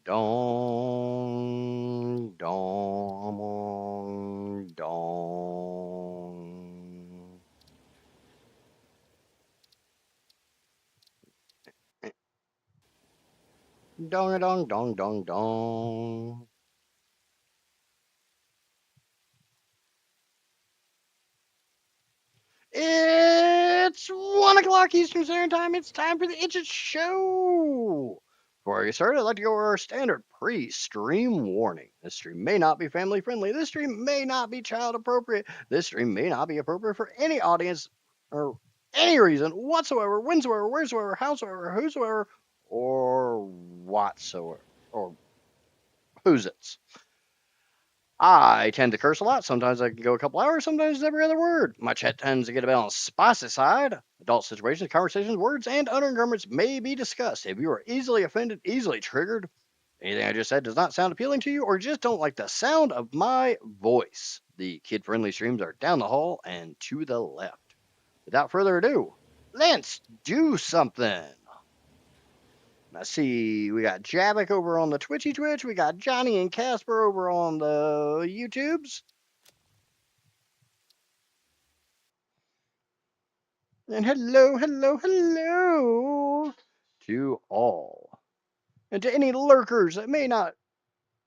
Dong, dong, dong. Dong a dong dong dong dong. It's 1 o'clock Eastern Standard Time. It's time for the Idjits show. Before I get started, I'd like to go over our standard pre-stream warning. This stream may not be family friendly. This stream may not be child appropriate. This stream may not be appropriate for any audience or any reason whatsoever, whensoever, wheresoever, howsoever, whosoever, or whatsoever, or who's it's. I tend to curse a lot. Sometimes I can go a couple hours, sometimes every other word. My chat tends to get a bit on the spicy side. Adult situations, conversations, words, and undergarments may be discussed. If you are easily offended, easily triggered, anything I just said does not sound appealing to you, or just don't like the sound of my voice, the kid-friendly streams are down the hall and to the left. Without further ado, let's do something. I see we got Javik over on the Twitch. We got Johnny and Casper over on the YouTubes. And hello to all. And to any lurkers that may not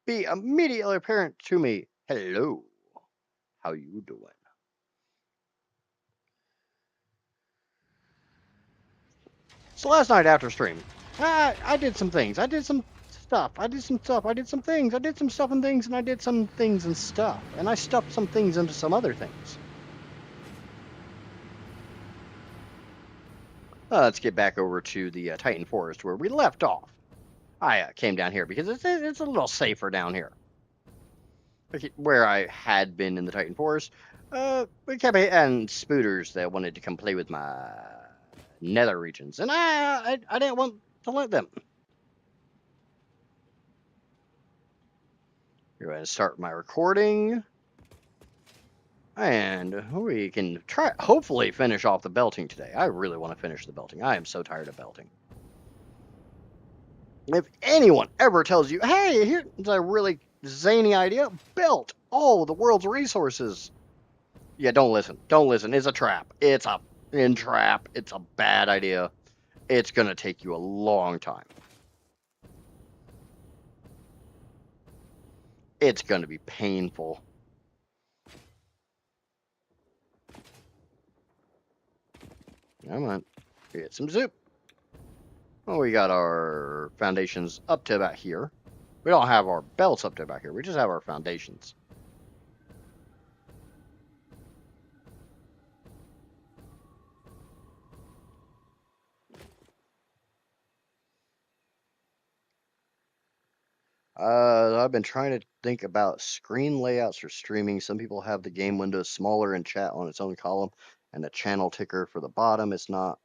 be immediately apparent to me, hello. How you doing? So last night after stream, I did some things. I did some stuff. I did some stuff. I did some things. I did some stuff and things, and I did some things and stuff. And I stuffed some things into some other things. Let's get back over to the Titan Forest where we left off. I came down here because it's a little safer down here. Where I had been in the Titan Forest, we kept hitting spooters that wanted to come play with my nether regions, and I didn't want to let them. We're going to start my recording, and we can try, hopefully finish off the belting today. I really want to finish the belting. I am so tired of belting. If anyone ever tells you, hey, here's a really zany idea, belt all the world's resources. Yeah, don't listen. Don't listen. It's a trap. It's a trap. It's a bad idea. It's going to take you a long time. It's going to be painful. Come on. Get some soup. Well, we got our foundations up to about here. We don't have our belts up to about here. We just have our foundations. I've been trying to think about screen layouts for streaming. Some people have the game window smaller and chat on its own column and a channel ticker for the bottom. It's not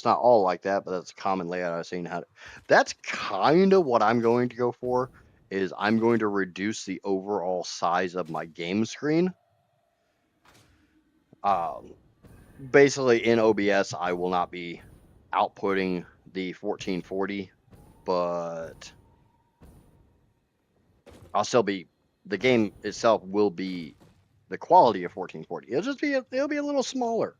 all like that, but that's a common layout I've seen. That's kind of what I'm going to go for, is I'm going to reduce the overall size of my game screen. Basically in OBS, I will not be outputting the 1440, but I'll still be, the game itself will be the quality of 1440. It'll be a little smaller.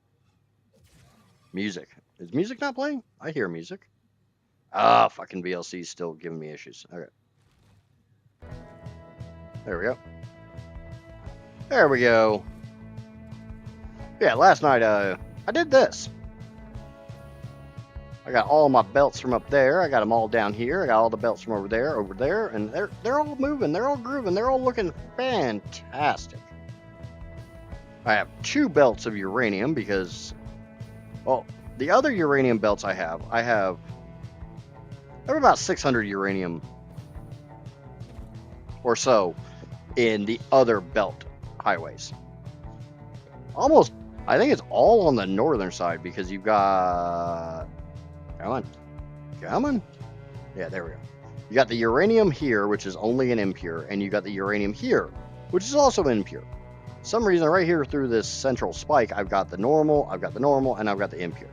Music. Is music not playing? I hear music. Ah, fucking VLC's still giving me issues. Okay. There we go. There we go. Yeah, last night I did this. I got all my belts from up there. I got them all down here. I got all the belts from over there, and they're all moving. They're all grooving. They're all looking fantastic. I have 2 belts of uranium because, well, the other uranium belts I have about 600 uranium or so in the other belt highways. Almost, I think it's all on the northern side because you've got, come on. Yeah, there we go. You got the uranium here, which is only an impure, and you got the uranium here, which is also impure. For some reason, right here through this central spike, I've got the normal, and I've got the impure.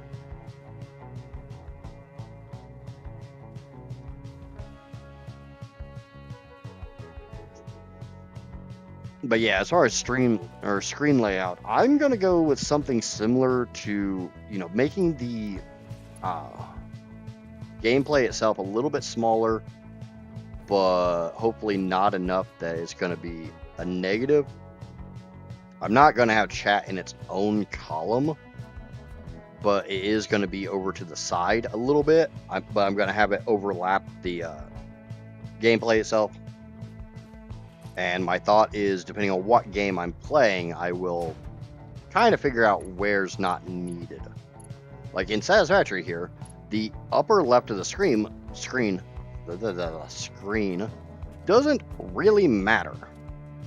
But yeah, as far as stream or screen layout, I'm gonna go with something similar to, making the gameplay itself a little bit smaller, but hopefully not enough that it's gonna be a negative. I'm not gonna have chat in its own column, but it is gonna be over to the side a little bit. But I'm gonna have it overlap the gameplay itself. And my thought is, depending on what game I'm playing, I will kind of figure out where's not needed. Like in Satisfactory here, the upper left of the screen doesn't really matter.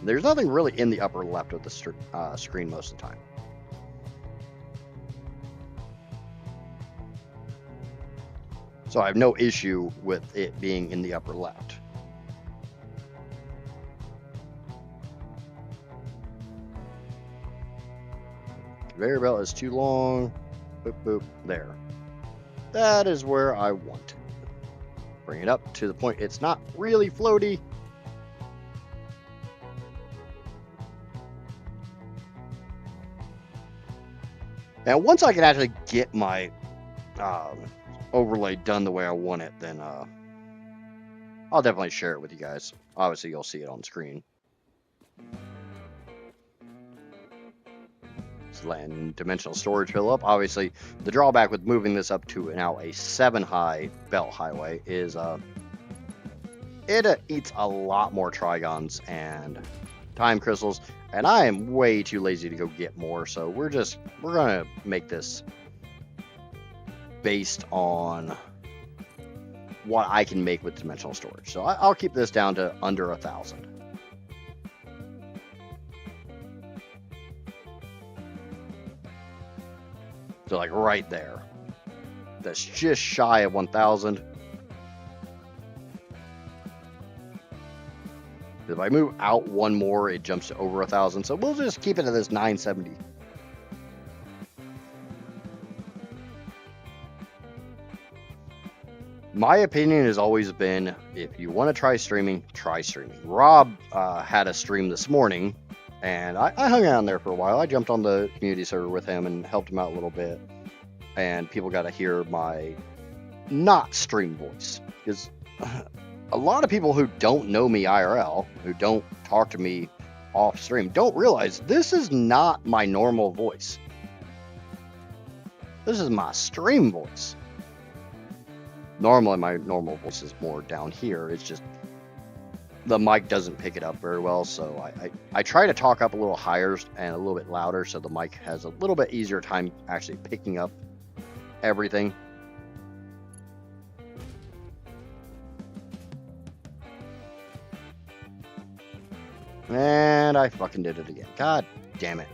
There's nothing really in the upper left of the screen most of the time. So I have no issue with it being in the upper left. Conveyor belt is too long. Boop, boop, there. That is where I want it. Bring it up to the point it's not really floaty. Now, once I can actually get my overlay done the way I want it, then I'll definitely share it with you guys. Obviously, you'll see it on screen. Letting dimensional storage fill up. Obviously, the drawback with moving this up to now a 7-high belt highway is it eats a lot more trigons and time crystals, and I am way too lazy to go get more, so we're gonna make this based on what I can make with dimensional storage. So I'll keep this down to under 1,000. So like right there. That's just shy of 1,000. If I move out one more, it jumps to over 1,000. So we'll just keep it at this 970. My opinion has always been, if you want to try streaming, try streaming. Rob had a stream this morning, and I hung out there for a while. I jumped on the community server with him and helped him out a little bit. And people got to hear my not stream voice. Because a lot of people who don't know me IRL, who don't talk to me off stream, don't realize this is not my normal voice. This is my stream voice. Normally my normal voice is more down here. It's just the mic doesn't pick it up very well, so I try to talk up a little higher and a little bit louder so the mic has a little bit easier time actually picking up everything. And I fucking did it again. God damn it.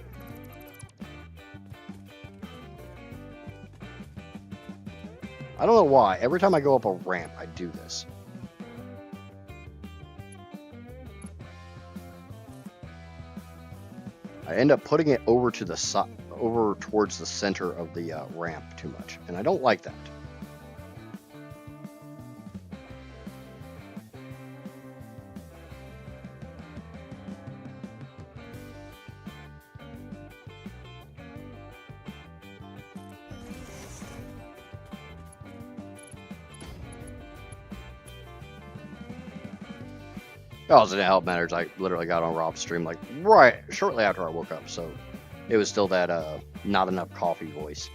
I don't know why. Every time I go up a ramp, I do this. I end up putting it over to the over towards the center of the ramp too much, and I don't like that. Also, didn't help matters. I literally got on Rob's stream like right shortly after I woke up, so it was still that not enough coffee voice.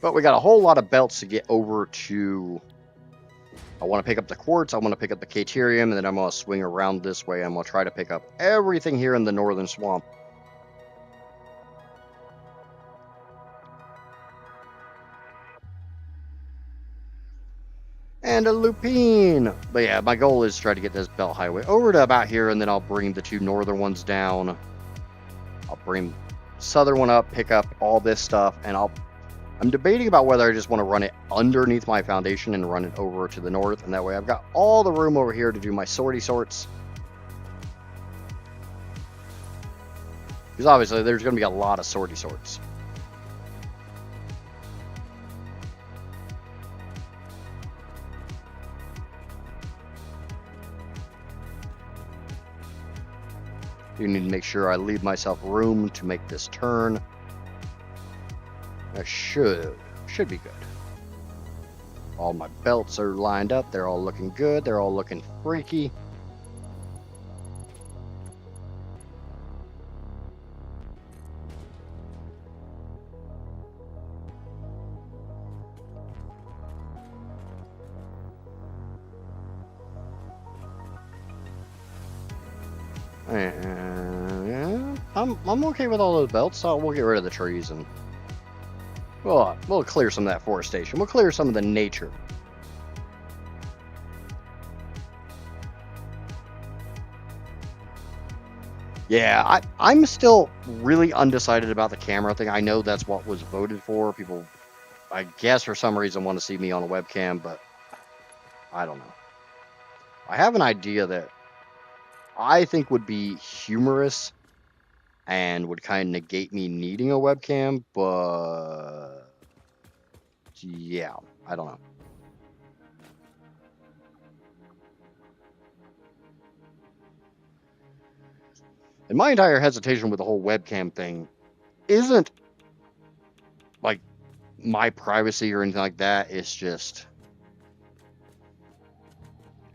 But we got a whole lot of belts to get over to. I want to pick up the quartz, I want to pick up the caterium, and then I'm going to swing around this way. I'm going to try to pick up everything here in the northern swamp. And a lupine. But yeah, my goal is to try to get this belt highway over to about here, and then I'll bring the two northern ones down. I'll bring southern one up, pick up all this stuff, and I'm debating about whether I just want to run it underneath my foundation and run it over to the north, and that way I've got all the room over here to do my sortie sorts. Because obviously there's going to be a lot of sortie sorts. You need to make sure I leave myself room to make this turn. That should be good. All my belts are lined up. They're all looking good. They're all looking freaky. And I'm okay with all those belts, so we'll get rid of the trees and we'll clear some of that forestation. We'll clear some of the nature. Yeah, I'm still really undecided about the camera thing. I know that's what was voted for. People, I guess for some reason, want to see me on a webcam, but I don't know. I have an idea that I think would be humorous and would kind of negate me needing a webcam, but yeah, I don't know. And my entire hesitation with the whole webcam thing isn't like my privacy or anything like that. It's just,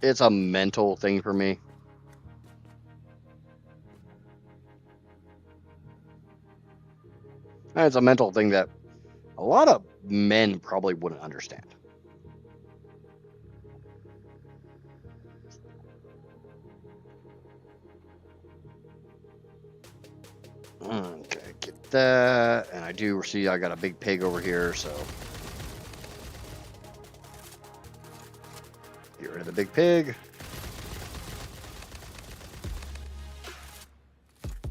it's a mental thing for me. And it's a mental thing that a lot of men probably wouldn't understand. Okay, get that. And I do see I got a big pig over here, so get rid of the big pig.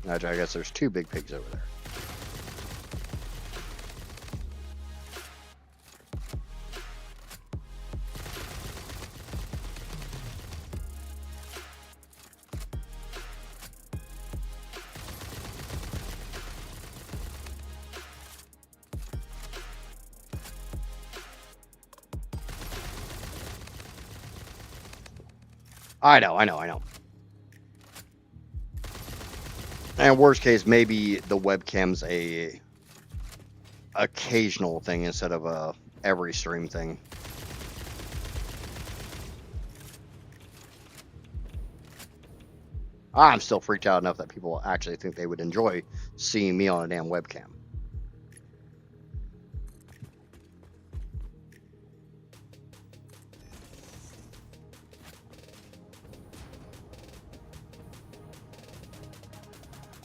Actually, I guess there's two big pigs over there. I know. And worst case, maybe the webcam's a occasional thing instead of a every stream thing. I'm still freaked out enough that people actually think they would enjoy seeing me on a damn webcam.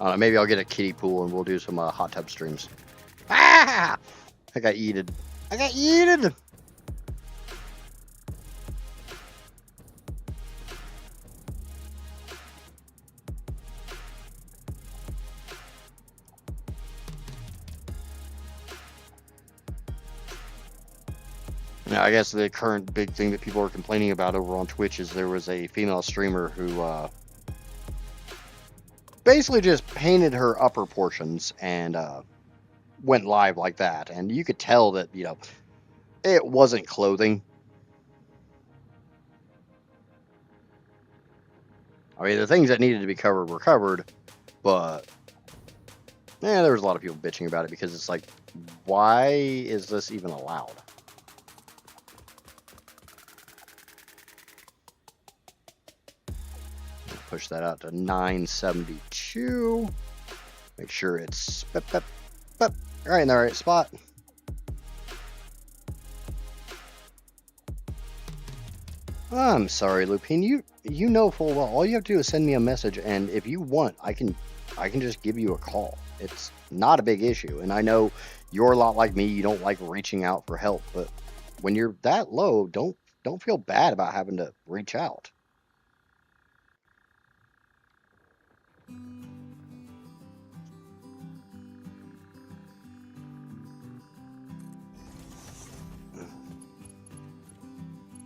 I don't know, maybe I'll get a kiddie pool and we'll do some hot tub streams. Ah! I got yeeted. Now, I guess the current big thing that people are complaining about over on Twitch is there was a female streamer who basically just painted her upper portions and went live like that. And you could tell that, you know, it wasn't clothing. I mean, the things that needed to be covered were covered, but yeah, there was a lot of people bitching about it because it's like, why is this even allowed? Push that out to 972. Make sure it's right in the right spot. I'm sorry, Lupine. You know full well all you have to do is send me a message, and if you want, I can just give you a call. It's not a big issue, and I know you're a lot like me. You don't like reaching out for help, but when you're that low, don't feel bad about having to reach out.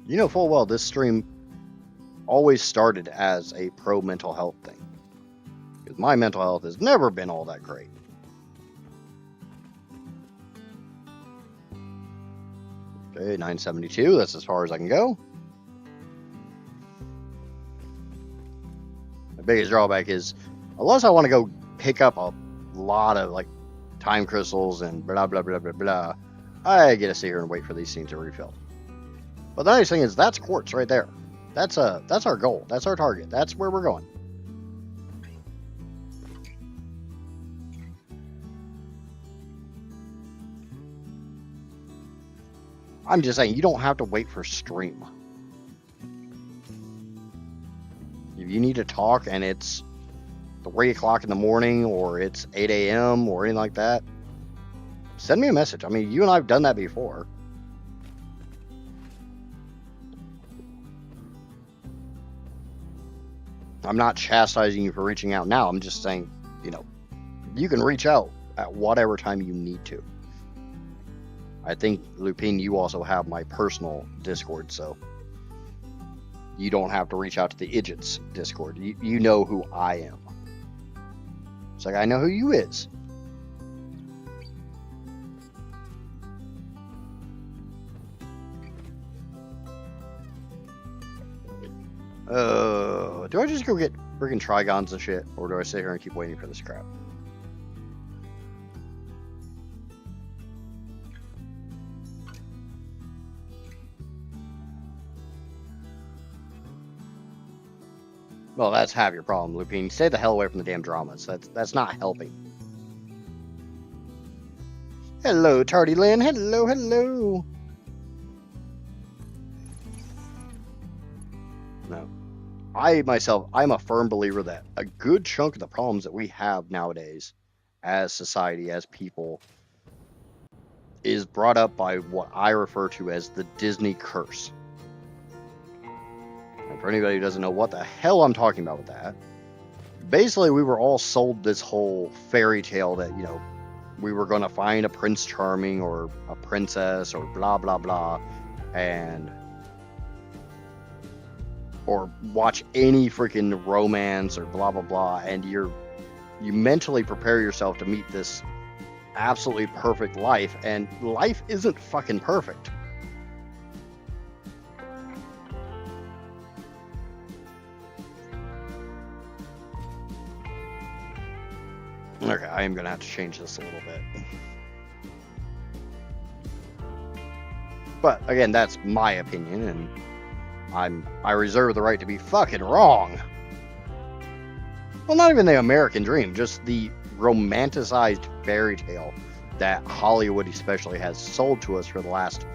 You know full well this stream always started as a pro mental health thing. Because my mental health has never been all that great. Okay, 972, that's as far as I can go. The biggest drawback is Unless I want to go pick up a lot of like time crystals and blah blah blah blah blah, I get to sit here and wait for these things to refill. But the nice thing is that's quartz right there. That's our goal. That's our target. That's where we're going. I'm just saying, you don't have to wait for stream. If you need to talk and it's 3 o'clock in the morning or it's 8 a.m. or anything like that, send me a message. I mean, you and I have done that before. I'm not chastising you for reaching out now. I'm just saying, you know, you can reach out at whatever time you need to. I think, Lupine, you also have my personal Discord, so you don't have to reach out to the Idjits Discord. You know who I am. It's like, I know who you is. Do I just go get freaking trigons and shit? Or do I sit here and keep waiting for this crap? Well, that's half your problem, Lupine. Stay the hell away from the damn dramas. That's not helping. Hello, Tardy Lynn. Hello, hello. No. I'm a firm believer that a good chunk of the problems that we have nowadays as society, as people, is brought up by what I refer to as the Disney curse. And for anybody who doesn't know what the hell I'm talking about with that, basically we were all sold this whole fairy tale that, you know, we were going to find a Prince Charming or a princess or blah, blah, blah, or watch any freaking romance or blah, blah, blah, and you mentally prepare yourself to meet this absolutely perfect life, and life isn't fucking perfect. Okay, I am going to have to change this a little bit. But, again, that's my opinion, and I reserve the right to be fucking wrong. Well, not even the American dream, just the romanticized fairy tale that Hollywood especially has sold to us for the last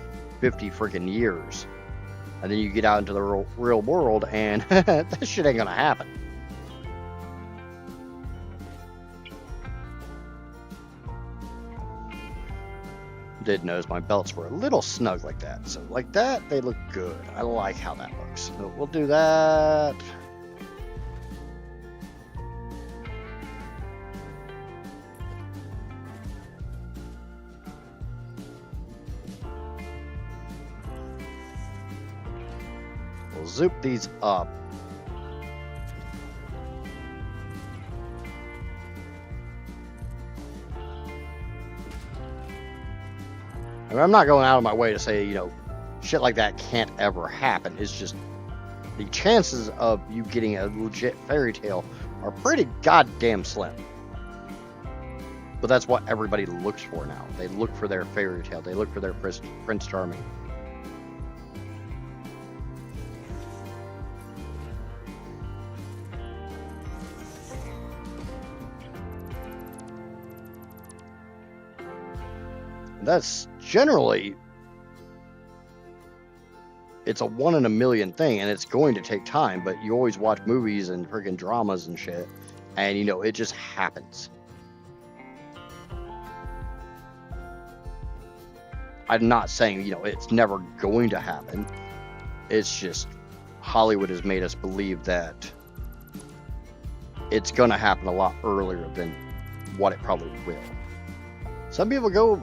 50 freaking years. And then you get out into the real world, and that shit ain't going to happen. Did notice my belts were a little snug like that. So like that, they look good. I like how that looks. So we'll do that. We'll zoop these up. I mean, I'm not going out of my way to say, you know, shit like that can't ever happen. It's just the chances of you getting a legit fairy tale are pretty goddamn slim. But that's what everybody looks for now. They look for their fairy tale. They look for their Prince Charming. That's generally, it's a 1 in a million thing, and it's going to take time, but you always watch movies and freaking dramas and shit, and you know, it just happens. I'm not saying, you know, it's never going to happen. It's just Hollywood has made us believe that it's going to happen a lot earlier than what it probably will. Some people go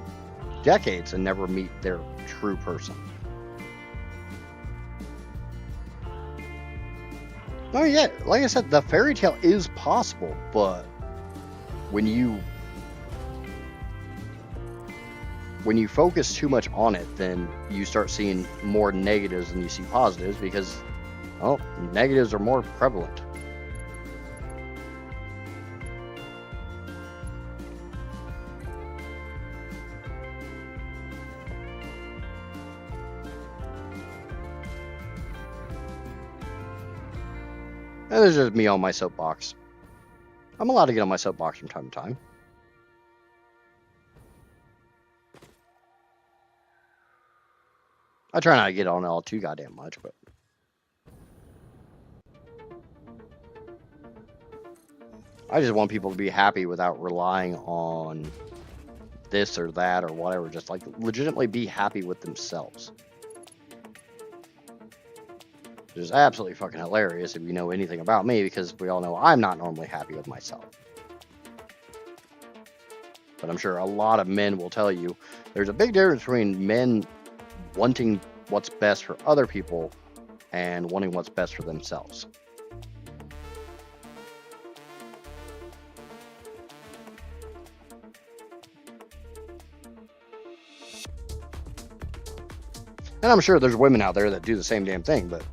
decades and never meet their true person. Oh yeah, like I said, the fairy tale is possible, but when you focus too much on it, then you start seeing more negatives than you see positives, because, well, negatives are more prevalent. And there's just me on my soapbox. I'm allowed to get on my soapbox from time to time. I try not to get on it all too goddamn much, but I just want people to be happy without relying on this or that or whatever. Just like legitimately be happy with themselves. Which is absolutely fucking hilarious if you know anything about me, because we all know I'm not normally happy with myself. But I'm sure a lot of men will tell you there's a big difference between men wanting what's best for other people and wanting what's best for themselves. And I'm sure there's women out there that do the same damn thing, but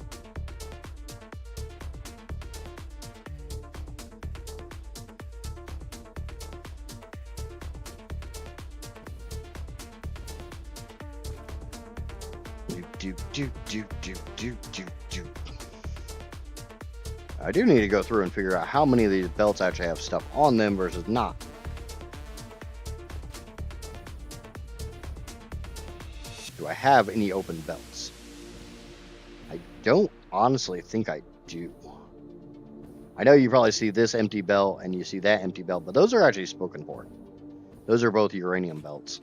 I do need to go through and figure out how many of these belts actually have stuff on them versus not. Do I have any open belts? I don't honestly think I do. I know you probably see this empty belt and you see that empty belt, but those are actually spoken for. Those are both uranium belts.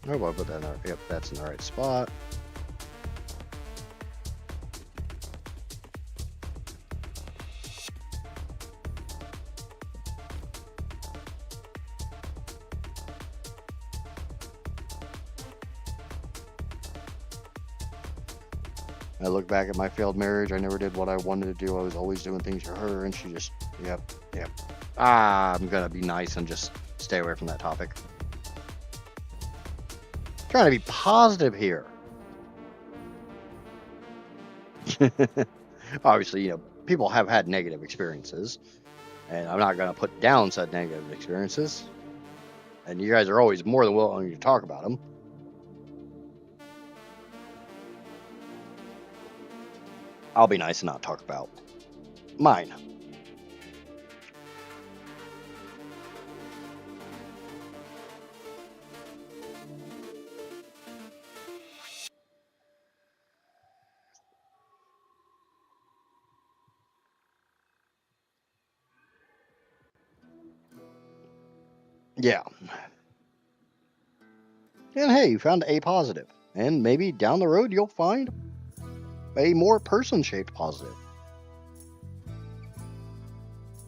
Oh, well, I put that in there. Yep, that's in the right spot. I look back at my failed marriage. I never did what I wanted to do. I was always doing things for her, and she just, yep. I'm gonna be nice and just stay away from that topic. Trying to be positive here. Obviously, you know, people have had negative experiences, and I'm not gonna put down said negative experiences. And you guys are always more than willing to talk about them. I'll be nice and not talk about mine. Yeah. And hey, you found a positive. And maybe down the road you'll find a more person-shaped positive.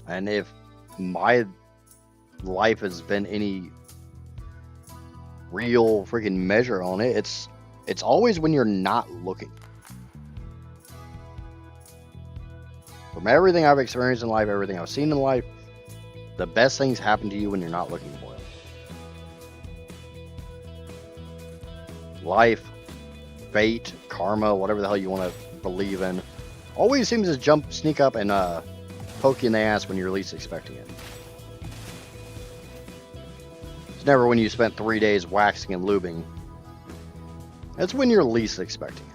And if my life has been any real freaking measure on it, it's always when you're not looking. From everything I've experienced in life, everything I've seen in life, the best things happen to you when you're not looking for them. Life, fate, karma, whatever the hell you want to believe in, always seems to sneak up and poke you in the ass when you're least expecting it. It's never when you spent 3 days waxing and lubing. It's when you're least expecting it.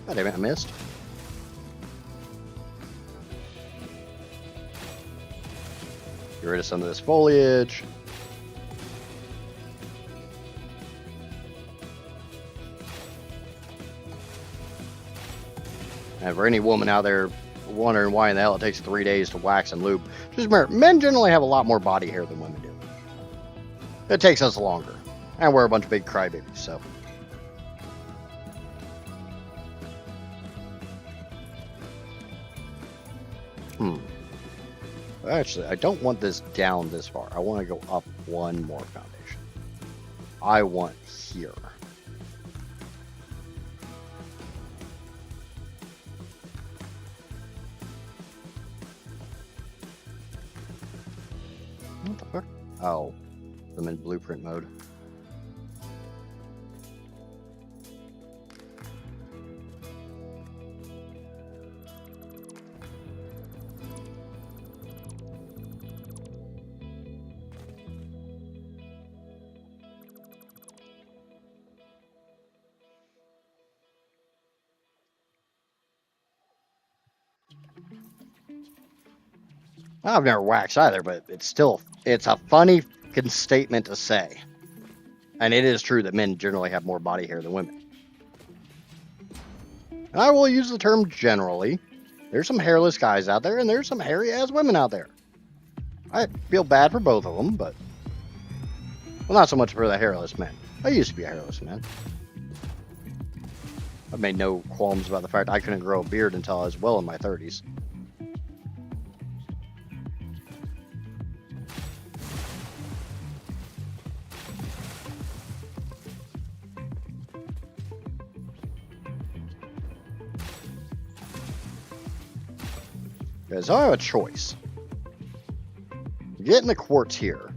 God damn it, I missed. Get rid of some of this foliage. And for any woman out there wondering why in the hell it takes 3 days to wax and lube, just remember, men generally have a lot more body hair than women do. It takes us longer. And we're a bunch of big crybabies, so. Actually, I don't want this down this far. I want to go up one more foundation. I want here. What the fuck? Oh, I'm in blueprint mode. I've never waxed either, but it's a funny statement to say. And it is true that men generally have more body hair than women. And I will use the term generally. There's some hairless guys out there, and there's some hairy-ass women out there. I feel bad for both of them, but... Well, not so much for the hairless men. I used to be a hairless man. I've made no qualms about the fact I couldn't grow a beard until I was well in my 30s. Because I have a choice. Getting the quartz here,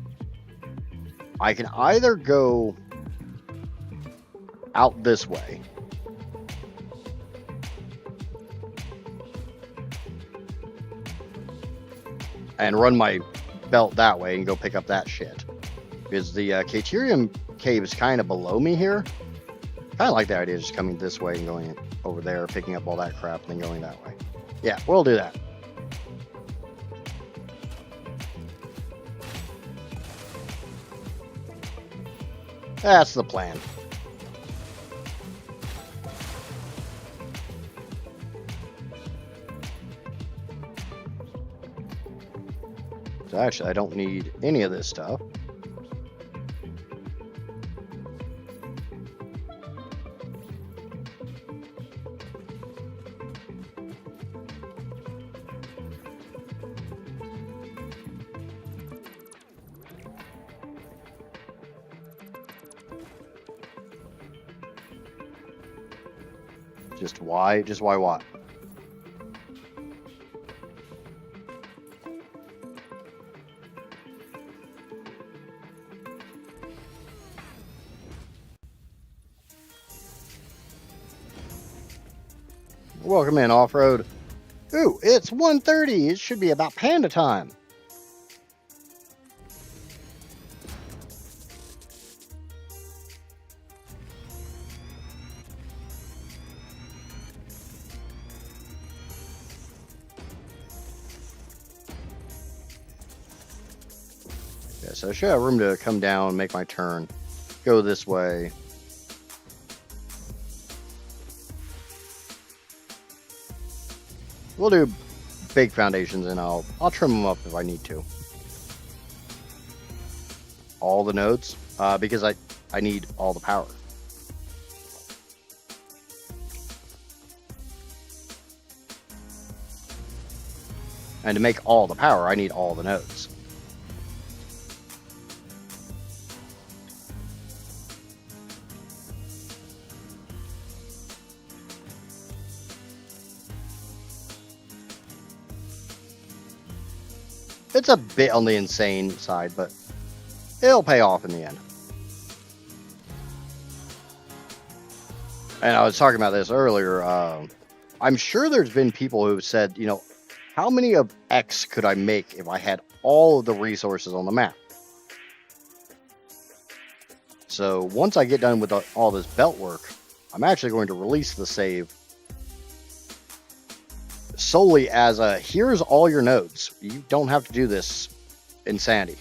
I can either go out this way, and run my belt that way and go pick up that shit. Because the Caterium cave is kind of below me here. Kind of like the idea of just coming this way and going over there, picking up all that crap, and then going that way. Yeah, we'll do that. That's the plan. So actually, I don't need any of this stuff. Just why? Just why what? Welcome in, off-road. Ooh, it's 1:30. It should be about panda time. So I should have room to come down, make my turn, go this way. We'll do big foundations, and I'll trim them up if I need to. All the nodes, because I need all the power. And to make all the power, I need all the nodes. It's a bit on the insane side, but it'll pay off in the end. And I was talking about this earlier. I'm sure there's been people who've said, you know, how many of X could I make if I had all of the resources on the map? So once I get done with all this belt work, I'm actually going to release the save solely as a, here's all your nodes. You don't have to do this insanity.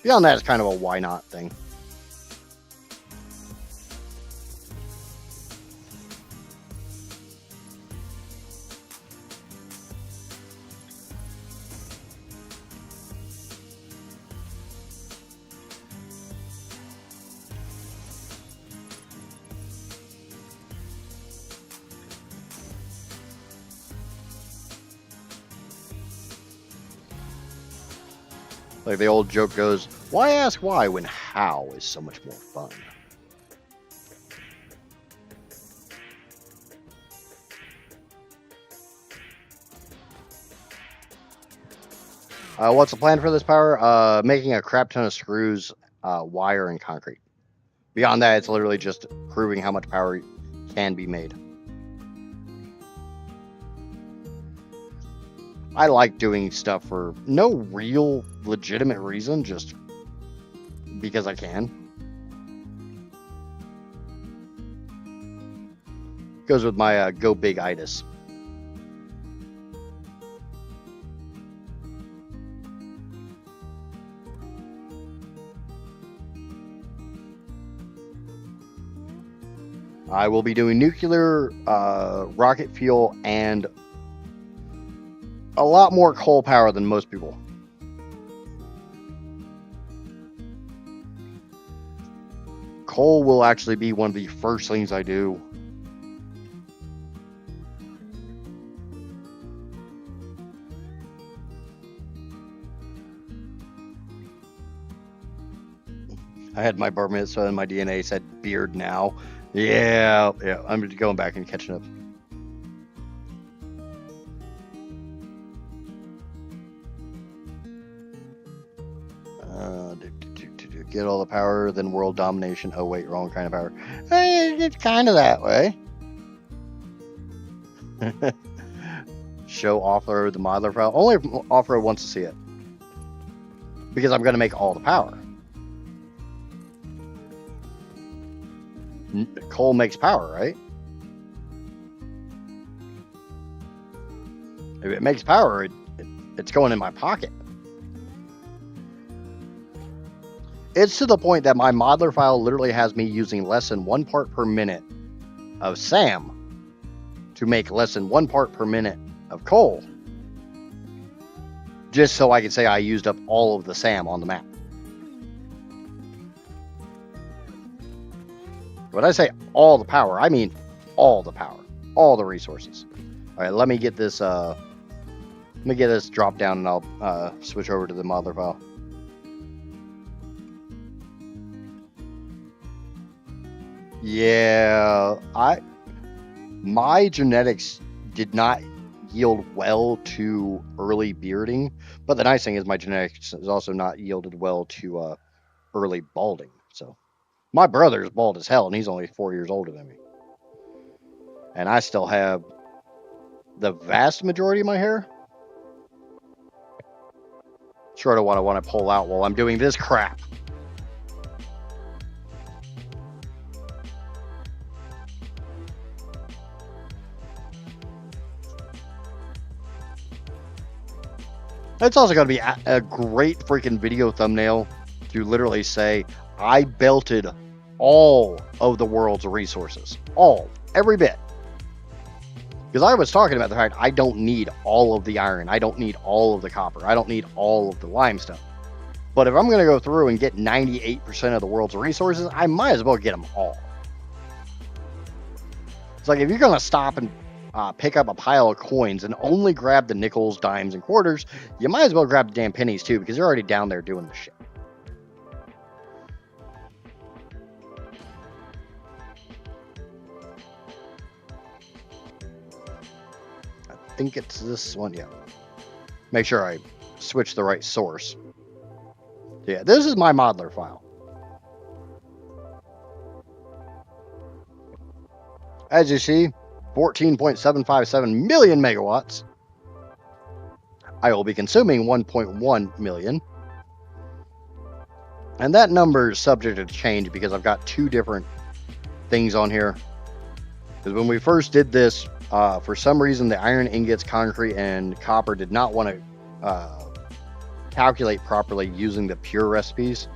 Beyond that, it's kind of a why not thing. Like the old joke goes, why ask why when how is so much more fun? What's the plan for this power? Making a crap ton of screws, wire, and concrete. Beyond that, it's literally just proving how much power can be made. I like doing stuff for no real legitimate reason, just because I can. Goes with my go big itis. I will be doing nuclear, rocket fuel, and a lot more coal power than most people. Coal will actually be one of the first things I do. I had my bar mitzvah and my DNA said beard now. Yeah, I'm going back and catching up. Get all the power, then world domination. Oh wait, wrong kind of power. It's kind of that way. Show off-road the modeler file. Only if off-road wants to see it. Because I'm going to make all the power. Coal makes power, right? If it makes power, it's going in my pocket. It's to the point that my modeler file literally has me using less than 1 part per minute of SAM to make less than 1 part per minute of coal. Just so I can say I used up all of the SAM on the map. When I say all the power, I mean all the power, all the resources. All right, let me get this drop down, and I'll switch over to the modeler file. Yeah, my genetics did not yield well to early bearding, but the nice thing is my genetics is also not yielded well to early balding. So my brother's bald as hell, and he's only 4 years older than me, and I still have the vast majority of my hair. Sort of what I want to pull out while I'm doing this crap. It's also going to be a great freaking video thumbnail to literally say, I belted all of the world's resources. Every bit. Because I was talking about the fact I don't need all of the iron. I don't need all of the copper. I don't need all of the limestone. But if I'm going to go through and get 98% of the world's resources, I might as well get them all. It's like if you're going to stop and pick up a pile of coins and only grab the nickels, dimes, and quarters, you might as well grab the damn pennies too, because you're already down there doing the shit. I think it's this one, yeah. Make sure I switch the right source. Yeah, this is my modeler file. As you see, 14.757 million megawatts. I will be consuming 1.1 million. And that number is subject to change because I've got two different things on here. Because when we first did this, for some reason the iron ingots, concrete, and copper did not want to calculate properly using the pure recipes.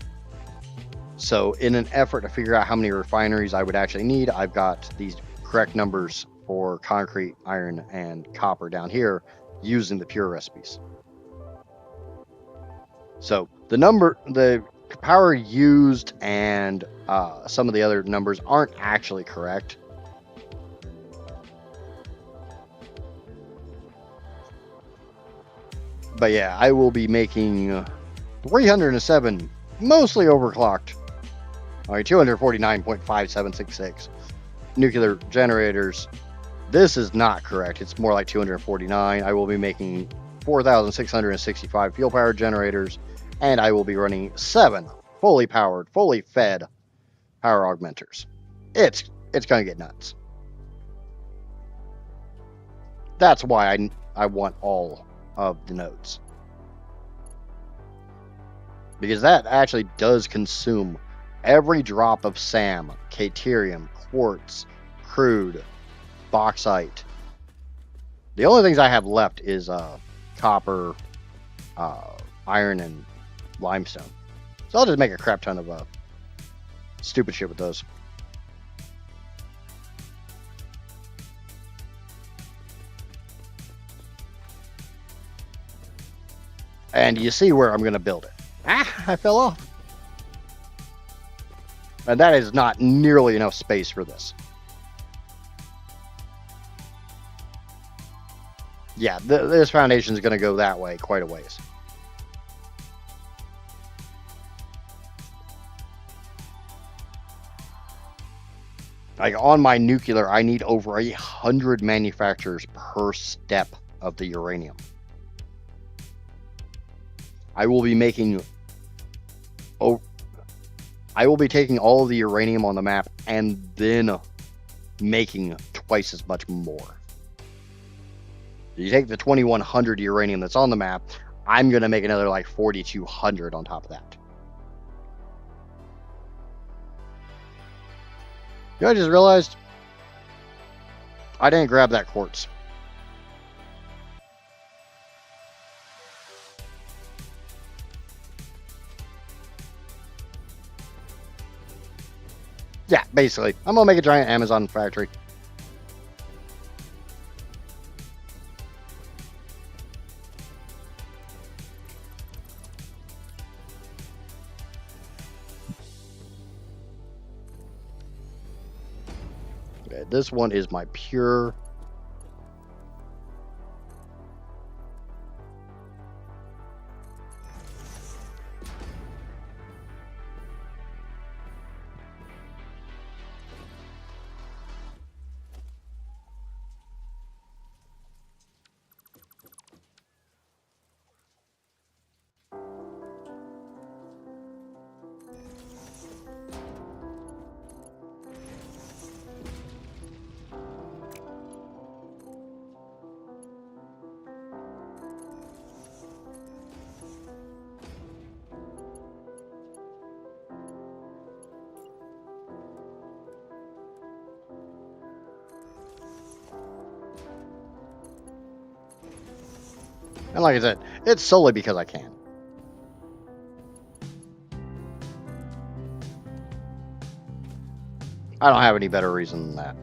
So in an effort to figure out how many refineries I would actually need, I've got these correct numbers for concrete, iron, and copper down here using the pure recipes. So the power used and some of the other numbers aren't actually correct. But yeah, I will be making 307, mostly overclocked. All right, 249.5766 nuclear generators. This is not correct. It's more like 249. I will be making 4,665 fuel powered generators, and I will be running 7 fully powered, fully fed power augmenters. It's gonna get nuts. That's why I want all of the nodes, because that actually does consume every drop of SAM, Caterium, quartz, crude, bauxite. The only things I have left is copper, iron, and limestone. So I'll just make a crap ton of stupid shit with those. And you see where I'm going to build it. Ah, I fell off. And that is not nearly enough space for this. Yeah, this foundation is going to go that way quite a ways. Like on my nuclear, I need over 100 manufacturers per step of the uranium. I will be making... I will be taking all of the uranium on the map and then making twice as much more. You take the 2100 uranium that's on the map, I'm going to make another like 4200 on top of that. You know, I just realized I didn't grab that quartz. Yeah, basically. I'm going to make a giant Amazon factory. Okay, this one is my pure... And like I said, it's solely because I can. I don't have any better reason than that.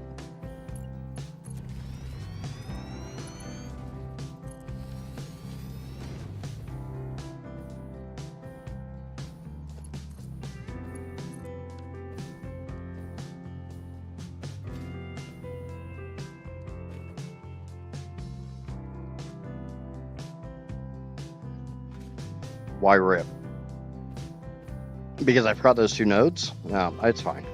Why rip? Because I forgot those 2 nodes? No, it's fine.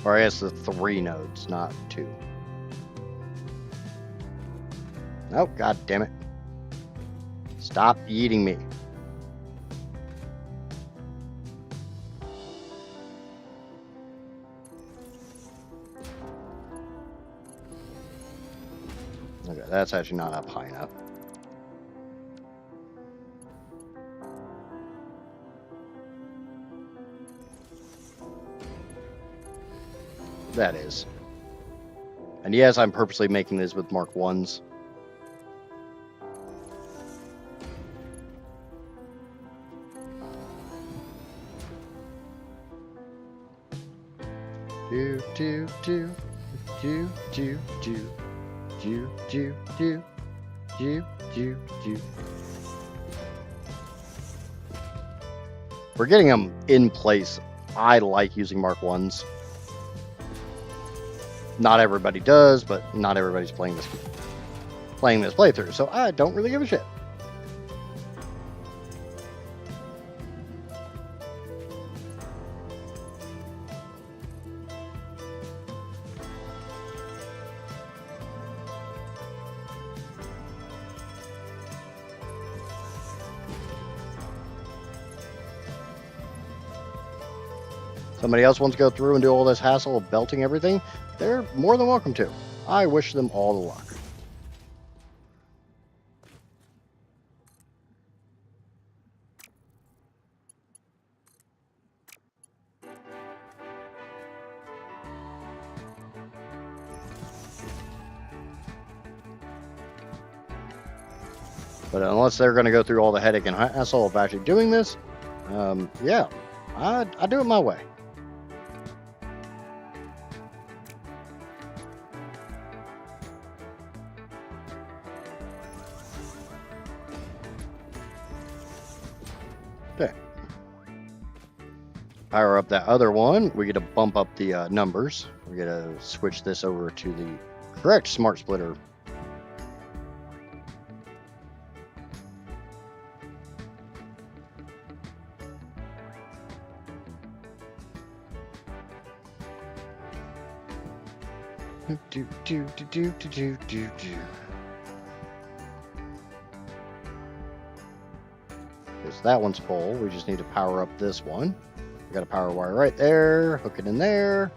Or I guess the 3 nodes, not 2. Oh, god damn it. Stop eating me. Okay, that's actually not up high enough. That is. And yes, I'm purposely making this with Mark 1s. Do do do do do do do do do. We're getting them in place. I like using Mark 1s. Not everybody does, but not everybody's playing this playthrough, so I don't really give a shit. Somebody else wants to go through and do all this hassle of belting everything, they're more than welcome to. I wish them all the luck. But unless they're going to go through all the headache and hassle of actually doing this, yeah, I do it my way. Okay. Power up that other one. We get to bump up the numbers. We get to switch this over to the correct smart splitter. Because that one's full. We just need to power up this one. We got a power wire right there. Hook it in there.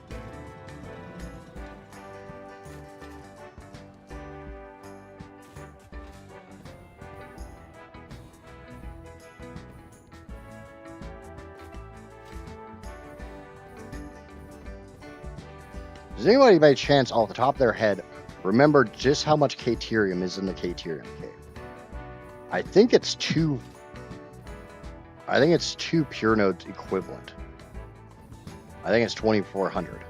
Does anybody by chance off the top of their head remember just how much Caterium is in the Caterium cave? I think it's two pure nodes equivalent. I think it's 2,400.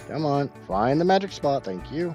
Come on, find the magic spot. Thank you.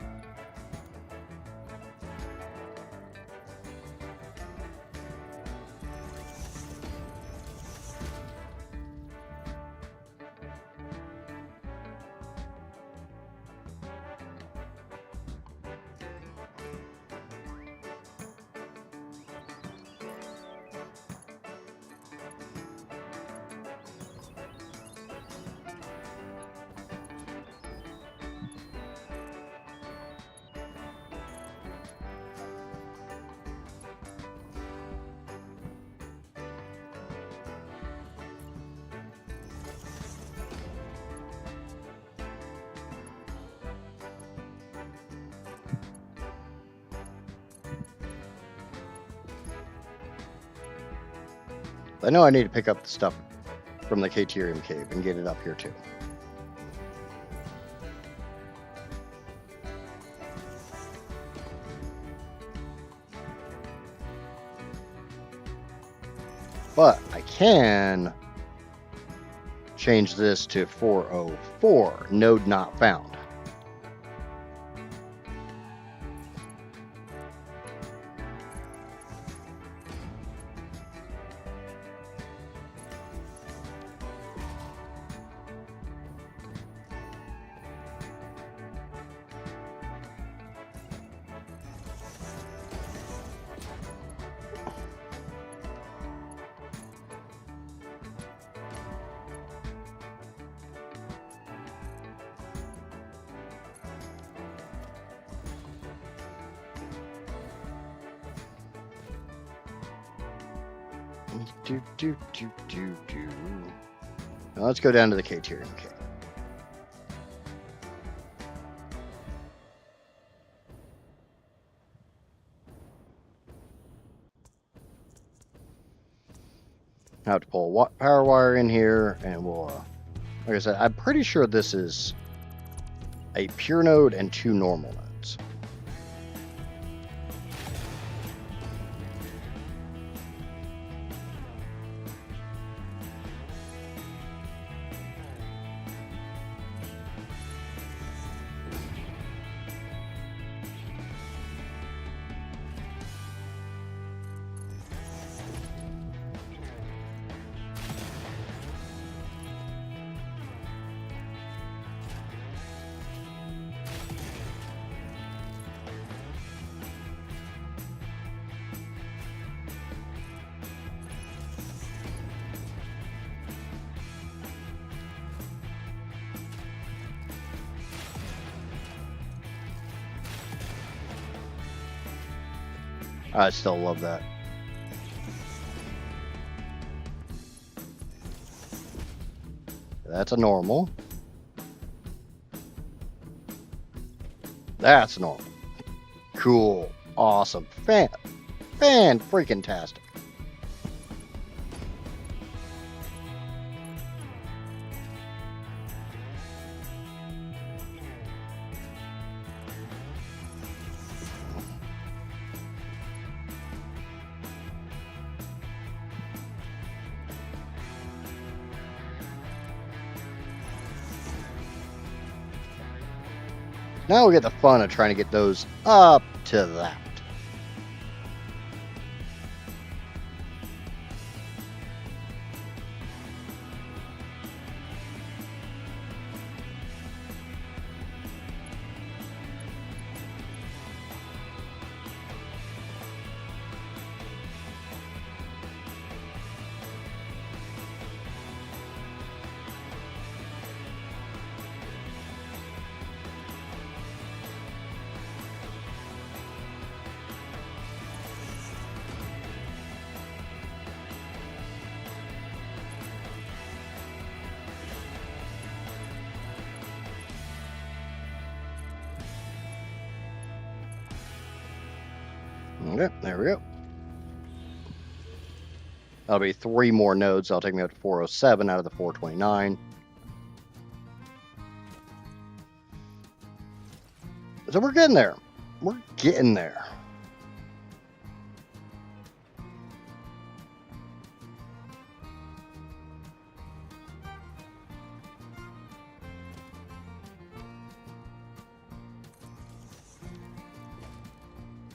I know I need to pick up the stuff from the Caterium cave and get it up here too. But I can change this to 404, node not found. Now let's go down to the Caterium cave. I have to pull a power wire in here, and we'll, like I said, I'm pretty sure this is a pure node and 2 normal nodes. I still love that. That's a normal. That's normal. Cool. Awesome. Fan-freaking-tastic. Now we get the fun of trying to get those up to that. Okay, there we go. That'll be 3 more nodes. That'll take me up to 407 out of the 429. So we're getting there. We're getting there.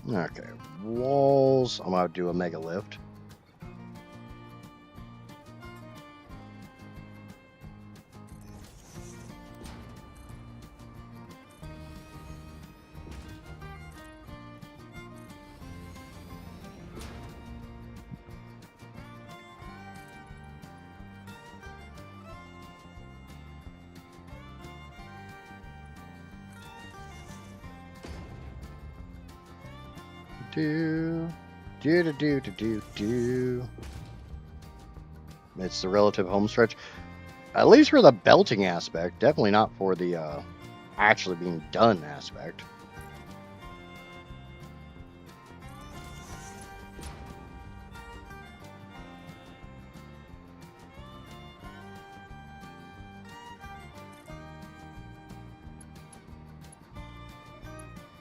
Okay, walls. I'm going to do a mega lift. Do. It's the relative home stretch. At least for the belting aspect. Definitely not for the actually being done aspect.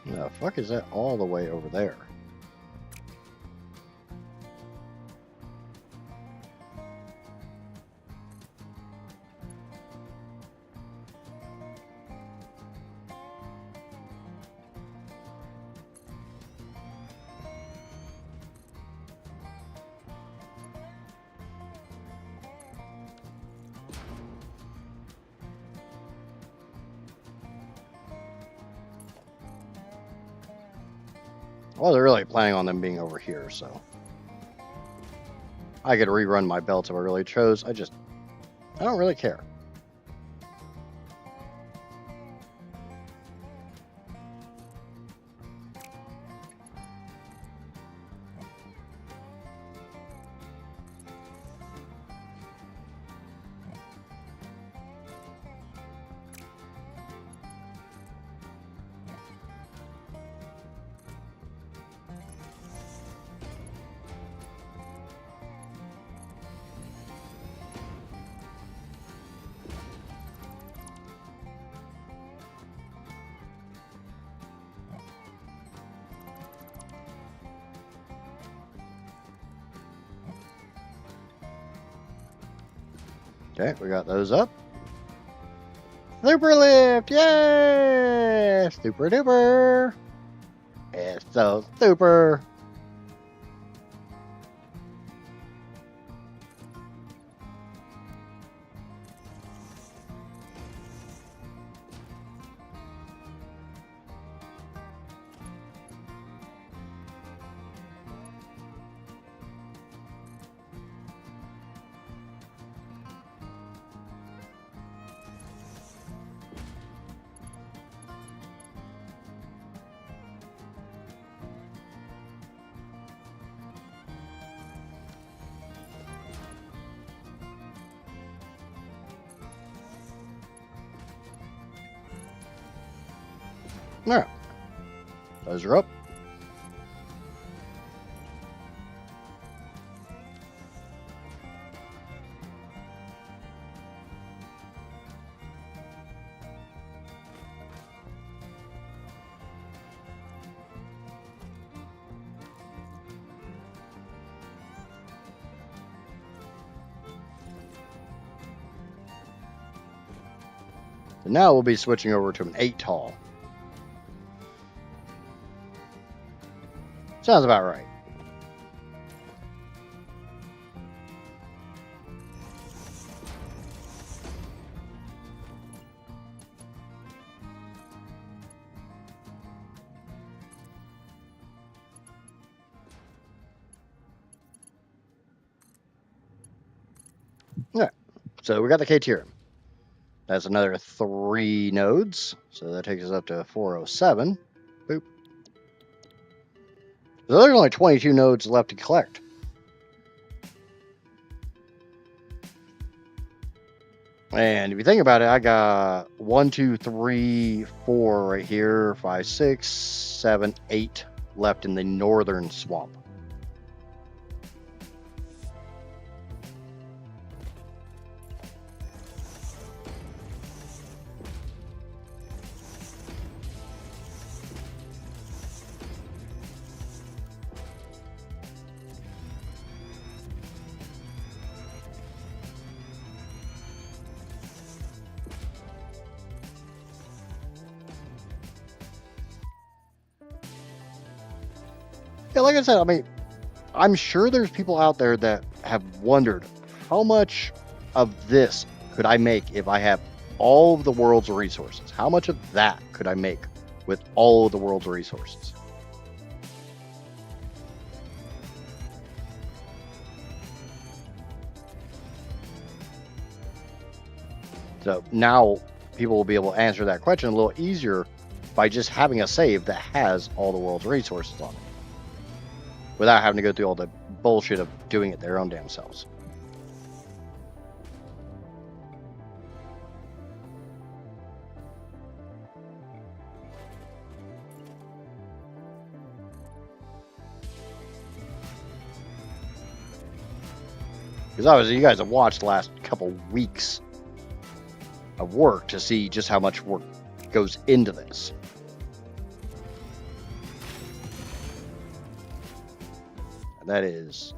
The fuck is that all the way over there? I wasn't really planning on them being over here, so I could rerun my belts if I really chose. I don't really care. Okay, we got those up. Super lift! Yay! Super duper! It's so super! Alright. Those are up. And now we'll be switching over to an 8 tall. Sounds about right. Yeah. So we got the K-tier. That's another 3 nodes. So that takes us up to 407. Boop. So there's only 22 nodes left to collect. And if you think about it, I got 1, 2, 3, 4 right here, 5, 6, 7, 8 left in the northern swamp. Yeah, like I said, I mean, I'm sure there's people out there that have wondered how much of this could I make if I have all of the world's resources? How much of that could I make with all of the world's resources? So now people will be able to answer that question a little easier by just having a save that has all the world's resources on it, without having to go through all the bullshit of doing it their own damn selves. Because obviously you guys have watched the last couple weeks of work to see just how much work goes into this. And that is...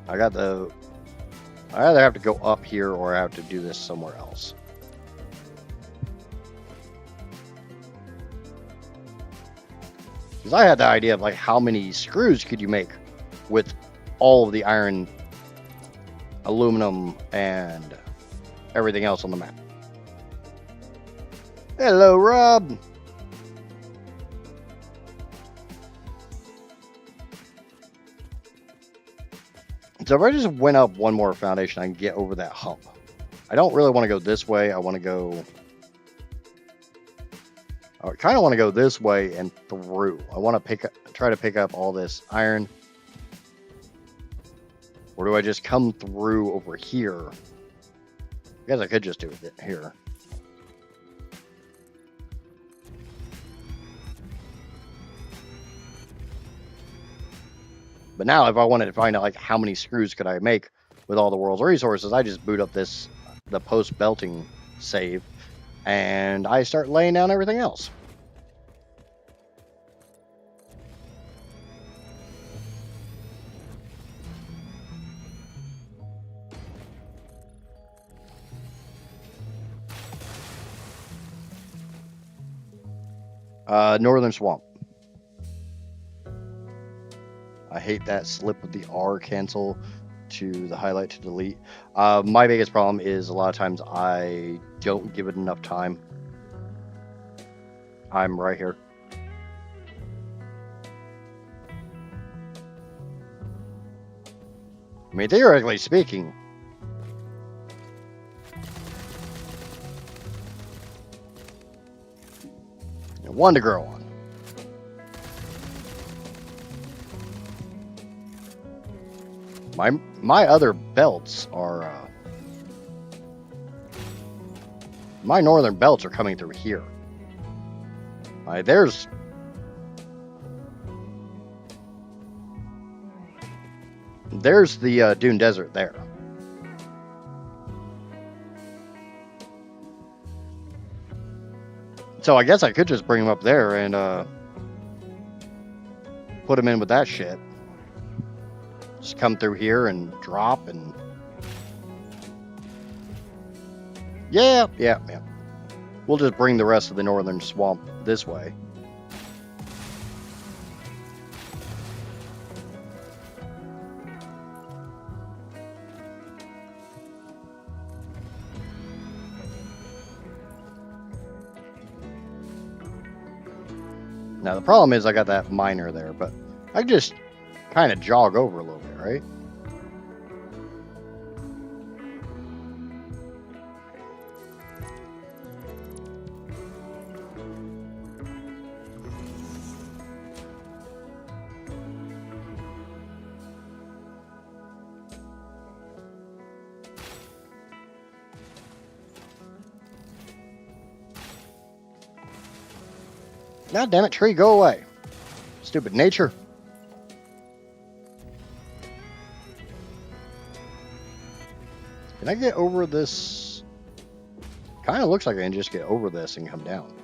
I either have to go up here or I have to do this somewhere else. Because I had the idea of like how many screws could you make with all of the iron, aluminum, and everything else on the map. Hello, Rob. So if I just went up one more foundation, I can get over that hump. I don't really want to go this way. I want to go... I kind of want to go this way and through. I want to try to pick up all this iron. Or do I just come through over here? I guess I could just do it here. But now if I wanted to find out like how many screws could I make with all the world's resources, I just boot up the post belting save and I start laying down everything else. Northern Swamp. I hate that slip of the R cancel to the highlight to delete. My biggest problem is a lot of times I don't give it enough time. I'm right here. I mean, theoretically speaking, one to grow on. My other belts are My northern belts are coming through here. There's the Dune Desert there. So I guess I could just bring them up there and put them in with that shit. Just come through here and drop and... Yeah. We'll just bring the rest of the northern swamp this way. Now the problem is I got that miner there, but I can just kind of jog over a little bit, right? God damn it, tree, go away. Stupid nature. Can I get over this? Kind of looks like I can just get over this and come down.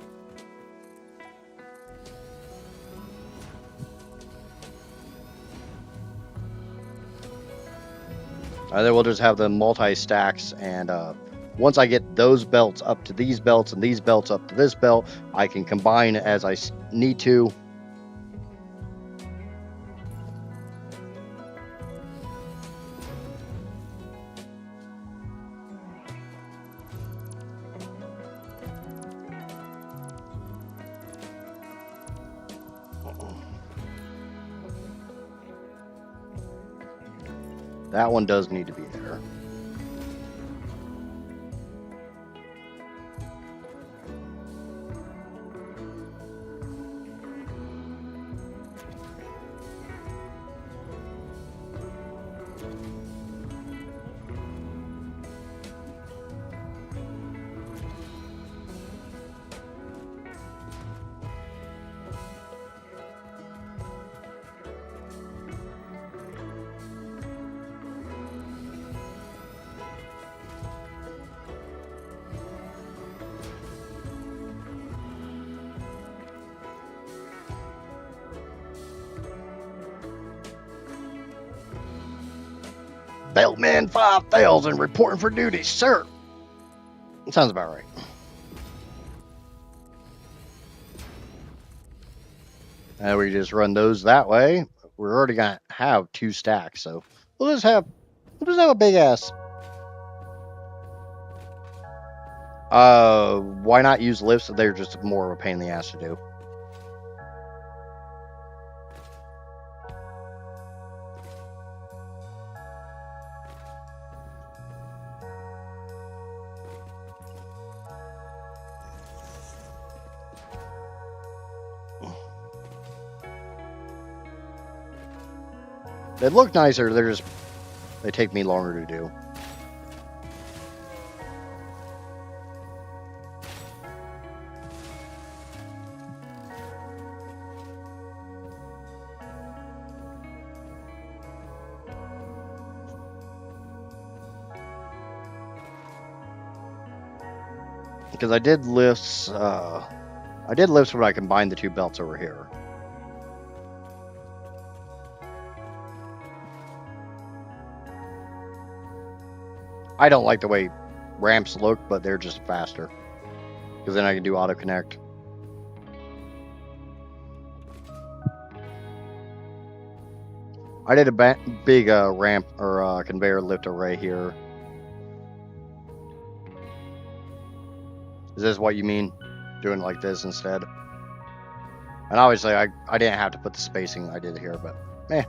Then we'll just have the multi-stacks, and once I get those belts up to these belts and these belts up to this belt, I can combine as I need to. That one does need to be there. Beltman 5000 reporting for duty, sir. Sounds about right. And we just run those that way. We're already gonna have 2 stacks, so we'll just have a big ass. Why not use lifts? They're just more of a pain in the ass to do. They look nicer, they take me longer to do. Because I did lifts when I combined the 2 belts over here. I don't like the way ramps look, but they're just faster. Because then I can do auto connect. I did a big ramp or conveyor lift array here. Is this what you mean? Doing like this instead? And obviously I didn't have to put the spacing I did here, but meh.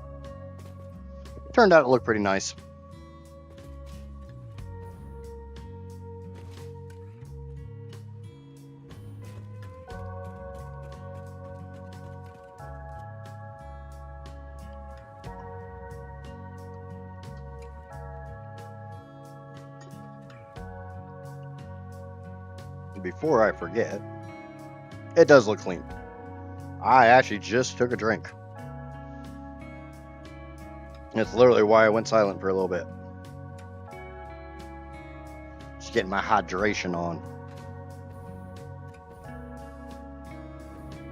Turned out to look pretty nice. before I forget, it does look clean. I actually just took a drink. That's literally why I went silent for a little bit. Just getting my hydration on.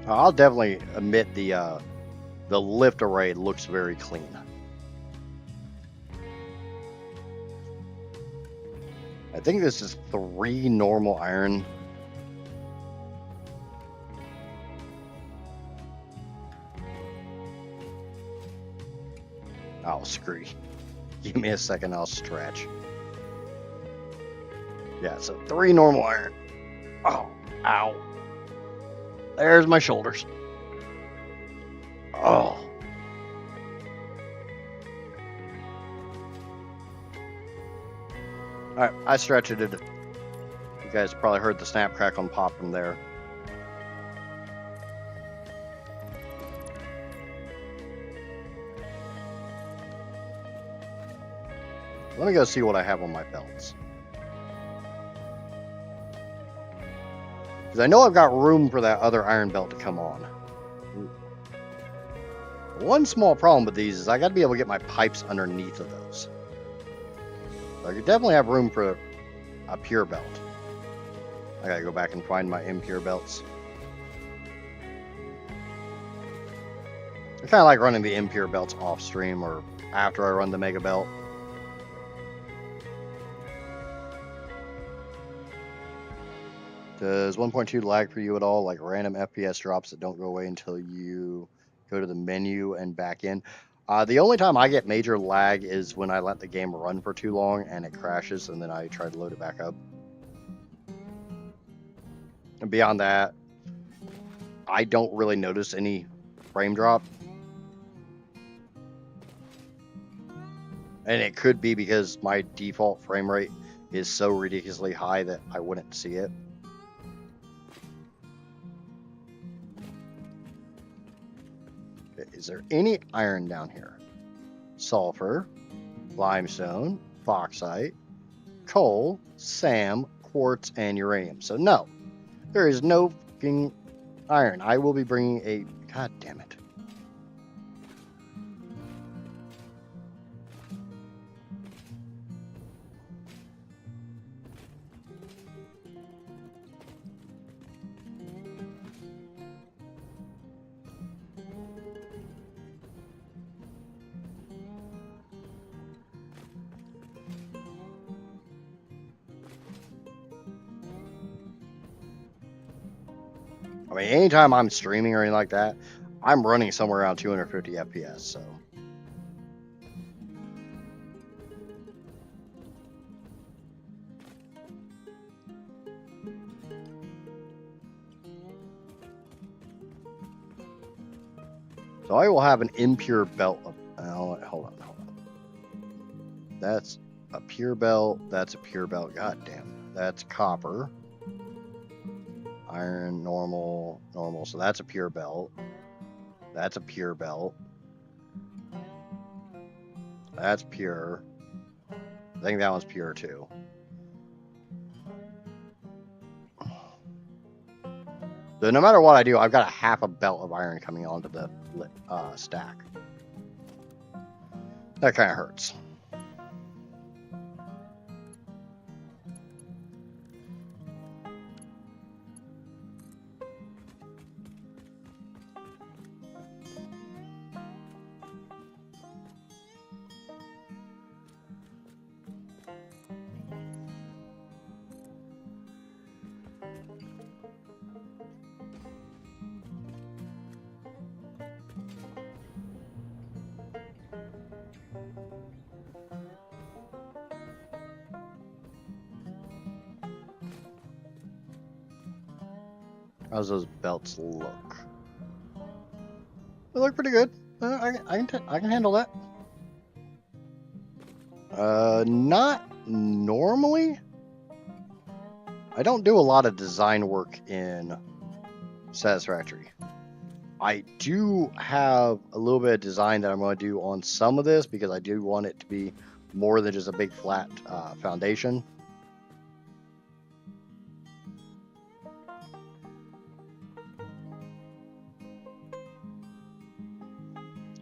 I'll definitely admit the lift array looks very clean. I think this is 3 normal iron. Oh, screw you. Give me a second, I'll stretch. Yeah, so 3 normal iron. Oh, ow. There's my shoulders. Oh. Alright, I stretched it. You guys probably heard the snap, crackle, and pop from there. Let me go see what I have on my belts. Because I know I've got room for that other iron belt to come on. One small problem with these is I got to be able to get my pipes underneath of those. So I could definitely have room for a pure belt. I gotta go back and find my impure belts. I kind of like running the impure belts off stream or after I run the mega belt. Does 1.2 lag for you at all? Like random FPS drops that don't go away until you go to the menu and back in? The only time I get major lag is when I let the game run for too long and it crashes and then I try to load it back up. And beyond that, I don't really notice any frame drop. And it could be because my default frame rate is so ridiculously high that I wouldn't see it. Is there any iron down here? Sulfur, limestone, bauxite, coal, SAM, quartz, and uranium. So no, there is no fucking iron. I will be bringing a... God damn it. I mean, anytime I'm streaming or anything like that, I'm running somewhere around 250 FPS, so. So I will have an impure belt of, hold on. That's a pure belt, that's a pure belt, god damn. That's copper. Iron, normal, so that's a pure belt. That's a pure belt. That's pure. I think that one's pure too. So no matter what I do, I've got a half a belt of iron coming onto the stack. That kind of hurts. How's those belts look? They look pretty good. I can handle that. Not normally. I don't do a lot of design work in Satisfactory. I do have a little bit of design that I'm going to do on some of this because I do want it to be more than just a big flat foundation.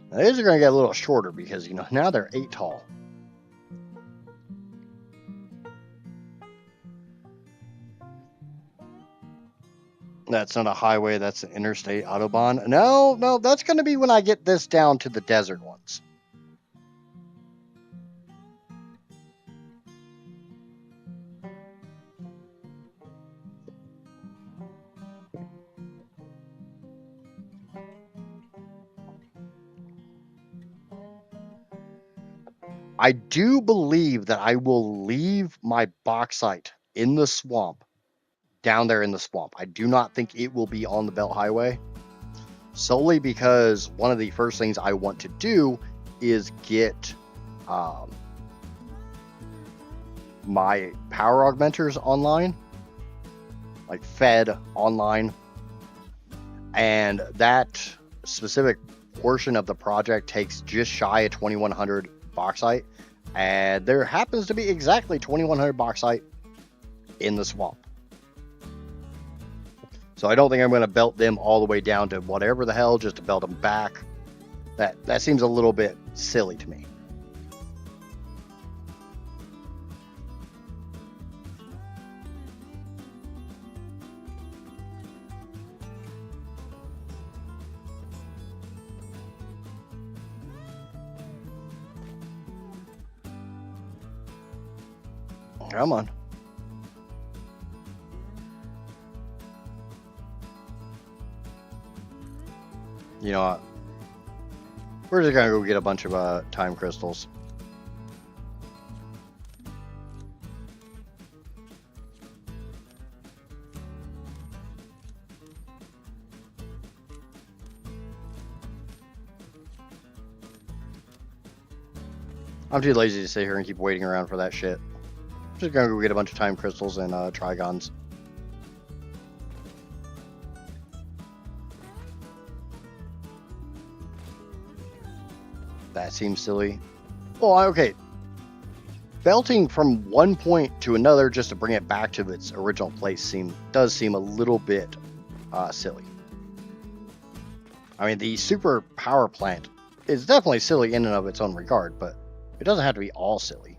Now, these are going to get a little shorter because, you know, now they're 8 tall. That's not a highway, that's an interstate autobahn. No, that's going to be when I get this down to the desert ones. I do believe that I will leave my bauxite in the swamp, down there in the swamp. I do not think it will be on the Belt Highway, solely because one of the first things I want to do is get my power augmenters online, like fed online, and that specific portion of the project takes just shy of 2100 bauxite, and there happens to be exactly 2100 bauxite in the swamp. So I don't think I'm going to belt them all the way down to whatever the hell just to belt them back. That seems a little bit silly to me. Come on. You know what? We're just gonna go get a bunch of time crystals. I'm too lazy to sit here and keep waiting around for that shit. Just gonna go get a bunch of time crystals and trigons. That seems silly. Well, okay. Belting from one point to another just to bring it back to its original place does seem a little bit silly. I mean, the super power plant is definitely silly in and of its own regard, but it doesn't have to be all silly.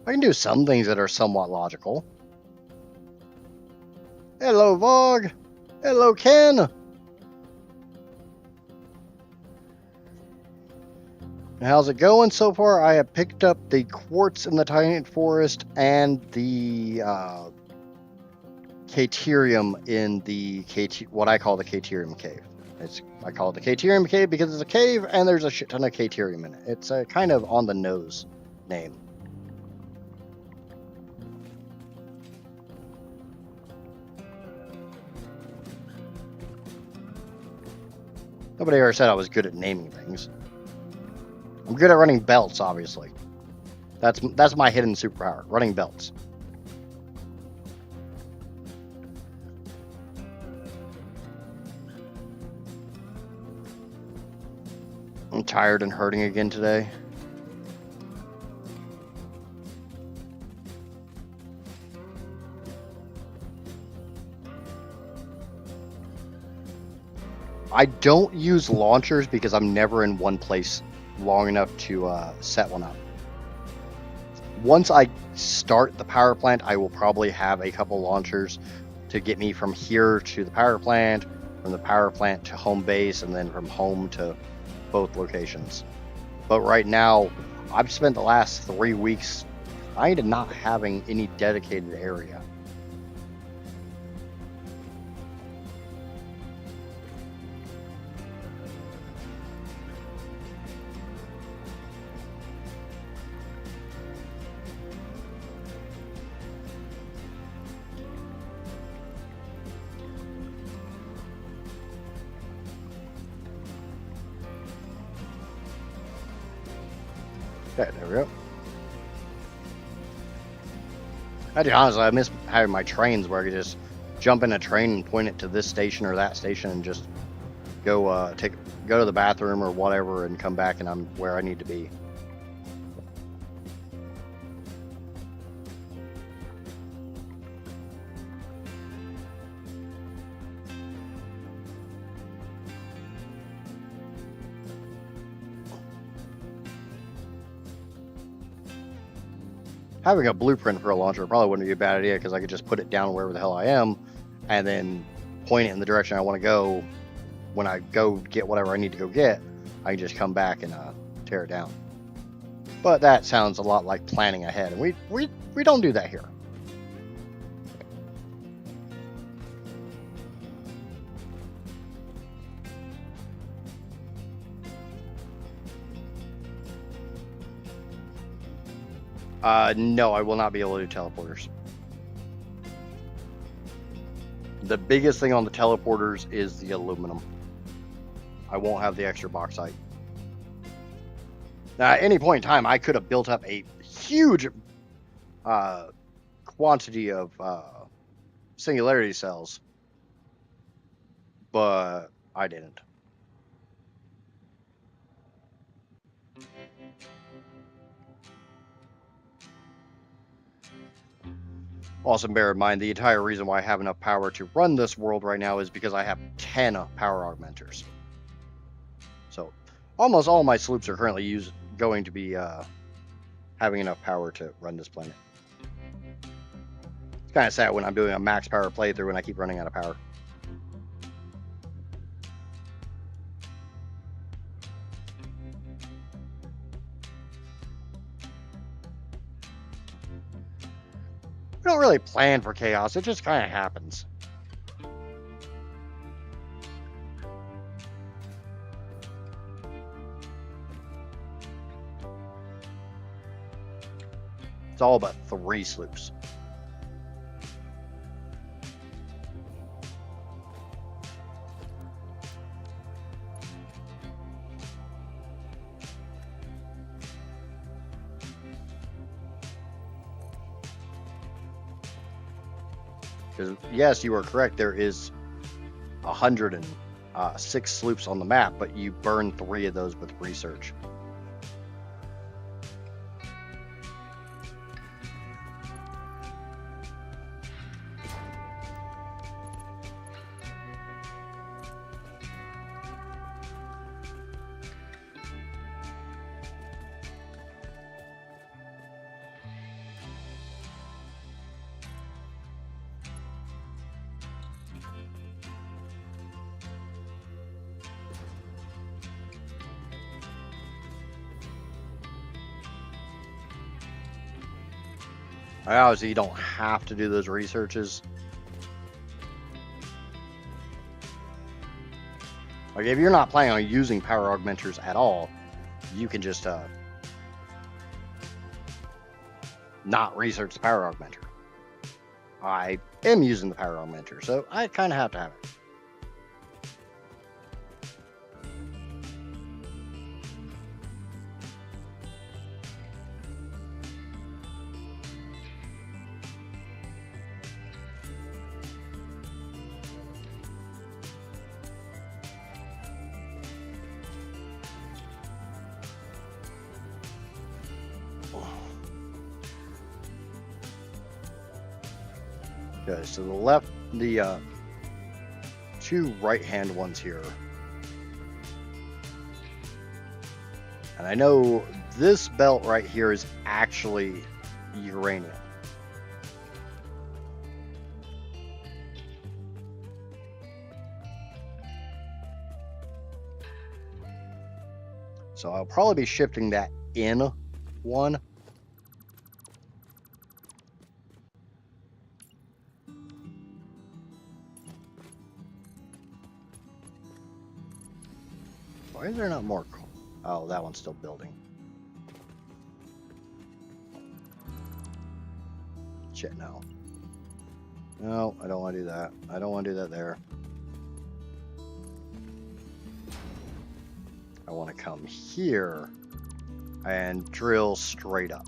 I can do some things that are somewhat logical. Hello, Vogue. Hello, Ken. How's it going so far? I have picked up the quartz in the Titanic Forest and the Caterium in the what I call the Caterium Cave. I call it the Caterium Cave because it's a cave and there's a shit ton of Caterium in it. It's a kind of on the nose name. Nobody ever said I was good at naming things. I'm good at running belts, obviously. That's my hidden superpower, running belts. I'm tired and hurting again today. I don't use launchers because I'm never in one place long enough to set one up. Once I start the power plant, I will probably have a couple launchers to get me from here to the power plant, from the power plant to home base, and then from home to both locations. But right now, I've spent the last 3 weeks kind of not having any dedicated area. Okay, there we go. Honestly, I miss having my trains where I could just jump in a train and point it to this station or that station and just go go to the bathroom or whatever and come back and I'm where I need to be. having a blueprint for a launcher probably wouldn't be a bad idea, because I could just put it down wherever the hell I am and then point it in the direction I want to go. When I go get whatever I need to go get, I can just come back and tear it down. But that sounds a lot like planning ahead, and we don't do that here. No, I will not be able to do teleporters. The biggest thing on the teleporters is the aluminum. I won't have the extra bauxite. Now, at any point in time, I could have built up a huge quantity of singularity cells, but I didn't. Also, bear in mind, the entire reason why I have enough power to run this world right now is because I have 10 power augmenters. So, almost all my sloops are currently going to be having enough power to run this planet. It's kind of sad when I'm doing a max power playthrough and I keep running out of power. We don't really plan for chaos, it just kind of happens. It's all but 3 sloops. Because yes, you are correct. There is 106 sloops on the map, but you burn 3 of those with research. Obviously, you don't have to do those researches. Like, if you're not planning on using power augmenters at all, you can just not research the power augmenter. I am using the power augmenter, so I kind of have to have it. Okay, so the 2 right-hand ones here. And I know this belt right here is actually uranium. So I'll probably be shifting that in 1. Why is there not more? Oh, that one's still building. Shit, no. No, I don't want to do that. I don't want to do that there. I want to come here and drill straight up.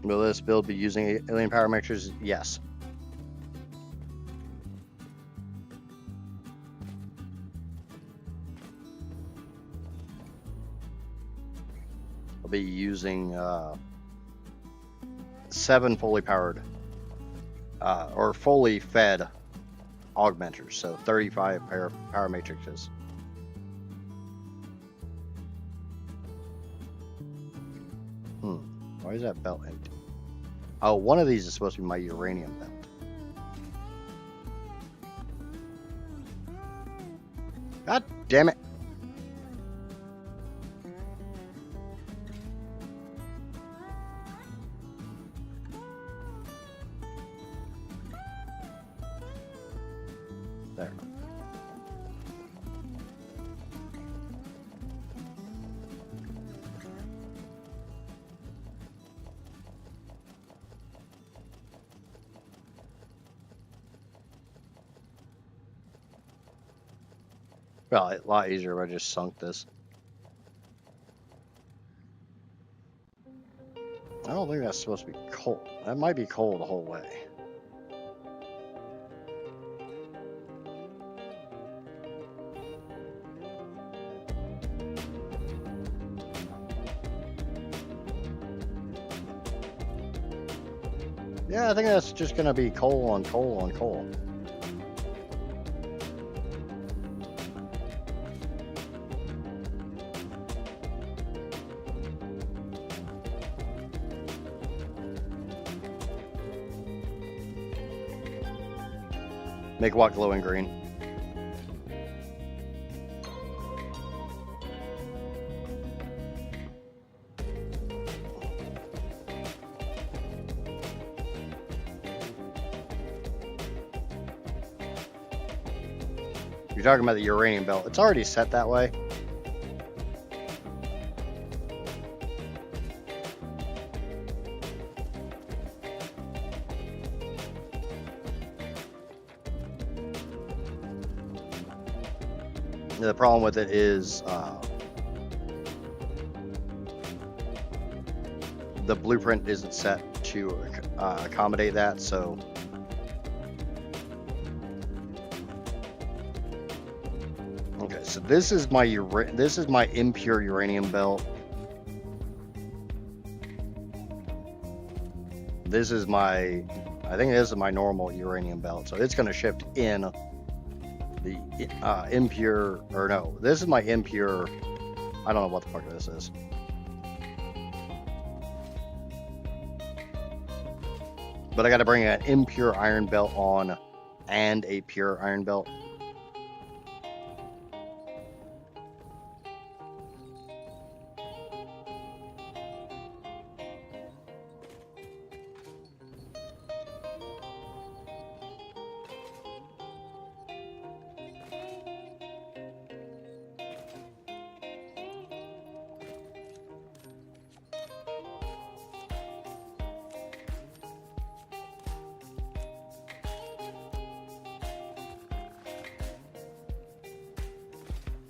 Will this build be using alien power mixtures? Yes. I'll be using 7 fully powered or fully fed augmenters, so 35 power matrices. Why is that belt empty? Oh, one of these is supposed to be my uranium belt. God damn it. There. Well, a lot easier if I just sunk this. I don't think that's supposed to be coal. That might be coal the whole way. Yeah, I think that's just going to be coal on coal on coal. Megawatt glowing green. You're talking about the uranium belt. It's already set that way. The problem with it is the blueprint isn't set to accommodate that, so okay. So this is my impure uranium belt. This is I think this is my normal uranium belt, so it's going to shift in the impure, or no, this is my impure. I don't know what the fuck this is. But I got to bring an impure iron belt on and a pure iron belt.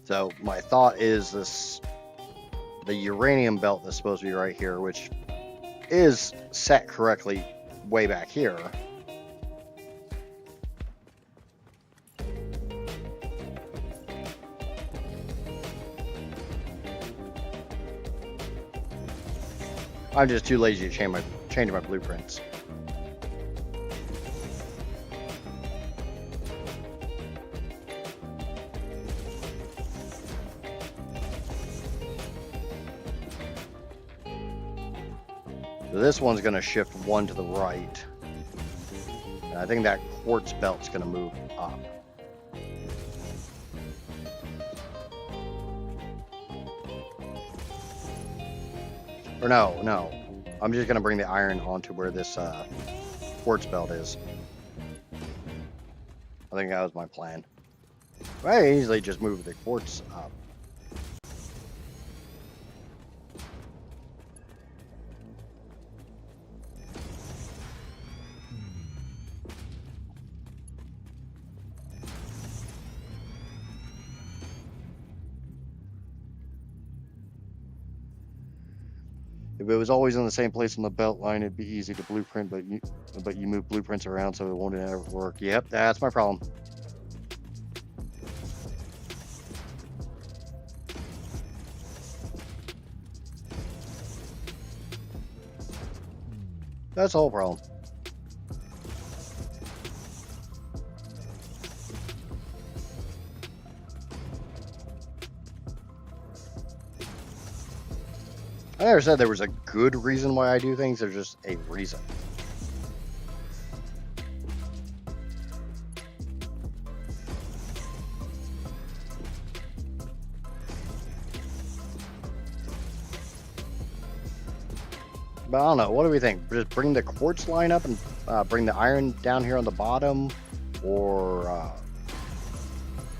So my thought is the uranium belt is supposed to be right here, which is set correctly way back here. I'm just too lazy to change my blueprints. So this one's going to shift one to the right. And I think that quartz belt's going to move up. Or no. I'm just going to bring the iron onto where this quartz belt is. I think that was my plan. I easily just move the quartz up. If it was always in the same place on the belt line, it'd be easy to blueprint, but you move blueprints around, so it won't ever work. Yep, that's my problem. That's the whole problem. I never said there was a good reason why I do things, there's just a reason. But I don't know, what do we think? Just bring the quartz line up and bring the iron down here on the bottom, or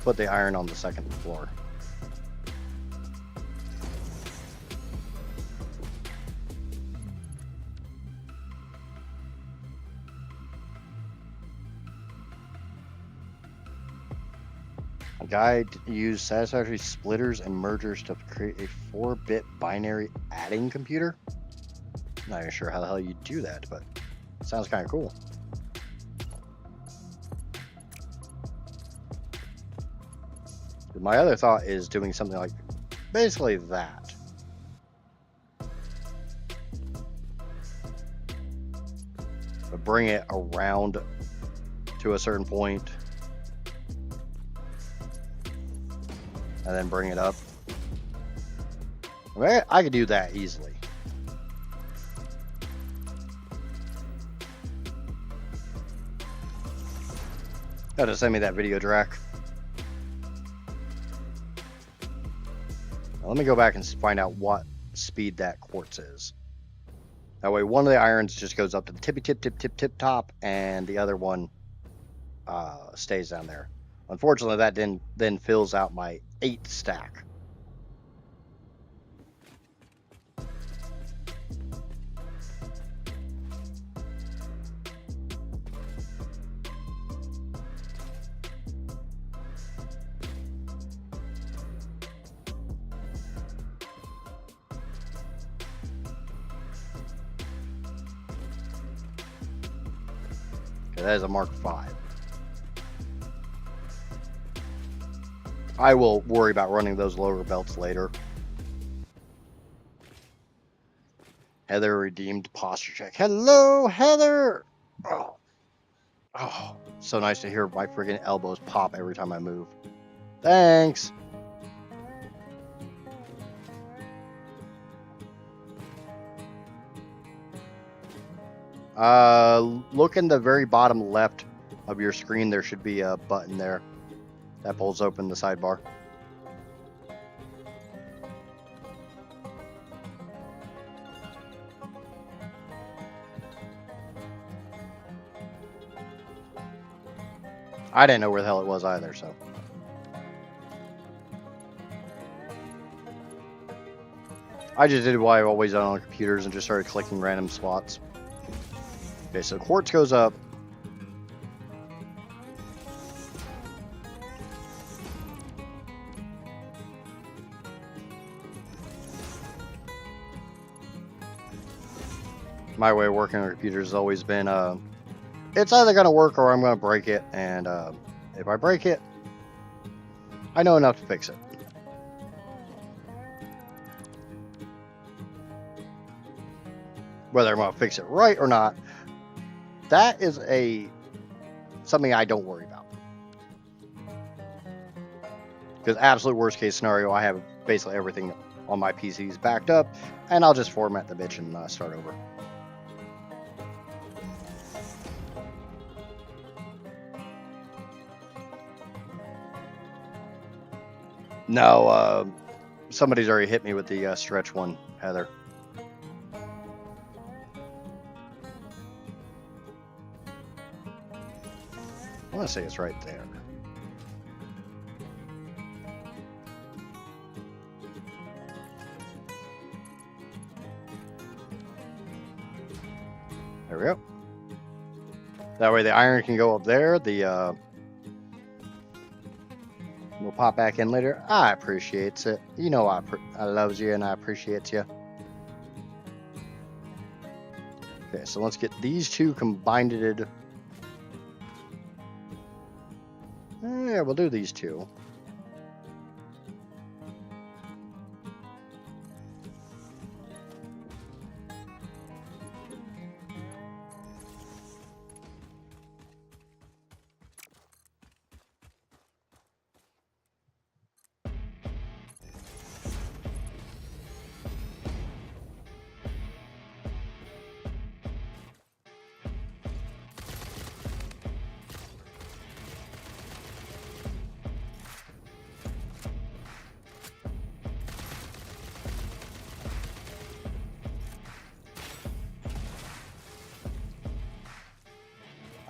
put the iron on the second floor? A guide used Satisfactory splitters and mergers to create a 4-bit binary adding computer. Not even sure how the hell you do that, but it sounds kind of cool. My other thought is doing something like basically that. But bring it around to a certain point and then bring it up. I could do that easily. Gotta send me that video, Drac. Now, let me go back and find out what speed that quartz is. That way one of the irons just goes up to the tippy tip top, and the other one stays down there. Unfortunately, that then fills out my 8 stack. Okay, that is a Mark 5. I will worry about running those lower belts later. Heather redeemed posture check. Hello, Heather! Oh, so nice to hear my freaking elbows pop every time I move. Thanks! Look in the very bottom left of your screen. There should be a button there that pulls open the sidebar. I didn't know where the hell it was either, so. I just did what I've always done on computers and just started clicking random slots. Okay, so quartz goes up. My way of working on computers has always been, it's either going to work or I'm going to break it, and if I break it, I know enough to fix it. Whether I'm going to fix it right or not, that is something I don't worry about. Because absolute worst case scenario, I have basically everything on my PCs backed up, and I'll just format the bitch and start over. No, somebody's already hit me with the stretch one, Heather. I want to say it's right there. There we go. That way the iron can go up there. We'll pop back in later. I appreciate it. You know I loves you and I appreciate you. Okay, so let's get these two combined. Yeah, we'll do these two.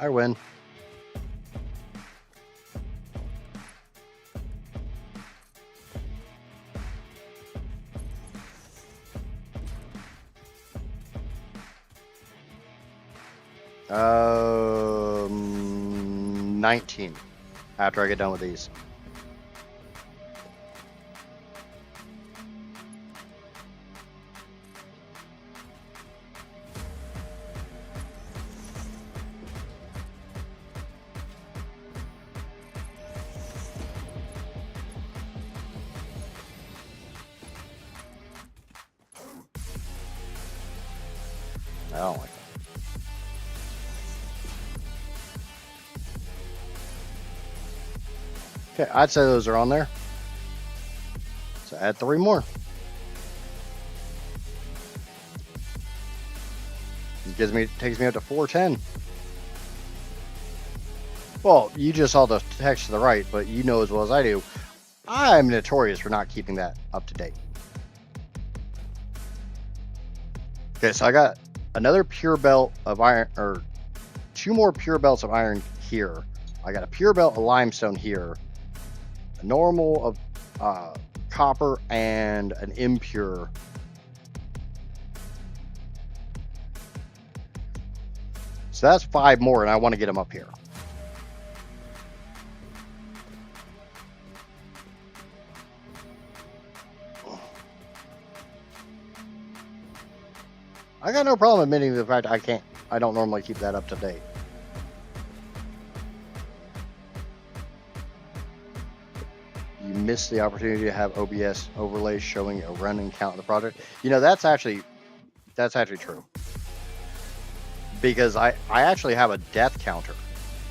I win. Um, 19 after I get done with these. I don't like that. Okay, I'd say those are on there. So add 3 more. It takes me up to 410. Well, you just saw the text to the right, but you know as well as I do, I'm notorious for not keeping that up to date. Okay, so I got another pure belt of iron, or 2 more pure belts of iron here. I got a pure belt of limestone here, a normal of copper, and an impure. So that's 5 more, and I want to get them up here. I got no problem admitting the fact I don't normally keep that up to date. You missed the opportunity to have OBS overlays showing a running count of the project. You know, that's actually true. Because I actually have a death counter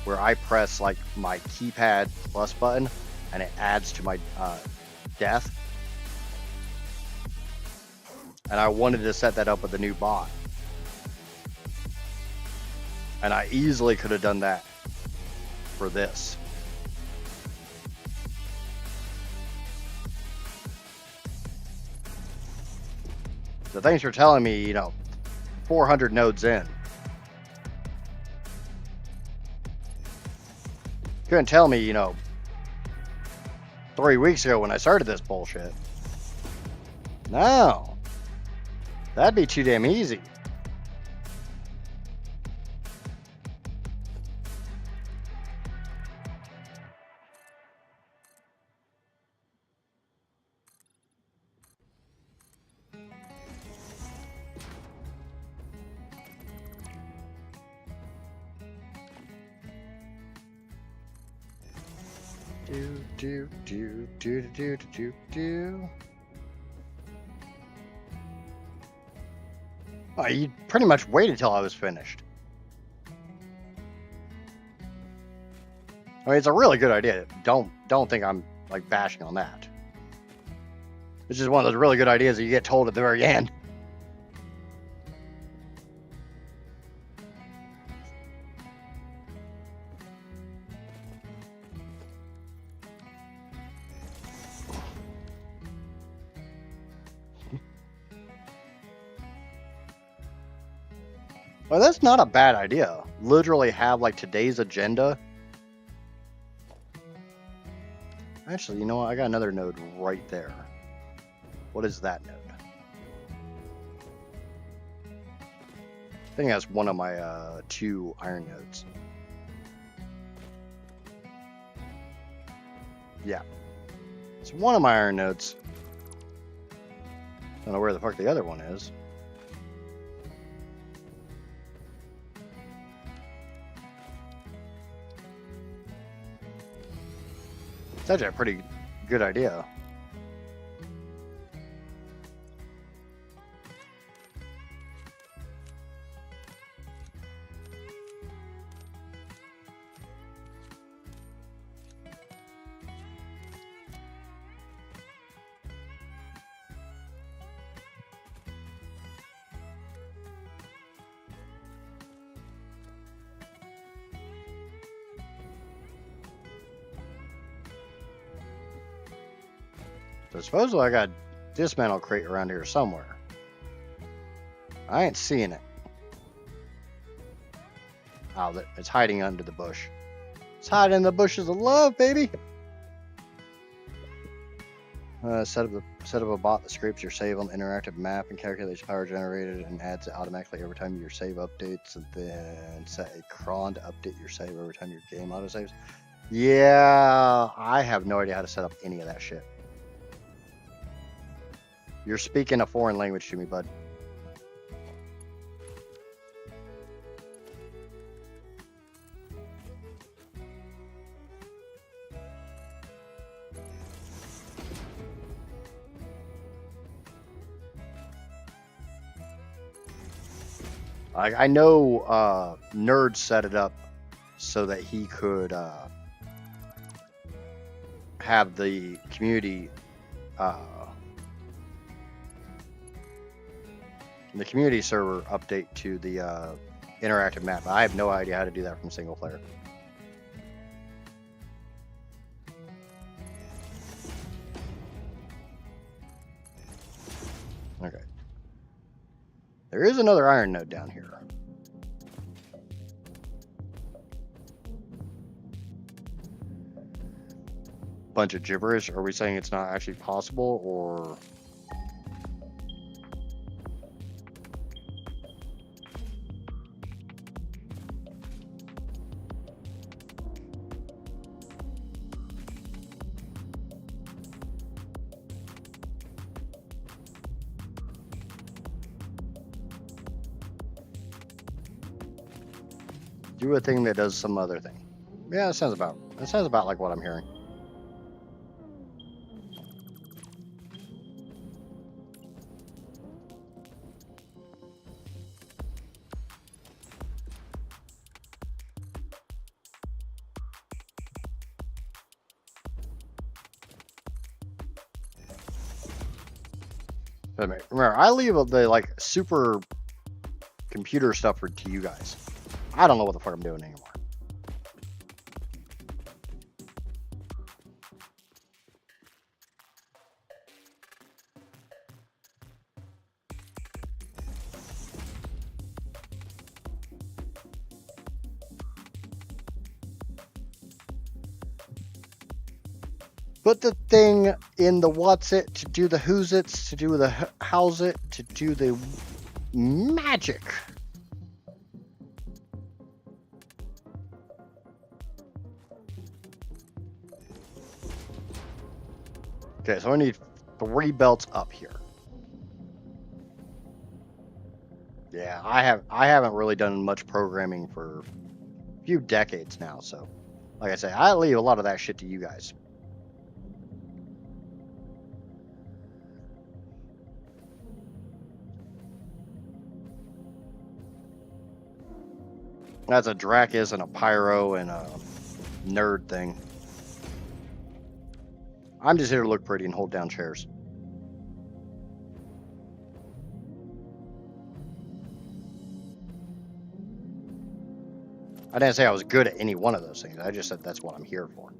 where I press like my keypad plus button and it adds to my death. And I wanted to set that up with the new bot. And I easily could have done that for this. So thanks for telling me, 400 nodes in. Couldn't tell me, 3 weeks ago when I started this bullshit. No. That'd be too damn easy. Do. Oh, you pretty much waited till I was finished. I mean, it's a really good idea. Don't think I'm like bashing on that. It's just one of those really good ideas that you get told at the very end. Well, that's not a bad idea. Literally have like today's agenda. Actually, you know what? I got another node right there. What is that node? I think that's one of my 2 iron nodes. Yeah. It's one of my iron nodes. Don't know where the fuck the other one is. It's actually a pretty good idea. So supposedly I got a dismantle crate around here somewhere. I ain't seeing it. Oh, it's hiding under the bush. It's hiding in the bushes of love, baby. Set up a bot that scrapes your save on the interactive map and calculates power generated and adds it automatically every time your save updates, and then set a cron to update your save every time your game autosaves. Yeah, I have no idea how to set up any of that shit. You're speaking a foreign language to me, bud. I know Nerd set it up so that he could have the community server update to the interactive map. I have no idea how to do that from single player. Okay. There is another iron node down here. Bunch of gibberish. Are we saying it's not actually possible, or? Do a thing that does some other thing. Yeah, that sounds about like what I'm hearing. Remember, I leave the like super computer stuff to you guys. I don't know what the fuck I'm doing anymore. Put the thing in the what's it to do the who's it's to do the how's it to do the magic. Okay, so I need 3 belts up here. Yeah, I haven't really done much programming for a few decades now, so like I say, I leave a lot of that shit to you guys. That's a Dracus and a Pyro and a Nerd thing. I'm just here to look pretty and hold down chairs. I didn't say I was good at any one of those things. I just said that's what I'm here for.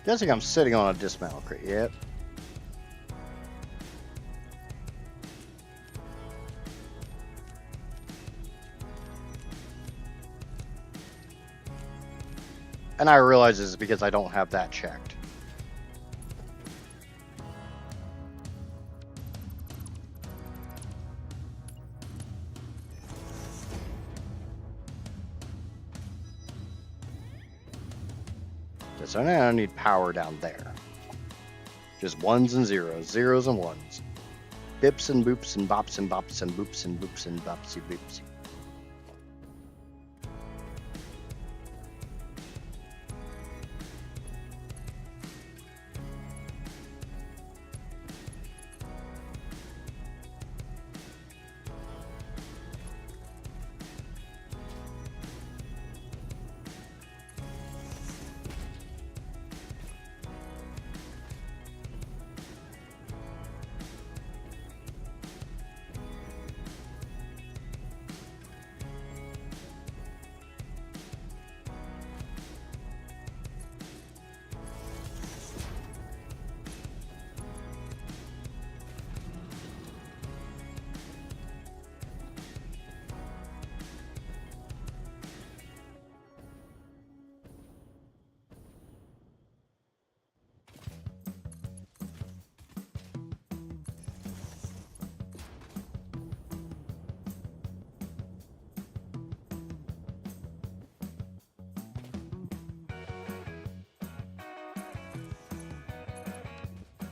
Guessing I'm sitting on a dismantle crate. Yep. And I realize this is because I don't have that checked. So now I need power down there. Just ones and zeros, zeros and ones. Bips and boops and bops and bops and boops and boops and bopsy boopsy.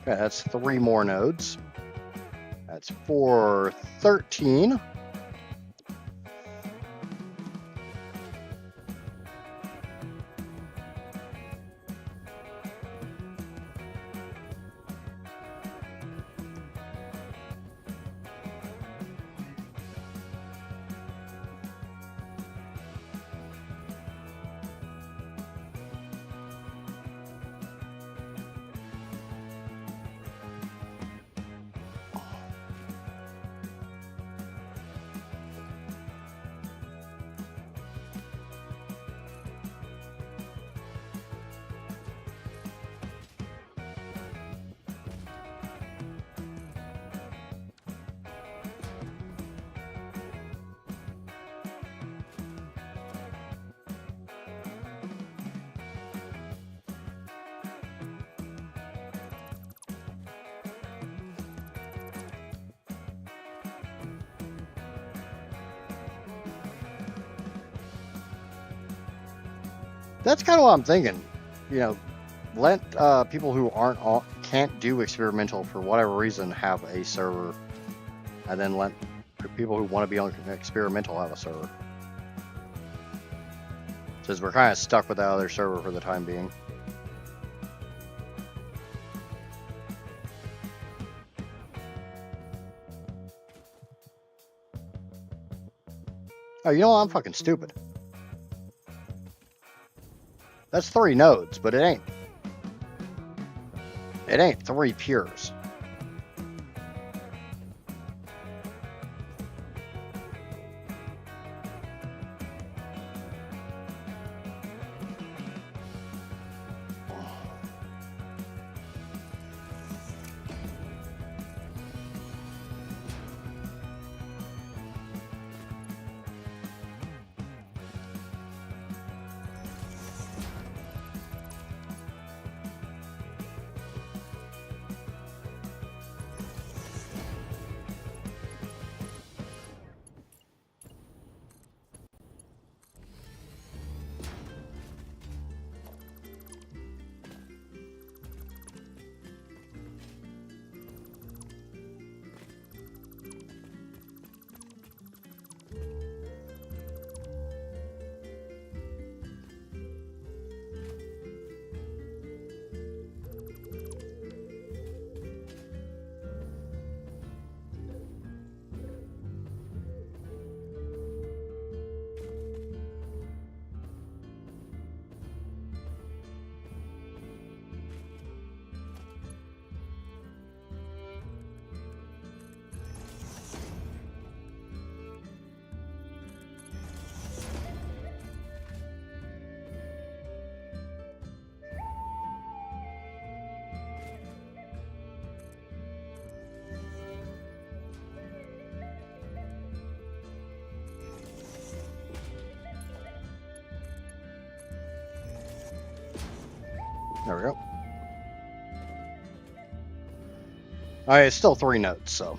Okay, that's 3 more nodes. That's 413. That's kind of what I'm thinking. You know, let people who can't do experimental for whatever reason have a server, and then let people who want to be on experimental have a server. Since we're kind of stuck with that other server for the time being. Oh, you know what? I'm fucking stupid. That's 3 nodes, but it ain't. It ain't 3 pures. There we go. Alright, it's still 3 notes, so.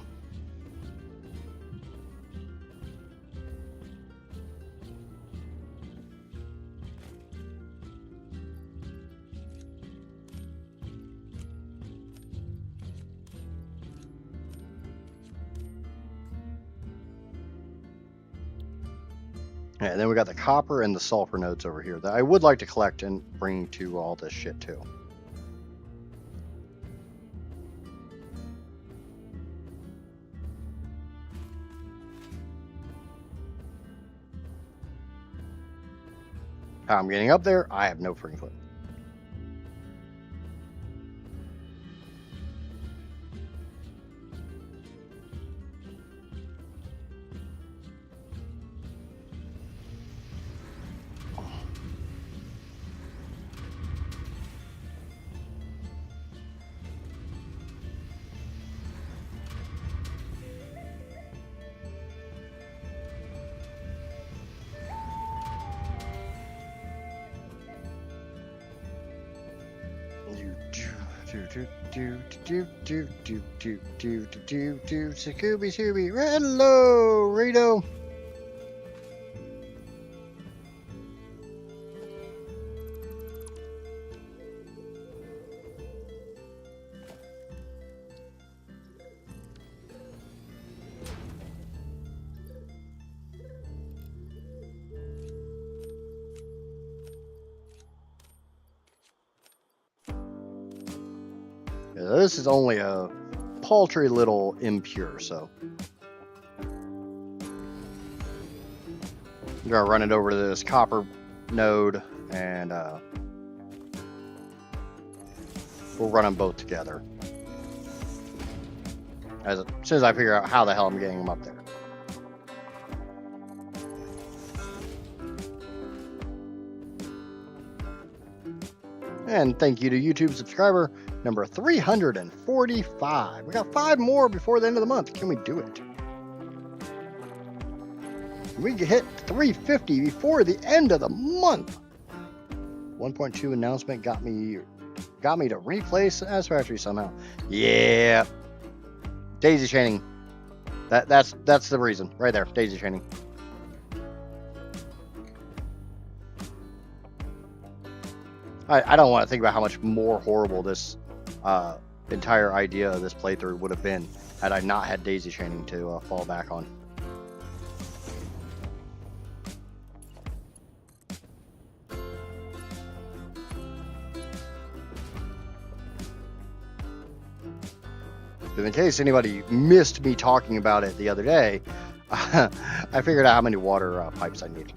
And then we got the copper and the sulfur nodes over here that I would like to collect and bring to all this shit too. How I'm getting up there, I have no freaking clue. Scooby, hello, Rito. This is only a paltry little impure, so I'm gonna run it over to this copper node, and we'll run them both together as soon as I figure out how the hell I'm getting them up there. And thank you to YouTube subscriber number 345. We got 5 more before the end of the month. Can we do it? We can hit 350 before the end of the month. 1.2 announcement got me to replace Satisfactory somehow. Yeah. Daisy chaining. That's the reason. Right there. Daisy chaining. I don't want to think about how much more horrible this entire idea of this playthrough would have been had I not had daisy chaining to fall back on. But in case anybody missed me talking about it the other day, I figured out how many water pipes I need.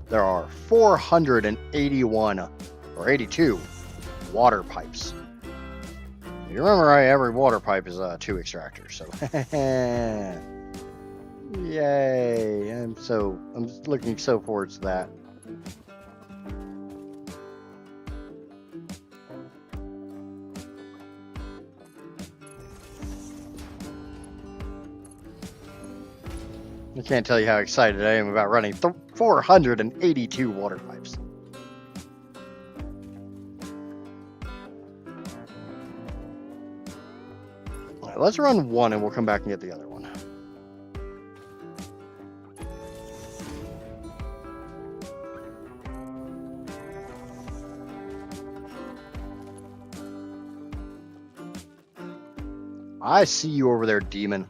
There are 481 or 82 water pipes. You remember, right? Every water pipe is 2 extractors, so yay! I'm looking so forward to that. I can't tell you how excited I am about running 482 water pipes. All right, let's run one and we'll come back and get the other one. I see you over there, demon.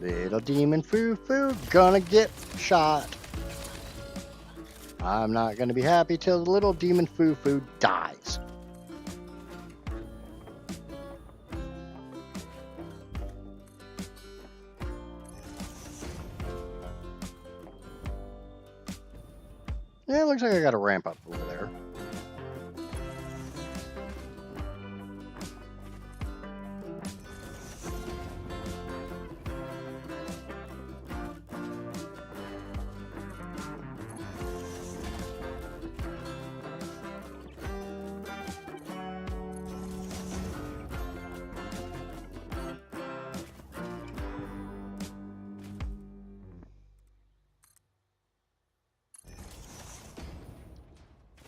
Little demon foo-foo, gonna get shot. I'm not gonna be happy till the little demon foo-foo dies. Yeah, it looks like I got a ramp up over there.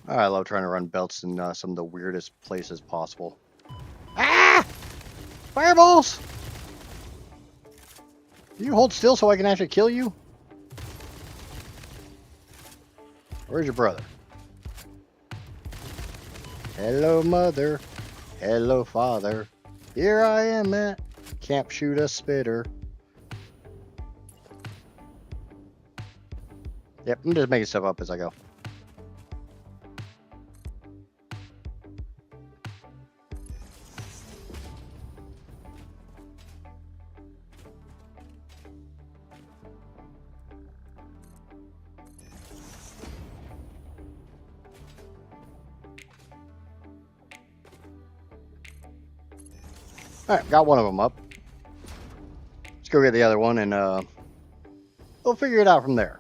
I love trying to run belts in some of the weirdest places possible. Ah! Fireballs! You hold still so I can actually kill you? Where's your brother? Hello, mother. Hello, father. Here I am at Camp Shoot a Spitter. Yep, I'm just making stuff up as I go. Alright, got one of them up. Let's go get the other one and we'll figure it out from there.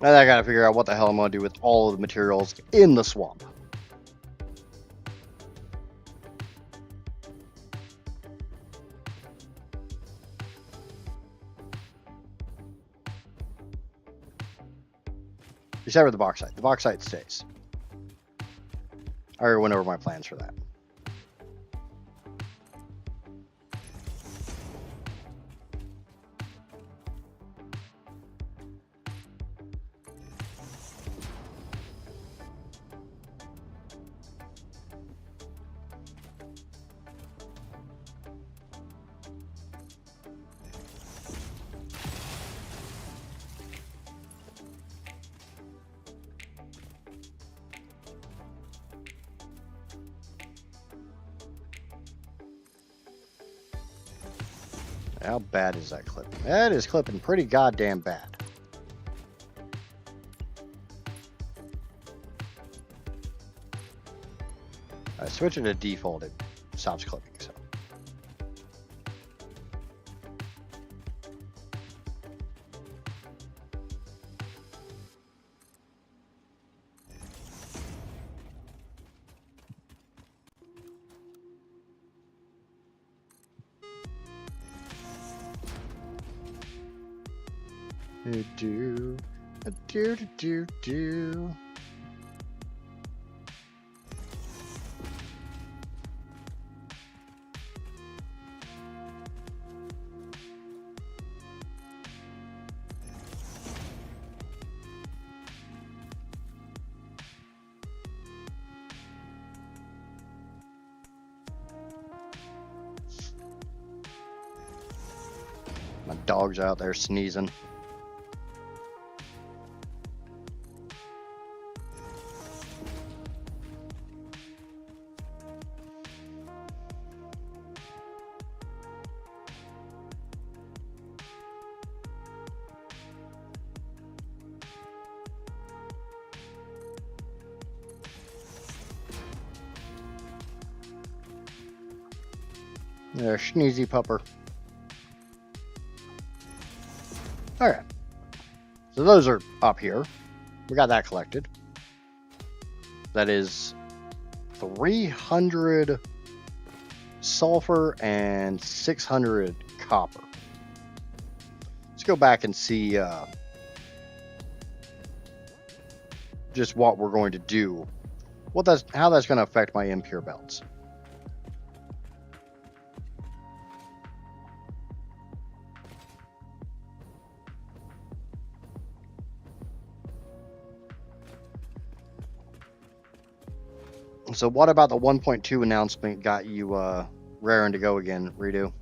Now I gotta figure out what the hell I'm gonna do with all of the materials in the swamp. Except for the bauxite. The bauxite stays. I already went over my plans for that. How bad is that clipping? That is clipping pretty goddamn bad. I switch it to default, it stops clipping. So. Do. My dog's out there sneezing. There, sneezy pupper. Alright. So those are up here. We got that collected. That is 300 sulfur and 600 copper. Let's go back and see just what we're going to do. How that's going to affect my impure belts. So what about the 1.2 announcement got you raring to go again, Redo?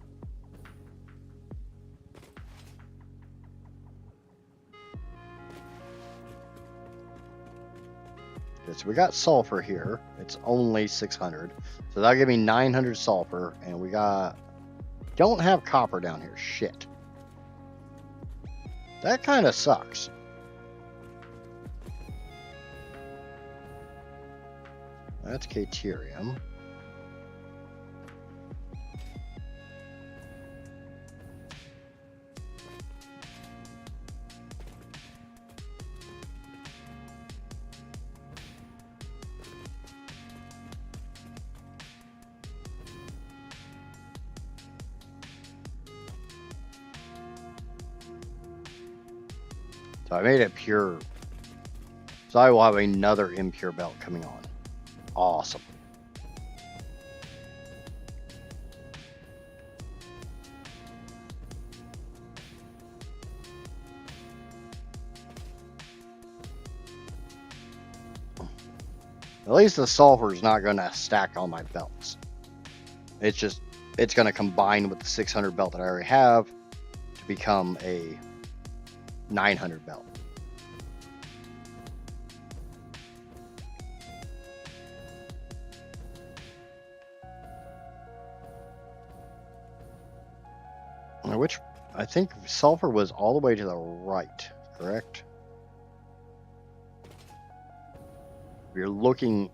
Okay, so we got sulfur here. It's only 600. So that'll give me 900 sulfur. And we don't have copper down here. Shit. That kind of sucks. That's Caterium. So I made it pure. So I will have another impure belt coming on. Awesome. At least the sulfur is not going to stack on my belts. It's going to combine with the 600 belt that I already have to become a 900 belt. Which I think sulfur was all the way to the right, correct? If you're looking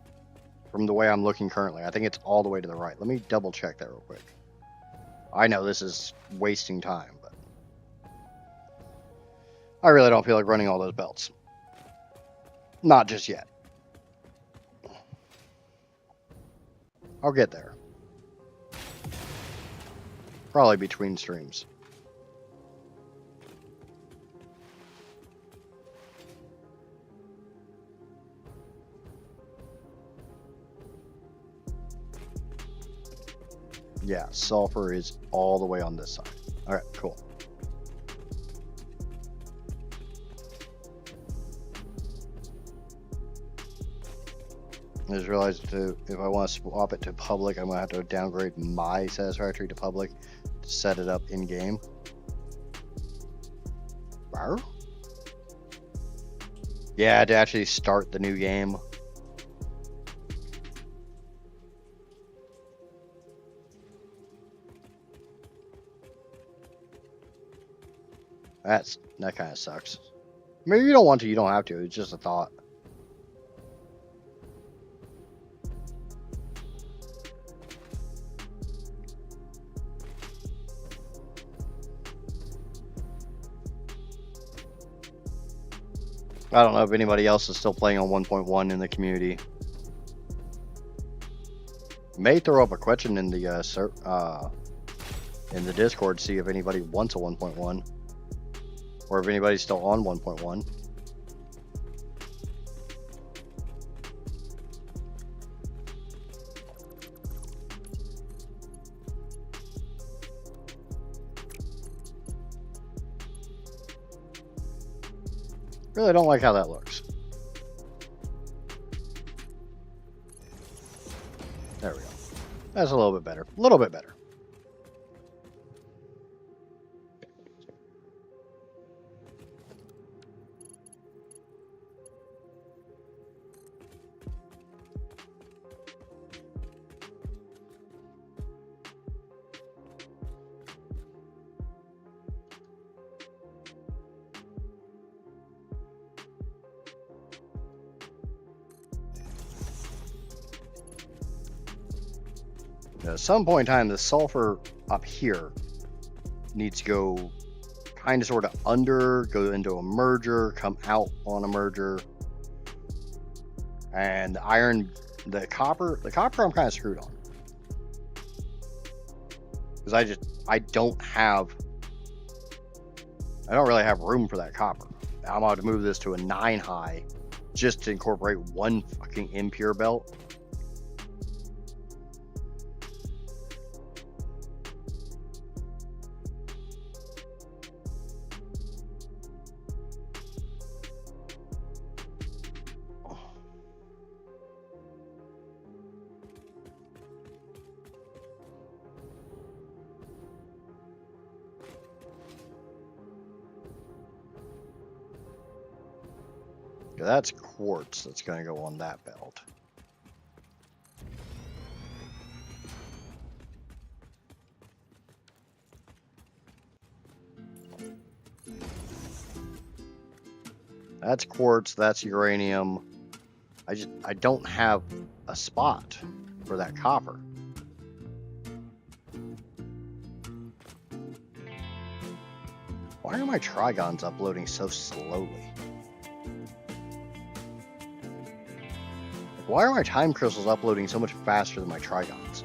from the way I'm looking currently, I think it's all the way to the right. Let me double check that real quick. I know this is wasting time, but I really don't feel like running all those belts. Not just yet. I'll get there. Probably between streams. Yeah, sulfur is all the way on this side. All right, cool. I just realized if I want to swap it to public, I'm going to have to downgrade my Satisfactory to public to set it up in game. Yeah, to actually start the new game. That kind of sucks. Maybe you don't want to, you don't have to. It's just a thought. I don't know if anybody else is still playing on 1.1 in the community. May throw up a question in the Discord, see if anybody wants a 1.1. Or if anybody's still on 1.1. Really don't like how that looks. There we go. That's a little bit better. A little bit better. At some point in time, the sulfur up here needs to go kind of sort of under, go into a merger, come out on a merger. And the iron, the copper I'm kind of screwed on. Because I don't really have room for that copper. I'm about to move this to a 9 high just to incorporate one fucking impure belt. That's quartz that's going to go on that belt. That's quartz, that's uranium. I don't have a spot for that copper. Why are my trigons uploading so slowly? Why are my time crystals uploading so much faster than my trigons?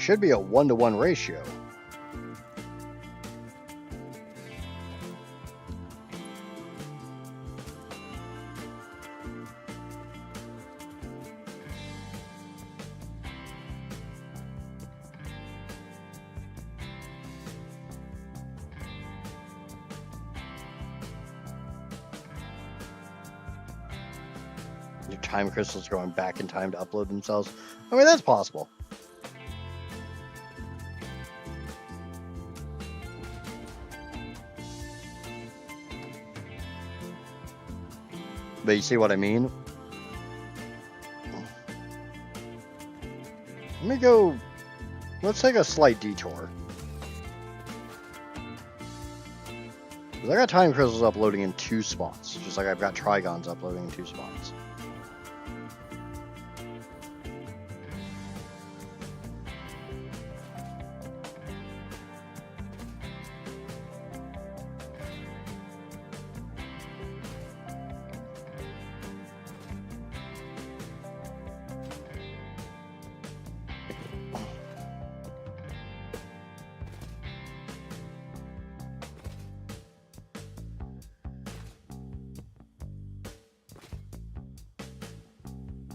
should be a 1-to-1 ratio. Your time crystals going back in time to upload themselves. I mean, that's possible. But you see what I mean? Let me go. Let's take a slight detour. Because I got time crystals uploading in 2 spots. Just like I've got trigons uploading in 2 spots.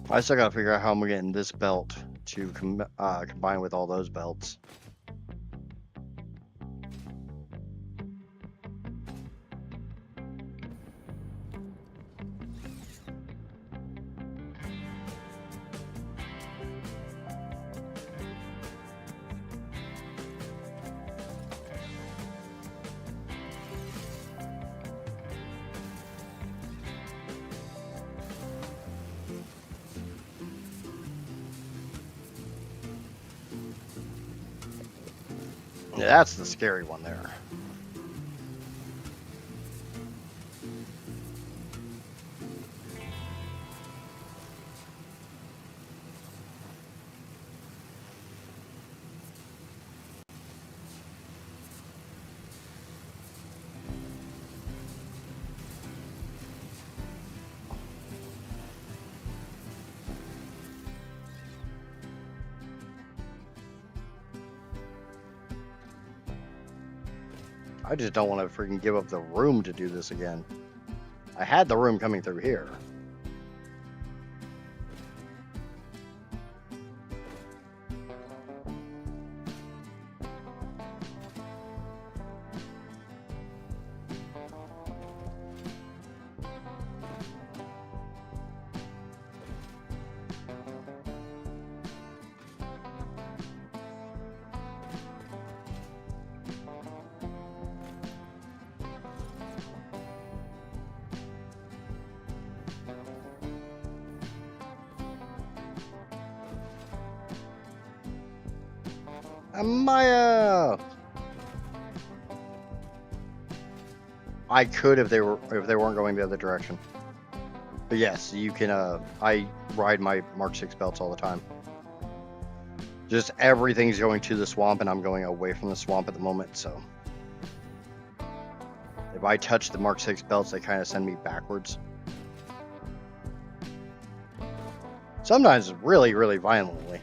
I still gotta figure out how I'm getting this belt to combine with all those belts. Yeah, that's the scary one there. I just don't want to freaking give up the room to do this again. I had the room coming through here. Maya! I could if they weren't going the other direction. But yes, you can. I ride my Mark 6 belts all the time. Just everything's going to the swamp, and I'm going away from the swamp at the moment. So if I touch the Mark 6 belts, they kind of send me backwards. Sometimes really, really violently.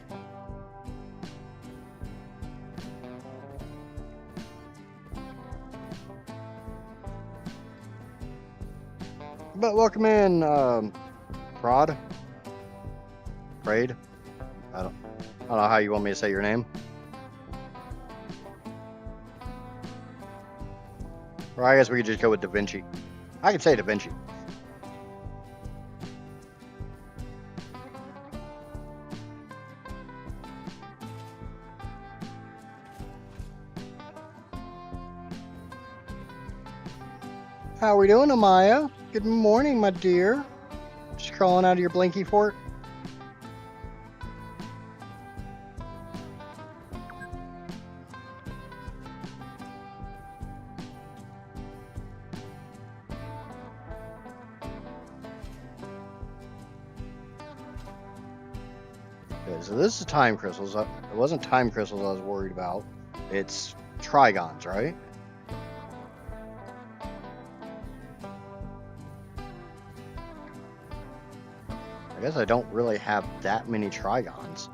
But welcome in, Prod? Prade? I don't know how you want me to say your name. Or I guess we could just go with Da Vinci. I can say Da Vinci. How are we doing, Amaya? Good morning, my dear. Just crawling out of your blankie fort. Okay, so this is time crystals. It wasn't time crystals I was worried about. It's trigons, right? I guess I don't really have that many trigons.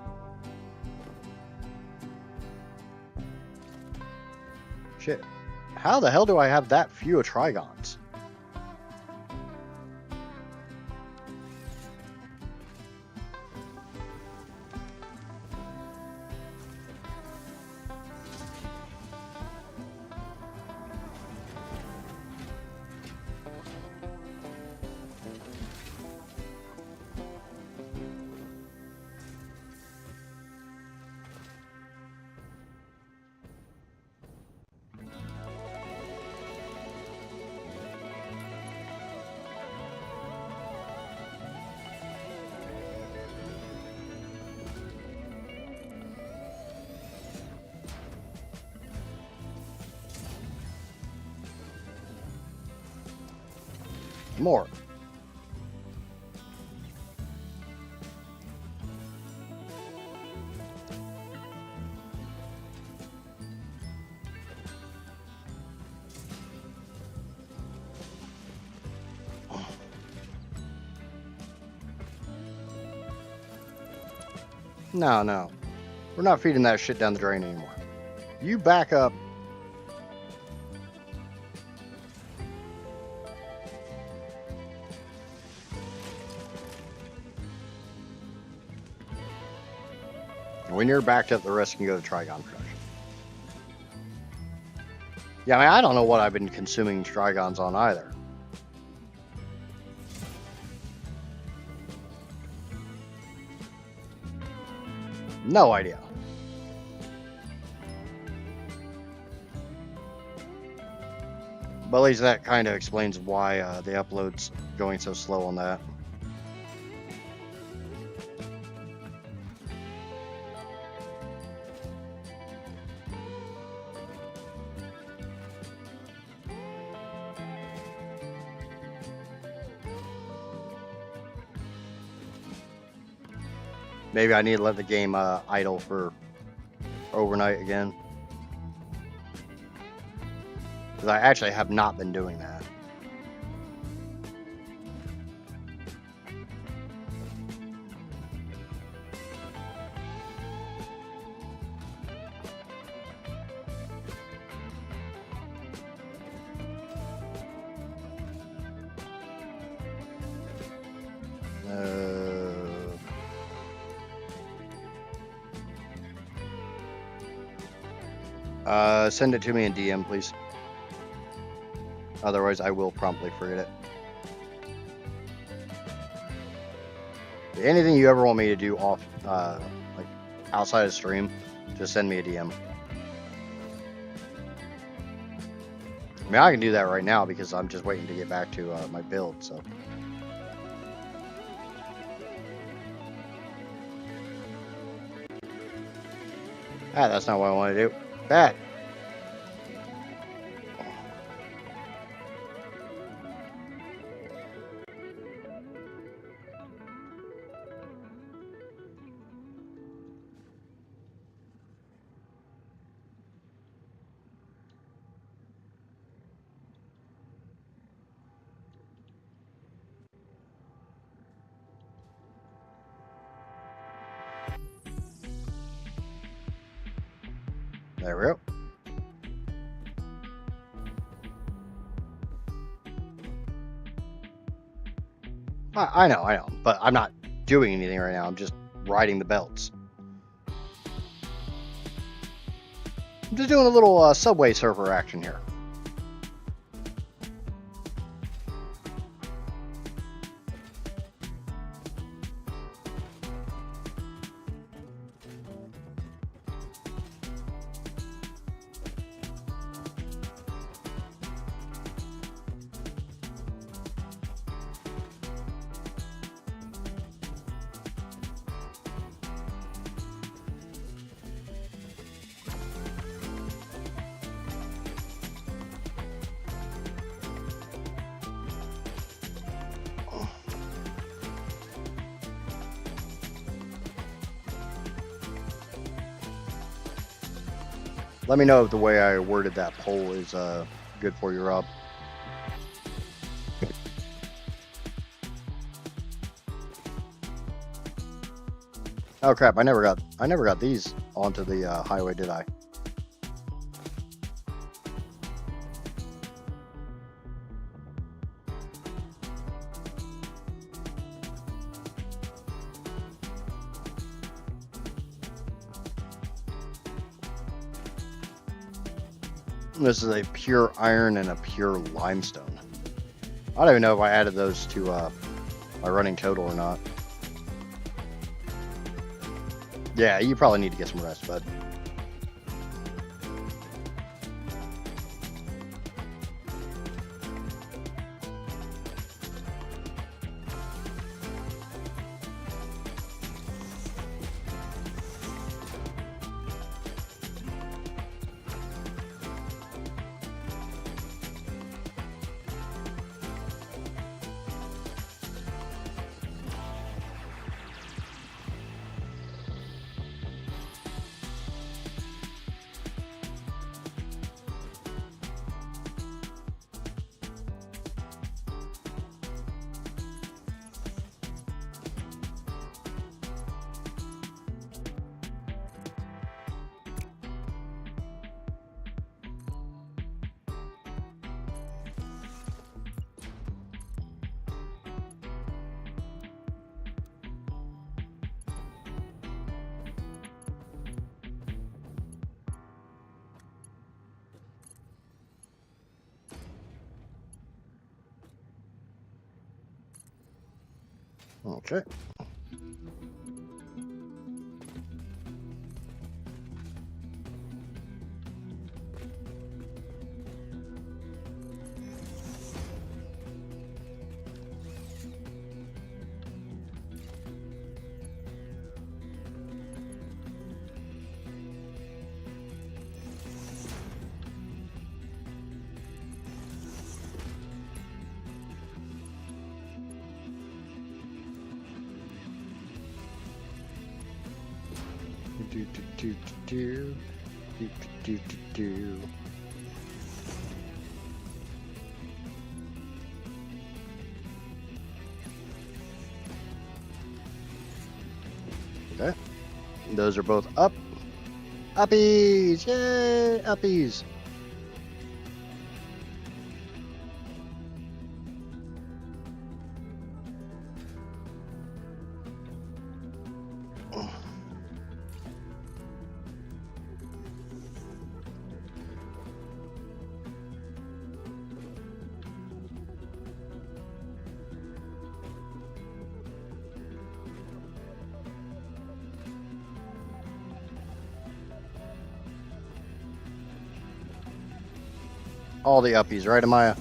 Shit. How the hell do I have that few of trigons? More. No, no. We're not feeding that shit down the drain anymore. You back up. When you're backed up, the rest can go to Trigon production. Yeah, I mean, I don't know what I've been consuming Trigons on either. No idea. But at least that kind of explains why the upload's going so slow on that. Maybe I need to let the game idle for overnight again. Because I actually have not been doing that. Send it to me in DM, please. Otherwise, I will promptly forget it. Anything you ever want me to do off, like outside of stream, just send me a DM. I mean, I can do that right now because I'm just waiting to get back to my build, so. Ah, that's not what I want to do. Bad. There we go. I know, but I'm not doing anything right now. I'm just riding the belts. I'm just doing a little Subway Surfer action here. Let me know if the way I worded that poll is good for you, Rob. Oh crap! I never got these onto the highway, did I? This is a pure iron and a pure limestone. I don't even know if I added those to my running total or not. Yeah, you probably need to get some rest, bud. Okay. Okay. Those are both up. Uppies! Yay! Uppies! All the uppies, right, Amaya?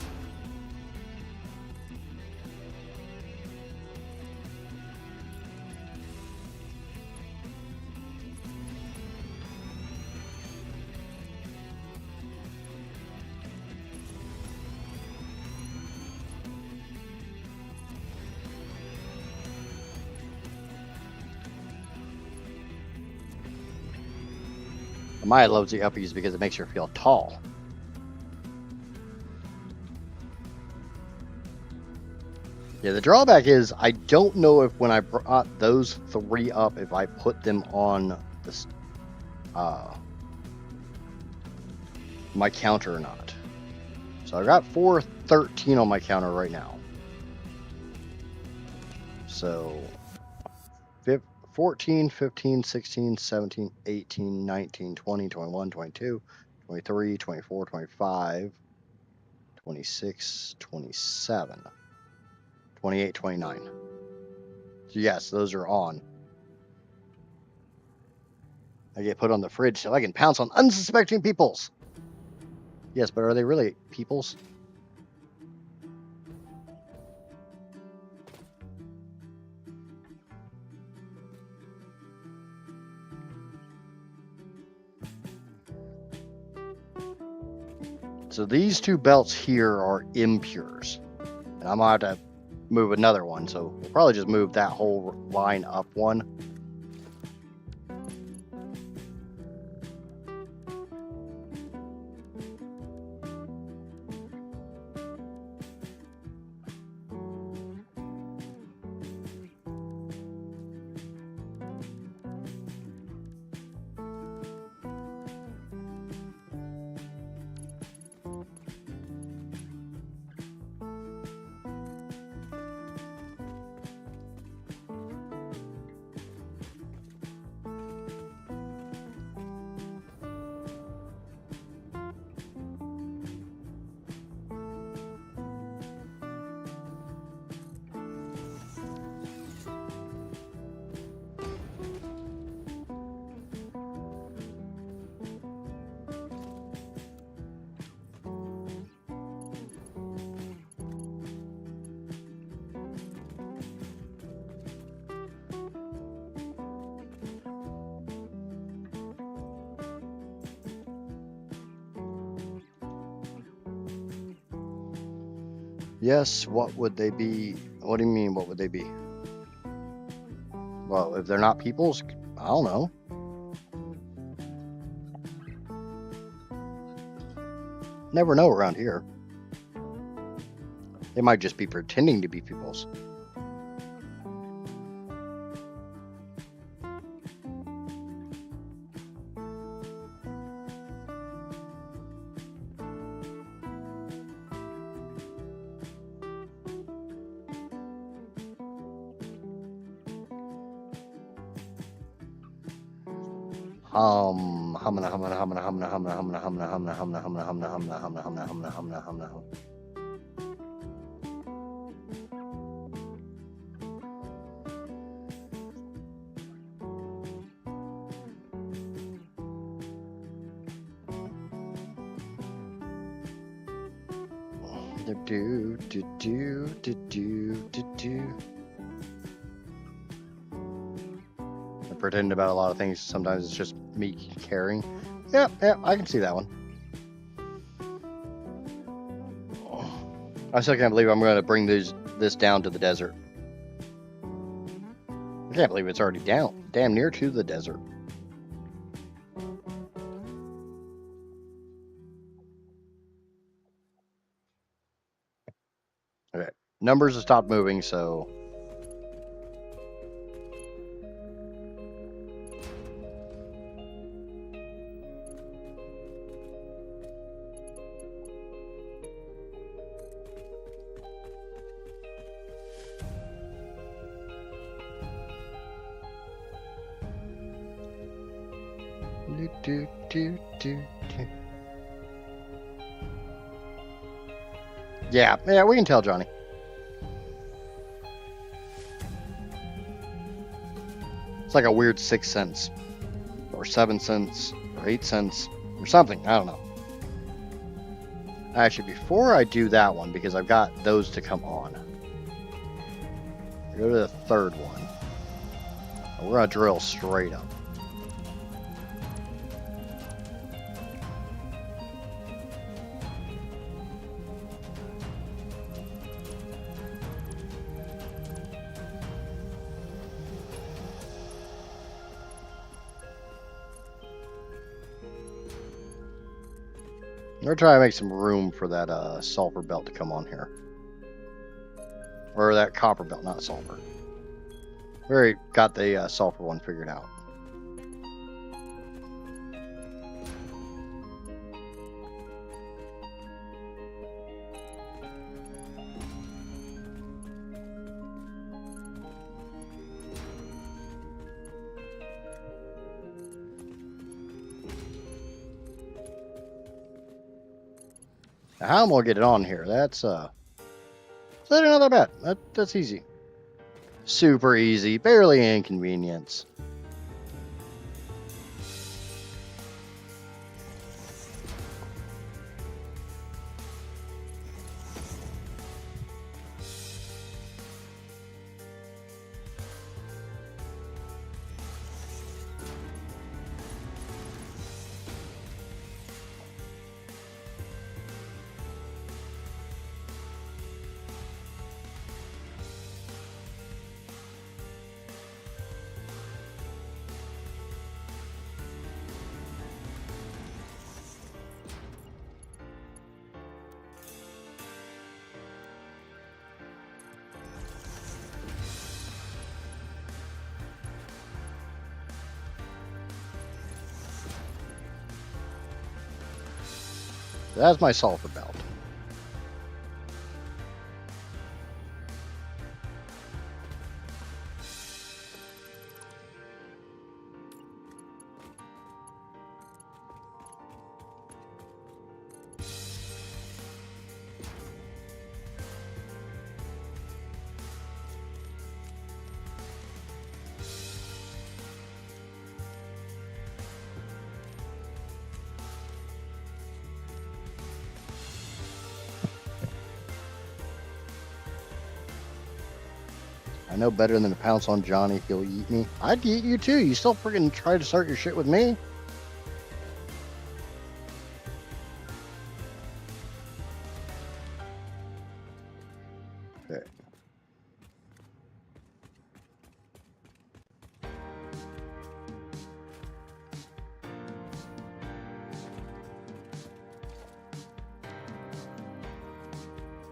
Amaya loves the uppies because it makes her feel tall. Yeah, the drawback is I don't know if when I brought those three up, if I put them on this, my counter or not. So I got 413 on my counter right now. So 14, 15, 16, 17, 18, 19, 20, 21, 22, 23, 24, 25, 26, 27, 28, 29. So yes, those are on. I get put on the fridge so I can pounce on unsuspecting peoples. Yes, but are they really peoples? So these two belts here are impures. And I'm going to have to move another one. So we'll probably just move that whole line up one. Yes, what would they be? What do you mean, what would they be? Well, if they're not peoples, I don't know. Never know around here. They might just be pretending to be peoples. I pretend about a lot of things. Sometimes it's just me caring. Yeah, I can see that one. I still can't believe I'm going to bring this down to the desert. I can't believe it's already damn near to the desert. Okay, numbers have stopped moving, so yeah, we can tell Johnny. It's like a weird 6 cents, or 7 cents, or 8 cents, or something. I don't know. Actually, before I do that one, because I've got those to come on, go to the third one. We're going to drill straight up. We're trying to make some room for that sulfur belt to come on here. Or that copper belt, not sulfur. We already got the sulfur one figured out. Now, how am I gonna get it on here? That's not that bad. That's easy. Super easy, barely an inconvenience. That's my sulfur belt. I know better than to pounce on Johnny if he'll eat me. I'd eat you too. You still freaking try to start your shit with me?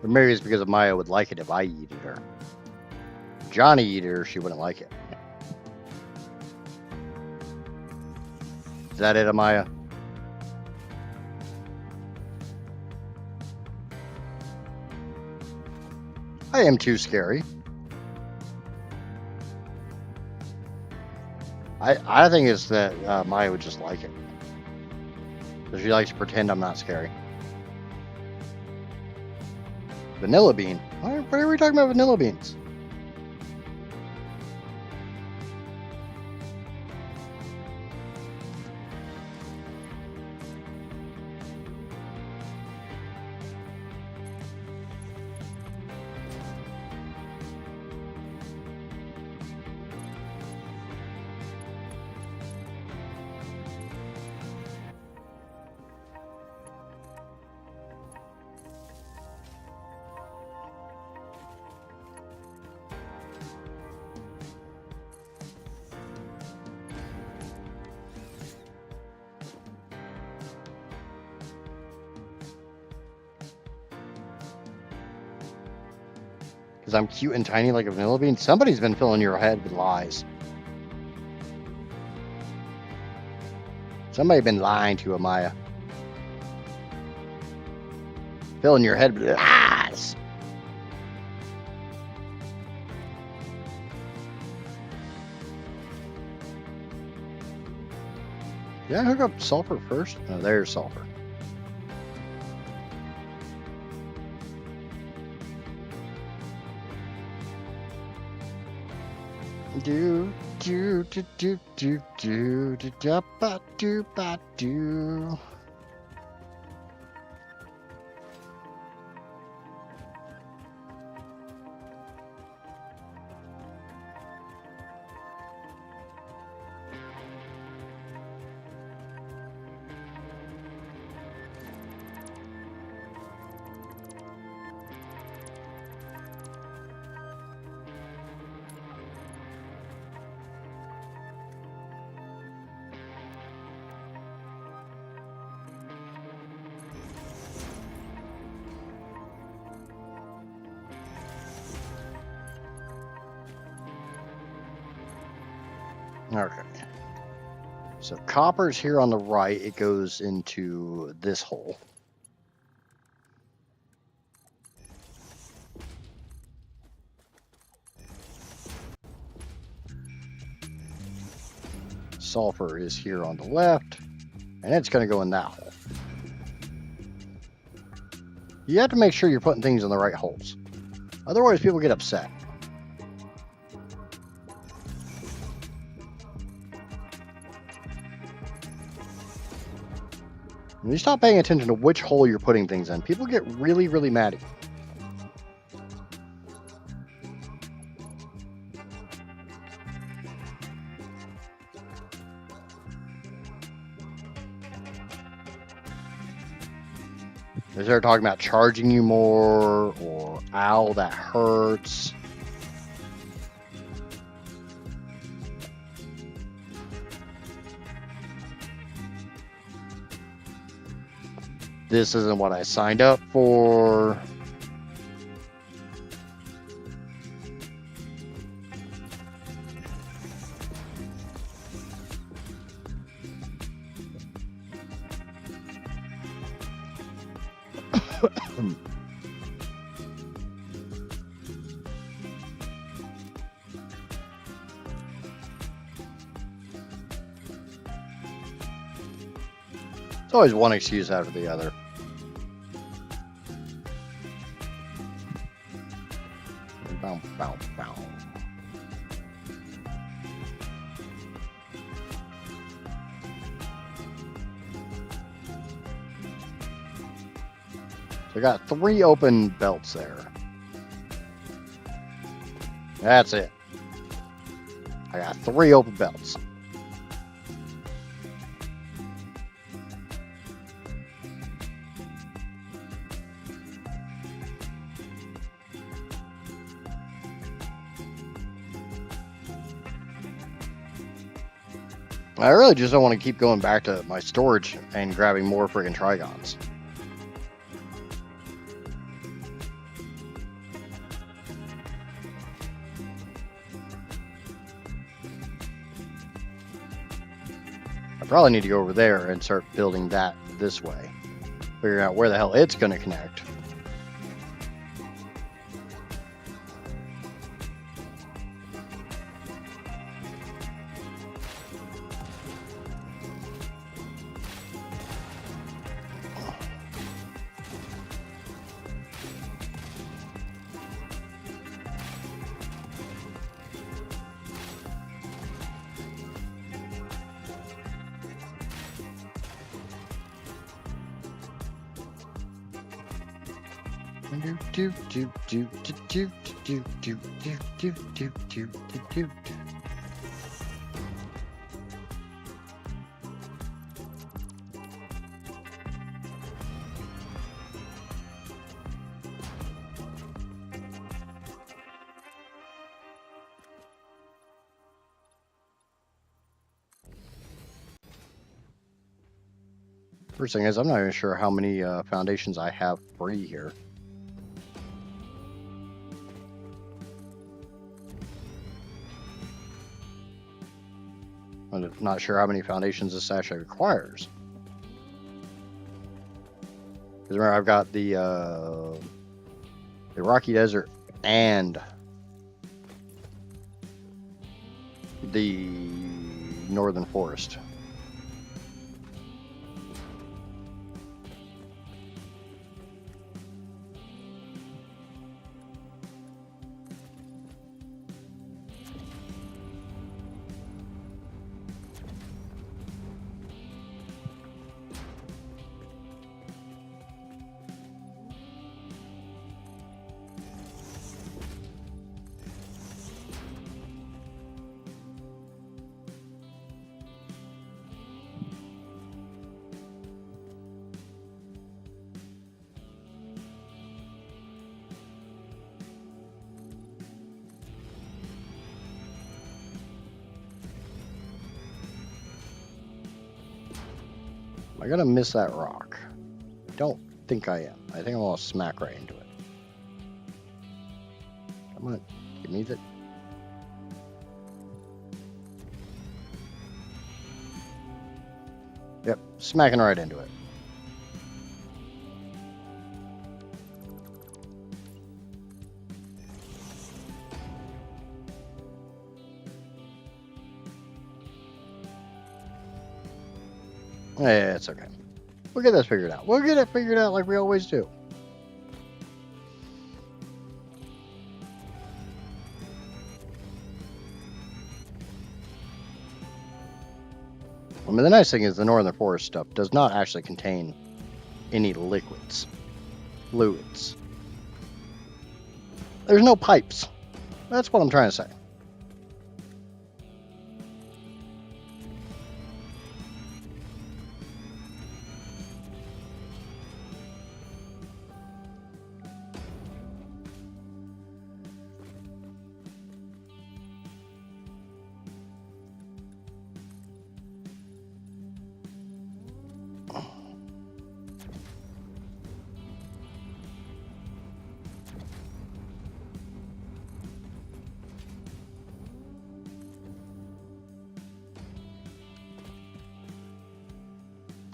Or maybe it's because Amaya would like it if I eat her. If Johnny eat her, she wouldn't like it. Is that it, Amaya? I am too scary. I think it's that Maya would just like it. So she likes to pretend I'm not scary. Vanilla bean? Why are we talking about vanilla beans? Because I'm cute and tiny like a vanilla bean? Somebody's been filling your head with lies. Somebody's been lying to you, Amaya. Filling your head with lies. Did I hook up sulfur first? No, there's sulfur. Do do do do do do do da ba do ba do. Okay. So copper's here on the right. It goes into this hole. Sulfur is here on the left, and it's going to go in that hole. You have to make sure you're putting things in the right holes. Otherwise, people get upset. When you stop paying attention to which hole you're putting things in, people get really, really mad at you. They start talking about charging you more, or ow, that hurts. This isn't what I signed up for. It's always one excuse after the other. Bow, bow, bow. So I got 3 open belts there. That's it. I got 3 open belts. I really just don't want to keep going back to my storage and grabbing more friggin' trigons. probably need to go over there and start building that this way. Figuring out where the hell it's going to connect. First thing is, I'm not even sure how many foundations I have free here. I'm not sure how many foundations this actually requires. Because remember, I've got the Rocky Desert and the Northern Forest. Am I gonna miss that rock? I don't think I am. I think I'm gonna smack right into it. Come on, give me the... Yep, smacking right into it. Yeah, it's okay. We'll get this figured out. We'll get it figured out like we always do. I mean, the nice thing is the Northern Forest stuff does not actually contain any liquids, fluids. There's no pipes. That's what I'm trying to say.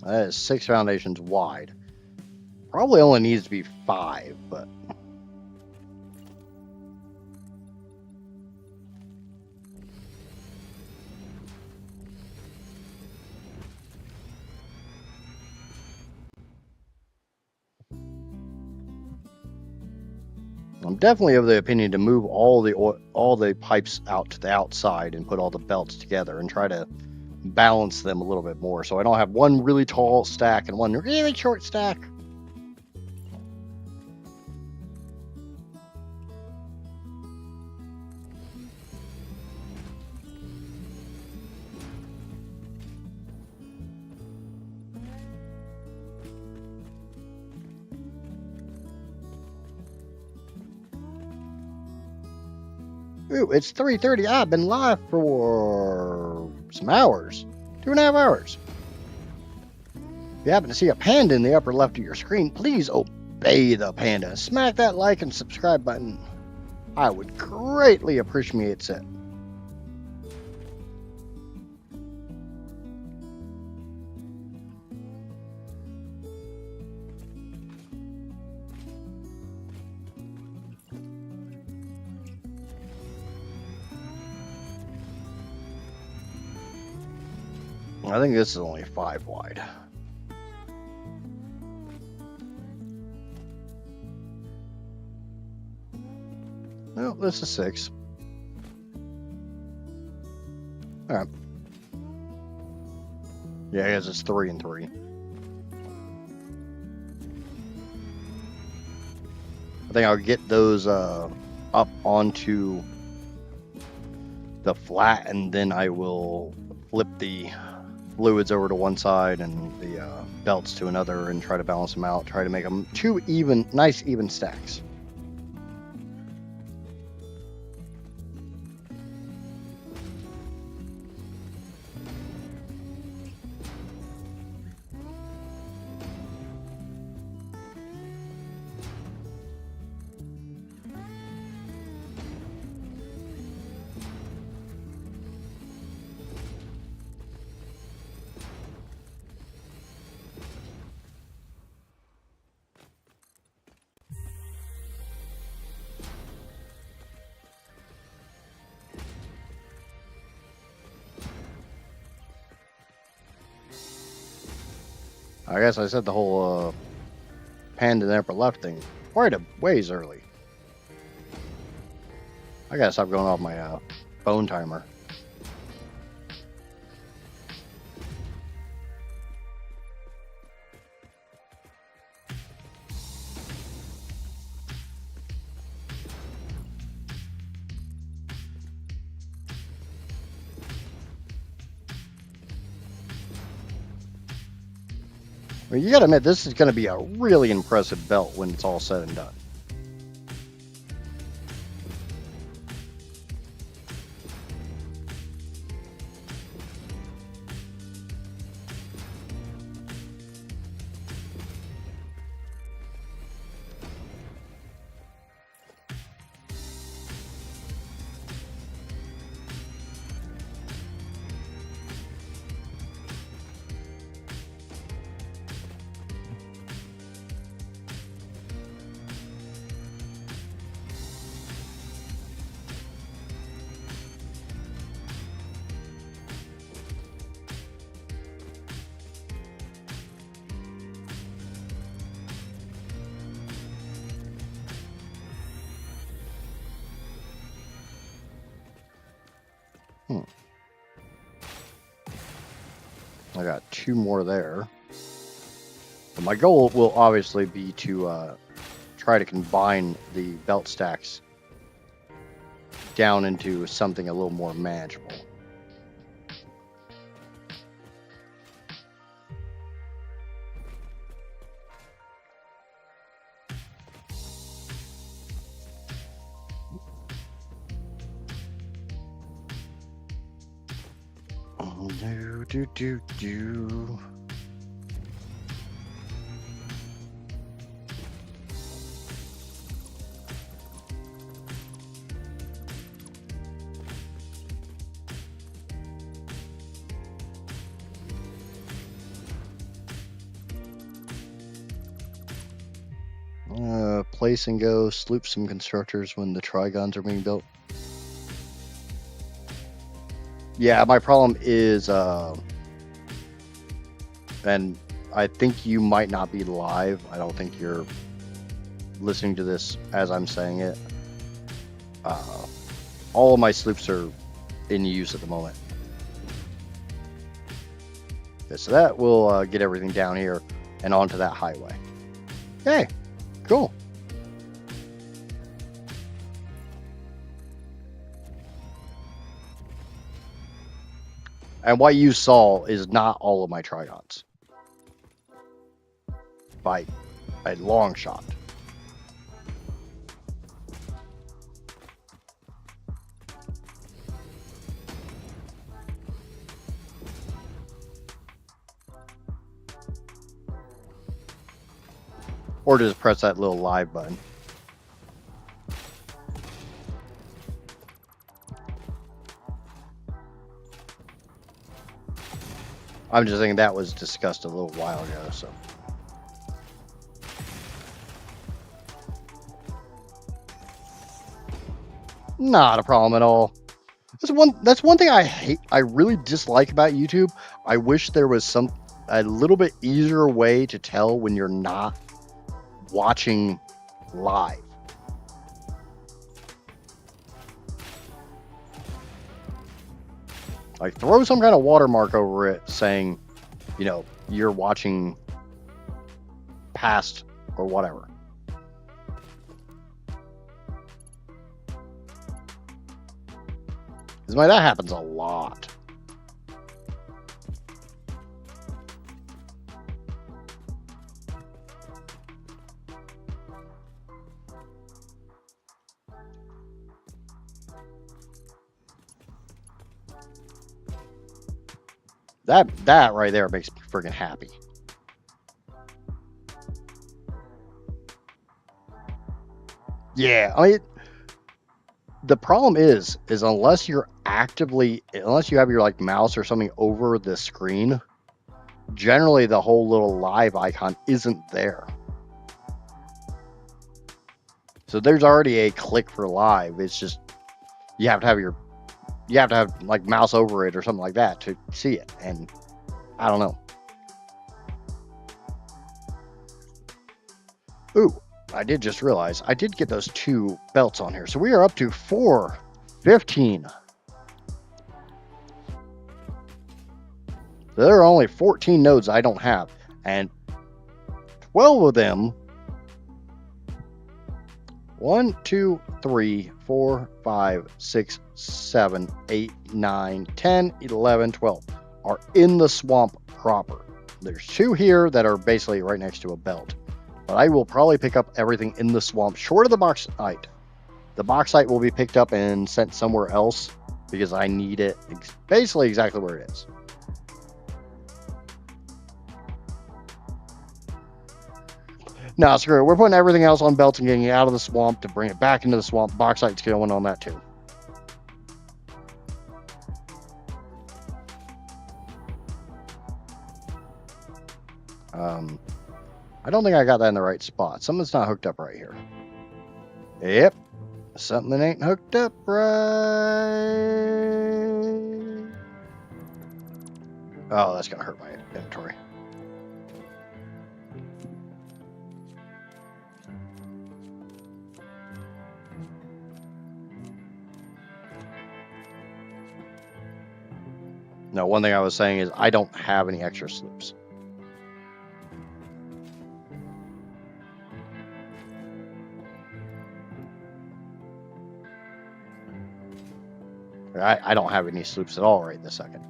That is 6 foundations wide. Probably only needs to be 5, but... I'm definitely of the opinion to move all the pipes out to the outside and put all the belts together and try to balance them a little bit more, so I don't have one really tall stack and one really short stack. Ooh, it's 3:30. I've been live for some hours. 2.5 hours. If you happen to see a panda in the upper left of your screen, please obey the panda. Smack that like and subscribe button. I would greatly appreciate it. I think this is only 5 wide. No, this is 6. All right. Yeah, I guess it's 3 and 3. I think I'll get those up onto the flat, and then I will flip the fluids over to one side and the belts to another and try to balance them out, try to make them 2 nice even stacks. I guess I said the whole pan to the upper left thing quite a ways early. I gotta stop going off my phone timer. Well, you gotta admit, this is gonna be a really impressive belt when it's all said and done. I got 2 more there. But my goal will obviously be to try to combine the belt stacks down into something a little more manageable. Do. Place and go, sloop some constructors when the trigons are being built. Yeah, my problem is, and I think you might not be live. I don't think you're listening to this as I'm saying it. All of my sloops are in use at the moment. Okay, so that will get everything down here and onto that highway. Okay, cool. And what you saw is not all of my trigons. By a long shot. Or just press that little live button. I'm just thinking that was discussed a little while ago, so. Not a problem at all. That's one thing I hate. I really dislike about YouTube. I wish there was a little bit easier way to tell when you're not watching live. Like, throw some kind of watermark over it saying, you know, you're watching past or whatever. Because that happens a lot. That right there makes me friggin' happy. Yeah, I mean, the problem is unless you have your like mouse or something over the screen, generally the whole little live icon isn't there. So there's already a click for live. It's just you have to have like mouse over it or something like that to see it. And I don't know. Ooh, I did just realize I did get those 2 belts on here. So we are up to 415. There are only 14 nodes I don't have, and 12 of them, 1, 2, 3, 4, 5, 6, 7, 8, 9, 10, 11, 12 are in the swamp proper. There's 2 here that are basically right next to a belt. But I will probably pick up everything in the swamp short of the bauxite. The bauxite will be picked up and sent somewhere else because I need it basically exactly where it is. No, screw it. We're putting everything else on belts and getting it out of the swamp to bring it back into the swamp. Bauxite's going on that too. I don't think I got that in the right spot. Something's not hooked up right here. Yep. Something ain't hooked up right. Oh, that's going to hurt my inventory. No, one thing I was saying is I don't have any extra sloops. I don't have any sloops at all right this second.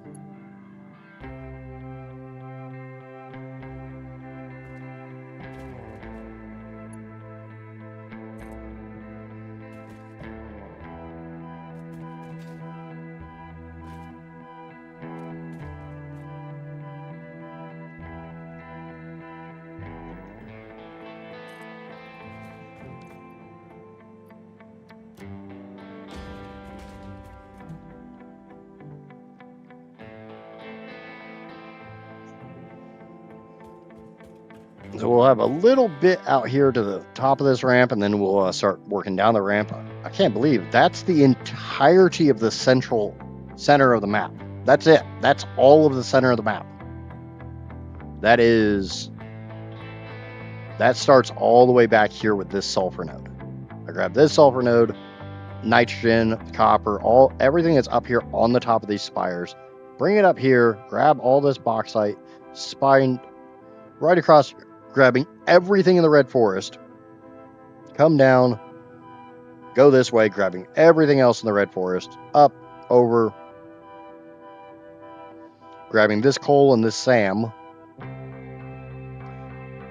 So we'll have a little bit out here to the top of this ramp, and then we'll start working down the ramp. I can't believe that's the entirety of the center of the map. That's it. That's all of the center of the map. That starts all the way back here with this sulfur node. I grab this sulfur node, nitrogen, copper, everything that's up here on the top of these spires. Bring it up here, grab all this bauxite, spine right across, grabbing everything in the red forest, come down, go this way, grabbing everything else in the red forest, up, over, grabbing this coal and this SAM,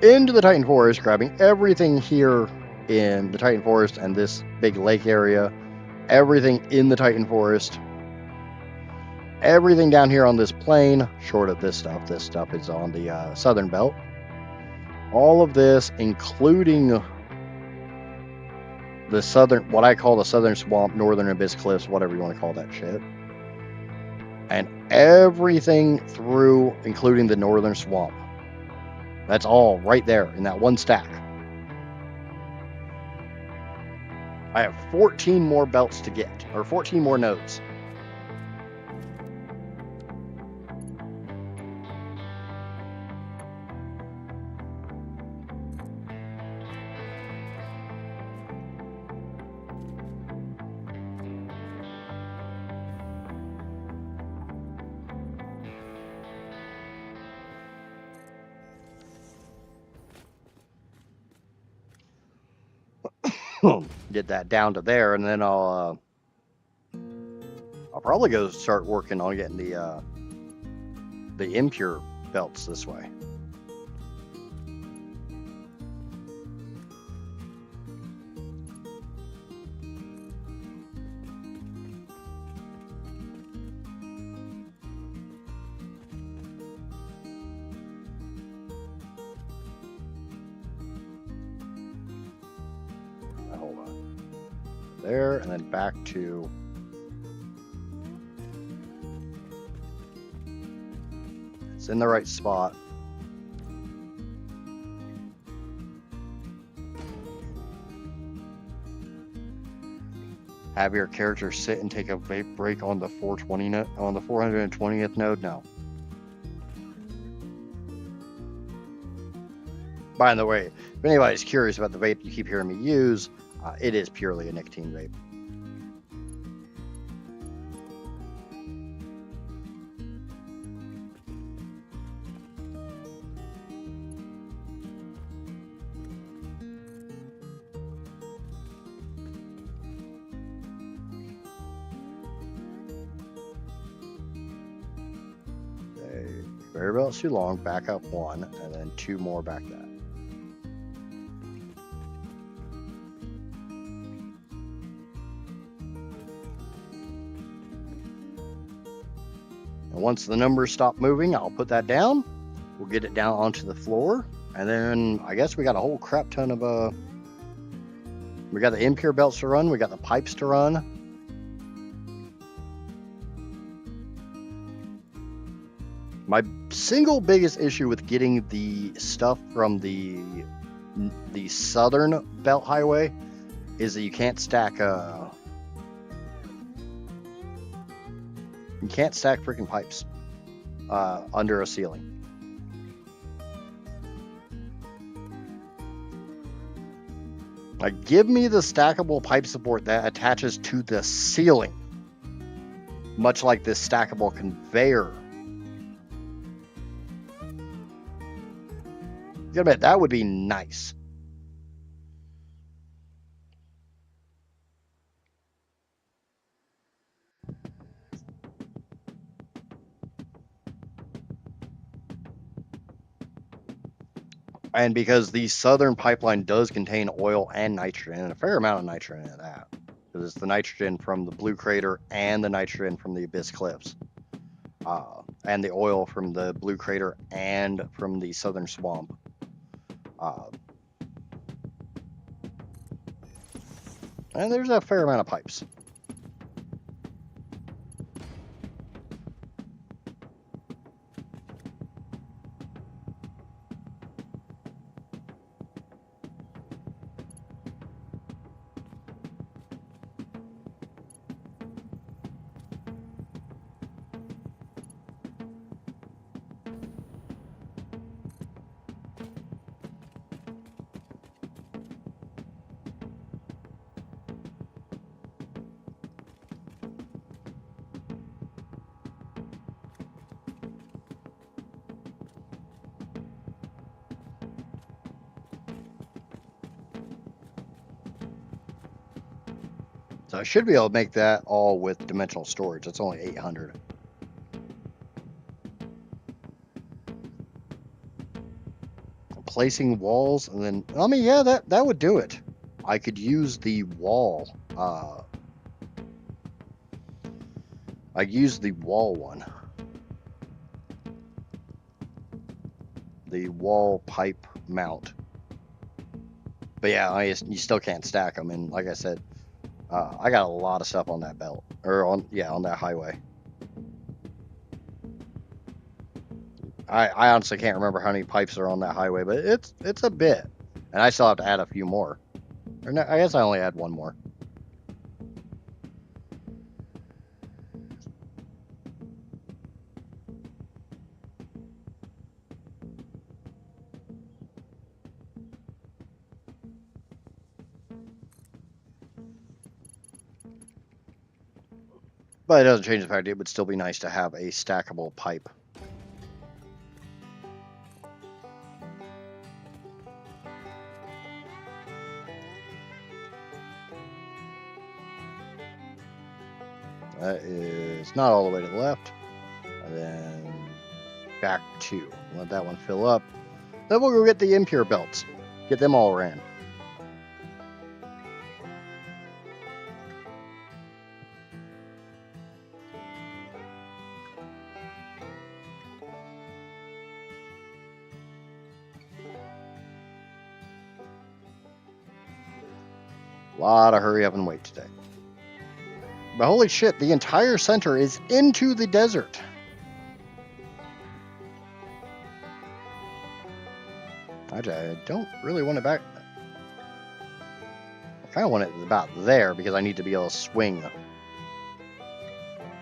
into the Titan Forest, grabbing everything here in the Titan Forest and this big lake area, everything in the Titan Forest, everything down here on this plain, short of this stuff. This stuff is on the southern belt. All of this, including the southern, what I call the southern swamp, northern abyss cliffs, whatever you want to call that shit. And everything through, including the northern swamp. That's all right there in that one stack. I have 14 more belts to get, or 14 more nodes. get that down to there, and then I'll probably go start working on getting the impure belts this way. Hold on. There, and then back to it's in the right spot. Have your character sit and take a vape break on the 420 node, on the 420th node? No. By the way, if anybody's curious about the vape you keep hearing me use, it is purely a nicotine vape. Conveyor belt's too long, back up one, and then two more back that. And once the numbers stop moving, I'll put that down. We'll get it down onto the floor, and then I guess we got a whole crap ton of we got the impure belts to run, we got the pipes to run. My single biggest issue with getting the stuff from the southern belt highway is that you can't stack freaking pipes under a ceiling. Like, give me the stackable pipe support that attaches to the ceiling, much like this stackable conveyor. You gotta admit, that would be nice. And because the southern pipeline does contain oil and nitrogen, and a fair amount of nitrogen in that, because it's the nitrogen from the Blue Crater and the nitrogen from the Abyss Cliffs, and the oil from the Blue Crater and from the Southern Swamp. And there's a fair amount of pipes. So I should be able to make that all with dimensional storage. It's only 800. Placing walls, and then, I mean, yeah, that would do it. I could use the wall. I use the wall one. The wall pipe mount. But yeah, you still can't stack them. And like I said, I got a lot of stuff on that belt, or on that highway. I honestly can't remember how many pipes are on that highway, but it's a bit, and I still have to add a few more. Or no, I guess I only add one more. But it doesn't change the fact it would still be nice to have a stackable pipe. That is not all the way to the left. And then back 2. Let that one fill up. Then we'll go get the impure belts. Get them all ran. A lot of hurry up and wait today. But holy shit, the entire center is into the desert. I don't really want it back. I kind of want it about there because I need to be able to swing.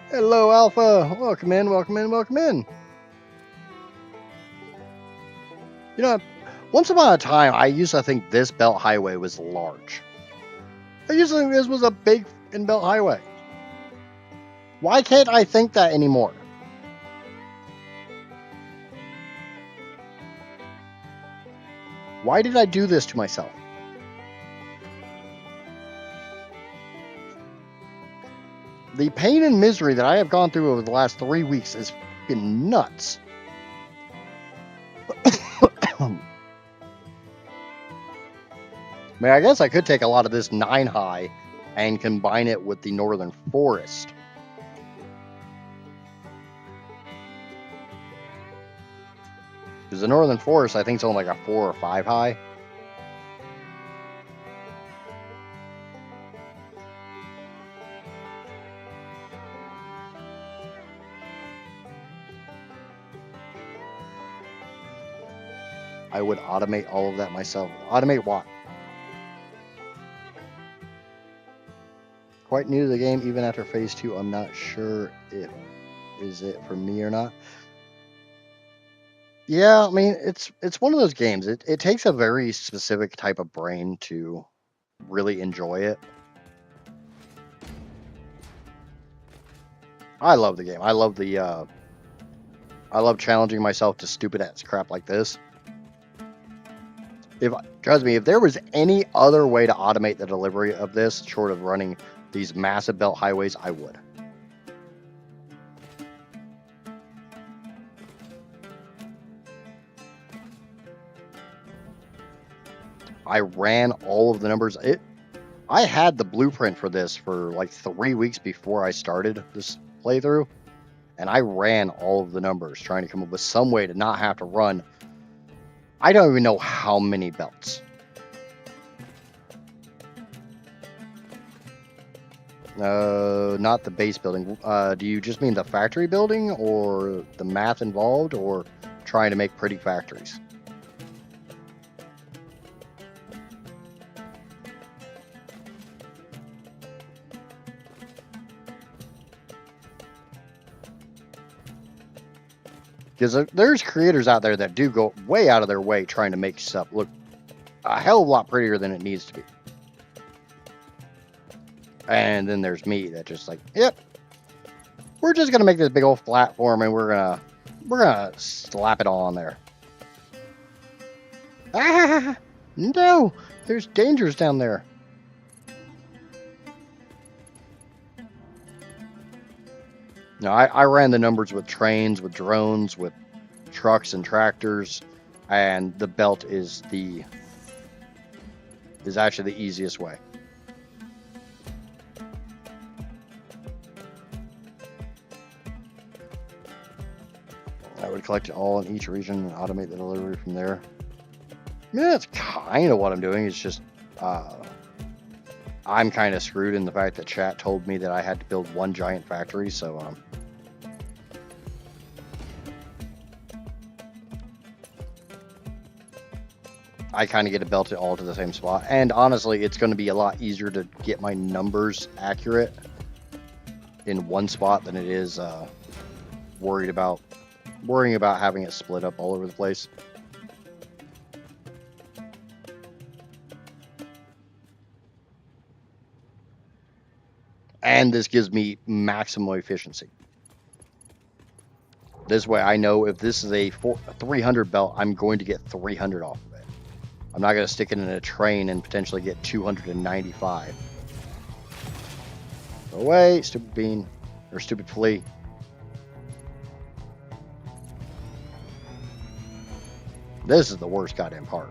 Hello, Alpha. Welcome in, welcome in, welcome in. You know, once upon a time, I used to think this belt highway was large. I used to think this was a big belt highway. Why can't I think that anymore? Why did I do this to myself? The pain and misery that I have gone through over the last 3 weeks is fucking nuts. I mean, I guess I could take a lot of this 9 high and combine it with the northern forest. Because the northern forest, I think, is only like a 4 or 5 high. I would automate all of that myself. Automate what? Quite new to the game, even after phase 2. I'm not sure if is it for me or not. Yeah, I mean, it's one of those games. It takes a very specific type of brain to really enjoy it. I love the game. I love the I love challenging myself to stupid ass crap like this. Trust me, if there was any other way to automate the delivery of this, short of running these massive belt highways, I would. I ran all of the numbers. I had the blueprint for this for like 3 weeks before I started this playthrough, and I ran all of the numbers trying to come up with some way to not have to run. I don't even know how many belts. Not the base building. Do you just mean the factory building, or the math involved, or trying to make pretty factories? Because there's creators out there that do go way out of their way trying to make stuff look a hell of a lot prettier than it needs to be. And then there's me that just like, yep, we're just gonna make this big old platform and we're gonna slap it all on there. Ah, no, there's dangers down there. No, I ran the numbers with trains, with drones, with trucks and tractors, and the belt is actually the easiest way. I would collect it all in each region and automate the delivery from there. I mean, that's kind of what I'm doing. It's just I'm kind of screwed in the fact that chat told me that I had to build one giant factory, so I kind of get to belt it all to the same spot. And honestly, it's going to be a lot easier to get my numbers accurate in one spot than it is worrying about having it split up all over the place. And this gives me maximum efficiency. This way I know if this is a 300 belt, I'm going to get 300 off of it. I'm not going to stick it in a train and potentially get 295. Go away, stupid bean. Or stupid flea. This is the worst goddamn part.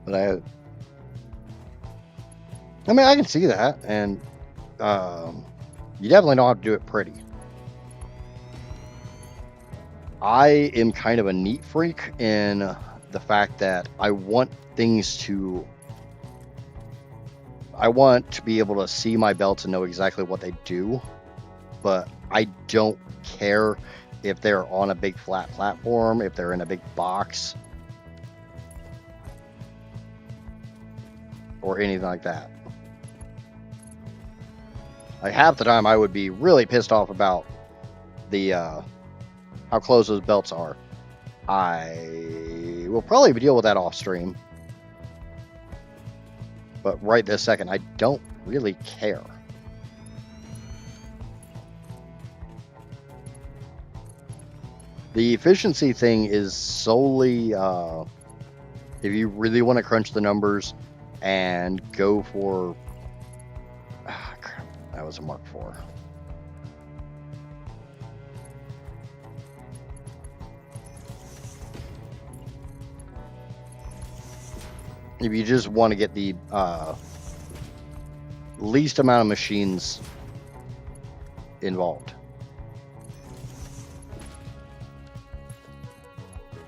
But I mean, I can see that, and you definitely don't have to do it pretty. I am kind of a neat freak in the fact that I want to be able to see my belts and know exactly what they do, but I don't care if they're on a big flat platform, if they're in a big box, or anything like that. Like half the time I would be really pissed off about the how close those belts are. I will probably deal with that off stream, but right this second I don't really care. The efficiency thing is solely if you really want to crunch the numbers and go for crap, that was a Mark IV. If you just want to get the least amount of machines involved.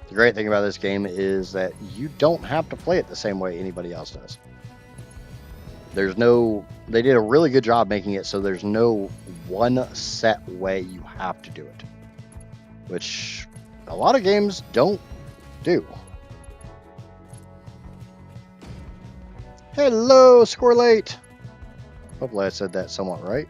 The great thing about this game is that you don't have to play it the same way anybody else does. They did a really good job making it so there's no one set way you have to do it, which a lot of games don't do. Hello, Score Late. Hopefully I said that somewhat right.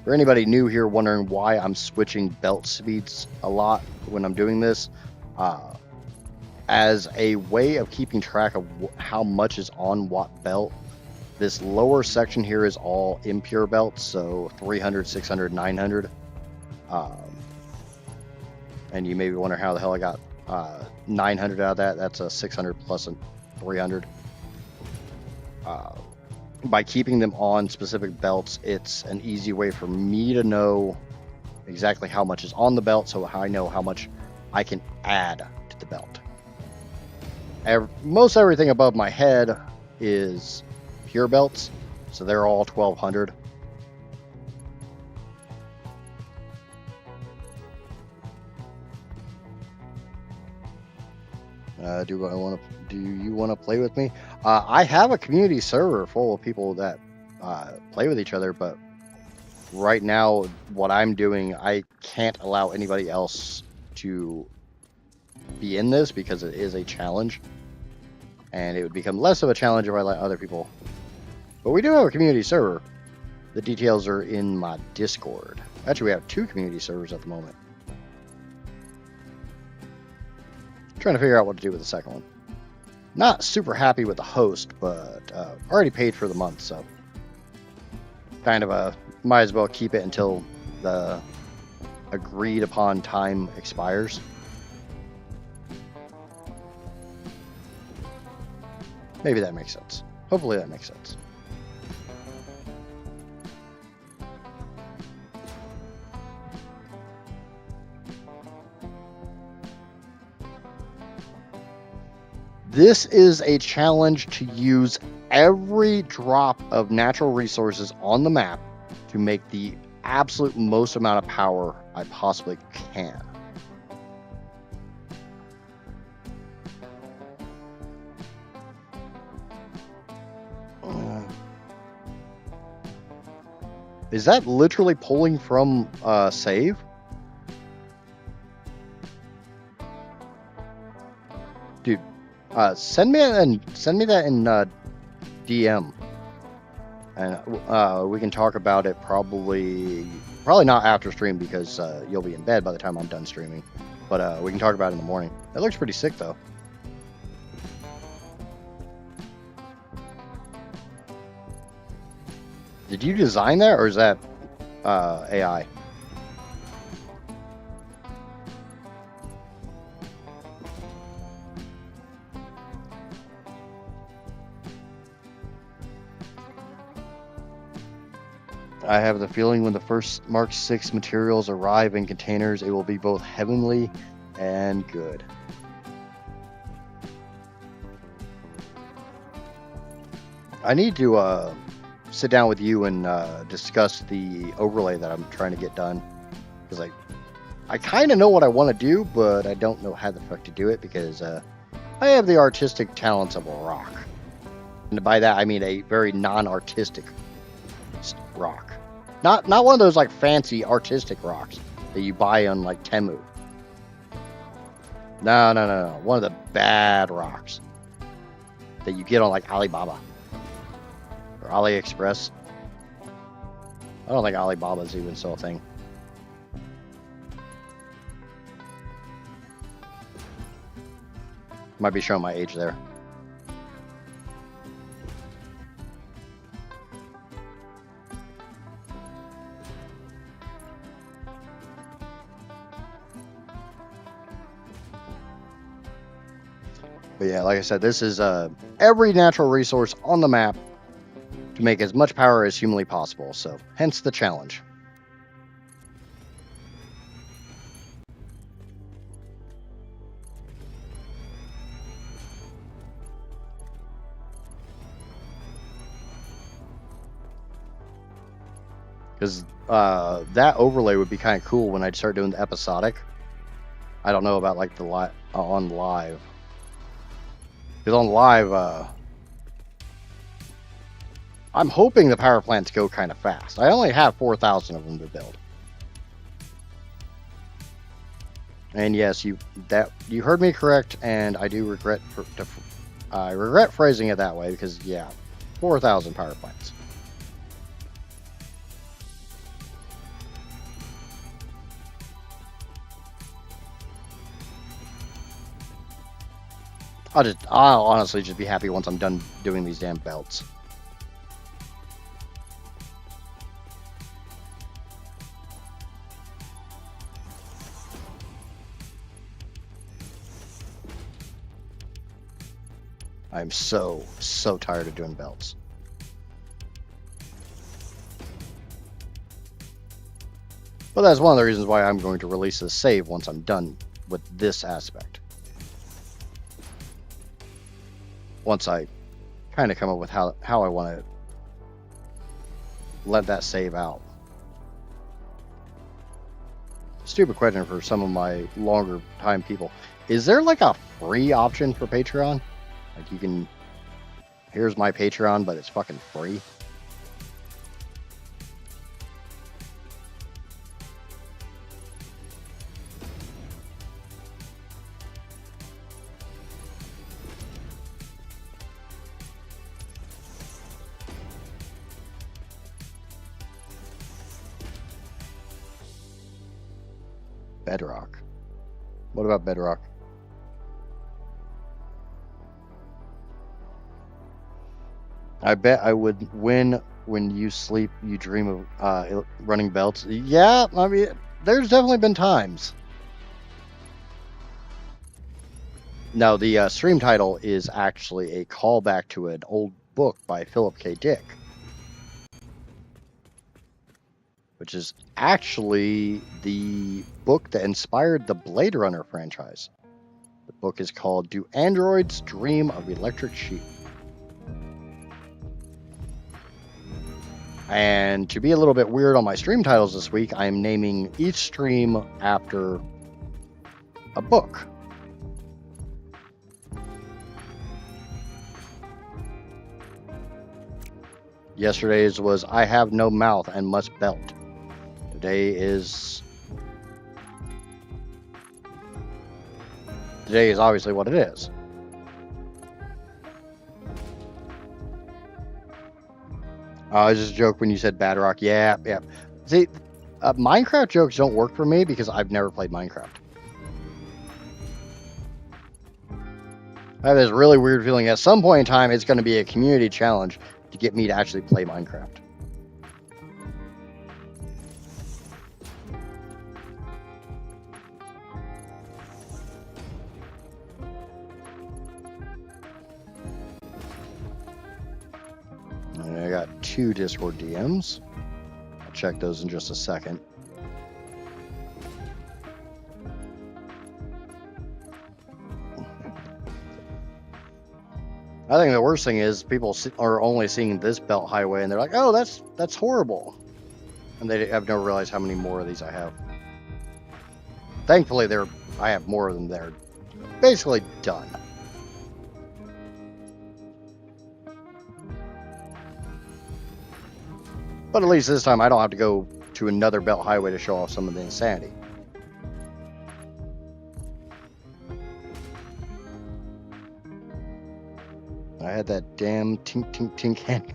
For anybody new here wondering why I'm switching belt speeds a lot when I'm doing this, as a way of keeping track of how much is on what belt, this lower section here is all impure belts, so 300, 600, 900. And you maybe wonder how the hell I got 900 out of that. That's a 600 plus a 300. By keeping them on specific belts, it's an easy way for me to know exactly how much is on the belt, so I know how much I can add to the belt. Most everything above my head is pure belts, so they're all 1200. Do you want to play with me? I have a community server full of people that play with each other, but right now what I'm doing, I can't allow anybody else to be in this because it is a challenge, and it would become less of a challenge if I let other people. But we do have a community server. The details are in my Discord. Actually, we have 2 community servers at the moment. Trying to figure out what to do with the second one. Not super happy with the host, but already paid for the month, so kind of might as well keep it until the agreed upon time expires. Maybe that makes sense. Hopefully that makes sense. This is a challenge to use every drop of natural resources on the map to make the absolute most amount of power I possibly can. Is that literally pulling from save? Dude, send me that in DM, and we can talk about it. Probably not after stream because you'll be in bed by the time I'm done streaming. But we can talk about it in the morning. That looks pretty sick, though. Did you design that, or is that AI. I have the feeling when the first Mark 6 materials arrive in containers, it will be both heavenly and good. I need to sit down with you and discuss the overlay that I'm trying to get done. Because I kind of know what I want to do, but I don't know how the fuck to do it because I have the artistic talents of a rock. And by that, I mean a very non-artistic rock. Not one of those like fancy artistic rocks that you buy on like Temu. No. One of the bad rocks that you get on like Alibaba or AliExpress. I don't think Alibaba's even still a thing. Might be showing my age there. But yeah, like I said, this is every natural resource on the map to make as much power as humanly possible. So, hence the challenge. Because that overlay would be kind of cool when I'd start doing the episodic. I don't know about like the on live. Because on live, I'm hoping the power plants go kind of fast. I only have 4,000 of them to build. And yes, you heard me correct, and I do regret I regret phrasing it that way because yeah, 4,000 power plants. I'll honestly just be happy once I'm done doing these damn belts. I'm so tired of doing belts. But that's one of the reasons why I'm going to release this save once I'm done with this aspect. Once I kind of come up with how I want to let that save out. Stupid question for some of my longer time people. Is there like a free option for Patreon? Like you can, here's my Patreon, but it's fucking free. Bedrock. What about Bedrock? I bet I would win when you sleep, you dream of running belts. Yeah, I mean, there's definitely been times. No, the stream title is actually a callback to an old book by Philip K. Dick. Which is actually the book that inspired the Blade Runner franchise. The book is called Do Androids Dream of Electric Sheep? And to be a little bit weird on my stream titles this week, I am naming each stream after a book. Yesterday's was I Have No Mouth and Must Belt. Today is obviously what it is. It was just a joke when you said Bedrock. Yeah. See, Minecraft jokes don't work for me because I've never played Minecraft. I have this really weird feeling at some point in time it's going to be a community challenge to get me to actually play Minecraft. got 2 Discord DMs. I'll check those in just a second. I think the worst thing is people are only seeing this belt highway and they're like, oh, that's horrible. And they have never realized how many more of these I have. Thankfully, I have more of them. They're basically done. But at least this time I don't have to go to another belt highway to show off some of the insanity. I had that damn tink tink tink hand.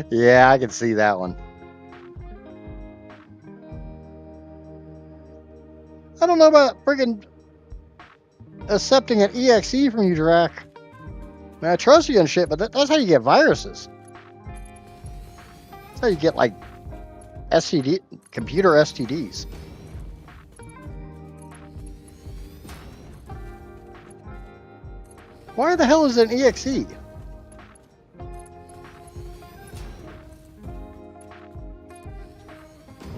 Yeah, I can see that one. I don't know about friggin' accepting an EXE from you, Drac. I mean, I trust you and shit, but that's how you get viruses. That's how you get, like, computer STDs. Why the hell is it an EXE?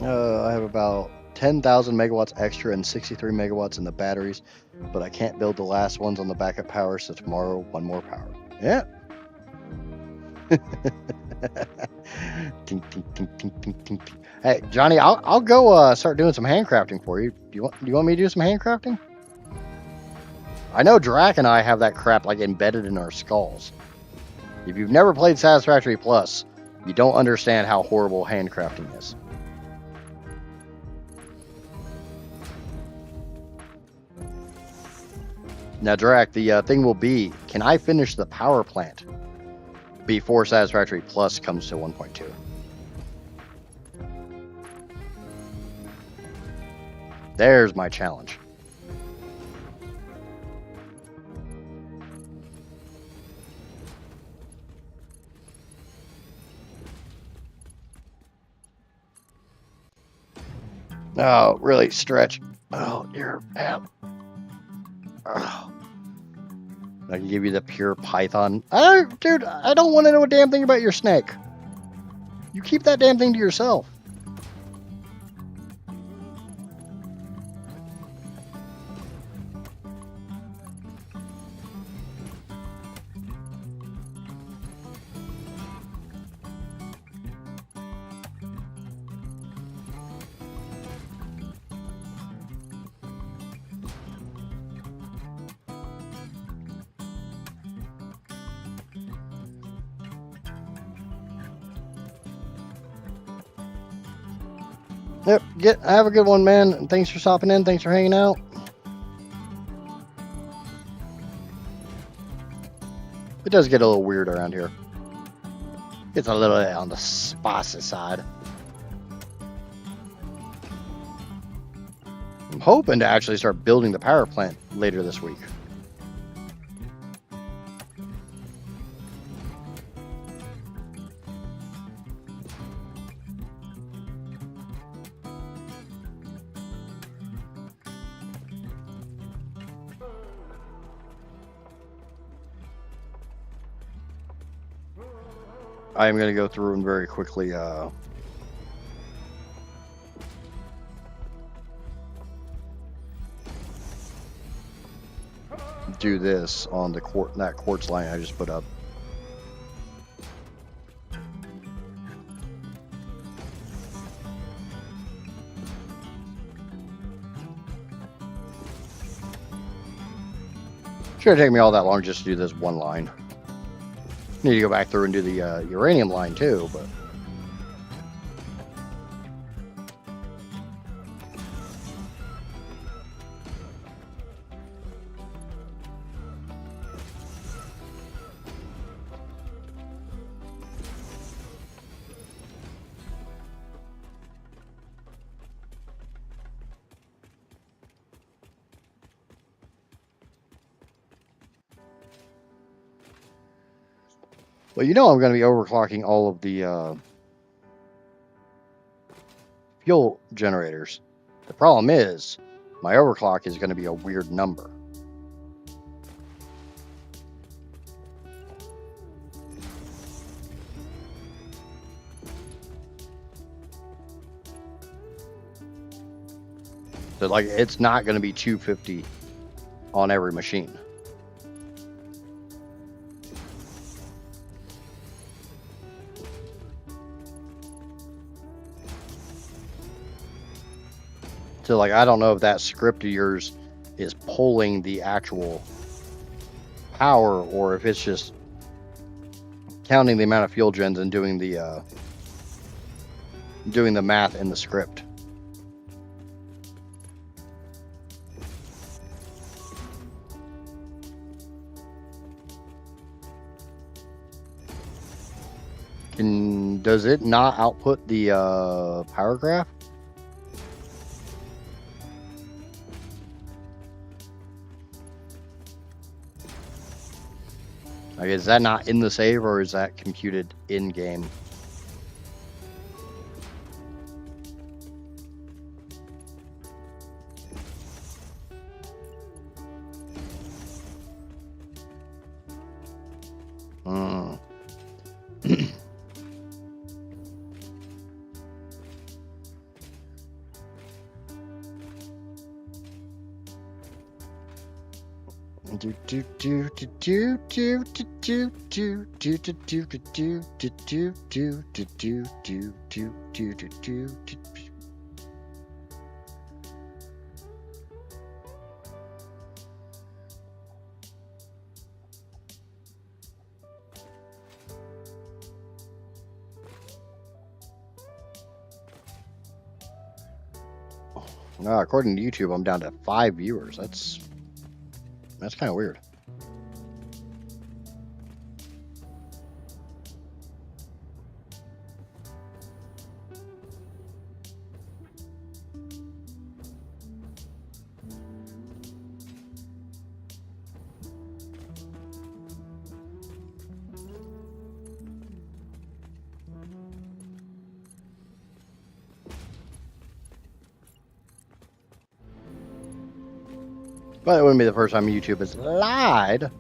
I have about 10,000 megawatts extra and 63 megawatts in the batteries, but I can't build the last ones on the backup power, so tomorrow, 1 more power. Yeah. Tink, tink, tink, tink, tink, tink. Hey, Johnny, I'll go start doing some handcrafting for you. Do you want me to do some handcrafting? I know Drac and I have that crap like embedded in our skulls. If you've never played Satisfactory Plus, you don't understand how horrible handcrafting is. Now, Drac, the thing will be, can I finish the power plant before Satisfactory Plus comes to 1.2? There's my challenge. Oh, really, Stretch. Oh, you're out. Oh. I can give you the pure Python. Dude, I don't want to know a damn thing about your snake. You keep that damn thing to yourself. Yep, have a good one, man. And thanks for stopping in. Thanks for hanging out. It does get a little weird around here. It's a little on the spicy side. I'm hoping to actually start building the power plant later this week. I'm going to go through and very quickly do this on the that quartz line I just put up. Shouldn't take me all that long just to do this one line. Need to go back through and do the uranium line too, but well, you know I'm going to be overclocking all of the fuel generators. The problem is my overclock is going to be a weird number. So like it's not going to be 250 on every machine. So like I don't know if that script of yours is pulling the actual power or if it's just counting the amount of fuel gens and doing the math in the script. Does it not output the power graph? Like, is that not in the save or is that computed in game? According to YouTube, I'm down to 5 viewers. That's kind of weird. But it wouldn't be the first time YouTube has lied.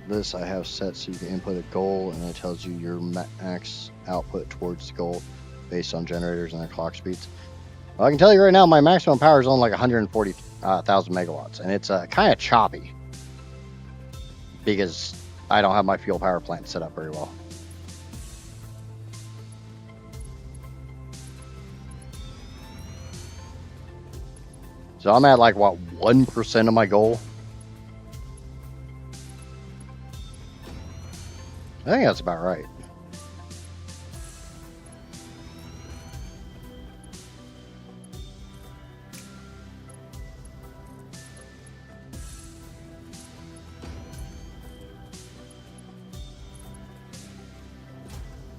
This I have set so you can input a goal and it tells you your max output towards the goal based on generators and their clock speeds. Well, I can tell you right now my maximum power is only like 140,000 megawatts and it's kind of choppy because I don't have my fuel power plant set up very well. So I'm at like what, 1% of my goal? I think that's about right.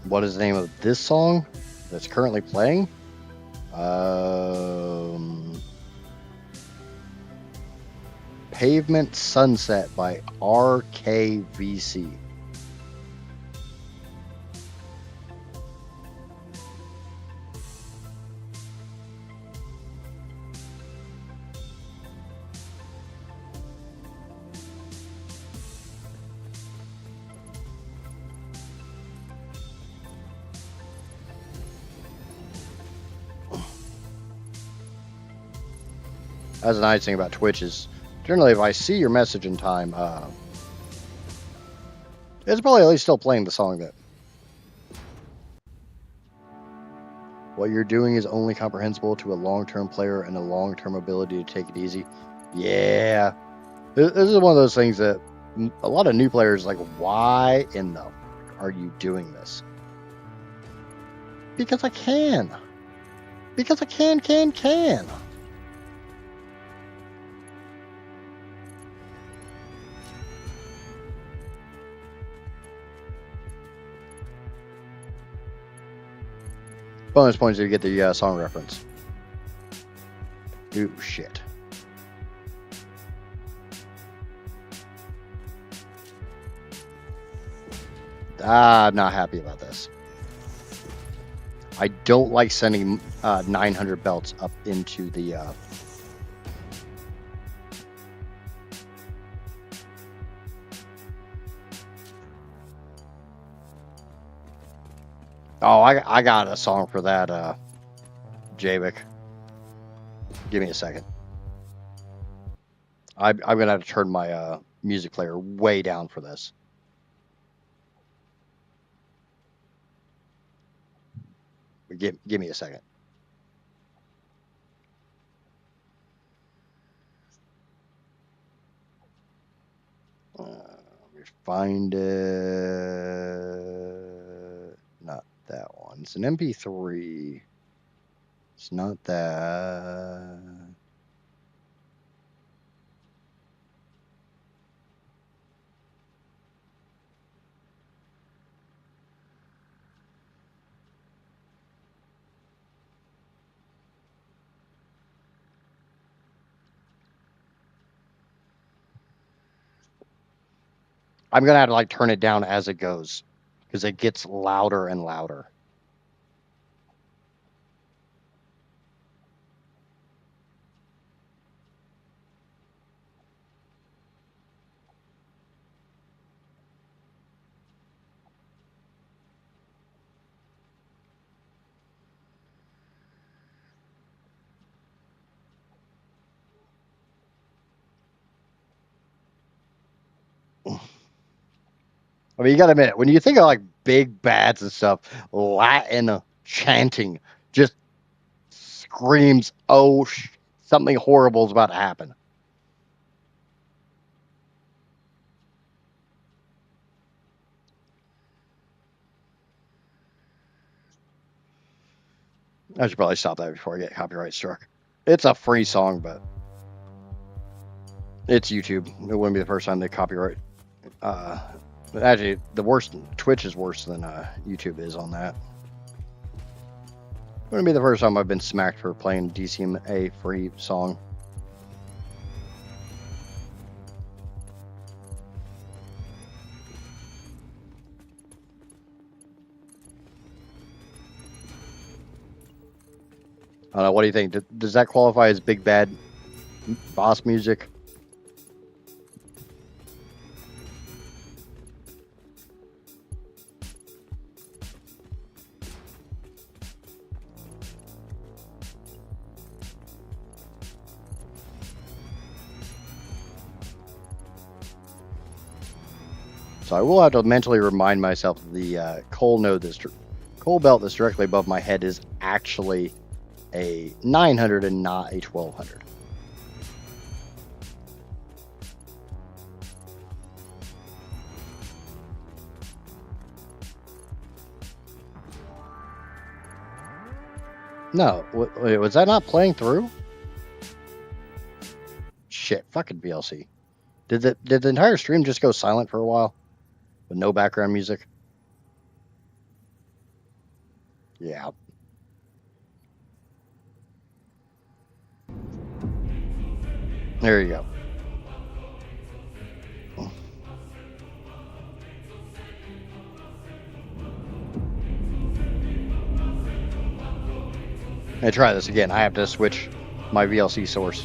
What is the name of this song that's currently playing? Pavement Sunset by RKVC. That's the nice thing about Twitch is generally if I see your message in time, it's probably at least still playing the song that what you're doing is only comprehensible to a long-term player and a long-term ability to take it easy. Yeah, this is one of those things that a lot of new players like, why in the are you doing this? Because I can. Because I can. Bonus points if you get the song reference. Ooh, shit. I'm not happy about this. I don't like sending 900 belts up into the... Oh, I got a song for that, Javik. Give me a second. I'm going to have to turn my music player way down for this. Give me a second. Let me find it. Not that one. It's an MP3. It's not that. I'm going to have to like turn it down as it goes because it gets louder and louder. I mean, you got to admit, when you think of like big bads and stuff, Latin chanting just screams, oh, something horrible is about to happen. I should probably stop that before I get copyright struck. It's a free song, but it's YouTube. It wouldn't be the first time they copyright. Actually, the worst, Twitch is worse than YouTube is on that. Wouldn't be the first time I've been smacked for playing DCMA free song. I don't know. What do you think? Does that qualify as big bad boss music? So I will have to mentally remind myself that the coal belt that's directly above my head is actually a 900 and not a 1200. No, wait, was that not playing through? Shit, fucking VLC. Did the entire stream just go silent for a while? With no background music? Yeah. There you go. Hey, try this again. I have to switch my VLC source.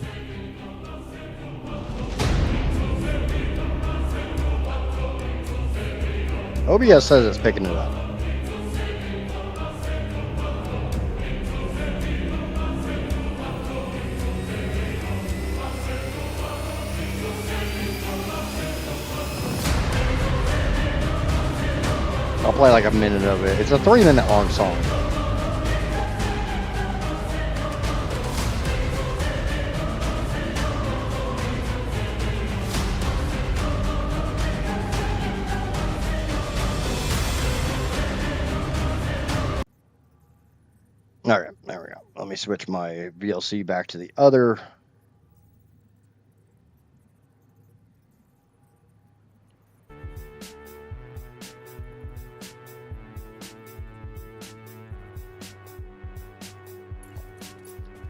OBS says it's picking it up. I'll play like a minute of it. It's a 3-minute long song. All right, there we go. Let me switch my VLC back to the other.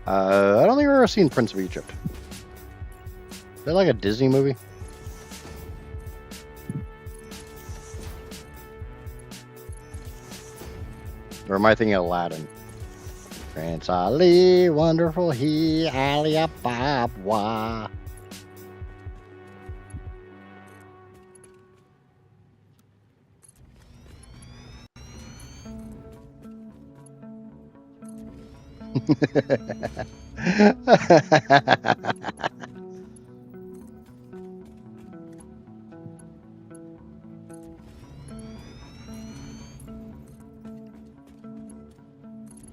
I don't think I've ever seen Prince of Egypt. Is that like a Disney movie? Or am I thinking Aladdin? Prince Ali, wonderful he, Ali Ababa.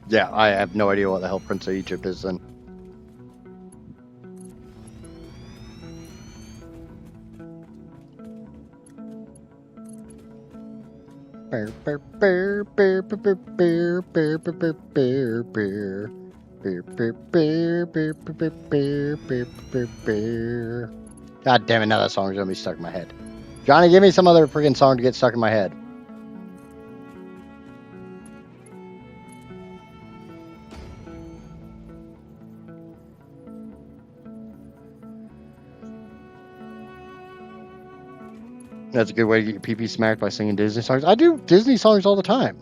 Yeah, I have no idea what the hell Prince of Egypt is then. God damn it, now that song's gonna be stuck in my head. Johnny, give me some other freaking song to get stuck in my head. That's a good way to get your pee-pee smacked by singing Disney songs. I do Disney songs all the time.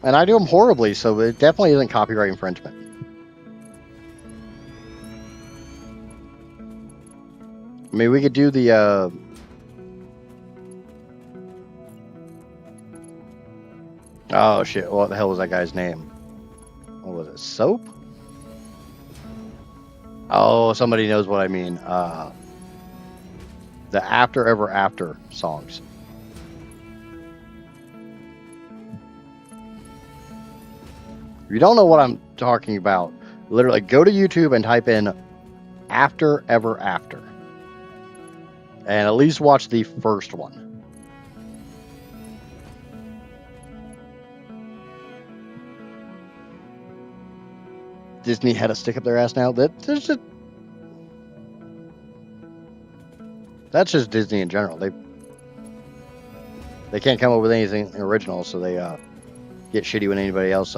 And I do them horribly, so it definitely isn't copyright infringement. I mean, we could do the, oh, shit. What the hell was that guy's name? What was it? Soap? Oh, somebody knows what I mean. The After Ever After songs. If you don't know what I'm talking about, literally go to YouTube and type in After Ever After. And at least watch the first one. Disney had a stick up their ass now. That's just Disney in general. They can't come up with anything original, so they get shitty when anybody else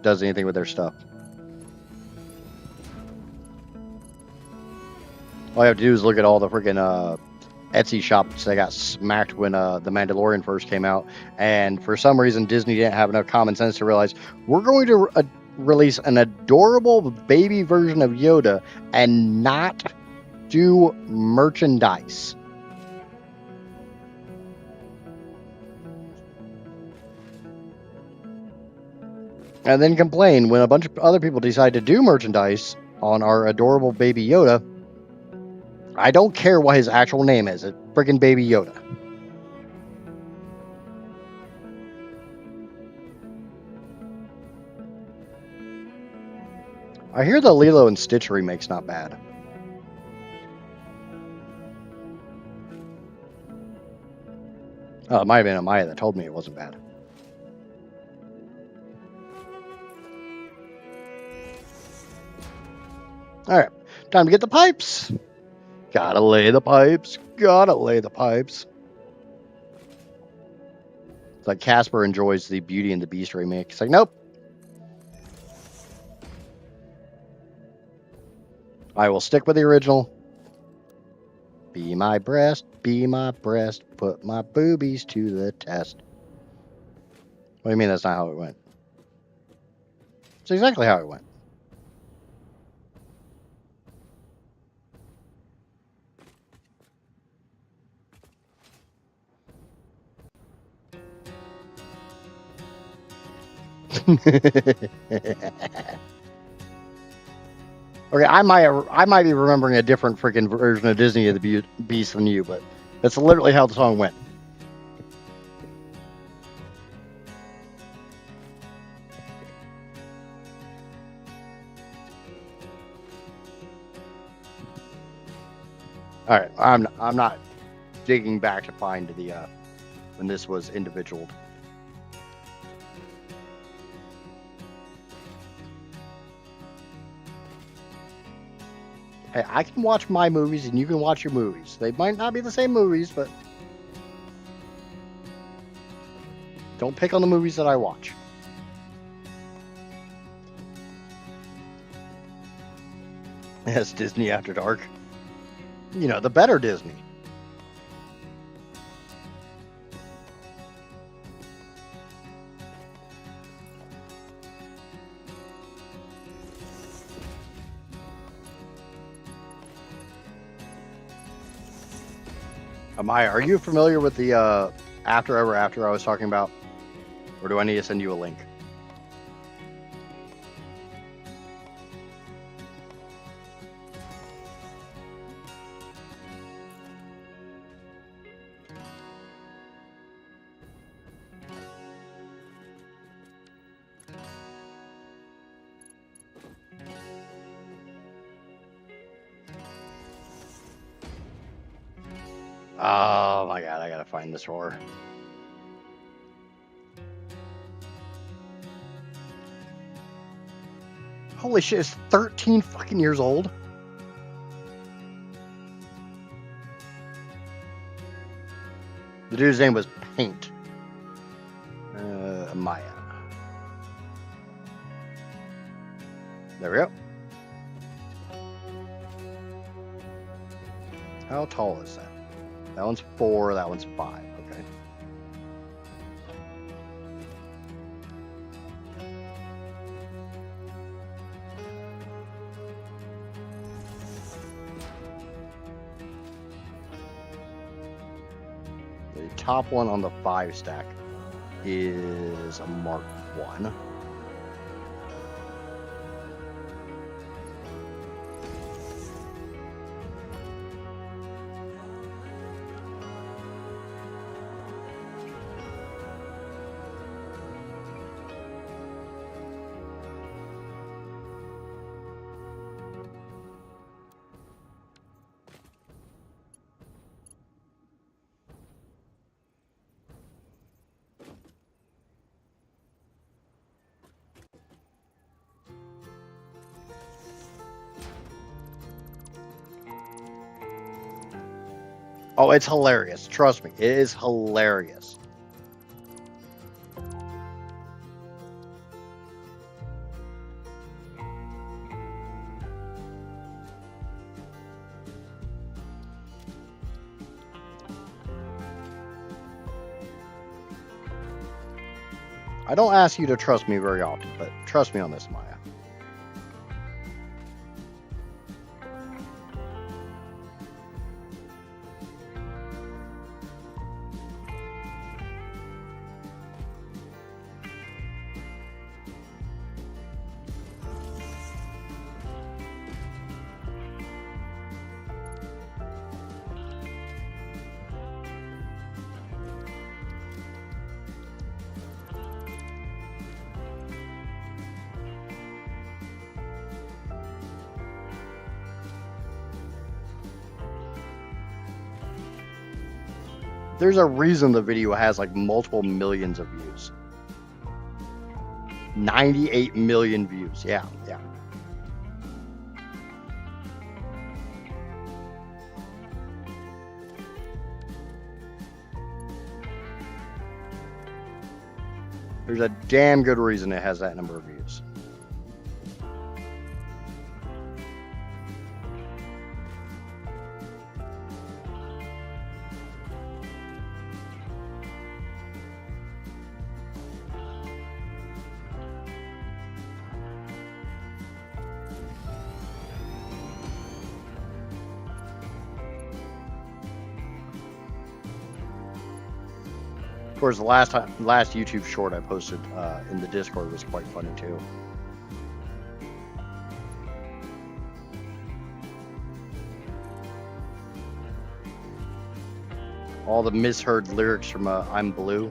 does anything with their stuff. All you have to do is look at all the freaking Etsy shops that got smacked when The Mandalorian first came out, and for some reason Disney didn't have enough common sense to realize we're going to release an adorable baby version of Yoda and not do merchandise. And then complain when a bunch of other people decide to do merchandise on our adorable baby Yoda. I don't care what his actual name is. It's freaking Baby Yoda. I hear the Lilo and Stitch remake's not bad. Oh, it might have been Amaya that told me it wasn't bad. Alright, time to get the pipes. Gotta lay the pipes. Gotta lay the pipes. It's like Casper enjoys the Beauty and the Beast remake. It's like, nope. I will stick with the original. Be my breast, put my boobies to the test. What do you mean that's not how it went? It's exactly how it went. Okay, I might be remembering a different freaking version of Disney of the Beast than you, but that's literally how the song went. All right, I'm not digging back to find the when this was individual. Hey, I can watch my movies and you can watch your movies. They might not be the same movies, but don't pick on the movies that I watch. Yes, Disney After Dark. You know, the better Disney. Amaya, are you familiar with the After Ever After I was talking about? Or do I need to send you a link? Oh my god, I gotta find this horror. Holy shit, it's 13 fucking years old. The dude's name was Paint. Maya. There we go. How tall is that? That one's 4, that one's 5. Okay. The top one on the 5 stack is a Mark 1. Oh, it's hilarious. Trust me, it is hilarious. I don't ask you to trust me very often, but trust me on this, Maya. There's a reason the video has like multiple millions of views. 98 million views. Yeah. There's a damn good reason it has that number of views. Of course, the last YouTube short I posted in the Discord was quite funny too. All the misheard lyrics from I'm Blue.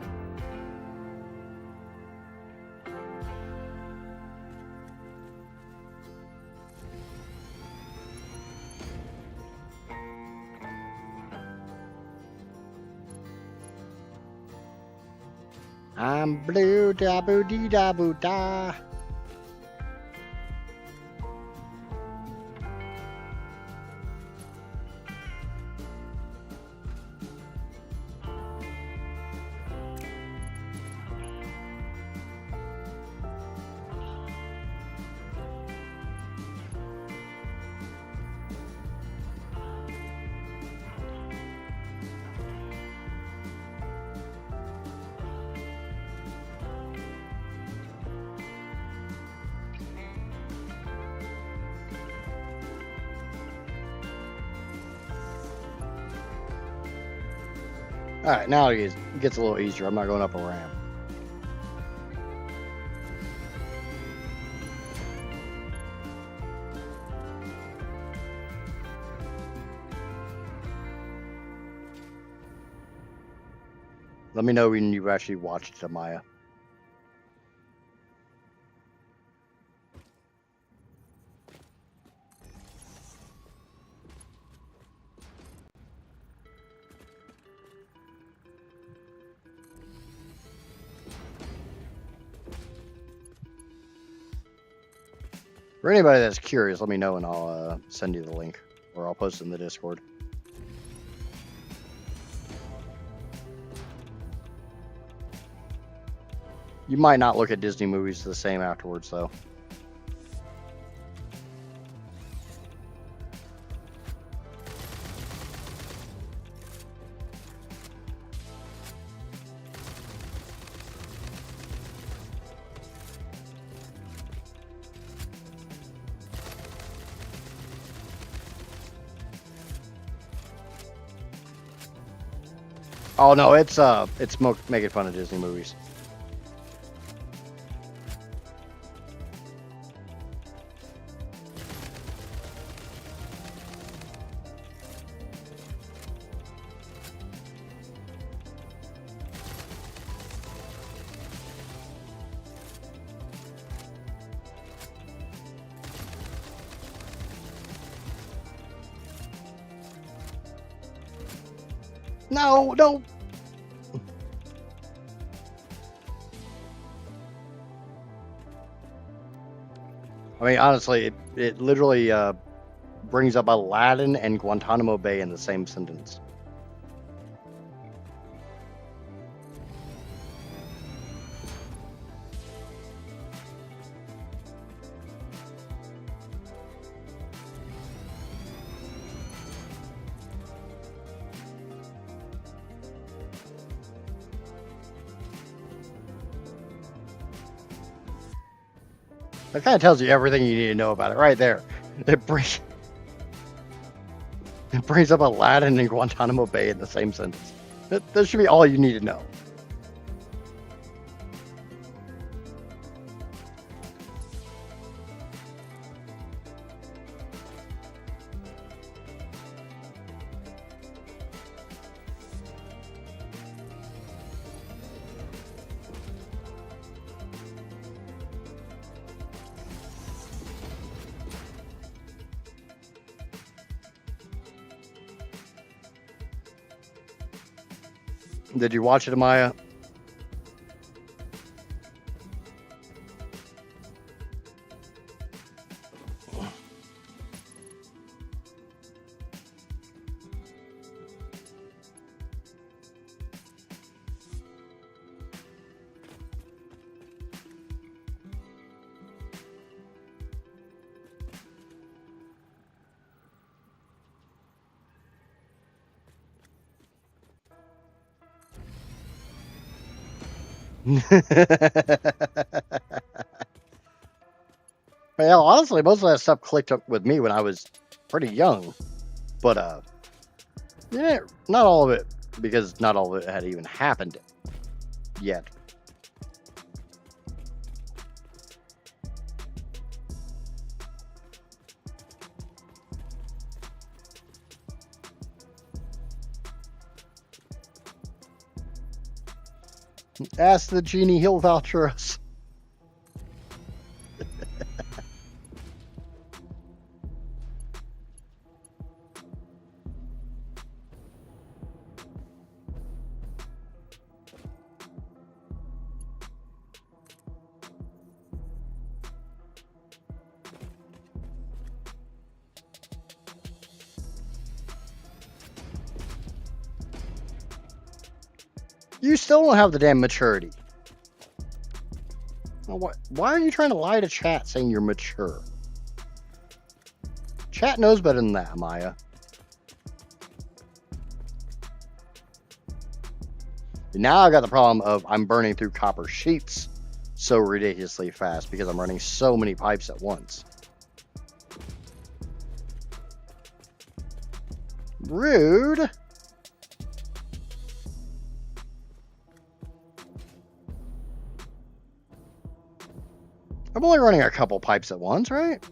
I'm blue, da boo dee da boo da. Alright, now it gets a little easier. I'm not going up a ramp. Let me know when you've actually watched it, Maya. For anybody that's curious, let me know and I'll send you the link, or I'll post it in the Discord. You might not look at Disney movies the same afterwards, though. Oh no, it's making fun of Disney movies. No, no. I mean, honestly, it literally brings up Aladdin and Guantanamo Bay in the same sentence. That kind of tells you everything you need to know about it right there. It brings up Aladdin and Guantanamo Bay in the same sentence. That should be all you need to know. Did you watch it, Amaya? Well, honestly, most of that stuff clicked up with me when I was pretty young, but yeah, not all of it, because not all of it had even happened yet. Ask the genie, he'll voucher us. You still don't have the damn maturity. Why are you trying to lie to chat saying you're mature? Chat knows better than that, Maya. Now I got the problem of I'm burning through copper sheets so ridiculously fast because I'm running so many pipes at once. Rude. I'm only running a couple pipes at once, right?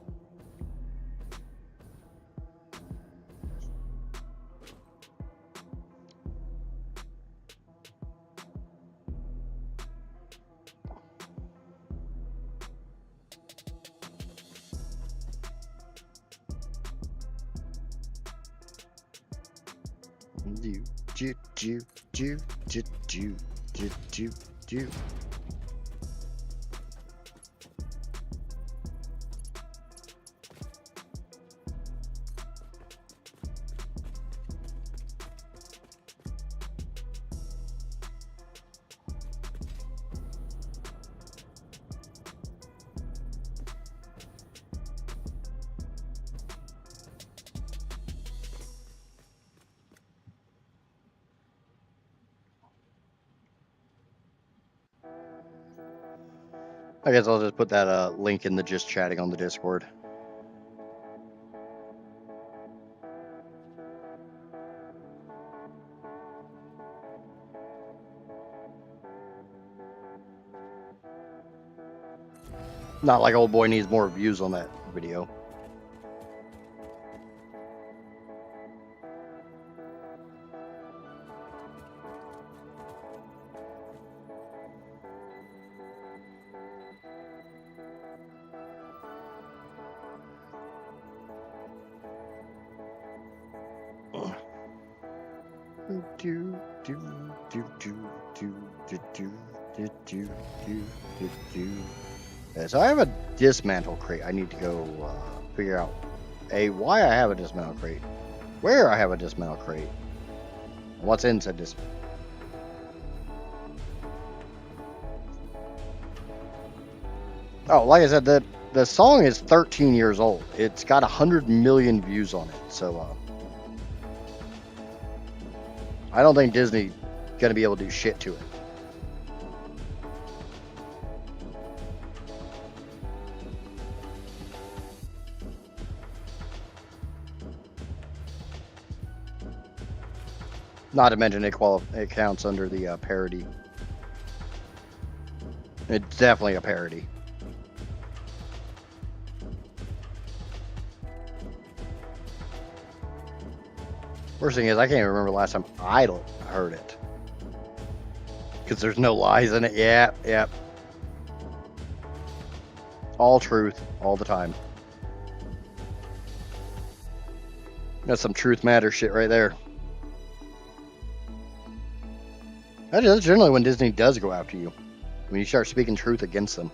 Do. I guess I'll just put that link in the just chatting on the Discord. Not like old boy needs more views on that video. Yeah, so I have a dismantle crate. I need to go figure out why I have a dismantle crate, where I have a dismantle crate, and what's in said dismantle. Oh, like I said, the song is 13 years old. It's got 100 million views on it, so I don't think Disney's gonna be able to do shit to it. Not to mention it counts under the parody. It's definitely a parody. Worst thing is, I can't even remember the last time I heard it. Because there's no lies in it. Yep. All truth, all the time. That's some truth matter shit right there. That's generally when Disney does go after you. When you start speaking truth against them.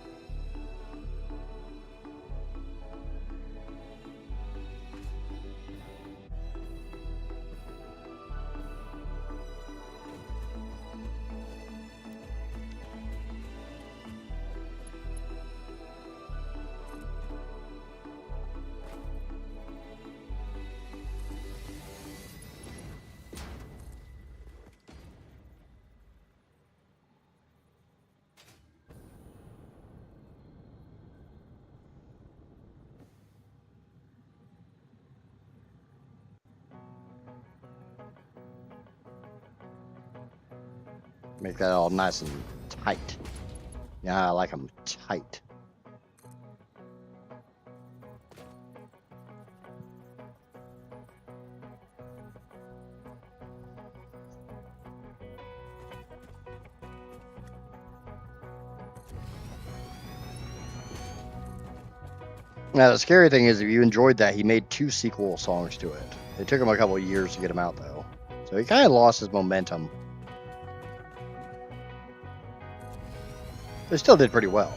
Make that all nice and tight. Yeah, I like them tight. Now, the scary thing is, if you enjoyed that, he made 2 sequel songs to it. It took him a couple of years to get them out, though. So he kind of lost his momentum. They still did pretty well.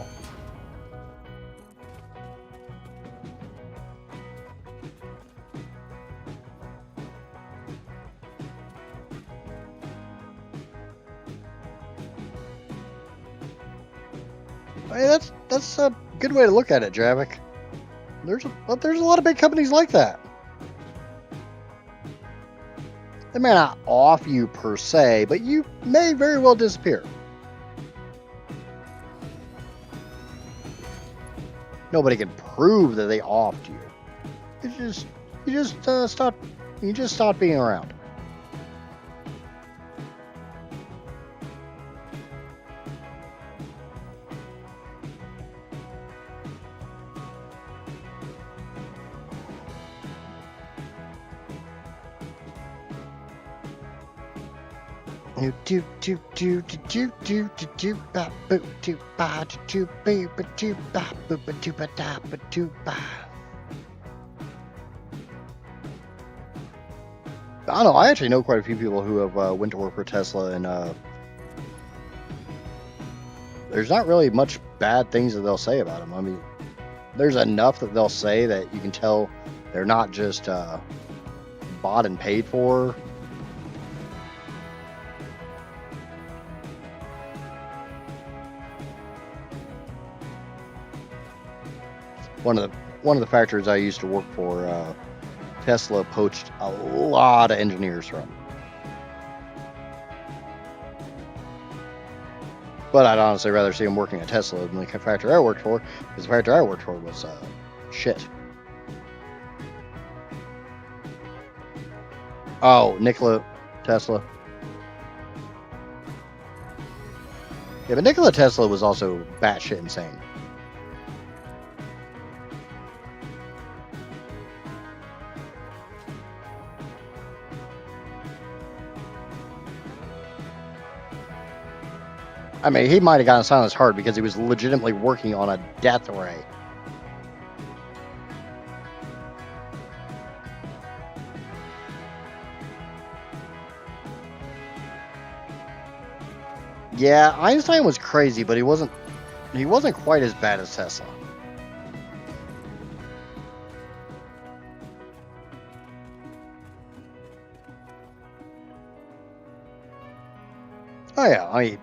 Hey, that's a good way to look at it, Javik. There's a lot of big companies like that. They may not off you per se, but you may very well disappear. Nobody can prove that they offed you. You just stop being around. I don't know. I actually know quite a few people who have went to work for Tesla, and there's not really much bad things that they'll say about them. I mean, there's enough that they'll say that you can tell they're not just bought and paid for. One of the factories I used to work for, Tesla poached a lot of engineers from. But I'd honestly rather see them working at Tesla than the factory I worked for, because the factory I worked for was shit. Oh, Nikola Tesla. Yeah, but Nikola Tesla was also batshit insane. I mean, he might have gotten silenced hard because he was legitimately working on a death ray. Yeah, Einstein was crazy, but he wasn't quite as bad as Tesla. Oh yeah, I mean,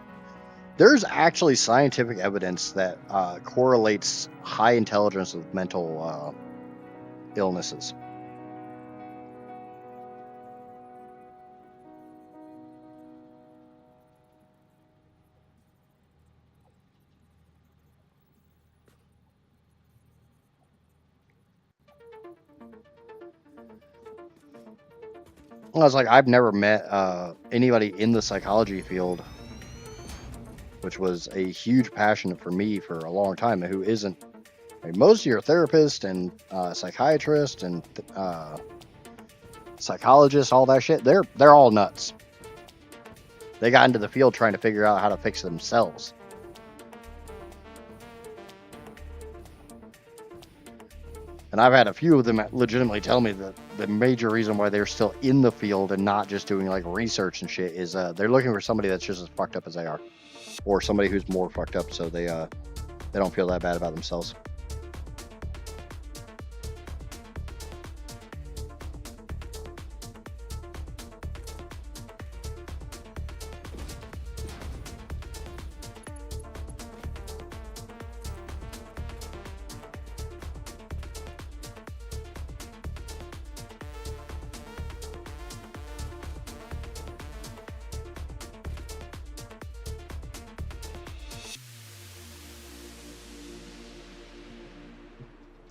there's actually scientific evidence that correlates high intelligence with mental illnesses. I was like, I've never met anybody in the psychology field, which was a huge passion for me for a long time, who isn't. I mean, most of your therapists and psychiatrists and psychologists, all that shit, they're all nuts. They got into the field trying to figure out how to fix themselves. And I've had a few of them legitimately tell me that the major reason why they're still in the field and not just doing like research and shit is they're looking for somebody that's just as fucked up as they are, or somebody who's more fucked up, so they don't feel that bad about themselves.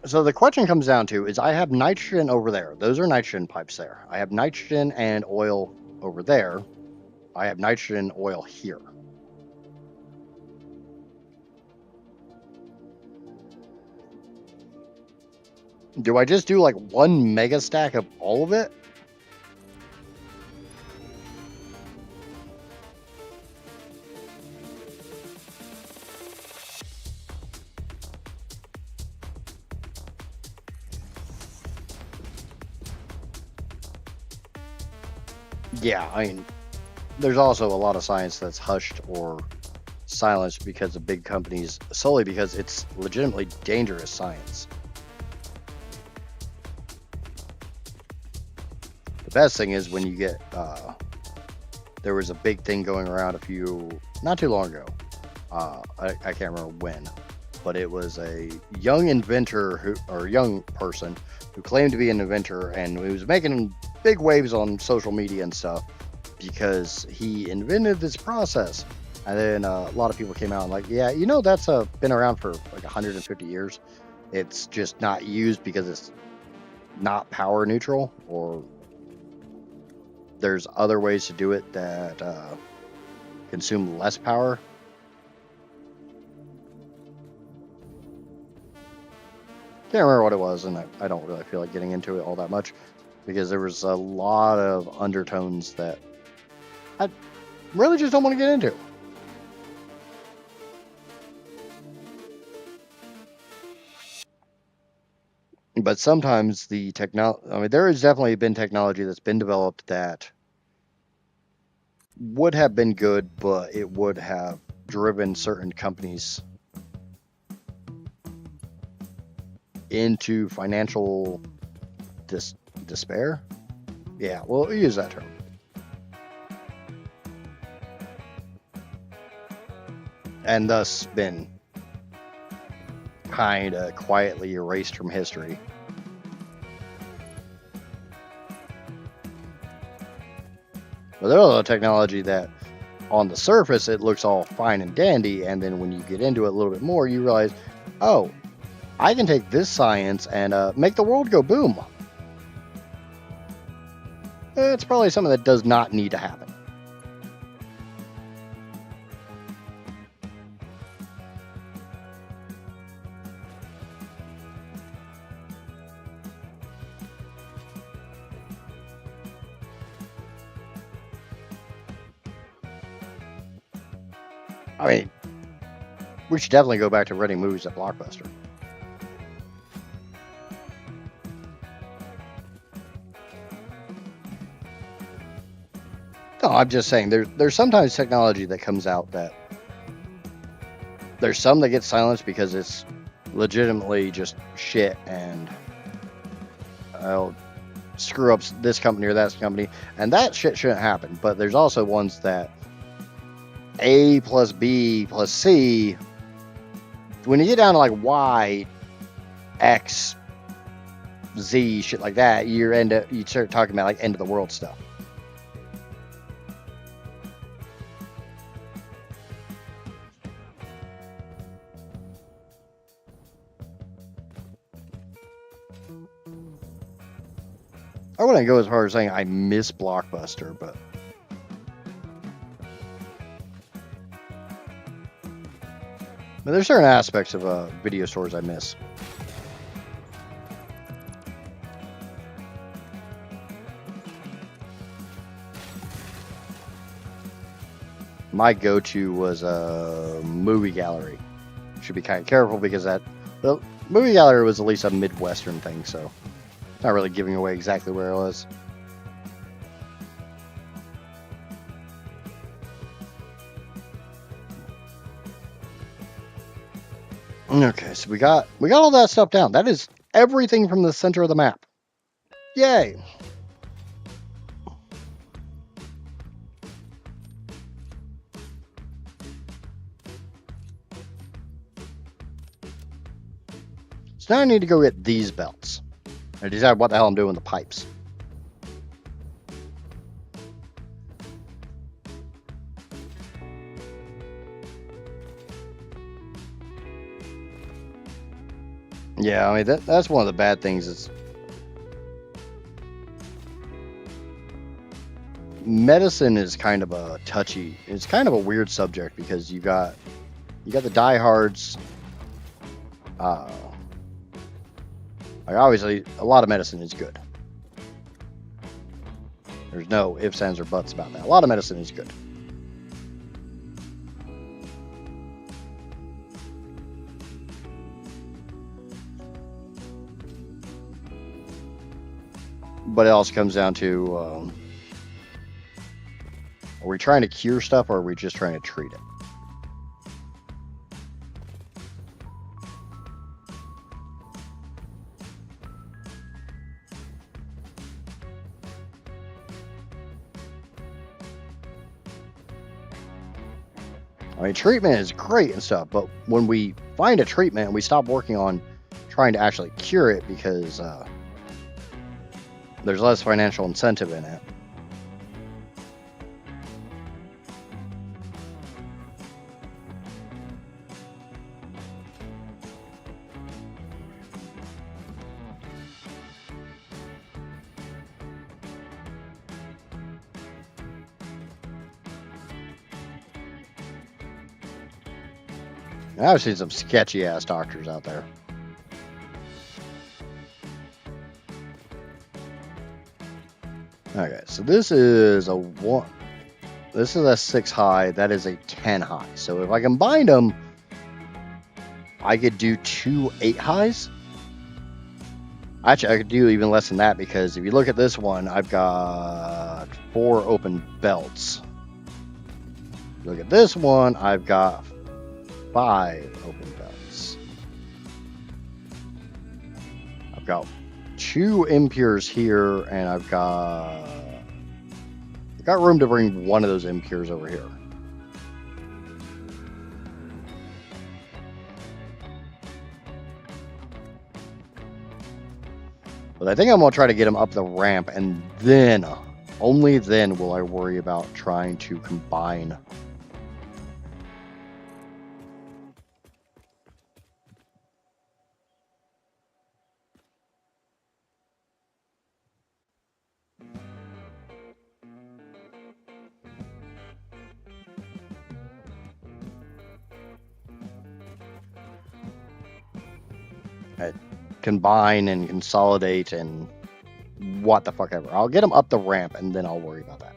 So the question comes down to is I have nitrogen over there. Those are nitrogen pipes there. I have nitrogen and oil over there. I have nitrogen oil here. Do I just do like one mega stack of all of it? Yeah, I mean, there's also a lot of science that's hushed or silenced because of big companies, solely because it's legitimately dangerous science. The best thing is when you get, there was a big thing going around not too long ago. I can't remember when, but it was a young inventor young person who claimed to be an inventor, and he was making big waves on social media and stuff because he invented this process. And then a lot of people came out and like, yeah, that's been around for like 150 years. It's just not used because it's not power neutral, or there's other ways to do it that consume less power. Can't remember what it was, and I don't really feel like getting into it all that much because there was a lot of undertones that really just don't want to get into. But sometimes the technology, I mean, there has definitely been technology that's been developed that would have been good, but it would have driven certain companies into financial despair. Yeah, we'll use that term. And thus been kind of quietly erased from history. But there's a technology that on the surface it looks all fine and dandy, and then when you get into it a little bit more, you realize, oh, I can take this science and make the world go boom. It's probably something that does not need to happen. I mean, we should definitely go back to renting movies at Blockbuster. No, I'm just saying there's sometimes technology that comes out that there's some that get silenced because it's legitimately just shit and I'll screw up this company or that company, and that shit shouldn't happen. But there's also ones that A plus B plus C, when you get down to like Y, X, Z, shit like that, you start talking about like end of the world stuff. I wouldn't go as far as saying I miss Blockbuster, but there's certain aspects of video stores I miss. My go-to was a movie gallery. Should be kind of careful because the movie gallery was at least a Midwestern thing, so not really giving away exactly where it was. Okay, so we got all that stuff down. That is everything from the center of the map. Yay! So now I need to go get these belts. I decide what the hell I'm doing with the pipes. Yeah, I mean that's one of the bad things is medicine is kind of a touchy. It's kind of a weird subject because you got the diehards. Like obviously, a lot of medicine is good. There's no ifs, ands, or buts about that. A lot of medicine is good. But it also comes down to, are we trying to cure stuff or are we just trying to treat it? I mean, treatment is great and stuff, but when we find a treatment and we stop working on trying to actually cure it because there's less financial incentive in it. And I've seen some sketchy ass doctors out there. Okay, so this is a one. This is a 6 high. That is a 10 high. So if I combined them, I could do 2 8 highs. Actually, I could do even less than that because if you look at this one, I've got 4 open belts. Look at this one, I've got 5 open belts. I've got 2 impures here, and I've got room to bring one of those impures over here. But I think I'm going to try to get him up the ramp, and then, only then will I worry about trying to combine. Combine and consolidate and what the fuck ever. I'll get them up the ramp and then I'll worry about that.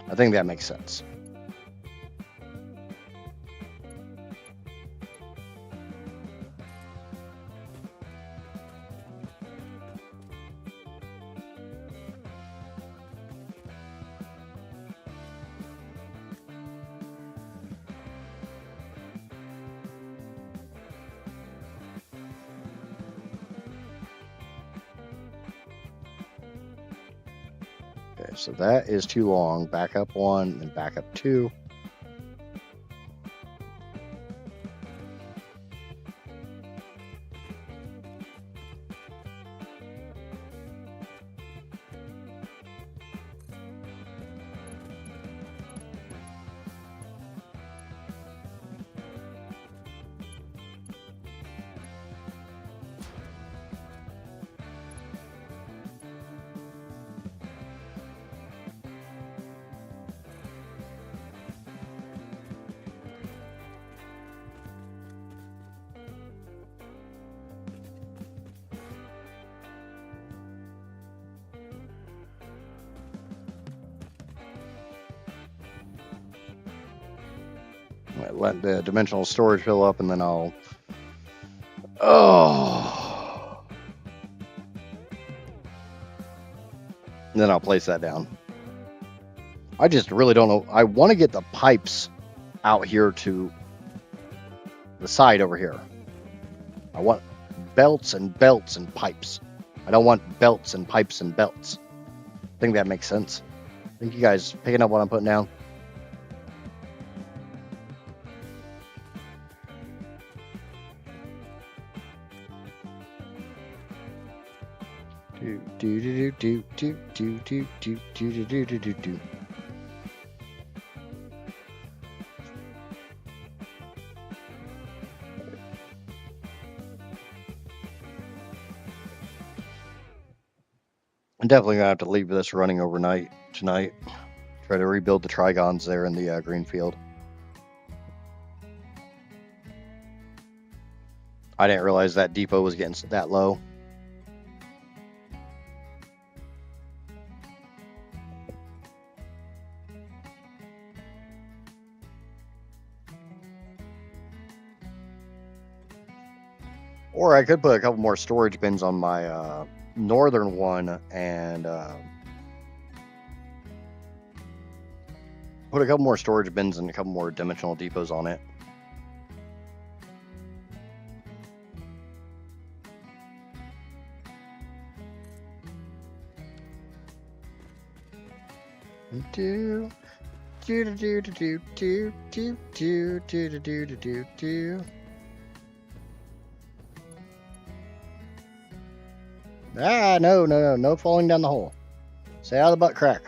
I think that makes sense. Okay, so that is too long. Back up 1 and back up 2. Let the dimensional storage fill up and then I'll... And then I'll place that down. I just really don't know. I want to get the pipes out here to the side over here. I want belts and belts and pipes. I don't want belts and pipes and belts. I think that makes sense. I think you guys picking up what I'm putting down? Do. I'm definitely gonna have to leave this running overnight tonight. Try to rebuild the trigons there in the green field. I didn't realize that depot was getting that low. Or I could put a couple more storage bins on my northern one and put a couple more storage bins and a couple more dimensional depots on it. Do. Ah, no falling down the hole. Stay out of the butt crack.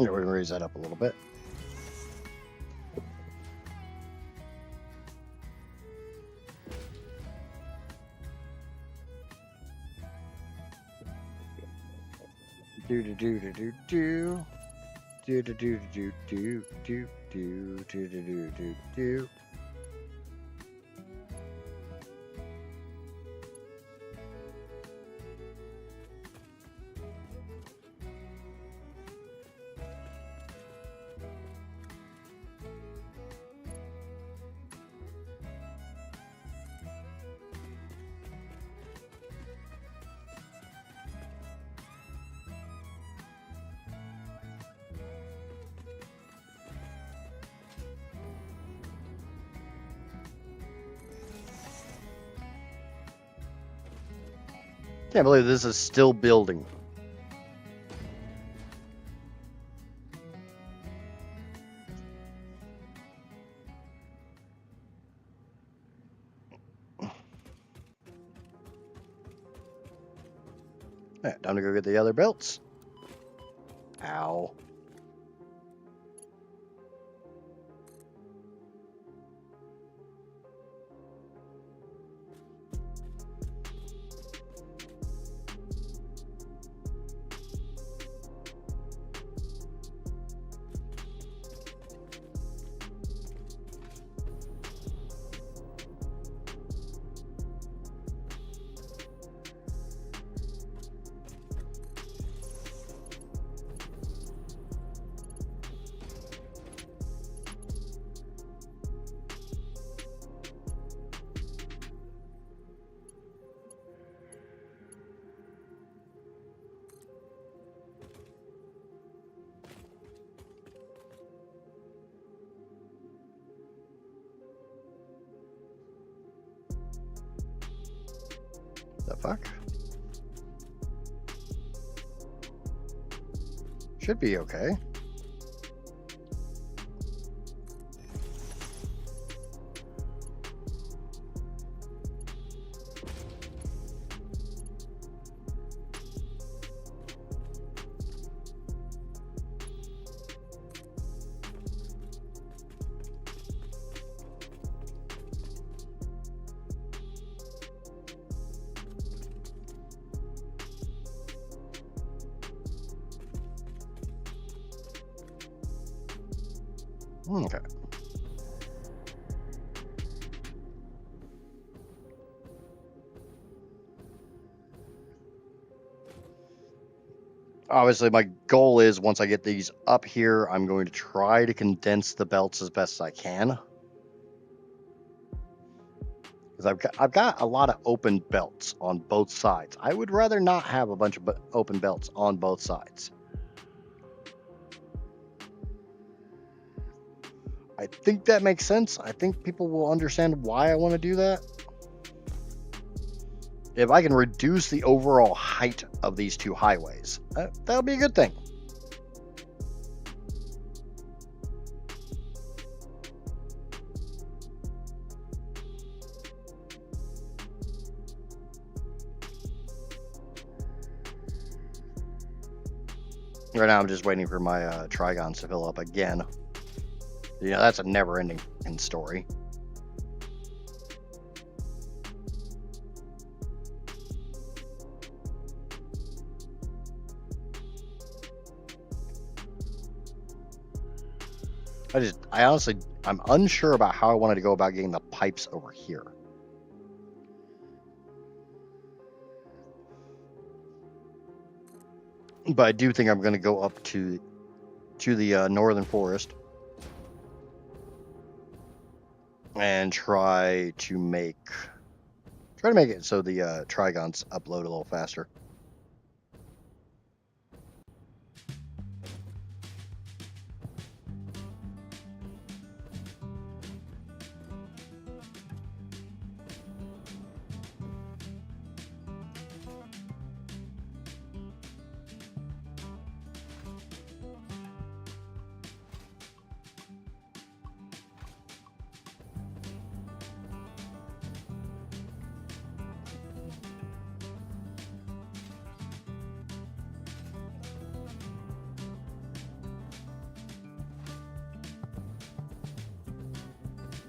Yeah, we can raise that up a little bit. Do do do do do do. Do do do do do do do do do do do. Can't believe this is still building. Alright, time to go get the other belts. Ow. The fuck? Should be okay. Okay. Obviously, my goal is once I get these up here, I'm going to try to condense the belts as best I can. Because I've got a lot of open belts on both sides. I would rather not have a bunch of open belts on both sides. I think that makes sense. I think people will understand why I want to do that. If I can reduce the overall height of these two highways, that'll be a good thing. Right now, I'm just waiting for my trigons to fill up again. You know, that's a never-ending story. I honestly, I'm unsure about how I wanted to go about getting the pipes over here. But I do think I'm going to go up to the northern forest and try to make it so the trigons upload a little faster.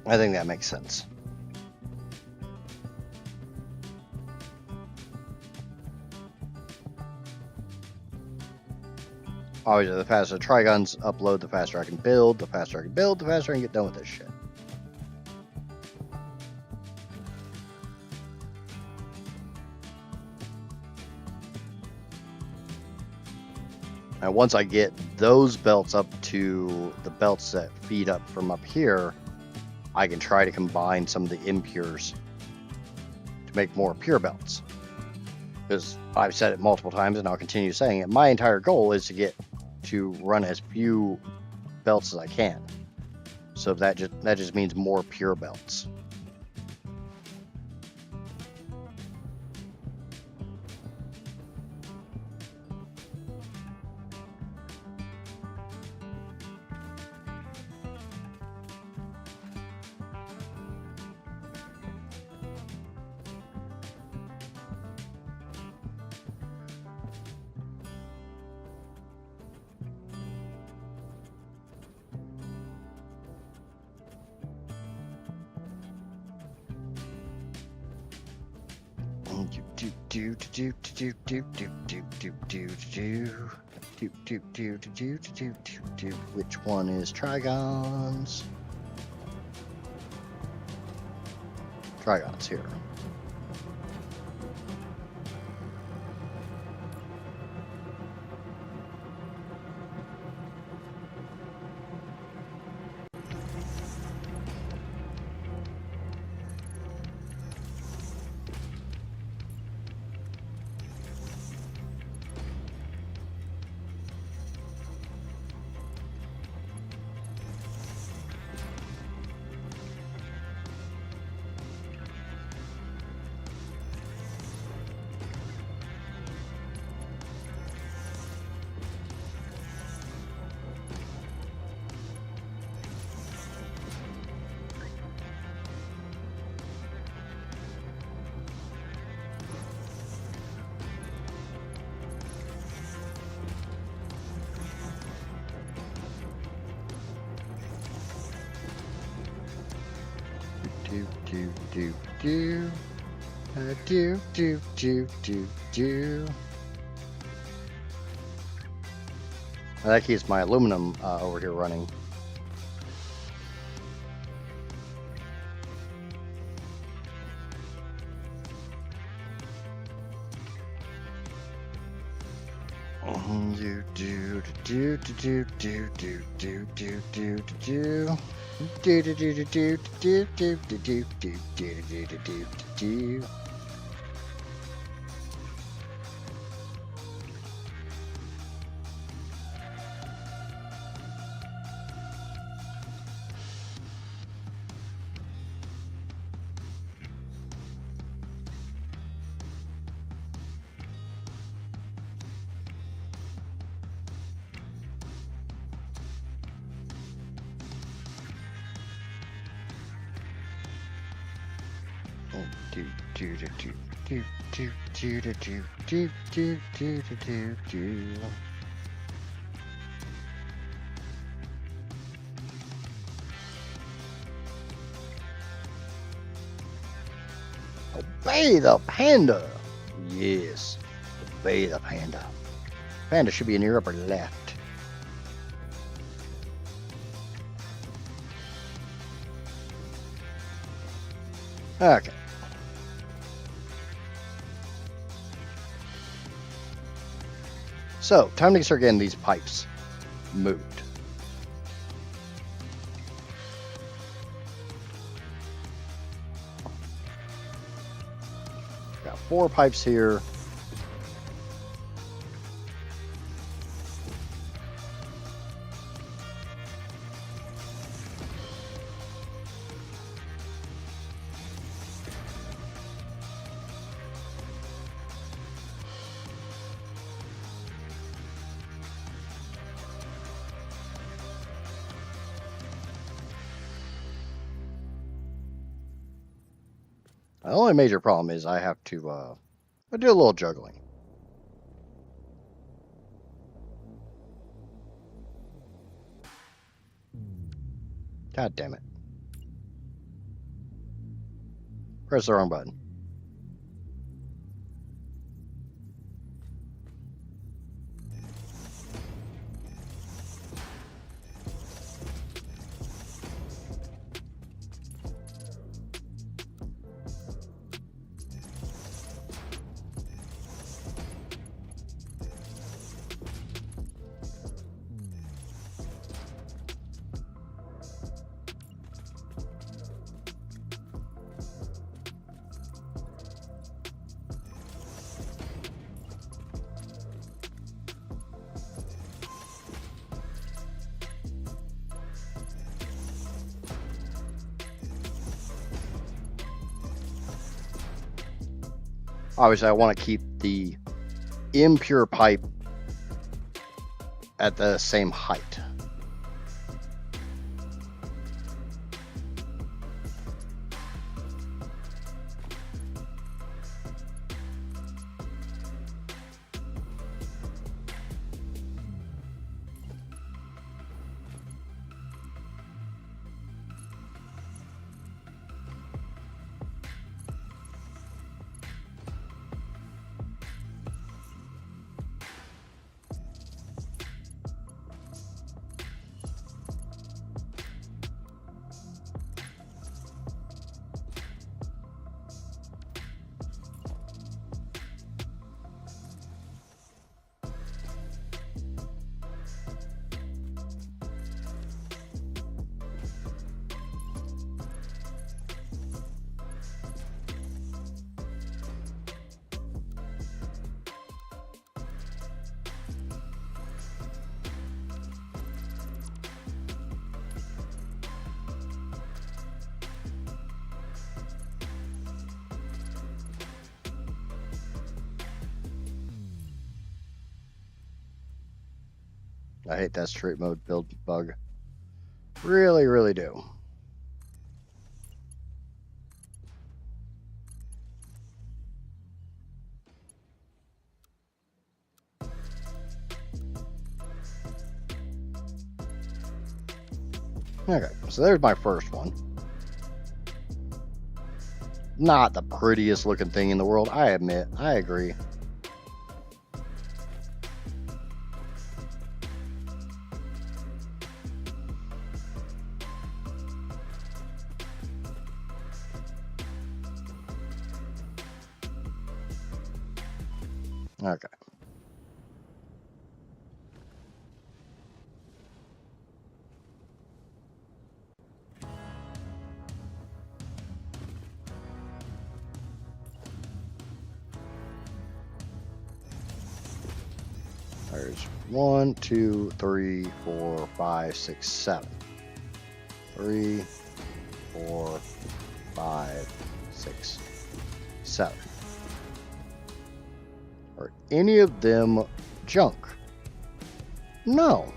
I think that makes sense. Obviously, the faster the Triguns upload, the faster I can build. The faster I can build, the faster I can get done with this shit. And once I get those belts up to the belts that feed up from up here, I can try to combine some of the impures to make more pure belts. Because I've said it multiple times and I'll continue saying it. My entire goal is to get to run as few belts as I can. So that just means more pure belts. Which one is Trigons? Trigons here. That keeps my aluminum over here running. Obey the panda. Yes, obey the panda. Panda should be in your upper left. Okay. So, time to start getting these pipes moved. Got 4 pipes here. The only major problem is I have to do a little juggling. God damn it. Press the wrong button. Obviously, I want to keep the impure pipe at the same height. I hate that straight mode build bug. Really, really do. Okay, so there's my first one. Not the prettiest looking thing in the world, I admit. I agree. Okay. There's 1, 2, 3, 4, 5, 6, 7. 3, 4, 5, 6, 7. Are any of them junk? No.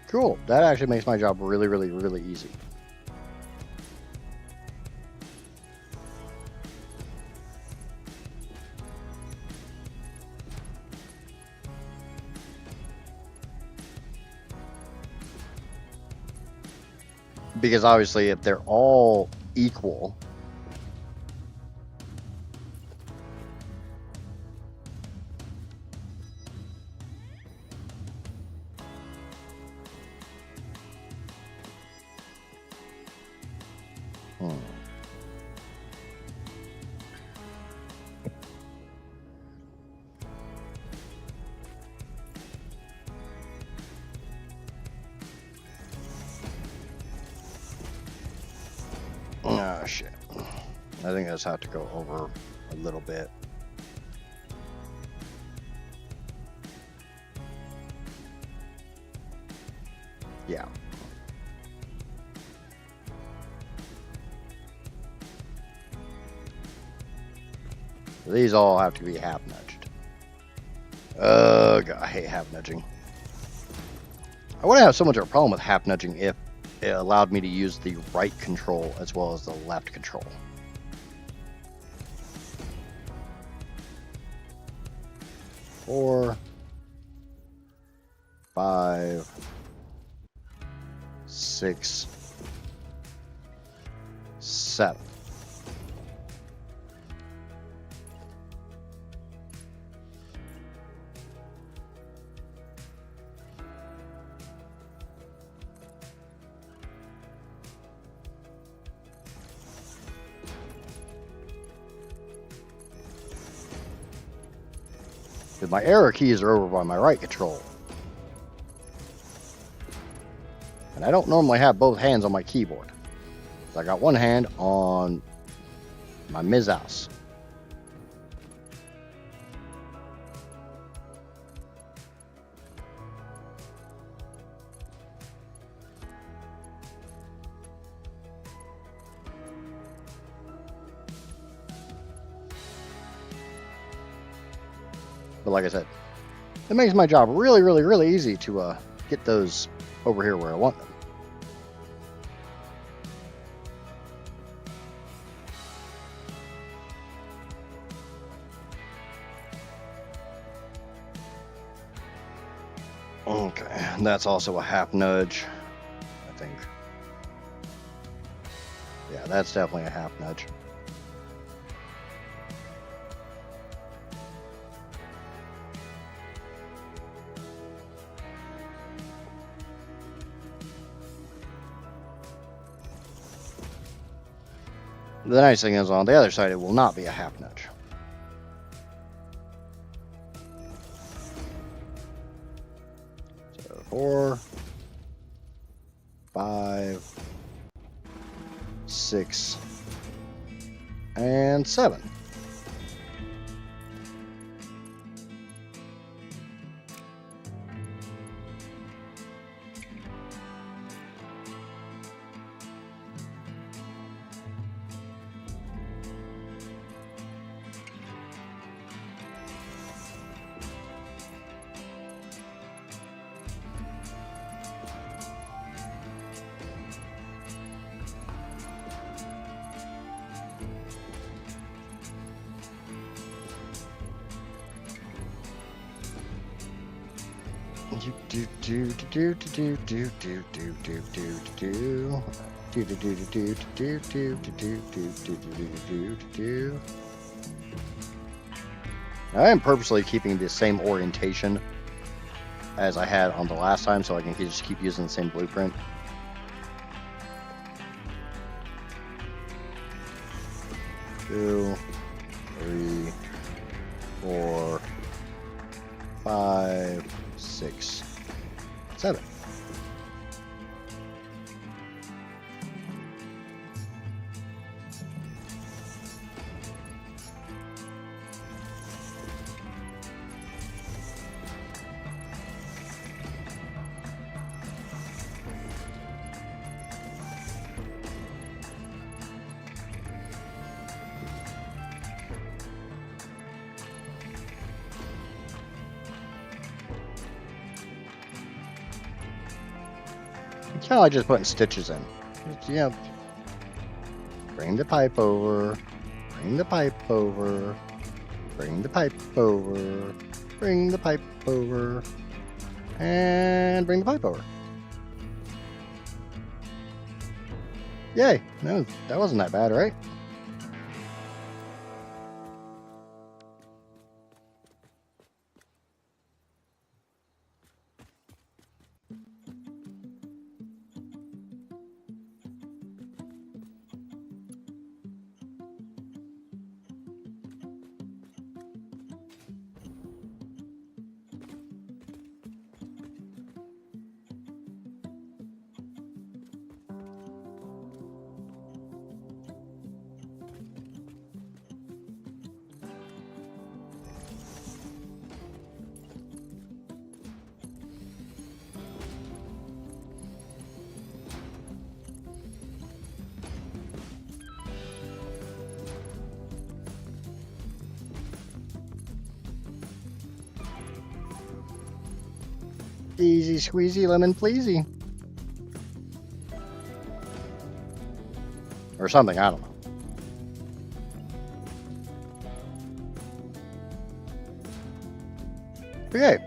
Cool. That actually makes my job really, really, really easy. Because obviously if they're all equal, oh shit. I think I just have to go over a little bit. Yeah. These all have to be half nudged. God, I hate half nudging. I wouldn't have so much of a problem with half nudging if it allowed me to use the right control as well as the left control. Four, 5, 6, 7. Because my arrow keys are over by my right control. And I don't normally have both hands on my keyboard. So I got one hand on my mouse. But like I said, it makes my job really, really, really easy to get those over here where I want them. Okay, and that's also a half nudge, I think. Yeah, that's definitely a half nudge. The nice thing is on the other side, it will not be a half nudge. So 4, 5, 6, and 7. I am purposely keeping the same orientation as I had on the last time, so I can just keep using the same blueprint. Two, 3, 4, 5, 6, 7. Kind of like just putting stitches in. Yeah. Bring the pipe over. Bring the pipe over. Bring the pipe over. Bring the pipe over. And bring the pipe over. Yay. No, that wasn't that bad, right? Easy squeezy lemon pleasy. Or something, I don't know. Okay.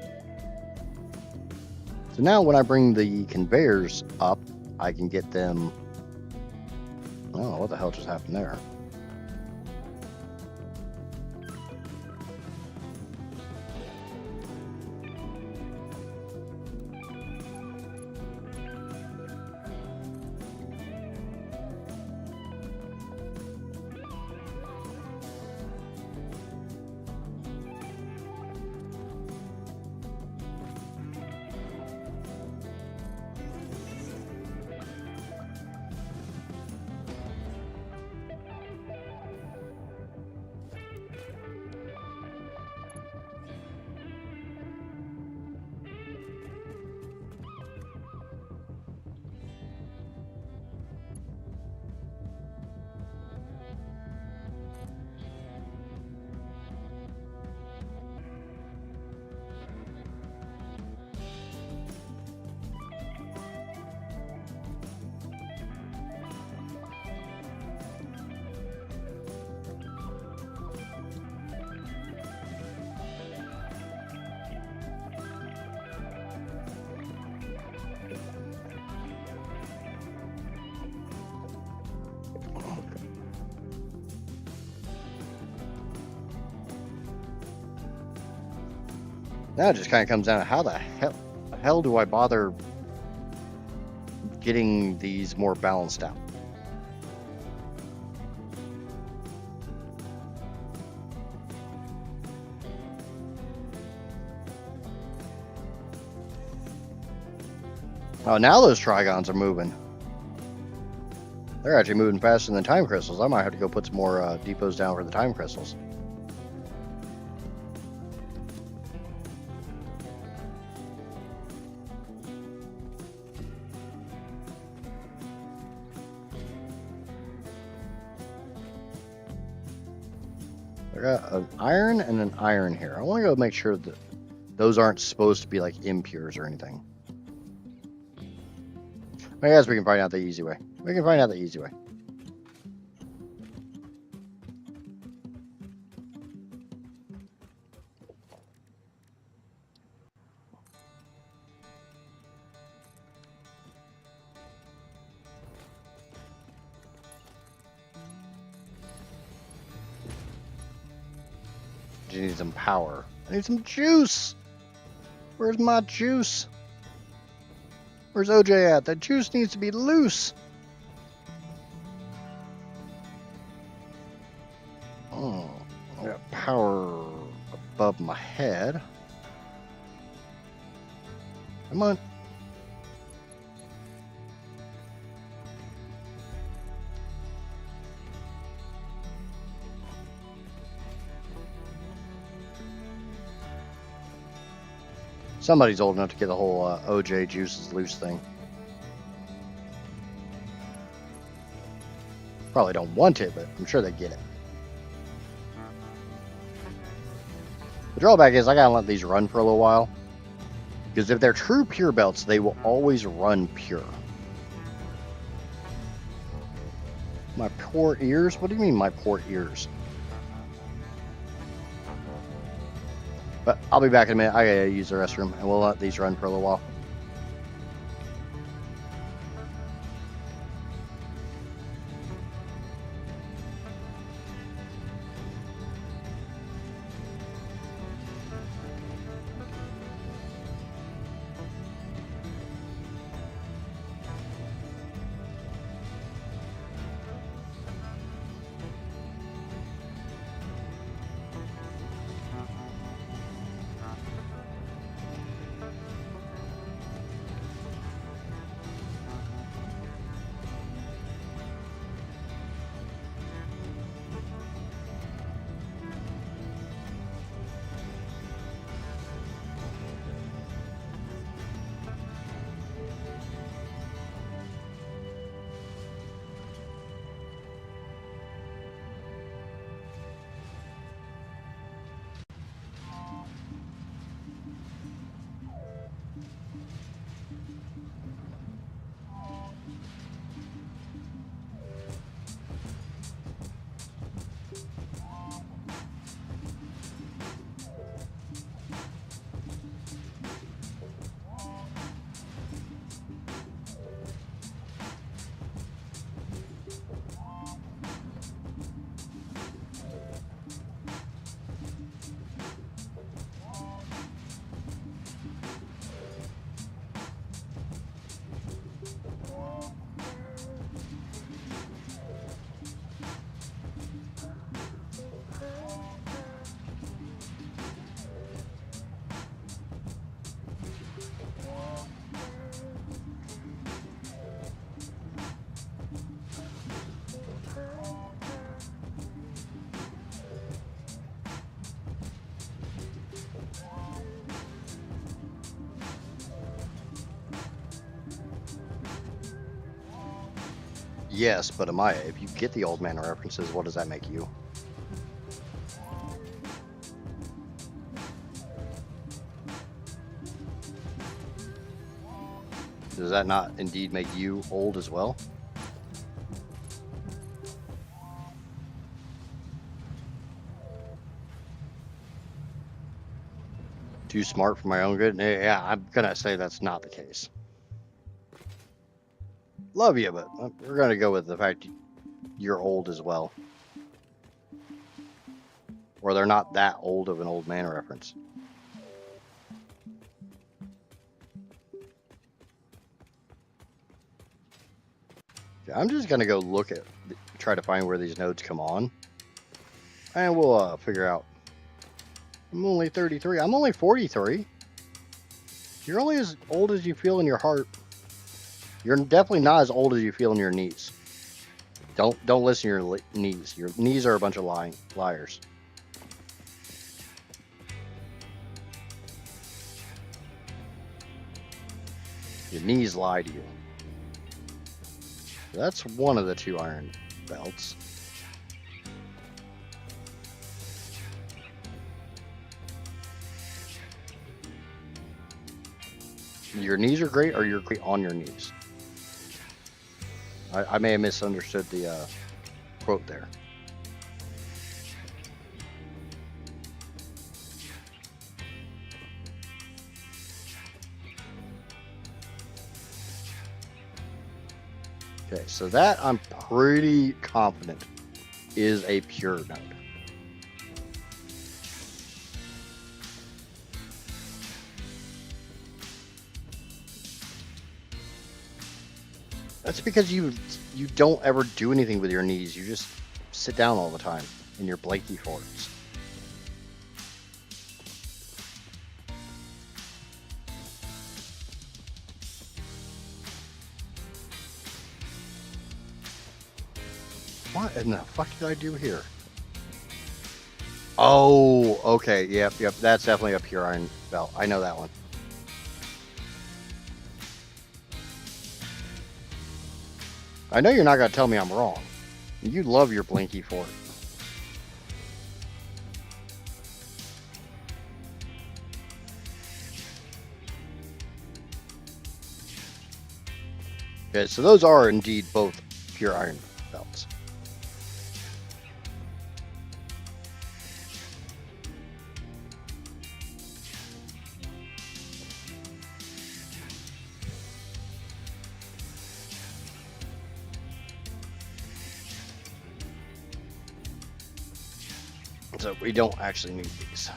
So now when I bring the conveyors up, I can get them Oh, what the hell just happened there? Now it just kind of comes down to how the hell do I bother getting these more balanced out? Oh, now those trigons are moving. They're actually moving faster than the time crystals. I might have to go put some more depots down for the time crystals. I got an iron and an iron here. I want to go make sure that those aren't supposed to be like impures or anything. I guess we can find out the easy way. We can find out the easy way. You need some power. I need some juice. Where's my juice? Where's OJ at? The juice needs to be loose. Oh, I got power above my head. Come on. Somebody's old enough to get the whole OJ juices loose thing. Probably don't want it, but I'm sure they get it. The drawback is I gotta let these run for a little while. Because if they're true pure belts, they will always run pure. My poor ears? What do you mean my poor ears? But I'll be back in a minute. I gotta use the restroom, and we'll let these run for a little while. Yes, but Amaya, if you get the old man references, what does that make you? Does that not indeed make you old as well? Too smart for my own good? Yeah, I'm gonna say that's not the case. Love you, but we're gonna go with the fact you're old as well. Or they're not that old of an old man reference. I'm just gonna go look at, try to find where these nodes come on, and we'll figure out. I'm only 33. I'm only 43. You're only as old as you feel in your heart. You're definitely not as old as you feel in your knees. Don't listen to your knees. Your knees are a bunch of liars. Your knees lie to you. That's one of the 2 iron belts. Your knees are great, or you're great on your knees. I may have misunderstood the quote there. Okay, so that I'm pretty confident is a pure node. That's because you don't ever do anything with your knees. You just sit down all the time in your blankie forts. What in the fuck did I do here? Oh, okay. Yep. That's definitely a pure iron belt. I know that one. I know you're not going to tell me I'm wrong. You love your blinky fort. Okay, so those are indeed both pure iron belts. So we don't actually need these.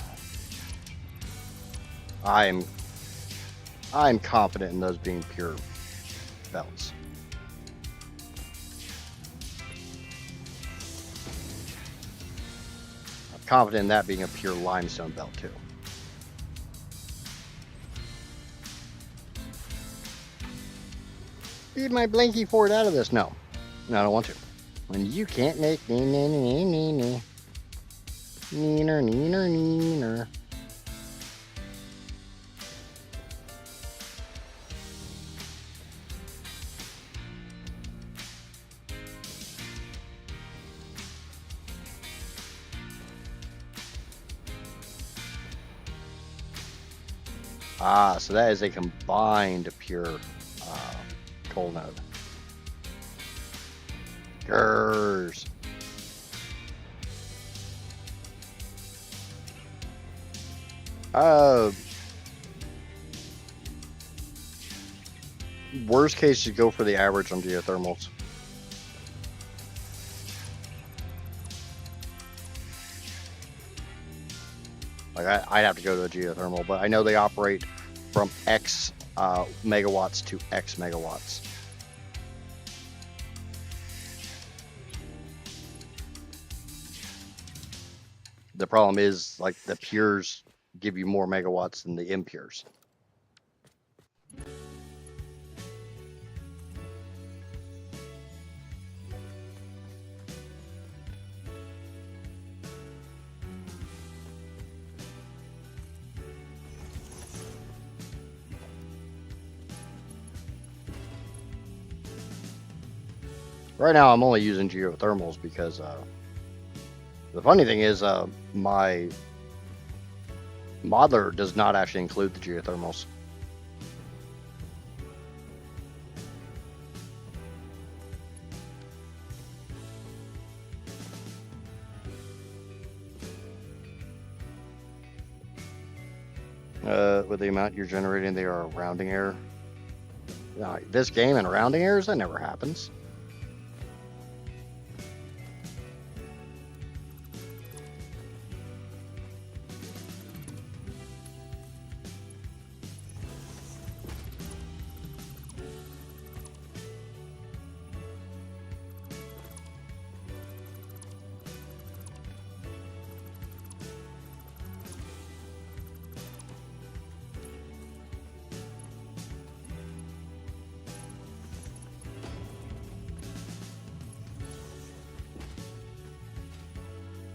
I'm confident in those being pure belts. I'm confident in that being a pure limestone belt too. Leave my blanky fort out of this. No, I don't want to. When you can't make neener. Ah, so that is a combined pure coal node. Grrrs. Worst case, you go for the average on geothermals. Like I'd have to go to a geothermal, but I know they operate from X megawatts to X megawatts. The problem is, like, the pures give you more megawatts than the impures. Right now, I'm only using geothermals because the funny thing is my modeler does not actually include the geothermals. With the amount you're generating, they are a rounding error. No, this game and rounding errors, that never happens.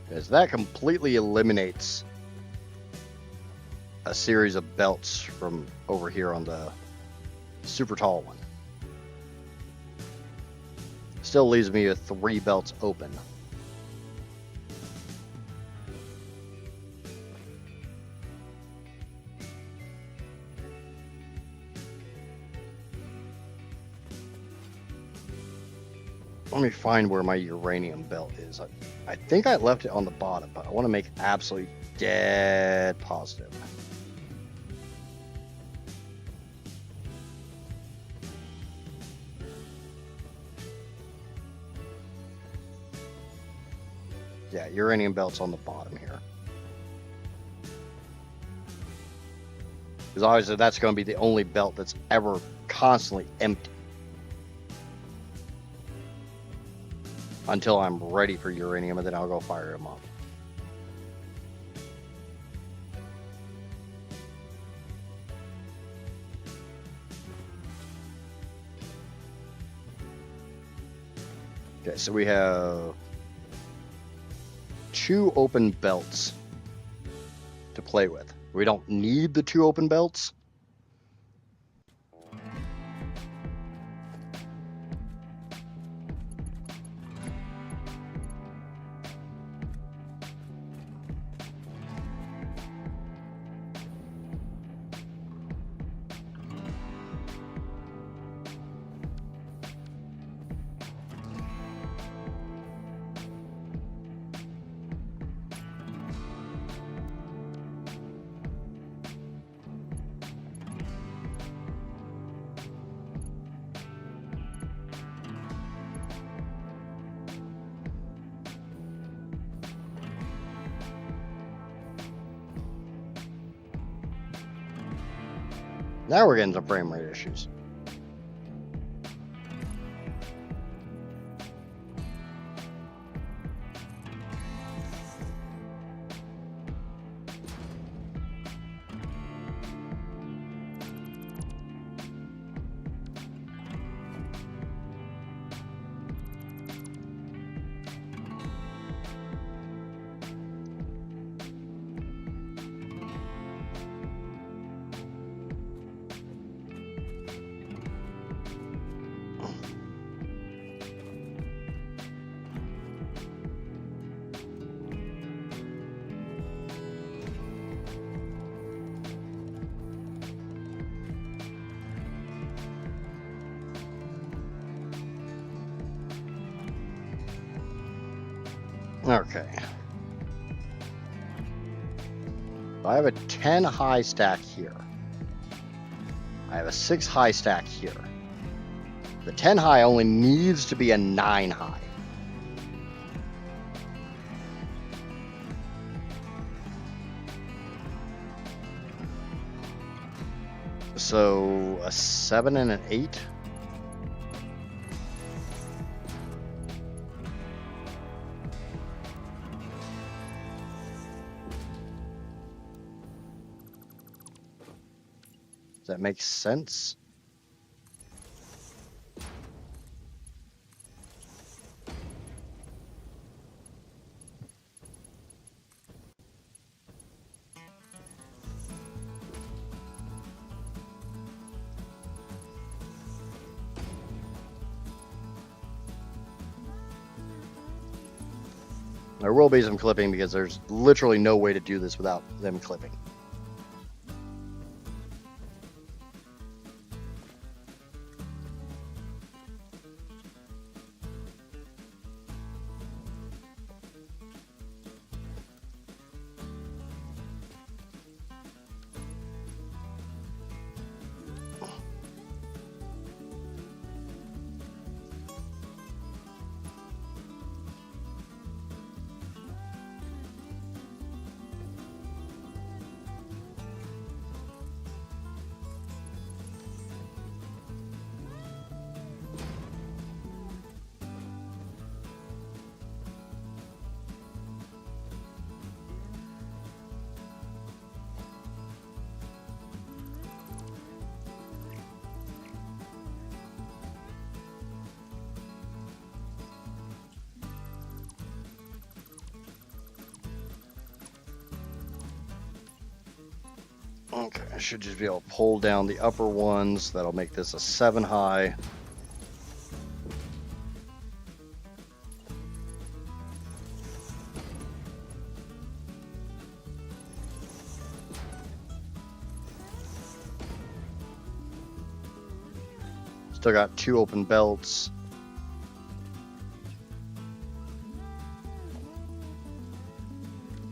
Because that completely eliminates a series of belts from over here on the super tall one. Still leaves me with 3 belts open. Let me find where my uranium belt is. I think I left it on the bottom, but I want to make absolutely dead positive. Yeah, uranium belt's on the bottom here. Because obviously that's going to be the only belt that's ever constantly empty. Until I'm ready for uranium, and then I'll go fire them up. Okay, so we have 2 open belts to play with. We don't need the 2 open belts. Now we're getting some frame rate issues. Okay. I have a 10 high stack here. I have a 6 high stack here. The 10 high only needs to be a 9 high. So a 7 and an 8. Does that make sense? There will be some clipping because there's literally no way to do this without them clipping. Okay, I should just be able to pull down the upper ones. That'll make this a 7 high. Still got 2 open belts.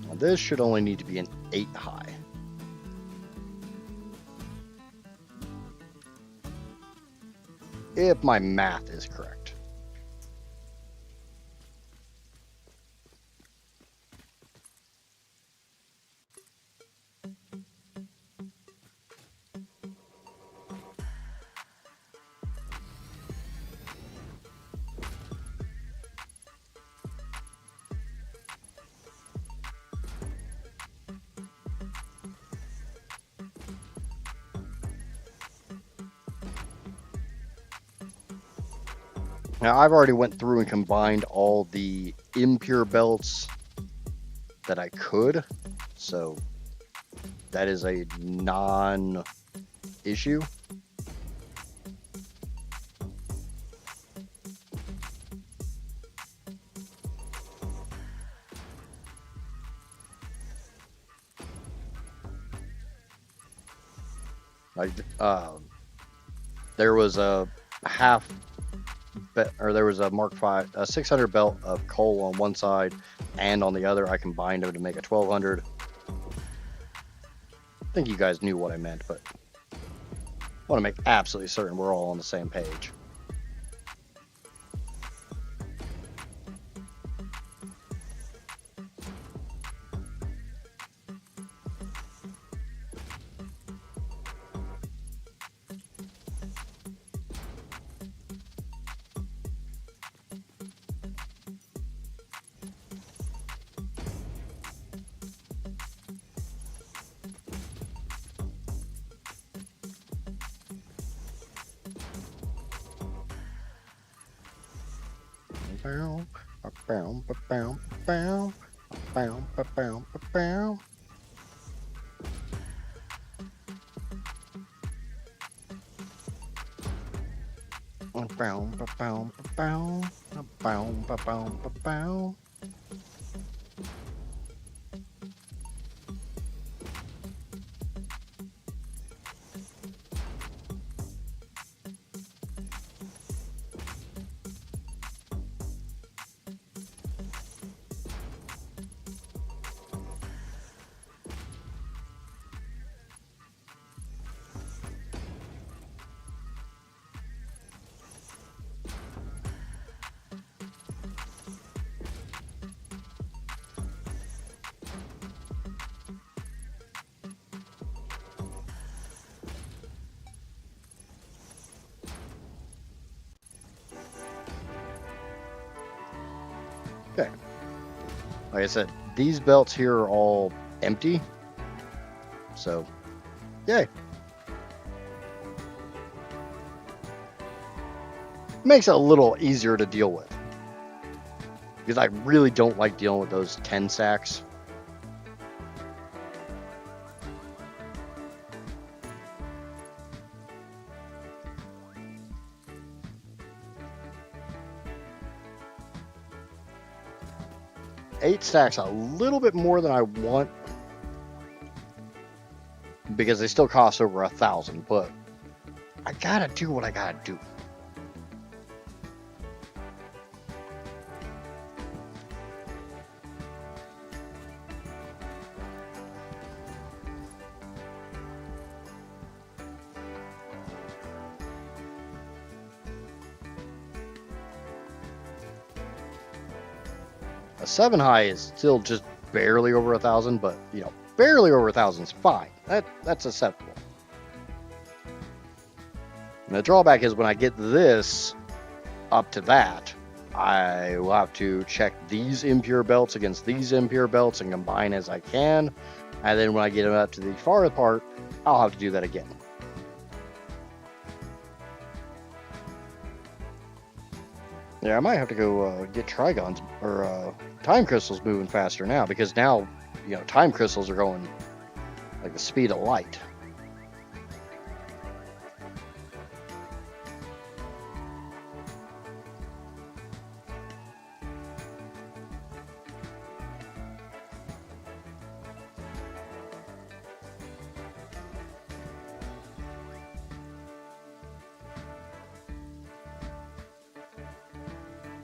Now this should only need to be an 8 high. If my math is correct. Now I've already went through and combined all the impure belts that I could, so that is a non-issue. There was a there was a Mark V, a 600 belt of coal on one side, and on the other I combined them to make a 1200. I think you guys knew what I meant, but I want to make absolutely certain we're all on the same page. Okay. Like I said, these belts here are all empty. So, yay. Makes it a little easier to deal with. Because I really don't like dealing with those 10 sacks. 8 stacks a little bit more than I want because they still cost over 1,000, but I gotta do what I gotta do. A 7 high is still just barely over 1,000, but you know, barely over 1,000 is fine. That's acceptable. And the drawback is when I get this up to that, I will have to check these impure belts against these impure belts and combine as I can. And then when I get them up to the far part, I'll have to do that again. Yeah, I might have to go get trigons or time crystals moving faster now, because now, you know, time crystals are going like the speed of light.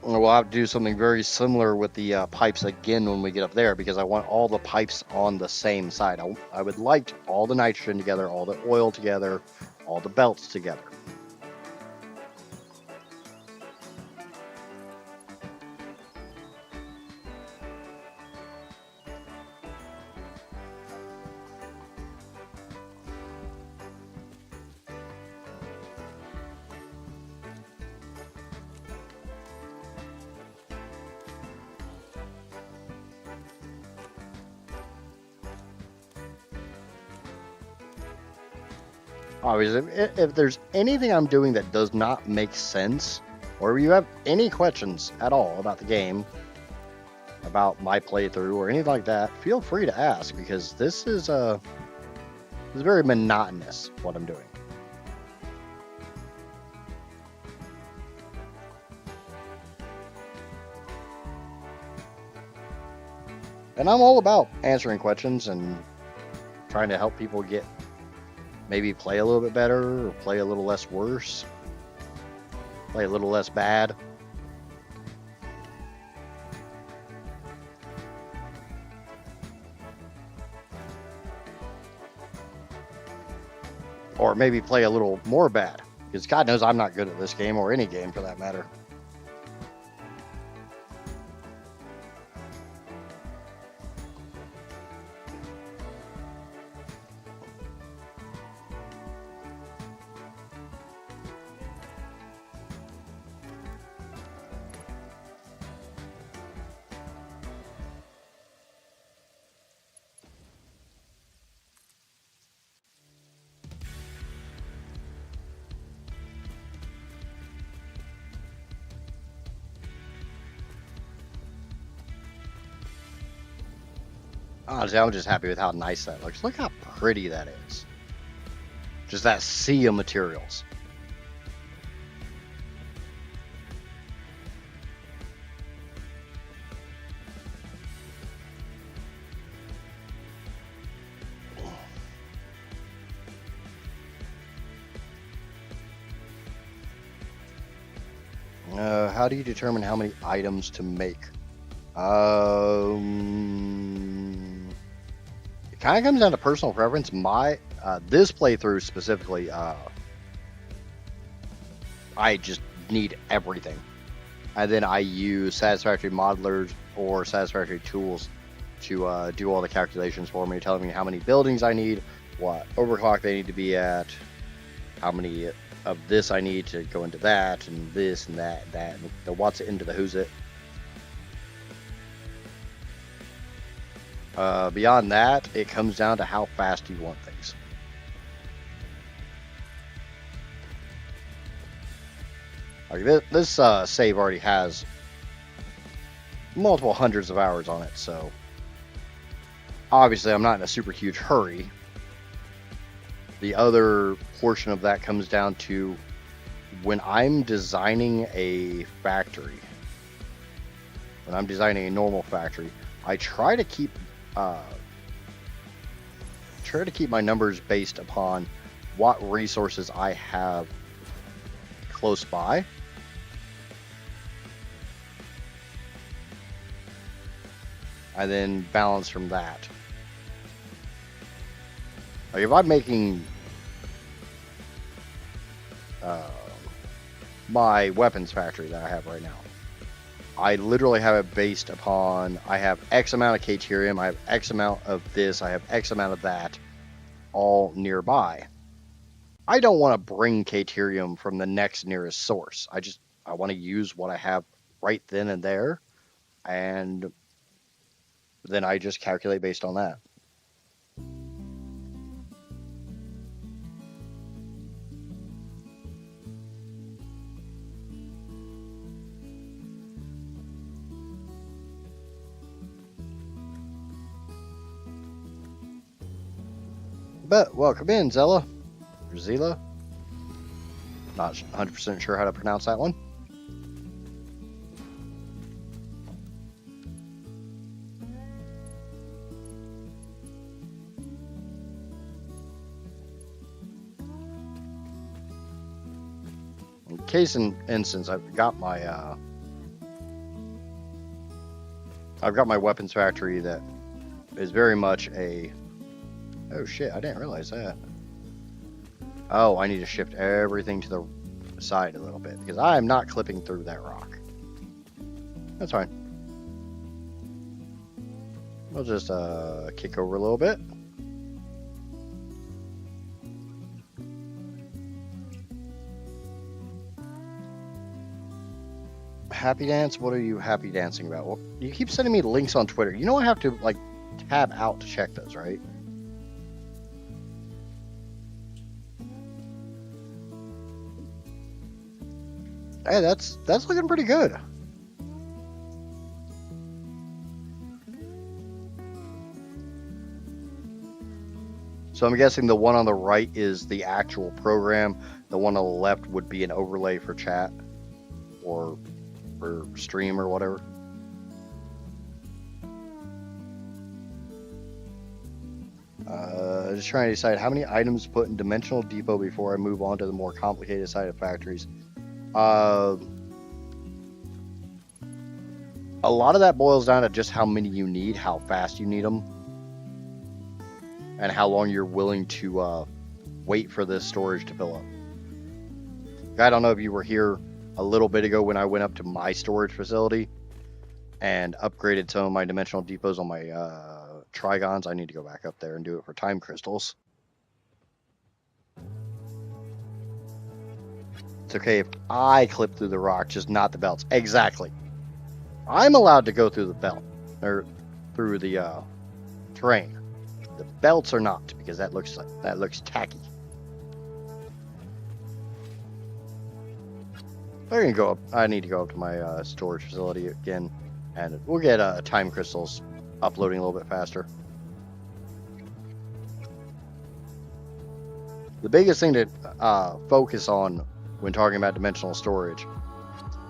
We'll have to do something very similar with the pipes again when we get up there, because I want all the pipes on the same side. I would like all the nitrogen together, all the oil together, all the belts together. Obviously, if there's anything I'm doing that does not make sense, or you have any questions at all about the game, about my playthrough, or anything like that, feel free to ask, because this is very monotonous, what I'm doing. And I'm all about answering questions and trying to help people get maybe play a little bit better, or play a little less worse, play a little less bad. Or maybe play a little more bad, because God knows I'm not good at this game, or any game for that matter. Honestly, I'm just happy with how nice that looks. Look how pretty that is. Just that sea of materials. How do you determine how many items to make? It kind of comes down to personal preference. My this playthrough specifically, I just need everything, and then I use Satisfactory modelers or Satisfactory tools to do all the calculations for me, telling me how many buildings I need, what overclock they need to be at, how many of this I need to go into that, and this and that, and the what's it into the who's it. Beyond that, it comes down to how fast you want things. Like this save already has multiple hundreds of hours on it, so obviously I'm not in a super huge hurry. The other portion of that comes down to when I'm designing a factory, when I'm designing a normal factory, I try to keep my numbers based upon what resources I have close by. And then balance from that. Like if I'm making my weapons factory that I have right now, I literally have it based upon, I have X amount of Caterium, I have X amount of this, I have X amount of that, all nearby. I don't want to bring Caterium from the next nearest source. I want to use what I have right then and there, and then I just calculate based on that. But welcome in, Zella. Or Zila. Not 100% sure how to pronounce that one. In case in instance, I've got my weapons factory that is very much a... Oh shit, I didn't realize that. Oh, I need to shift everything to the side a little bit because I am not clipping through that rock. That's fine. We'll just kick over a little bit. Happy dance? What are you happy dancing about? Well, you keep sending me links on Twitter. You know I have to like tab out to check those, right? Hey, that's looking pretty good. So I'm guessing the one on the right is the actual program. The one on the left would be an overlay for chat or for stream or whatever. Just trying to decide how many items to put in Dimensional Depot before I move on to the more complicated side of factories. A lot of that boils down to just how many you need, how fast you need them, and how long you're willing to wait for this storage to fill up. I don't know if you were here a little bit ago when I went up to my storage facility and upgraded some of my dimensional depots on my trigons. I need to go back up there and do it for time crystals. It's okay if I clip through the rock, just not the belts. Exactly. I'm allowed to go through the belt, or through the terrain. The belts are not, because that looks tacky. We're gonna go up. I need to go up to my storage facility again, and we'll get time crystals uploading a little bit faster. The biggest thing to focus on when talking about dimensional storage,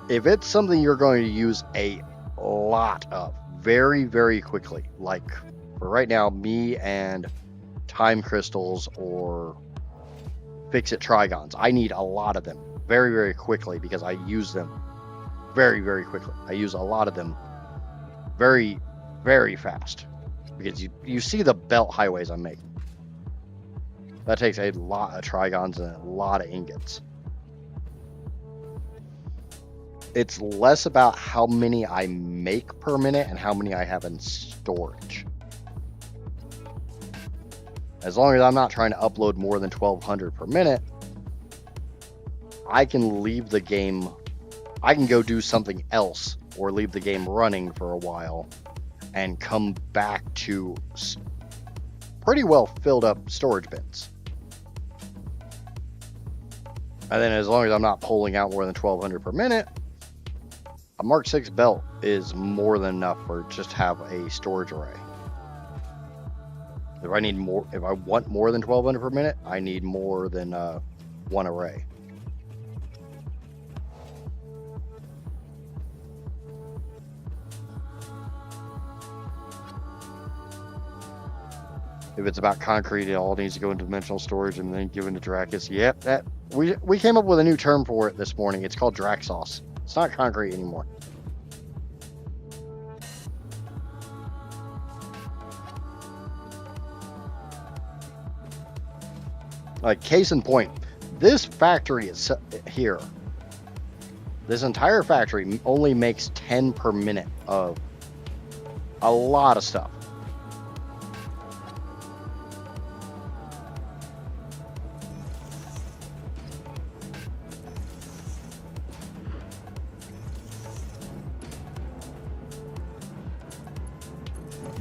if it's something you're going to use a lot of very, very quickly, like for right now, me and time crystals or fix-it trigons, I need a lot of them very, very quickly because I use them very, very quickly. I use a lot of them very, very fast because you see the belt highways I'm making. That takes a lot of trigons and a lot of ingots. It's less about how many I make per minute and how many I have in storage. As long as I'm not trying to upload more than 1,200 per minute, I can leave the game. I can go do something else or leave the game running for a while and come back to pretty well filled up storage bins. And then as long as I'm not pulling out more than 1,200 per minute, a Mark 6 belt is more than enough for just have a storage array. If I need more, if I want more than 1,200 per minute, I need more than one array. If it's about concrete, it all needs to go into dimensional storage and then given to Dracus. Yep, that we came up with a new term for it this morning. It's called Draxos. It's not concrete anymore. Like, case in point, this factory is here. This entire factory only makes 10 per minute of a lot of stuff.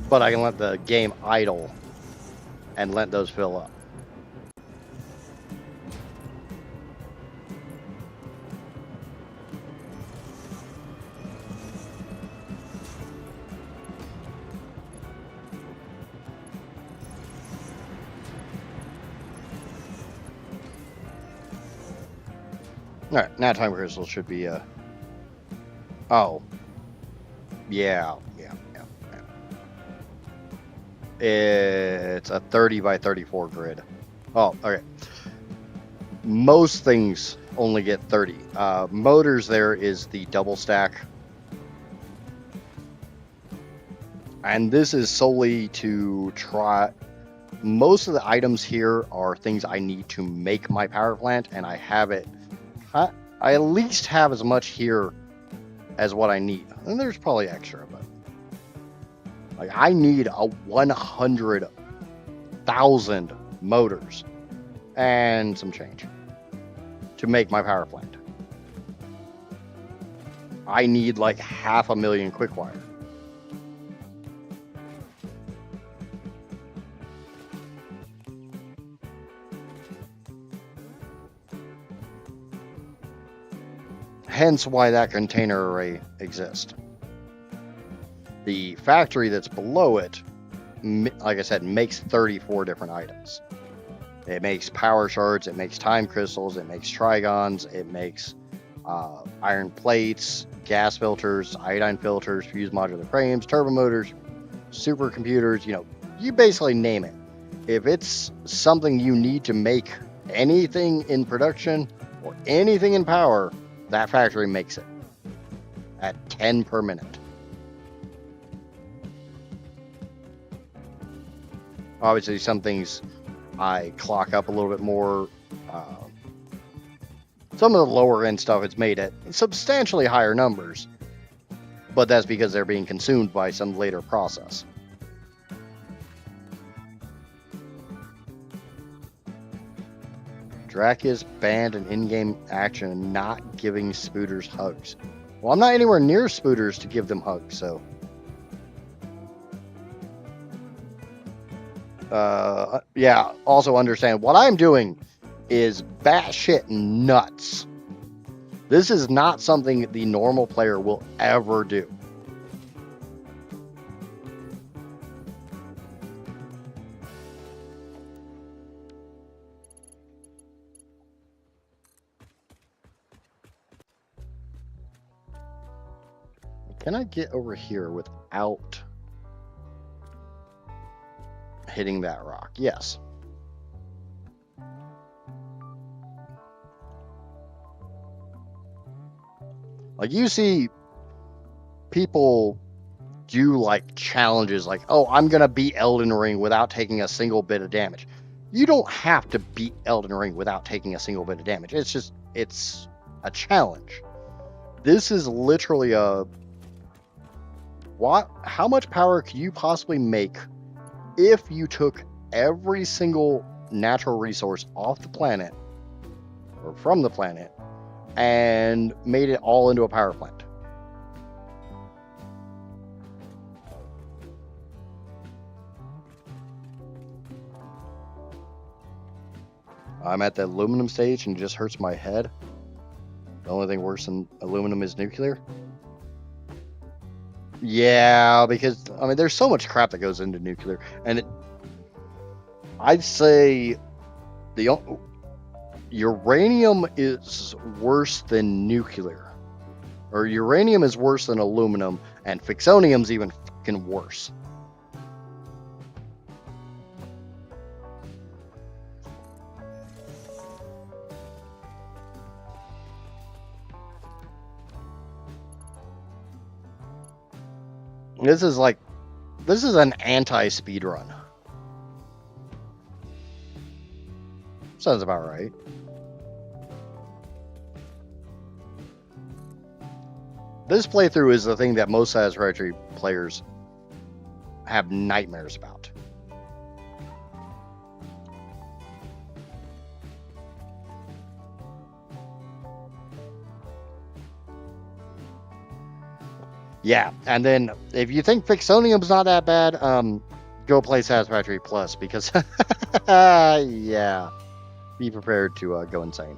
But I can let the game idle and let those fill up. All right, now time crystal should be oh, yeah. It's a 30 by 34 grid. Oh, okay. Most things only get 30. Motors, there is the double stack. And this is solely to try. Most of the items here are things I need to make my power plant, and I have it. I at least have as much here as what I need. And there's probably extra, but like, I need a 100,000 motors and some change to make my power plant. I need like 500,000 quick wire. Hence why that container array exists. The factory that's below it, like I said, makes 34 different items. It makes power shards, it makes time crystals, it makes trigons, it makes iron plates, gas filters, iodine filters, fused modular frames, turbo motors, supercomputers, you know, you basically name it. If it's something you need to make anything in production or anything in power, that factory makes it at 10 per minute. Obviously, some things I clock up a little bit more. Some of the lower end stuff it's made at substantially higher numbers, but that's because they're being consumed by some later process. Dracus banned an in-game action not giving spooters hugs. Well, I'm not anywhere near spooters to give them hugs, so. Yeah, also understand what I'm doing is batshit nuts. This is not something the normal player will ever do. Can I get over here without hitting that rock? Yes. Like, you see people do like challenges like, oh, I'm gonna beat Elden Ring without taking a single bit of damage. You don't have to beat Elden Ring without taking a single bit of damage. It's a challenge. This is literally a how much power could you possibly make if you took every single natural resource off the planet or from the planet and made it all into a power plant? I'm at the aluminum stage and it just hurts my head. The only thing worse than aluminum is nuclear. Yeah, because I mean, there's so much crap that goes into nuclear, and I'd say the uranium is worse than nuclear, or uranium is worse than aluminum, and fixonium's even fucking worse. This is an anti-speed run. Sounds about right. This playthrough is the thing that most Satisfactory players have nightmares about. Yeah, and then if you think Fixonium's not that bad, go play Satisfactory Plus because, yeah, be prepared to go insane.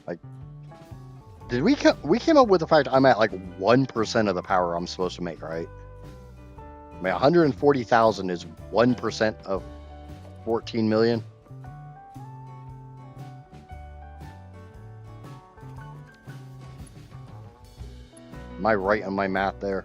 Like, we came up with the fact I'm at like 1% of the power I'm supposed to make, right? I mean, 140,000 is 1% of 14 million. Am I right on my math there?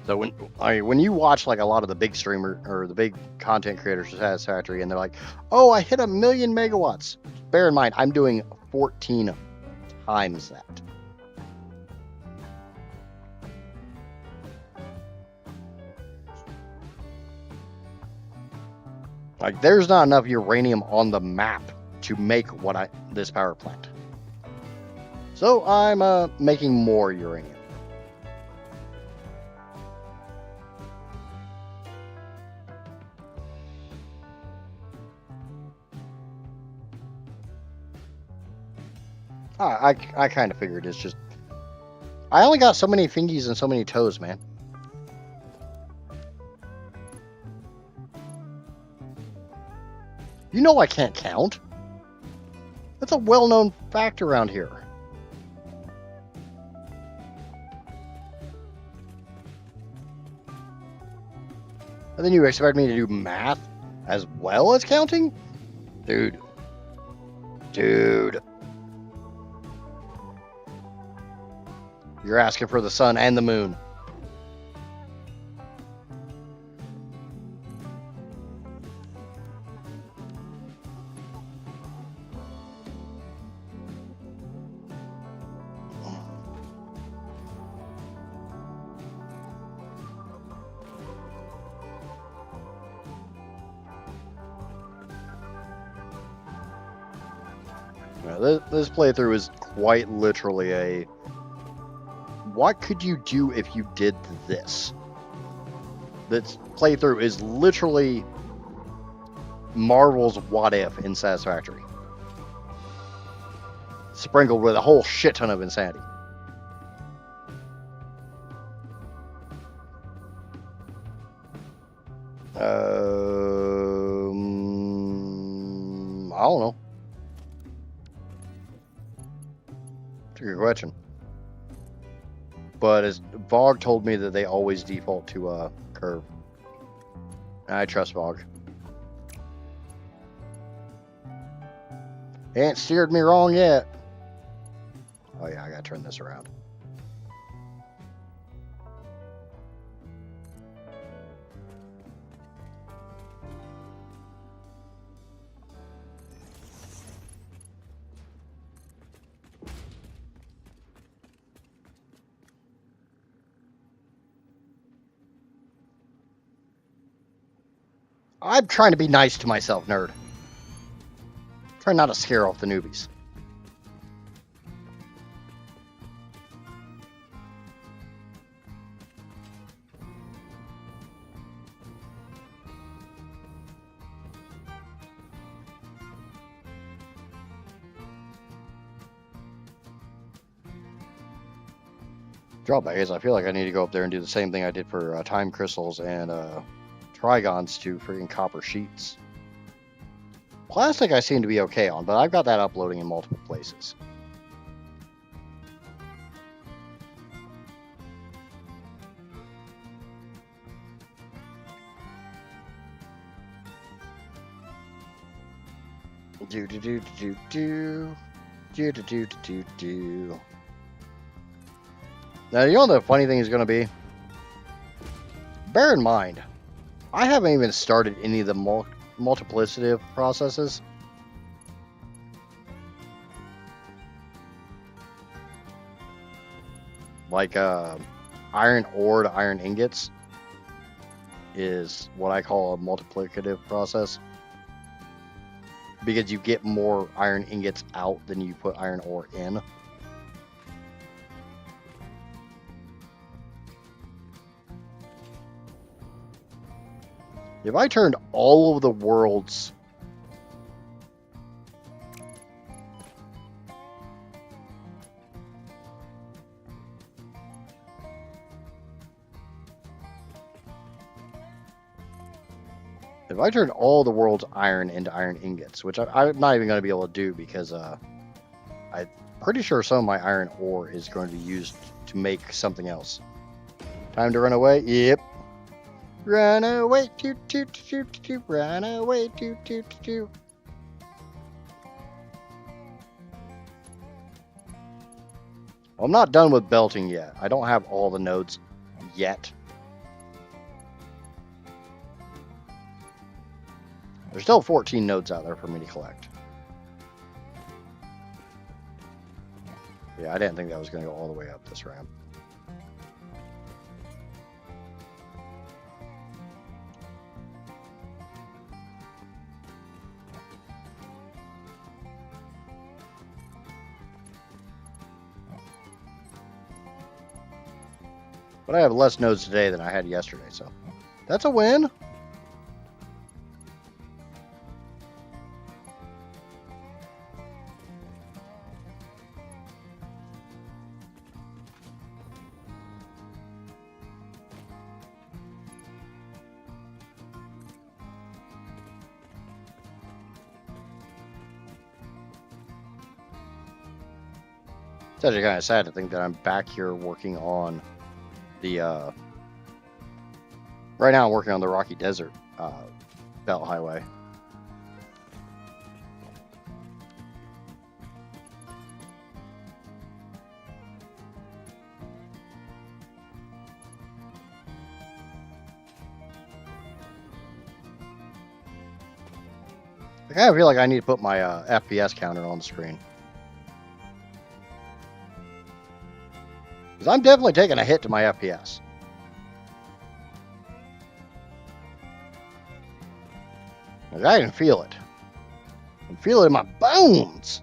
So when you watch like a lot of the big streamer or the big content creators for Satisfactory and they're like, oh, I hit 1,000,000 megawatts. Bear in mind, I'm doing 14 times that. Like, there's not enough uranium on the map to make this power plant. So I'm making more uranium. I kind of figured it's just... I only got so many fingies and so many toes, man. You know I can't count. That's a well-known fact around here. And then you expect me to do math as well as counting? Dude. You're asking for the sun and the moon. This playthrough is quite literally a... What could you do if you did this? This playthrough is literally Marvel's What If in Satisfactory. Sprinkled with a whole shit ton of insanity. I don't know. That's a good question. But as Vogue told me that they always default to curve. I trust Vogue. He ain't steered me wrong yet. Oh yeah, I gotta turn this around. I'm trying to be nice to myself, nerd. Try not to scare off the newbies. Drawback is I feel like I need to go up there and do the same thing I did for time crystals and trigons to freaking copper sheets. Plastic I seem to be okay on, but I've got that uploading in multiple places. Do do do do do do do do do do. Now you know the funny thing is going to be. Bear in mind, I haven't even started any of the multiplicative processes. Like iron ore to iron ingots is what I call a multiplicative process. Because you get more iron ingots out than you put iron ore in. If I turned all of the world's iron into iron ingots, which I'm not even going to be able to do because I'm pretty sure some of my iron ore is going to be used to make something else. Time to run away? Yep. Run away, toot toot toot toot, run away, toot toot toot. Well, I'm not done with belting yet. I don't have all the nodes yet. There's still 14 nodes out there for me to collect. Yeah, I didn't think that was going to go all the way up this ramp. But I have less nodes today than I had yesterday, so that's a win. It's actually kind of sad to think that I'm back here working on the right now I'm working on the Rocky Desert Belt Highway. I kind of feel like I need to put my FPS counter on the screen. Because I'm definitely taking a hit to my FPS. Like, I can feel it. I can feel it in my bones.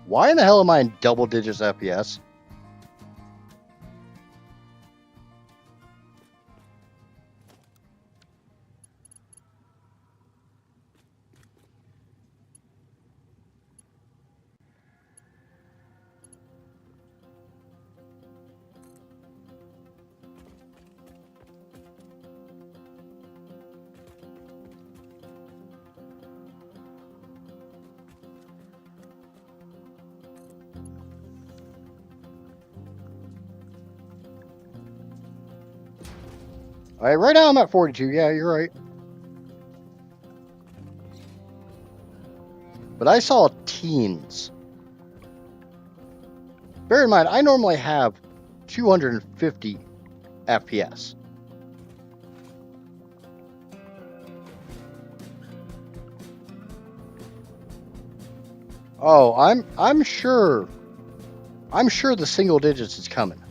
Why in the hell am I in double digits FPS? All right, right now I'm at 42. Yeah, you're right. But I saw teens. Bear in mind, I normally have 250 FPS. Oh, I'm sure the single digits is coming.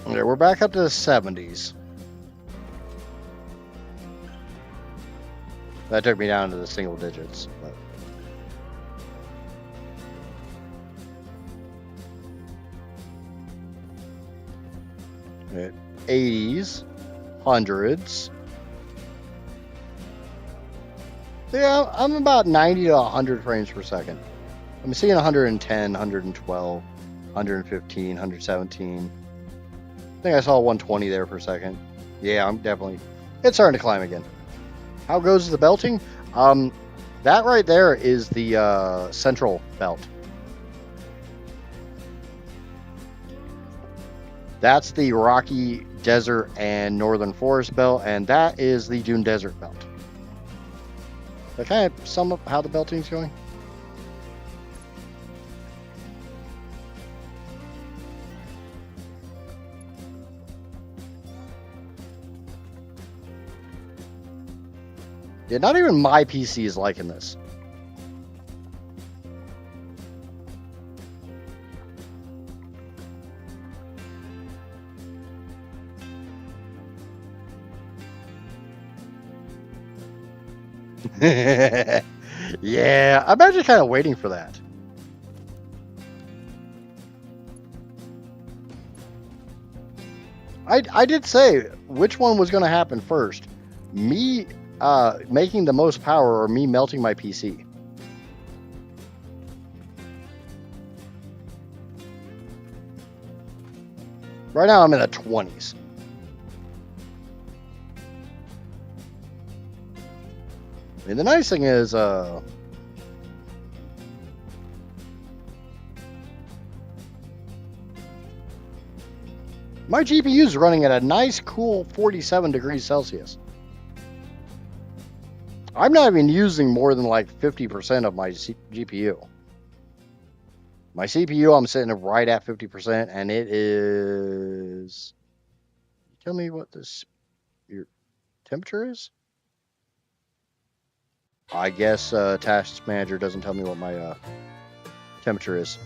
Okay, we're back up to the 70s. That took me down to the single digits. But 80s, hundreds. Yeah, I'm about 90 to 100 frames per second. I'm seeing 110, 112, 115, 117. I think I saw 120 there for a second. Yeah, I'm definitely... It's starting to climb again. How goes the belting? That right there is the central belt. That's the Rocky Desert and Northern Forest belt, and that is the Dune Desert belt. That kind of sum up how the belting's going. Yeah, not even my PC is liking this. Yeah, I'm actually kind of waiting for that. I did say which one was going to happen first. Me making the most power or me melting my PC. Right now I'm in the 20s. And the nice thing is, my GPU is running at a nice, cool 47 degrees Celsius. I'm not even using more than like 50% of my GPU. My CPU, I'm sitting right at 50%, and it is... Tell me what your temperature is? I guess Task Manager doesn't tell me what my temperature is.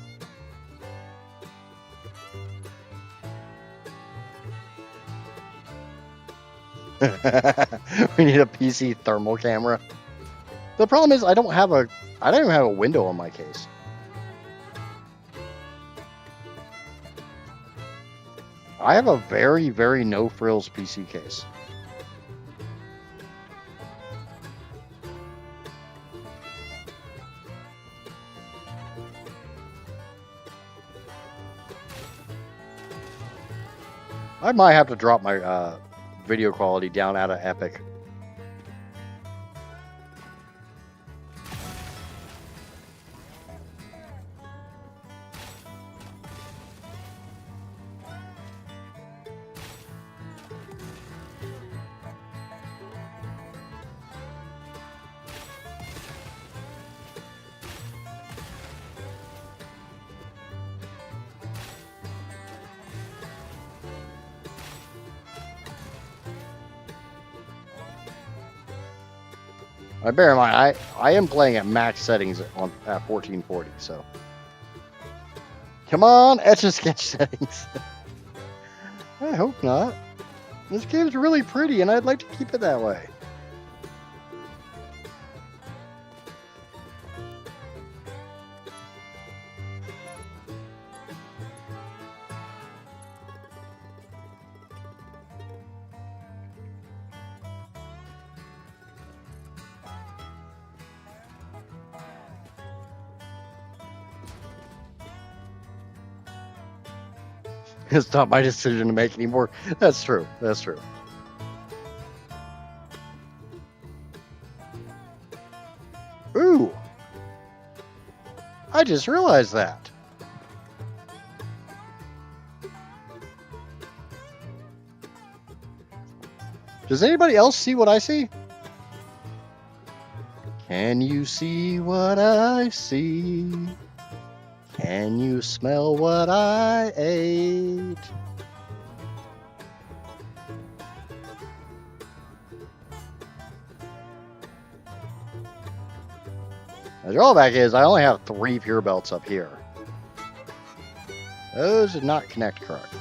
We need a PC thermal camera. The problem is I don't even have a window on my case. I have a very, very no frills PC case. I might have to drop my video quality down out of Epic. I bear in mind, I am playing at max settings at 1440, so. Come on, Etch a Sketch settings. I hope not. This game's really pretty, and I'd like to keep it that way. It's not my decision to make anymore. That's true. That's true. Ooh. I just realized that. Does anybody else see what I see? Can you see what I see? Can you smell what I ate? The drawback is I only have 3 pure belts up here. Those did not connect correctly.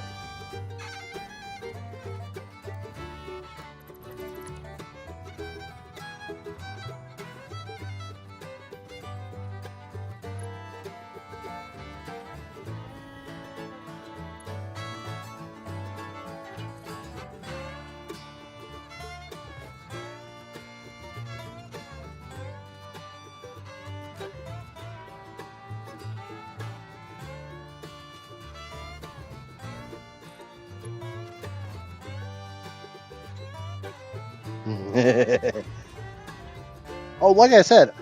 Oh, like I said,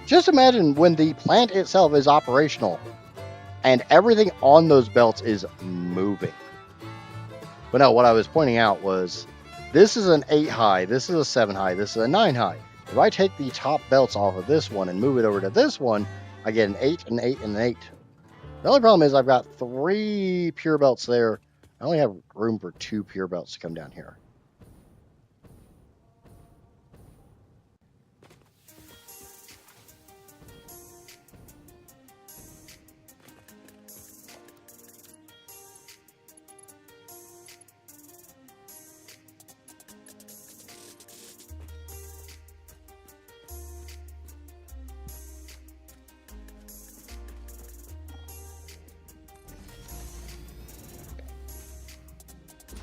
just imagine when the plant itself is operational and everything on those belts is moving. But no, what I was pointing out was this is an 8 high, this is a 7 high, this is a 9 high. If I take the top belts off of this one and move it over to this one, I get an 8, an 8, and an 8. The only problem is I've got 3 pure belts there. I only have room for 2 pure belts to come down here.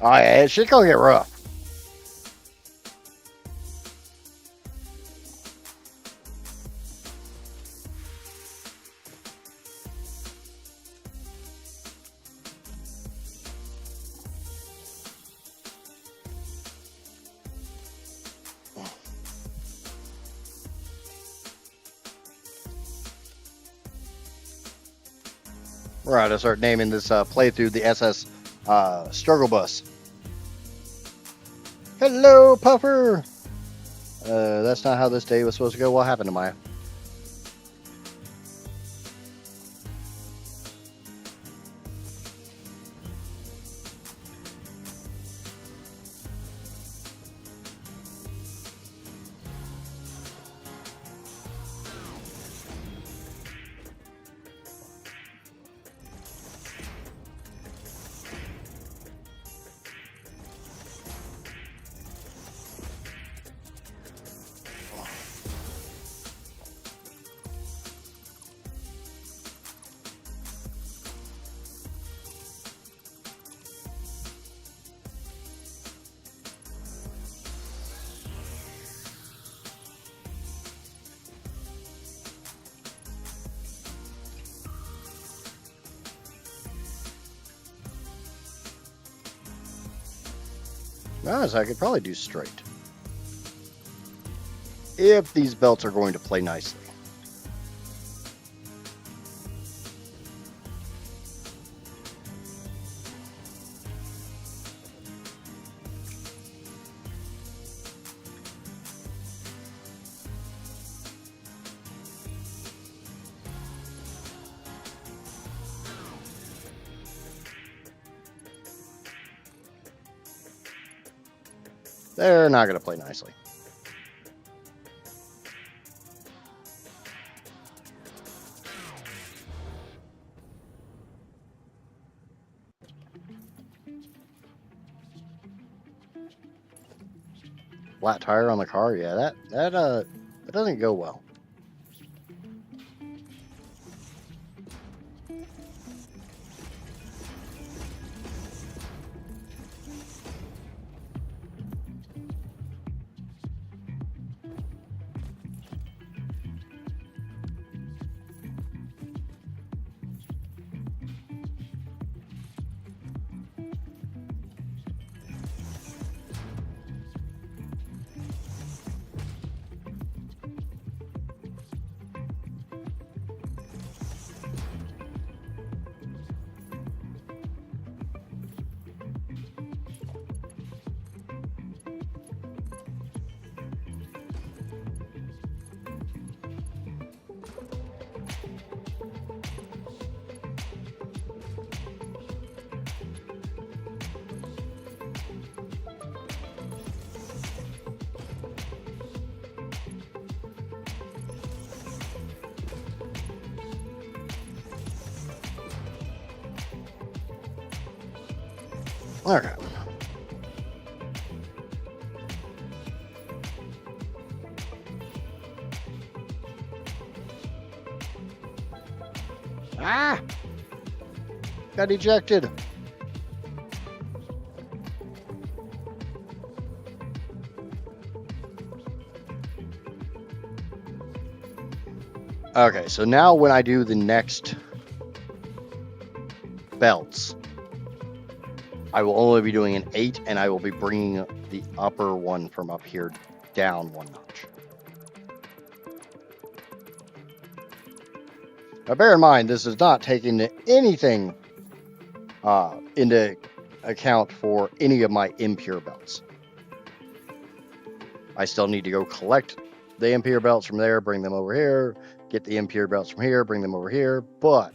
Oh, yeah, shit's gonna get rough. We're going to start naming this playthrough the SS Struggle Bus. Hello, Puffer! That's not how this day was supposed to go. What happened to Maya? So I could probably do straight. If these belts are going to play nicely. They're not going to play nicely. Flat tire on the car, yeah, that doesn't go well. Okay. Ah! Got ejected. Okay, so now when I do the next belts, I will only be doing an 8, and I will be bringing the upper one from up here down 1 notch. Now, bear in mind, this is not taking anything into account for any of my impure belts. I still need to go collect the impure belts from there, bring them over here, get the impure belts from here, bring them over here, but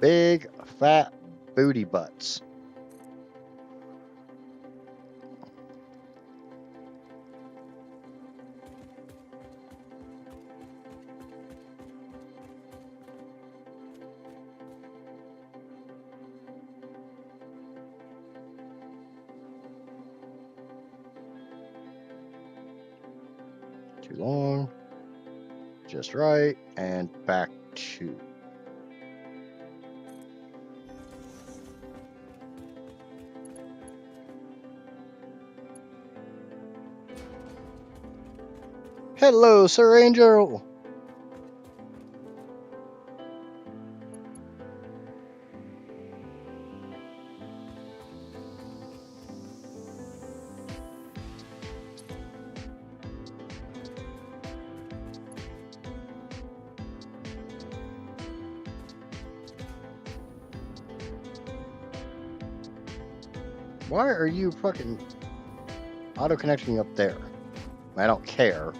big fat booty butts. Too long, just right, and back 2. Hello, Sir Angel. Why are you fucking auto-connecting up there? I don't care.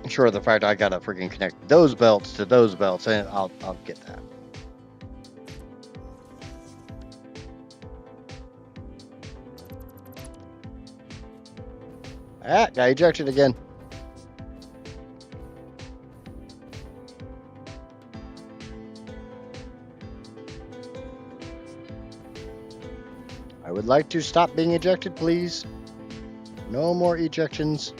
Sure, the fact I gotta freaking connect those belts to those belts, and I'll get that. Ah, got ejected again. I would like to stop being ejected, please. No more ejections.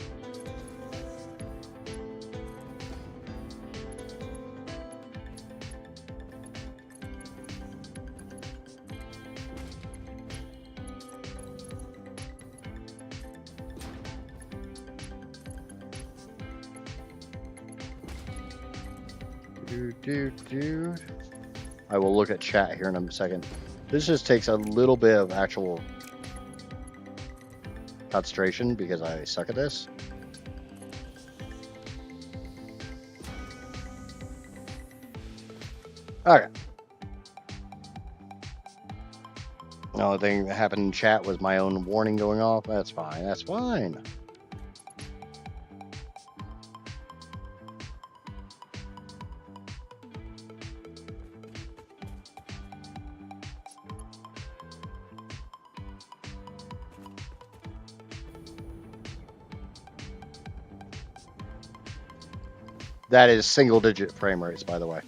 I will look at chat here in a second. This just takes a little bit of actual concentration because I suck at this. Okay. The only thing that happened in chat was my own warning going off. That's fine. That's fine. That is single-digit frame rates, by the way.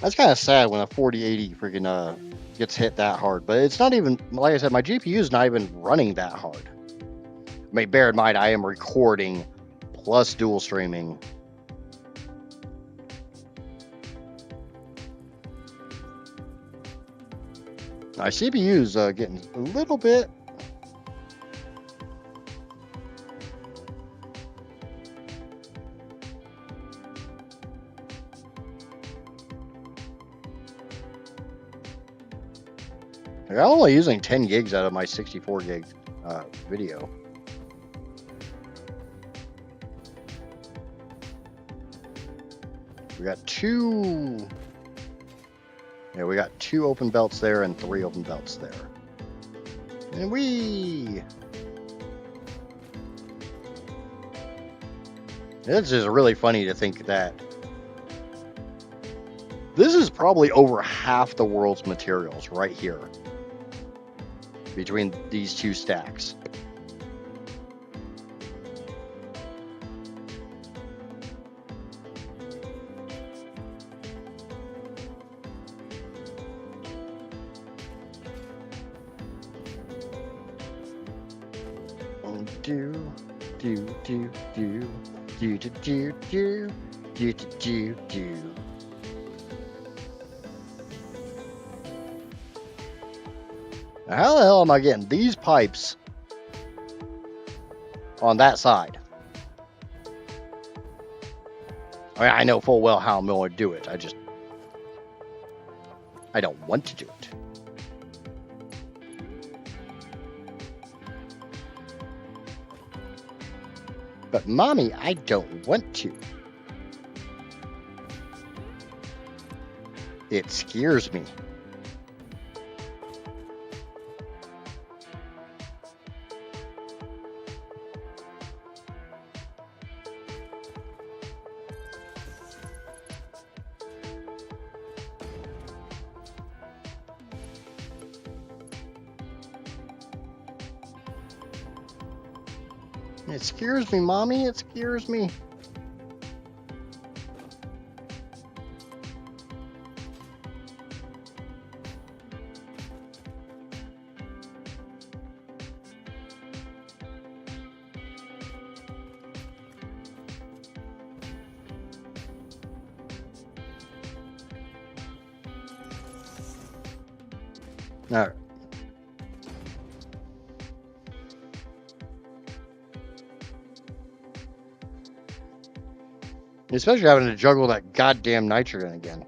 That's kind of sad when a 4080 freaking gets hit that hard, but it's not even, like I said, my GPU is not even running that hard. I mean, bear in mind, I am recording plus dual streaming. My CPU's getting a little bit. I'm only using 10 gigs out of my 64 gig video. We got two open belts there and 3 open belts there. And it's just really funny to think that this is probably over half the world's materials right here between these two stacks. do, do, do, do, do, do, do, do, do, do, do. Now, how the hell am I getting these pipes on that side? I mean, I know full well how I'm going to do it. I don't want to do it. But Mommy, I don't want to. It scares me. It scares me, Mommy. It scares me. All right. Especially having to juggle that goddamn nitrogen again.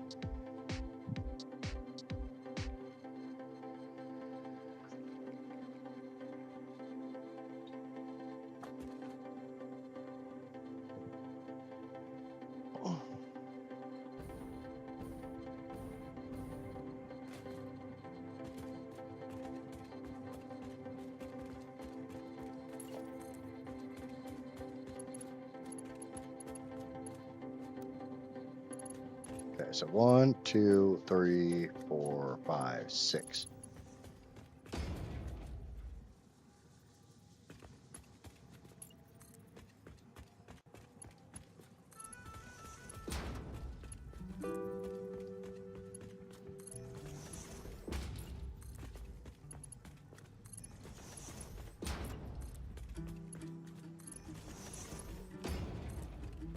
Okay, so 1, 2, 3, 4, 5, 6.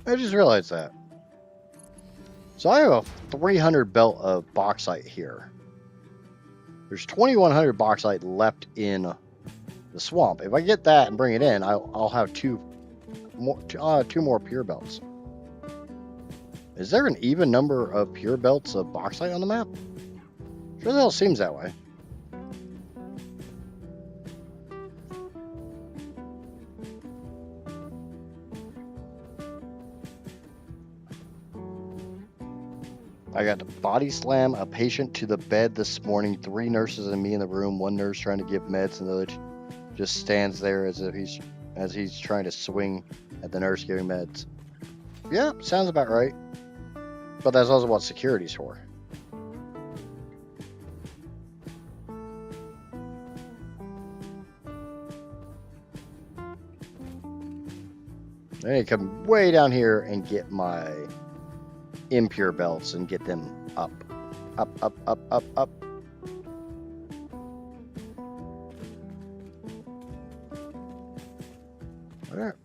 I just realized that. So I have a 300 belt of bauxite here. There's 2,100 bauxite left in the swamp. If I get that and bring it in, I'll have two more pure belts. Is there an even number of pure belts of bauxite on the map? Sure the hell seems that way. I got to body slam a patient to the bed this morning. 3 nurses and me in the room. 1 nurse trying to give meds, and the other just stands there as if he's trying to swing at the nurse giving meds. Yeah, sounds about right. But that's also what security's for. I need to come way down here and get my impure belts and get them up. Up, up, up, up, up. There.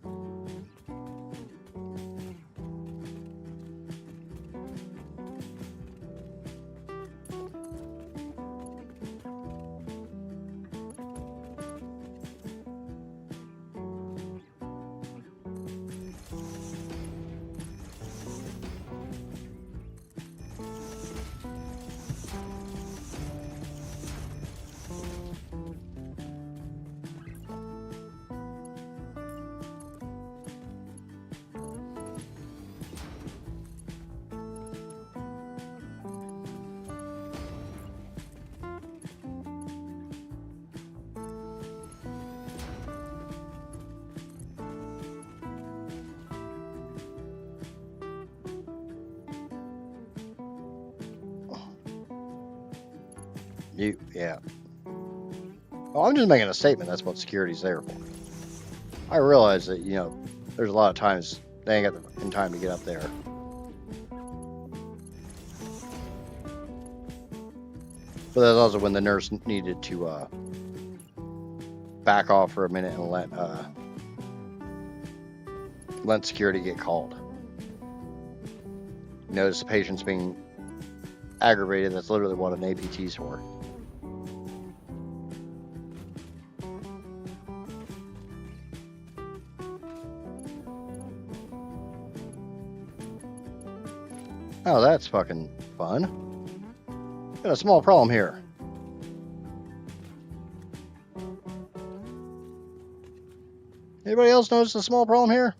Yeah. Well, I'm just making a statement. That's what security's there for. I realize that, there's a lot of times they ain't got in time to get up there. But that's also when the nurse needed to back off for a minute and let let security get called. Notice the patient's being aggravated. That's literally what an APT's for. Oh, that's fucking fun. Got a small problem here. Anybody else notice a small problem here?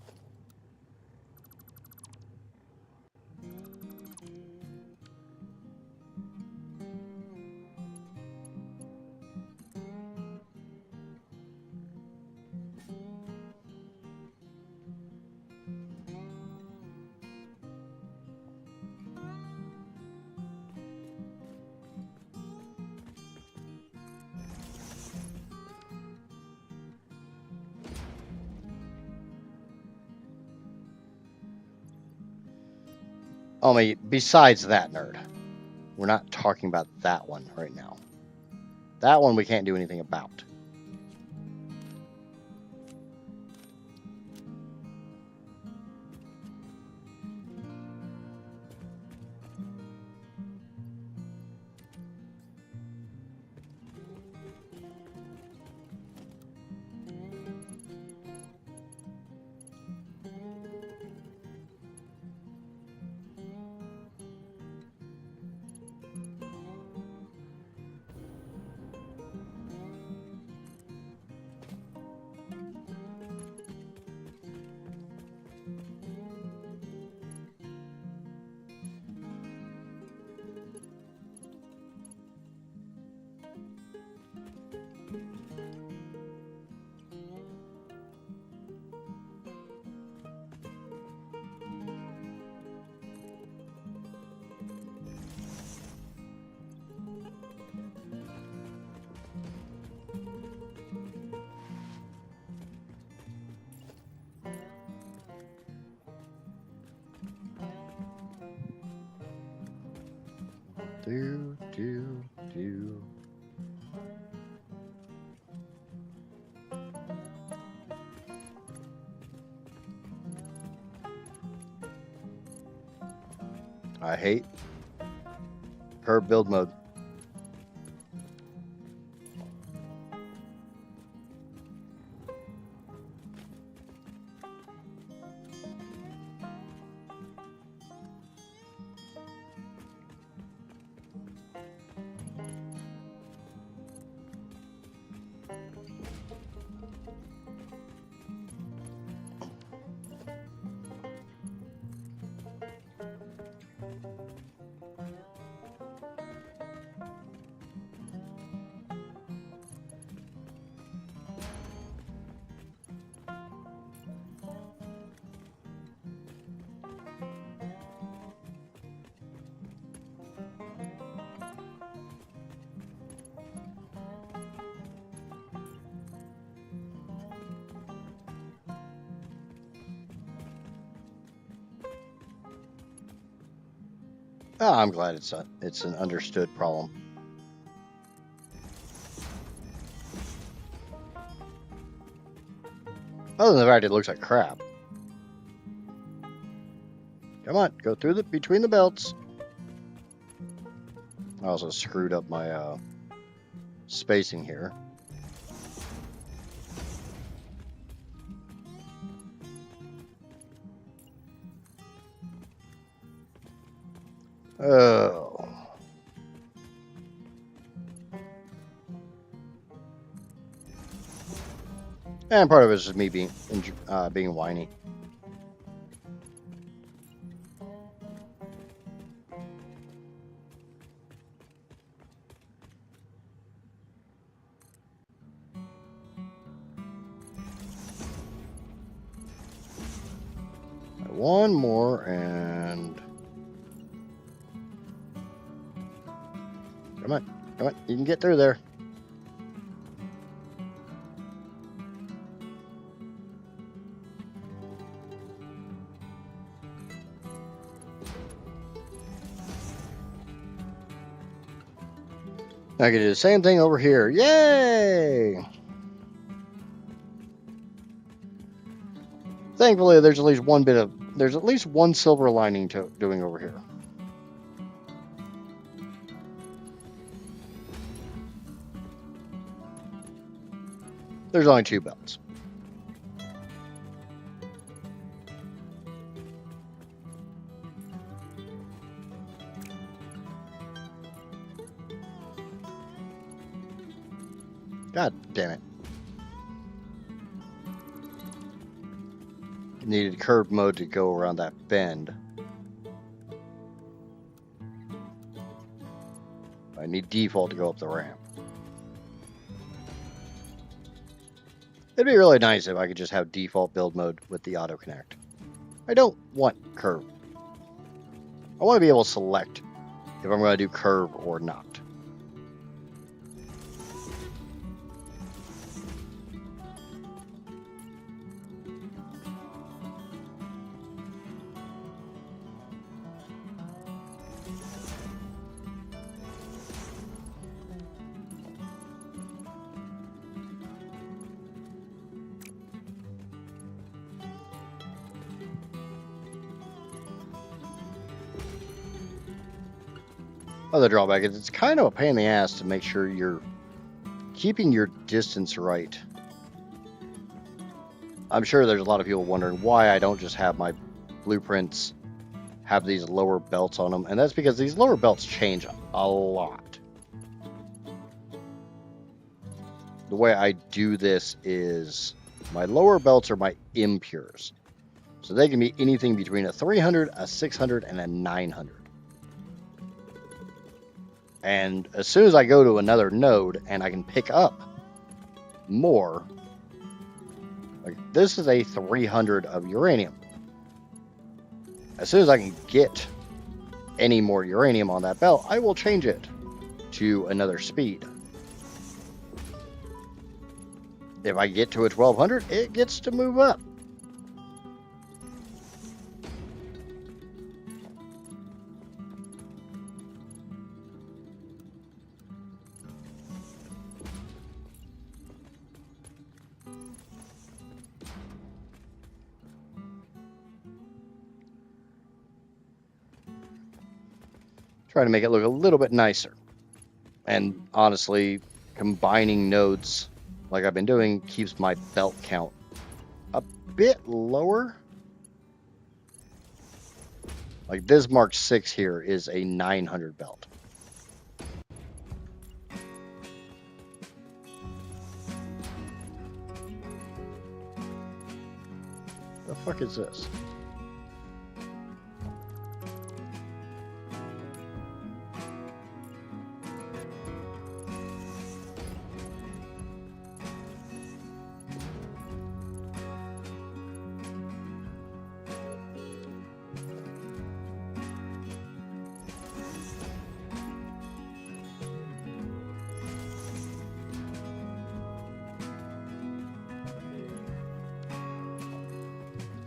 Only besides that nerd. We're not talking about that one right now. That one we can't do anything about. Do. I hate her build mode. Oh, I'm glad it's an understood problem. Other than the fact it looks like crap. Come on, go through between the belts. I also screwed up my spacing here. Oh. And part of it is just me being whiny. One more and come on, you can get through there. I can do the same thing over here. Yay! Thankfully, there's at least one silver lining to doing over here. There's only 2 belts. God damn it. Needed curve mode to go around that bend. I need default to go up the ramp. It'd be really nice if I could just have default build mode with the auto connect. I don't want curve. I want to be able to select if I'm going to do curve or not. Other drawback is it's kind of a pain in the ass to make sure you're keeping your distance right. I'm sure there's a lot of people wondering why I don't just have my blueprints have these lower belts on them, and that's because these lower belts change a lot. The way I do this is my lower belts are my impures. So they can be anything between a 300, a 600, and a 900. And as soon as I go to another node and I can pick up more, like this is a 300 of uranium. As soon as I can get any more uranium on that belt, I will change it to another speed. If I get to a 1200, it gets to move up. Trying to make it look a little bit nicer. And honestly, combining nodes like I've been doing keeps my belt count a bit lower. Like this Mark 6 here is a 900 belt. The fuck is this?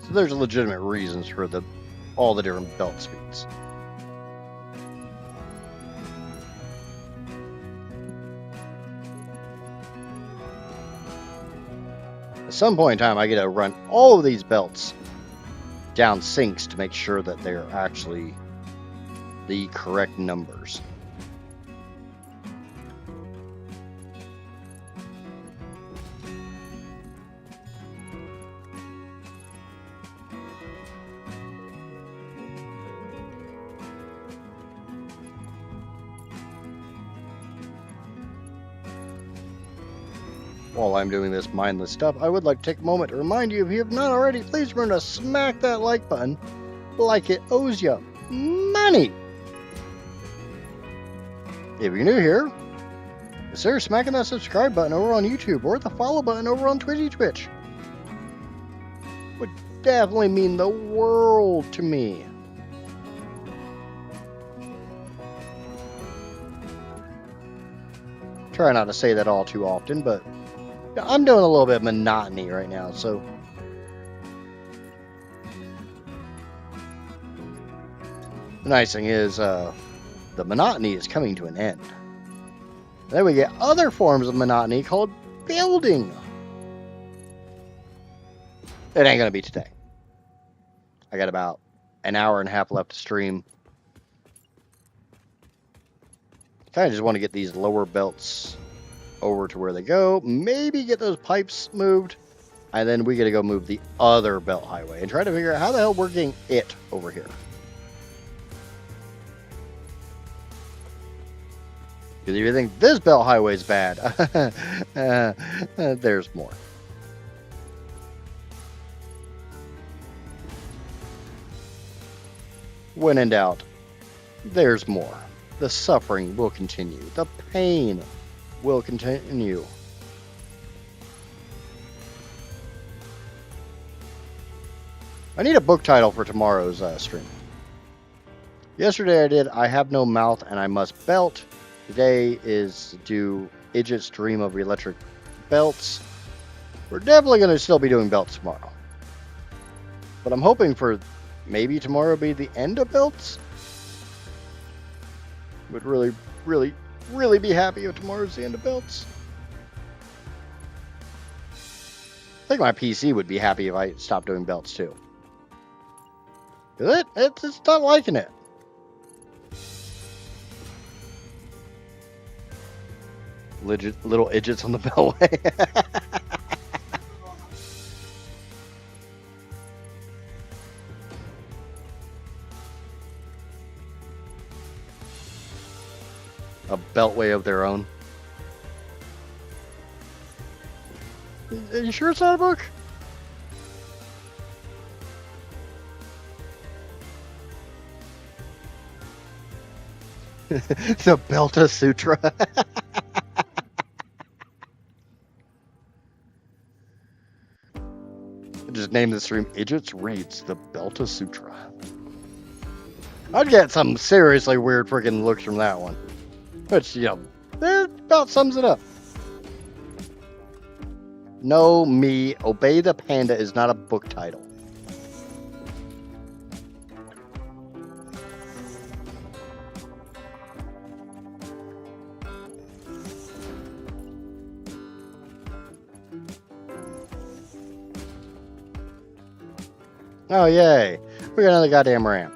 So there's legitimate reasons for all the different belt speeds. At some point in time, I get to run all of these belts down sinks to make sure that they're actually the correct numbers. While I'm doing this mindless stuff, I would like to take a moment to remind you, if you have not already, please remember to smack that like button like it owes you money. If you're new here, consider smacking that subscribe button over on YouTube or the follow button over on Twitch. Would definitely mean the world to me. Try not to say that all too often, but I'm doing a little bit of monotony right now, so the nice thing is the monotony is coming to an end. Then we get other forms of monotony called building. It ain't gonna be today. I got about an hour and a half left to stream. Kind of just want to get these lower belts over to where they go. Maybe get those pipes moved. And then we got to go move the other belt highway and try to figure out how the hell we're getting it over here. Because if you think this belt highway is bad, there's more. When in doubt, there's more. The suffering will continue. The pain will continue. I need a book title for tomorrow's stream. Yesterday I did I Have No Mouth and I Must Belt. Today is do Idjits Dream of Electric Belts. We're definitely going to still be doing belts tomorrow. But I'm hoping for maybe tomorrow be the end of belts. Would really, really, really be happy if tomorrow's the end of belts. I think my PC would be happy if I stopped doing belts too. It's not liking it. Little idjits on the beltway. A beltway of their own. Are you sure it's not a book? The Belta Sutra. Just name the stream Idjits Reads the Belta Sutra. I'd get some seriously weird freaking looks from that one. Which, you know, that about sums it up. No, me, Obey the Panda is not a book title. Oh, yay. We got another goddamn ramp.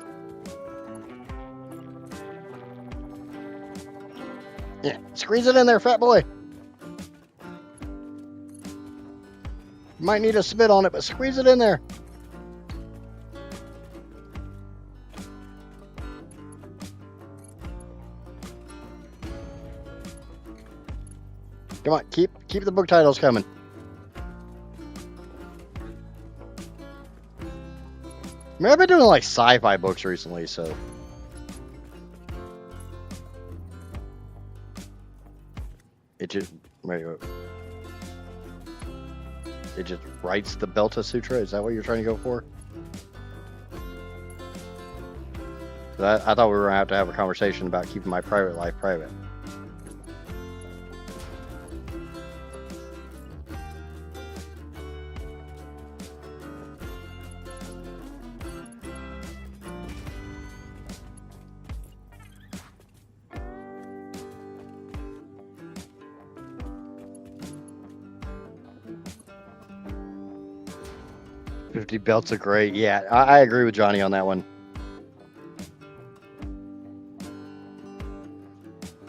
Yeah, squeeze it in there, fat boy. You might need a spit on it, but squeeze it in there. Come on, keep the book titles coming. I mean, I've been doing like sci-fi books recently, so. It just writes the Belta Sutra. Is that what you're trying to go for? I thought we were gonna have to have a conversation about keeping my private life private. Belts are great. Yeah, I agree with Johnny on that one.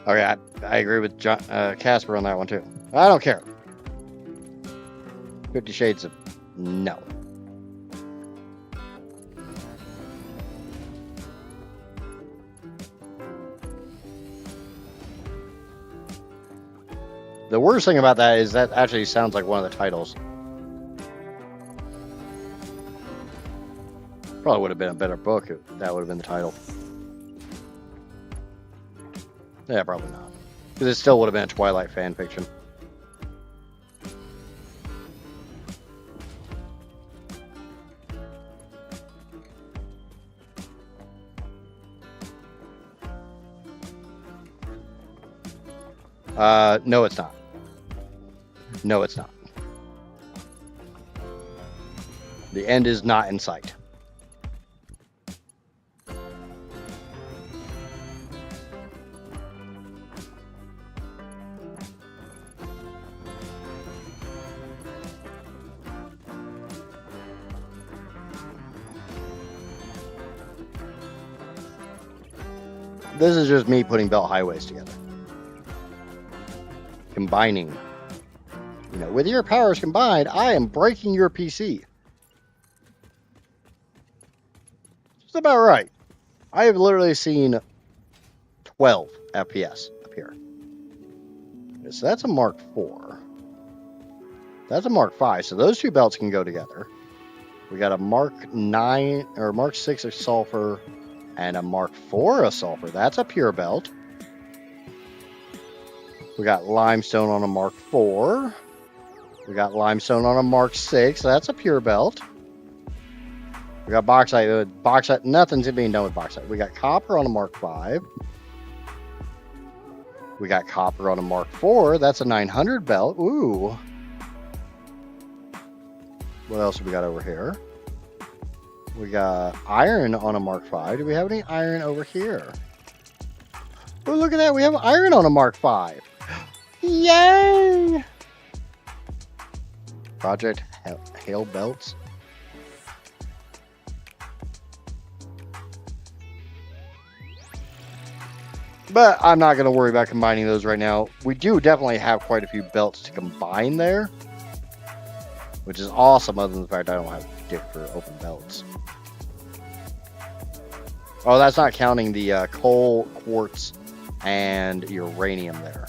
Okay, I agree with Casper on that one too. I don't care. 50 Shades of no. The worst thing about that is that actually sounds like one of the titles. Probably would have been a better book if that would have been the title. Yeah, probably not. Because it still would have been a Twilight fan fiction. No, it's not. No, it's not. The end is not in sight. This is just me putting belt highways together. Combining. You know, with your powers combined, I am breaking your PC. It's about right. I have literally seen 12 FPS up here. So that's a Mark 4. That's a Mark 5. So those two belts can go together. We got a Mark 9 or Mark 6 of sulfur and a Mark 4 of sulfur. That's a pure belt. We got limestone on a Mark 4. We got limestone on a Mark 6. That's a pure belt. We got bauxite. Bauxite. Nothing's being done with bauxite. We got copper on a Mark 5. We got copper on a Mark 4. That's a 900 belt. Ooh. What else have we got over here? We got iron on a Mark 5. Do we have any iron over here? Oh, look at that. We have iron on a Mark 5. Yay! Project Hail Belts. But I'm not going to worry about combining those right now. We do definitely have quite a few belts to combine there, which is awesome, other than the fact I don't have a dick for open belts. Oh, that's not counting the coal, quartz, and uranium there.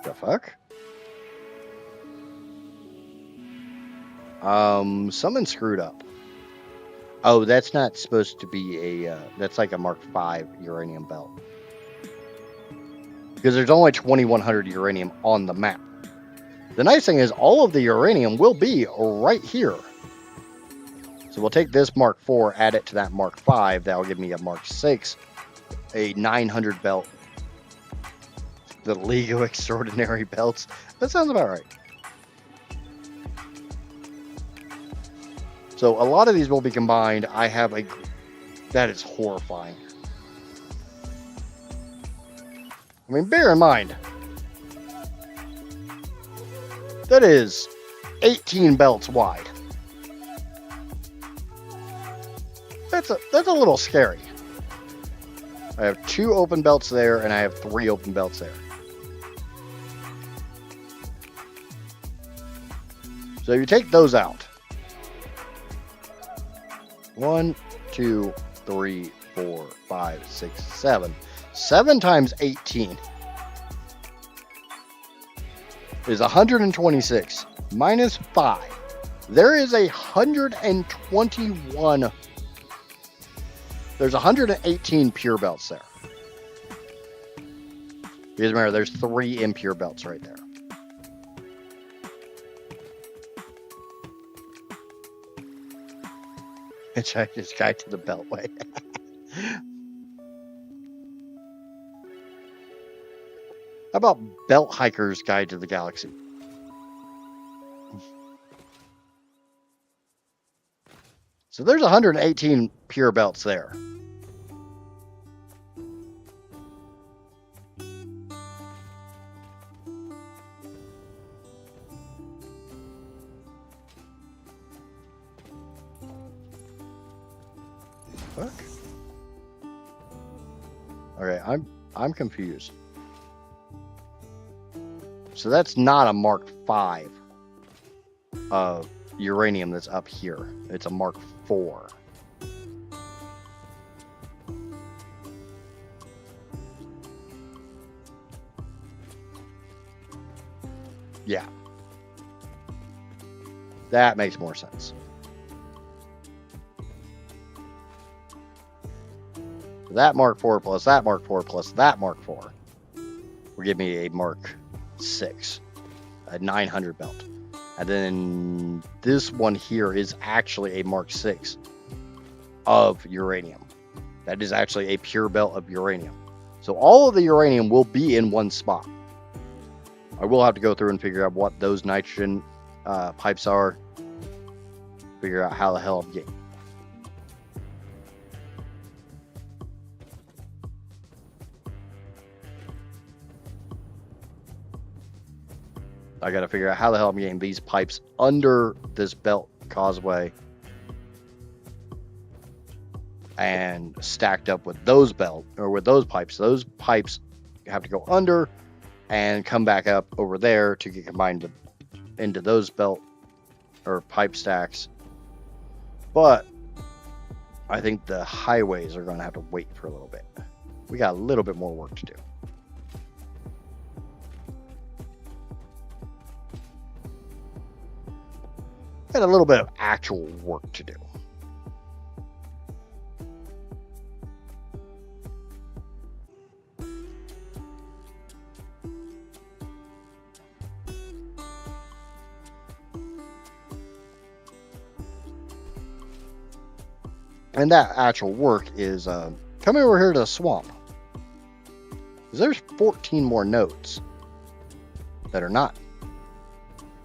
The fuck? Something screwed up. Oh, that's not supposed to be a, that's like a Mark 5 uranium belt. Because there's only 2100 uranium on the map. The nice thing is all of the uranium will be right here. So we'll take this Mark 4, add it to that Mark 5. That will give me a Mark 6, a 900 belt. The League of Extraordinary Belts. That sounds about right. So a lot of these will be combined. I have a... That is horrifying. I mean, bear in mind, that is 18 belts wide. That's a little scary. I have 2 open belts there, and I have 3 open belts there. So you take those out. 1, 2, 3, 4, 5, 6, 7. 7 times 18 is 126 minus 5. There is 121. There's 118 pure belts there. Because remember, there's 3 impure belts right there. Hitchhiker's Guide to the Beltway. How about Belt Hiker's Guide to the Galaxy? So there's 118 pure belts there. Fuck. Okay, I'm confused. So that's not a Mark 5 of uranium that's up here. It's a Mark 4. Yeah. That makes more sense. That Mark 4 plus that Mark 4 plus that Mark 4 will give me a Mark 6, a 900 belt. And then this one here is actually a Mark 6 of uranium. That is actually a pure belt of uranium. So all of the uranium will be in one spot. I will have to go through and figure out what those nitrogen pipes are. Figure out how the hell I'm getting. I got to figure out how the hell I'm getting these pipes under this belt causeway and stacked up with those pipes. Those pipes have to go under and come back up over there to get combined into those belt or pipe stacks. But I think the highways are going to have to wait for a little bit. We got a little bit more work to do. Got a little bit of actual work to do. And that actual work is coming over here to the swamp. Because there's 14 more nodes that are not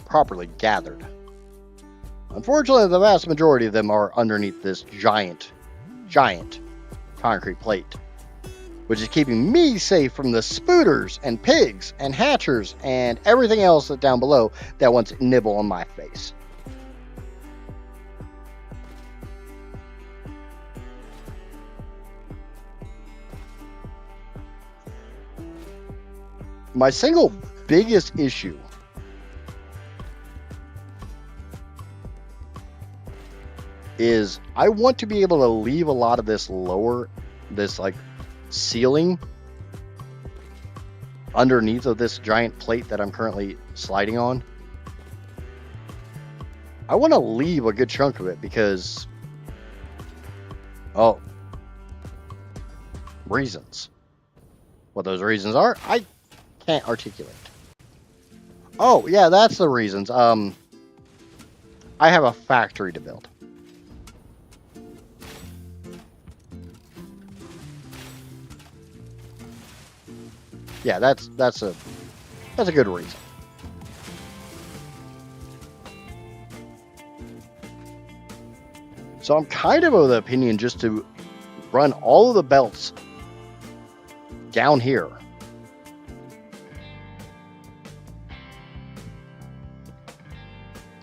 properly gathered. Unfortunately, the vast majority of them are underneath this giant concrete plate, which is keeping me safe from the spooters and pigs and hatchers and everything else that's down below that wants to nibble on my face. My single biggest issue is I want to be able to leave a lot of this like ceiling underneath of this giant plate that I'm currently sliding on. I want to leave a good chunk of it because, reasons. What those reasons are, I can't articulate. Oh, yeah, that's the reasons. I have a factory to build. Yeah, that's a good reason. So I'm kind of the opinion just to run all of the belts down here.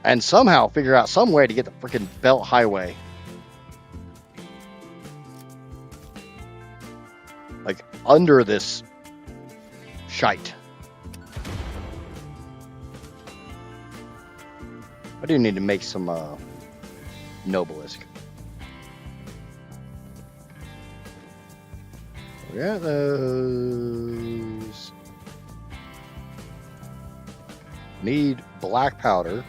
And somehow figure out some way to get the freaking belt highway like under this shite. I do need to make some Nobelisk. We got those. Need black powder.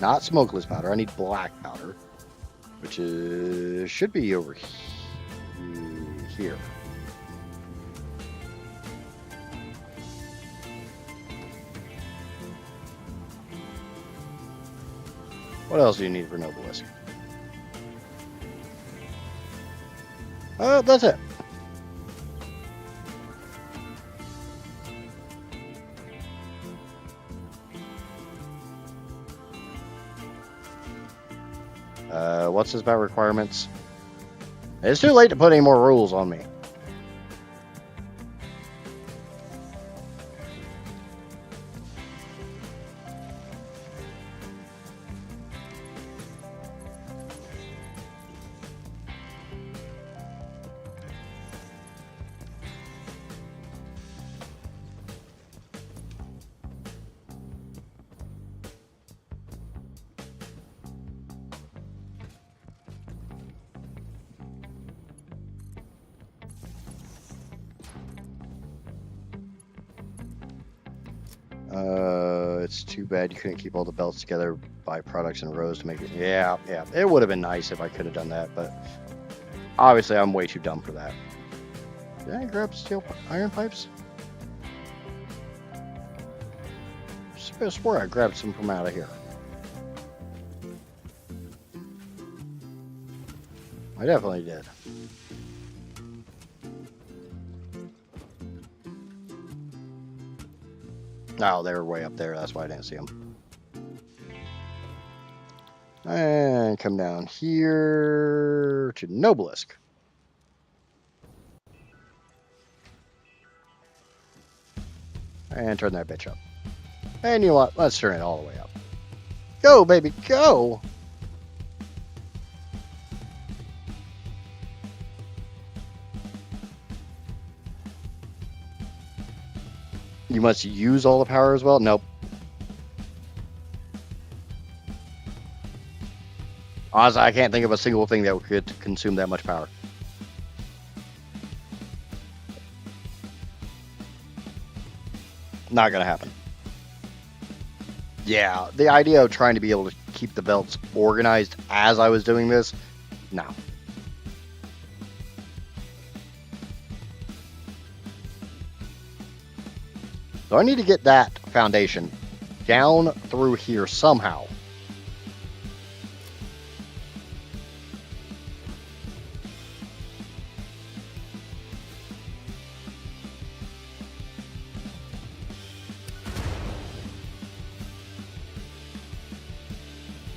Not smokeless powder. I need black powder, which should be over here. What else do you need for Nobelisk? That's it. What's this about requirements? It's too late to put any more rules on me. It's too bad you couldn't keep all the belts together by products and rows to make it. Yeah. It would have been nice if I could have done that, but obviously I'm way too dumb for that. Did I grab iron pipes? I swear I grabbed some from out of here. I definitely did. Oh, they were way up there. That's why I didn't see them. And come down here to Nobelisk. And turn that bitch up. And you know what? Let's turn it all the way up. Go, baby, go! You must use all the power as well? Nope. Honestly, I can't think of a single thing that could consume that much power. Not gonna happen. Yeah, the idea of trying to be able to keep the belts organized as I was doing this, no. So I need to get that foundation down through here somehow.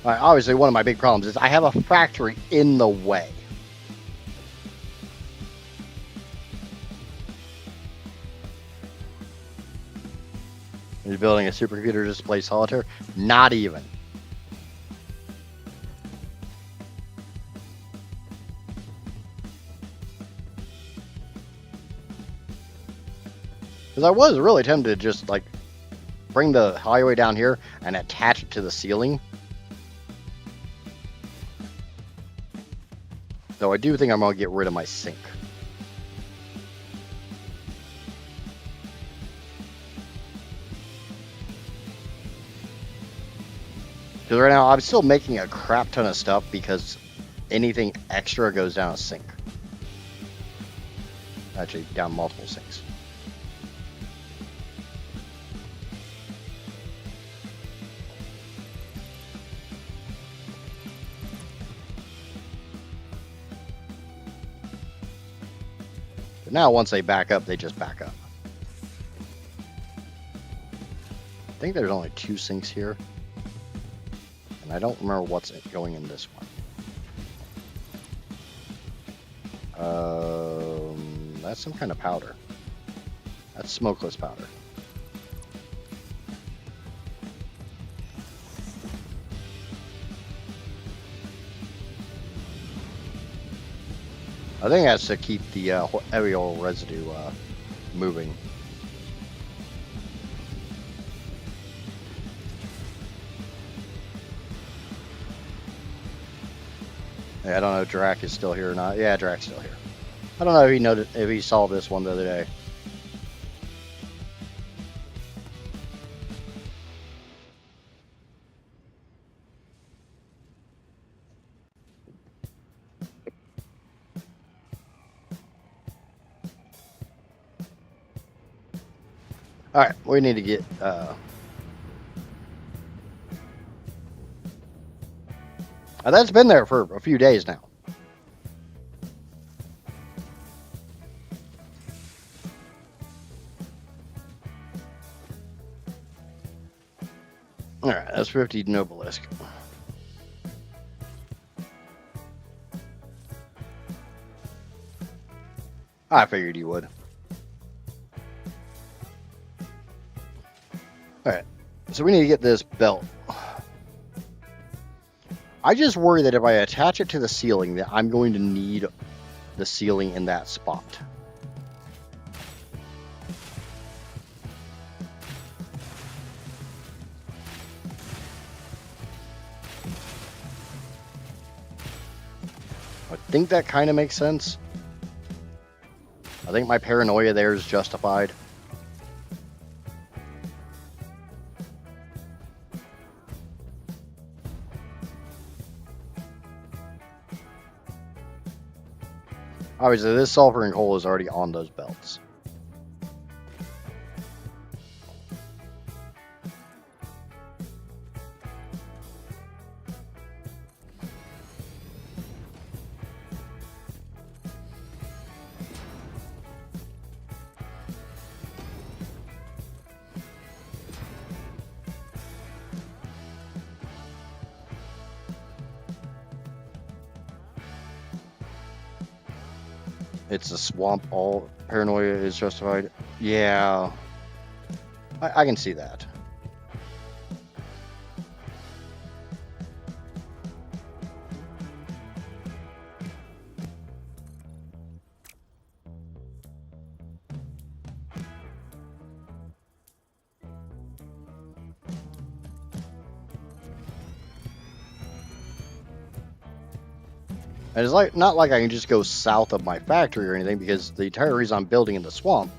Obviously, one of my big problems is I have a factory in the way. You're building a supercomputer just to play solitaire? Not even. Because I was really tempted to just, like, bring the highway down here and attach it to the ceiling. Though I do think I'm going to get rid of my sink. Because right now I'm still making a crap ton of stuff because anything extra goes down a sink. Actually, down multiple sinks. But now once they back up, they just back up. I think there's only 2 sinks here. And I don't remember what's going in this one. That's some kind of powder. That's smokeless powder. I think that's to keep the heavy oil residue moving. I don't know if Drac is still here or not. Yeah, Drac's still here. I don't know if he saw this one the other day. All right, we need to get. That's been there for a few days now. All right, that's 50 Nobelisk. I figured you would. All right, so we need to get this belt. I just worry that if I attach it to the ceiling, that I'm going to need the ceiling in that spot. I think that kind of makes sense. I think my paranoia there is justified. Obviously, this sulfur and coal is already on those belts. It's a swamp. All paranoia is justified. Yeah, I can see that. And it's like not like I can just go south of my factory or anything, because the entire reason I'm building in the swamp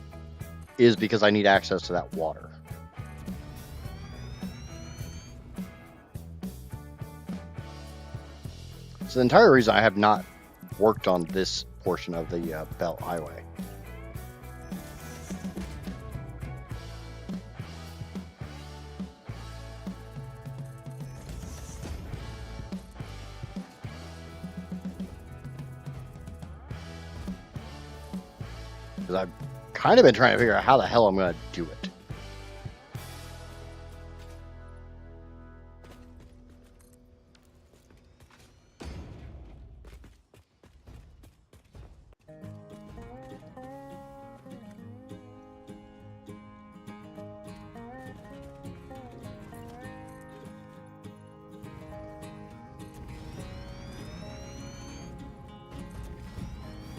is because I need access to that water. So the entire reason I have not worked on this portion of the Belt Highway. Because I've kind of been trying to figure out how the hell I'm going to do it.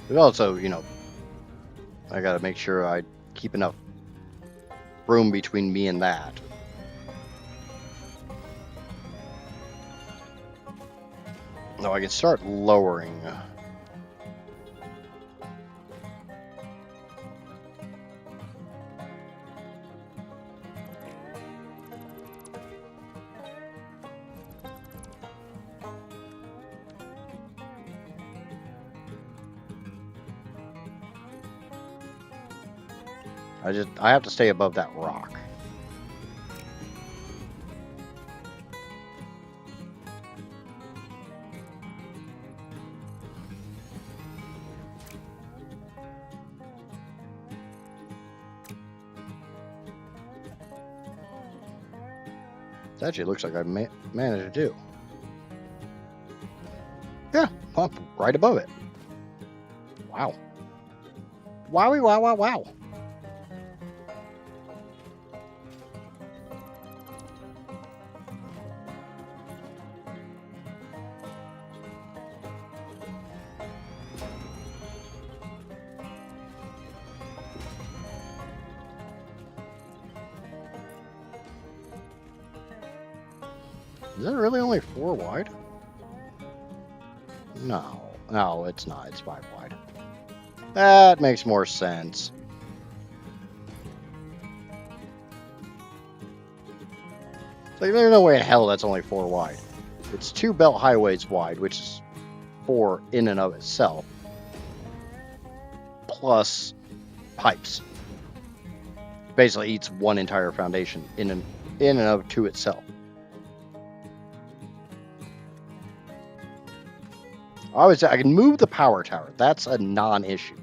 But also, you know, I got to make sure I keep enough room between me and that. No, I can start lowering. I have to stay above that rock. It actually looks like I managed to do. Yeah, I'm right above it. Wow. Wowie, wow, wow, wow. Is it really only 4 wide? No, it's not. It's 5 wide. That makes more sense. Like, there's no way in hell that's only 4 wide. It's 2 belt highways wide, which is 4 in and of itself, plus pipes. Basically eats one entire foundation in and of to itself. I can move the power tower. That's a non-issue.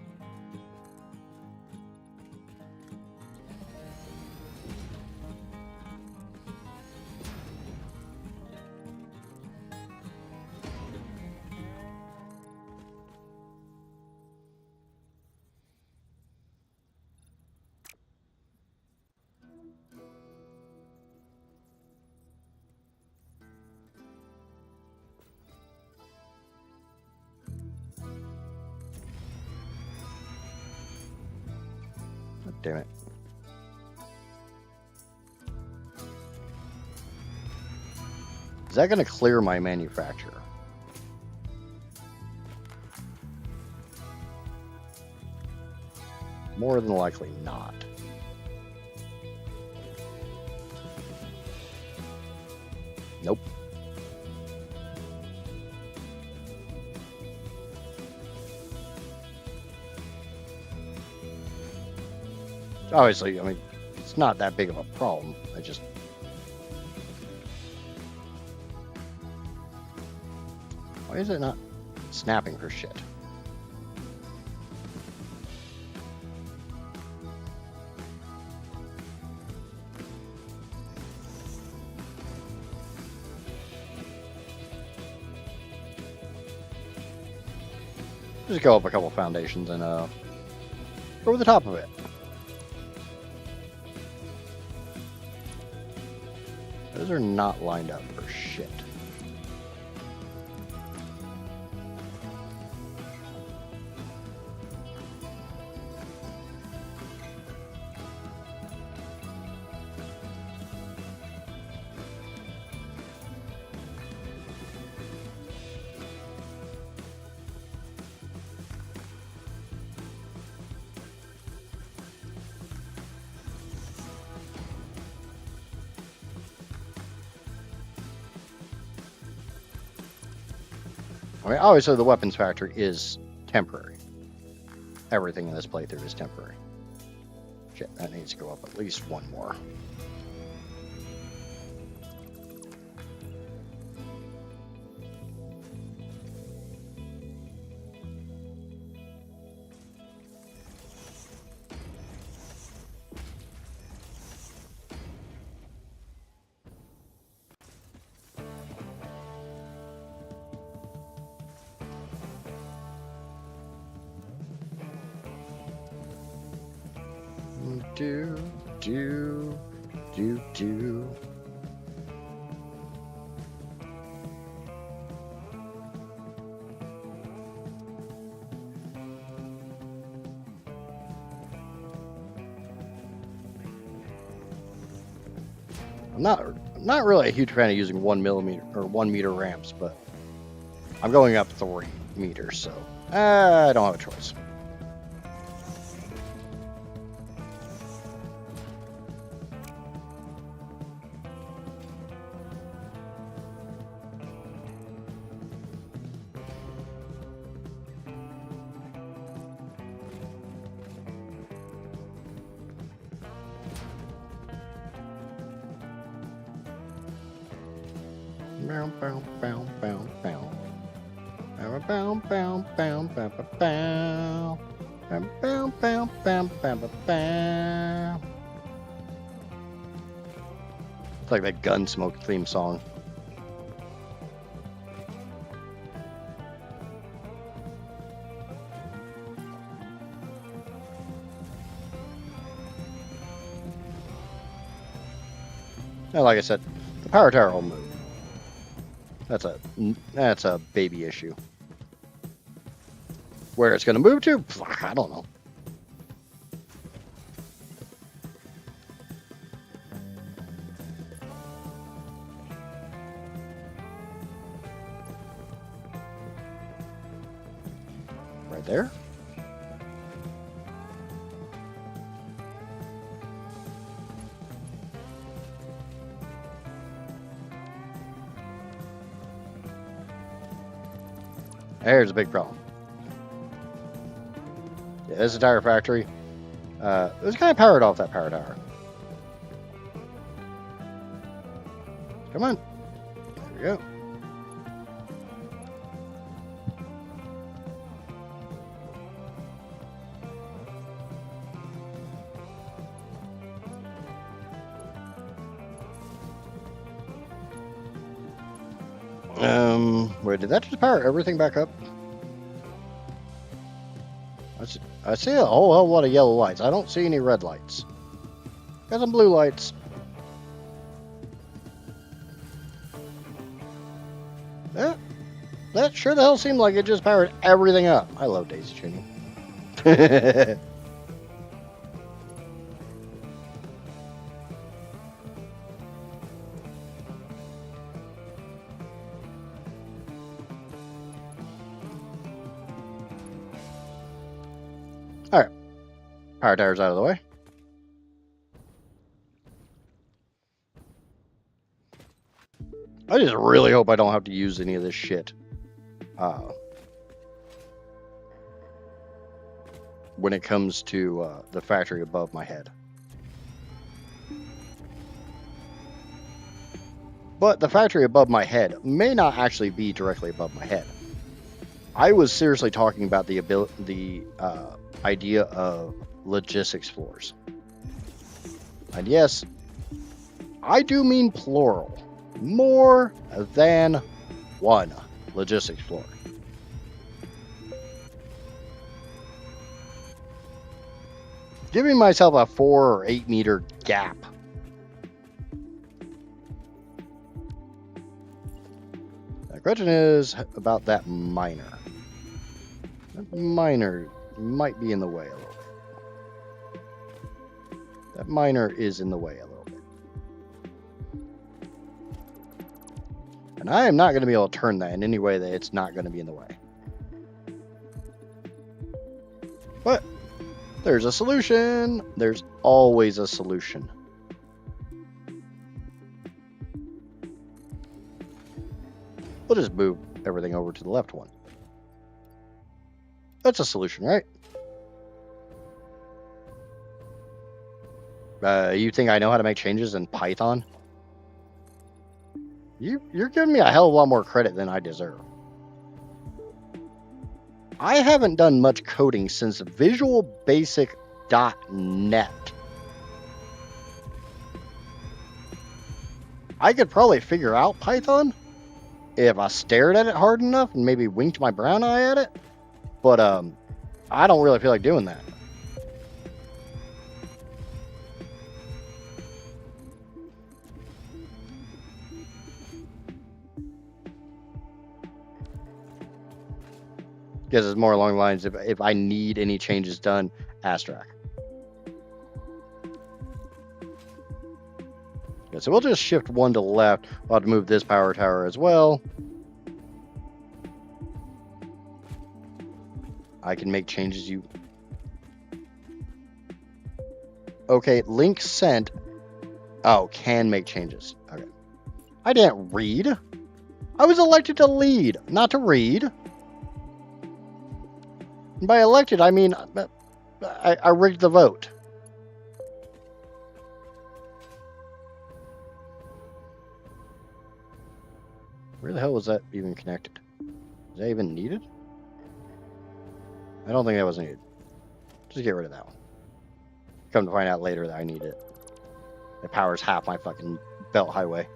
God damn it. Is that going to clear my manufacturer? More than likely not. Nope. Obviously, I mean, it's not that big of a problem. Why is it not snapping for shit? Just go up a couple foundations and over the top of it. Those are not lined up for shit. I mean, obviously the weapons factory is temporary. Everything in this playthrough is temporary. Shit, that needs to go up at least one more. Do. I'm not really a huge fan of using 1 millimeter or 1 meter ramps, but I'm going up 3 meters, so I don't have a choice. Bow, bow, bow, bow, bow. Bow, bow, bow, bow, bow, bow, bow. Bow, bow, bow, bow, bow, bow, bow. It's like that Gunsmoke theme song. And like I said, the power tower will move. That's a baby issue. Where it's going to move to, I don't know. Right there. There's a big problem. Yeah, this entire factory, it was kind of powered off that power tower. Come on. There we go. Wait, did that just power everything back up? I see a whole hell of a lot of yellow lights. I don't see any red lights. Got some blue lights. Yeah, that sure the hell seemed like it just powered everything up. I love daisy chaining. Alright. Power tower's out of the way. I just really hope I don't have to use any of this shit. When it comes to the factory above my head. But the factory above my head may not actually be directly above my head. I was seriously talking about the idea of logistics floors. And yes, I do mean plural. More than one logistics floor. Giving myself a 4 or 8 meter gap. The question is about that miner. That miner might be in the way a little bit. That miner is in the way a little bit. And I am not going to be able to turn that in any way that it's not going to be in the way. But there's a solution. There's always a solution. We'll just move everything over to the left one. That's a solution, right? You think I know how to make changes in Python? You're giving me a hell of a lot more credit than I deserve. I haven't done much coding since VisualBasic.net. I could probably figure out Python if I stared at it hard enough and maybe winked my brown eye at it, but I don't really feel like doing that. Because it's more along the lines of if I need any changes done, Astrak. Yeah, so we'll just shift one to the left. We'll have to move this power tower as well. I can make changes. Okay, link sent. Oh, can make changes. Okay. I didn't read. I was elected to lead, not to read. And by elected, I mean I rigged the vote. Where the hell was that even connected? Is that even needed? I don't think that was needed. Just get rid of that one. Come to find out later that I need it. It powers half my fucking belt highway.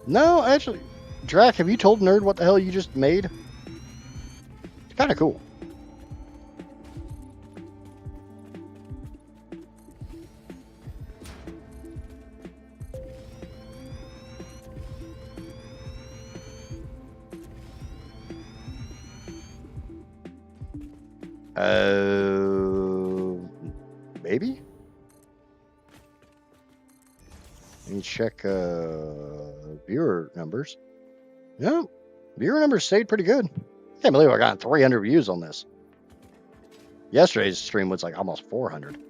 No, actually, Drac, have you told Nerd what the hell you just made? It's kind of cool. Maybe? Let me check viewer numbers. No, viewer numbers stayed pretty good. Can't believe I got 300 views on this. Yesterday's stream was like almost 400. You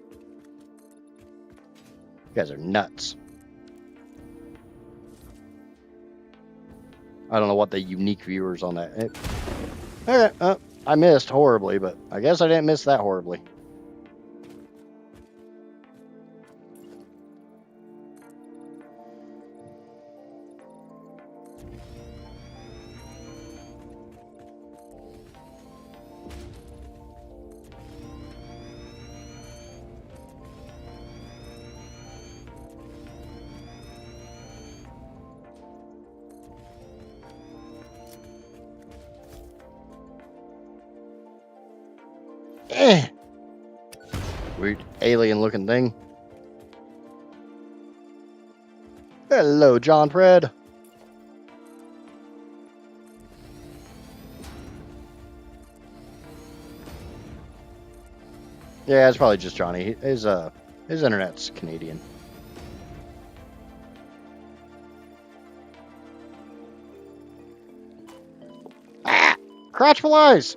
guys are nuts. I don't know what the unique viewers on that. Okay, I missed horribly, but I guess I didn't miss that horribly. Weird alien-looking thing. Hello, John Fred. Yeah, it's probably just Johnny. His internet's Canadian. Ah! Crotch flies!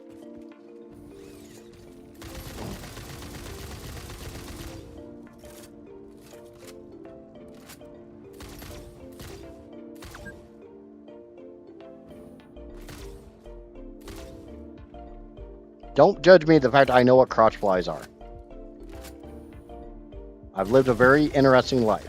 Don't judge me the fact I know what crotch flies are. I've lived a very interesting life.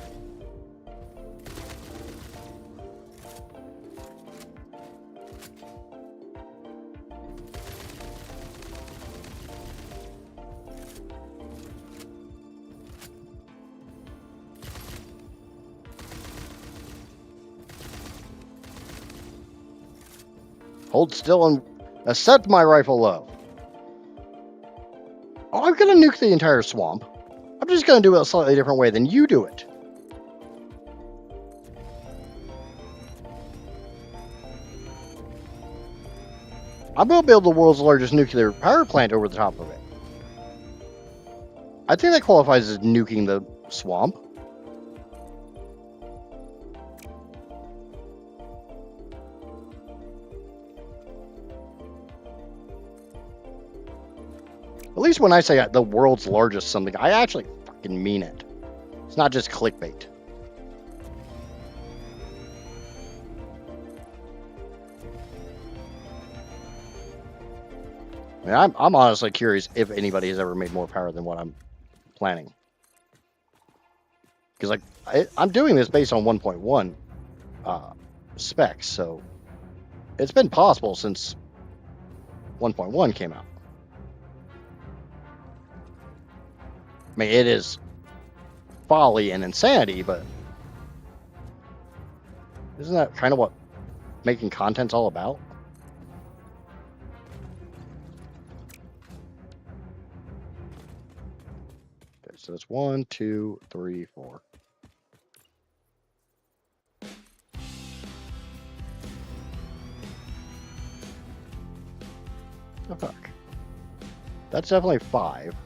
Hold still and accept my rifle low. Oh, I'm gonna nuke the entire swamp. I'm just gonna do it a slightly different way than you do it. I'm gonna build the world's largest nuclear power plant over the top of it. I think that qualifies as nuking the swamp. least when I say the world's largest something, I actually fucking mean it. It's not just clickbait. I mean, I'm honestly curious if anybody has ever made more power than what I'm planning. Because like I'm doing this based on 1.1 specs, so it's been possible since 1.1 came out. I mean, it is folly and insanity, but isn't that kind of what making content's all about? Okay, so that's 1, 2, 3, 4. Oh, fuck. That's definitely 5.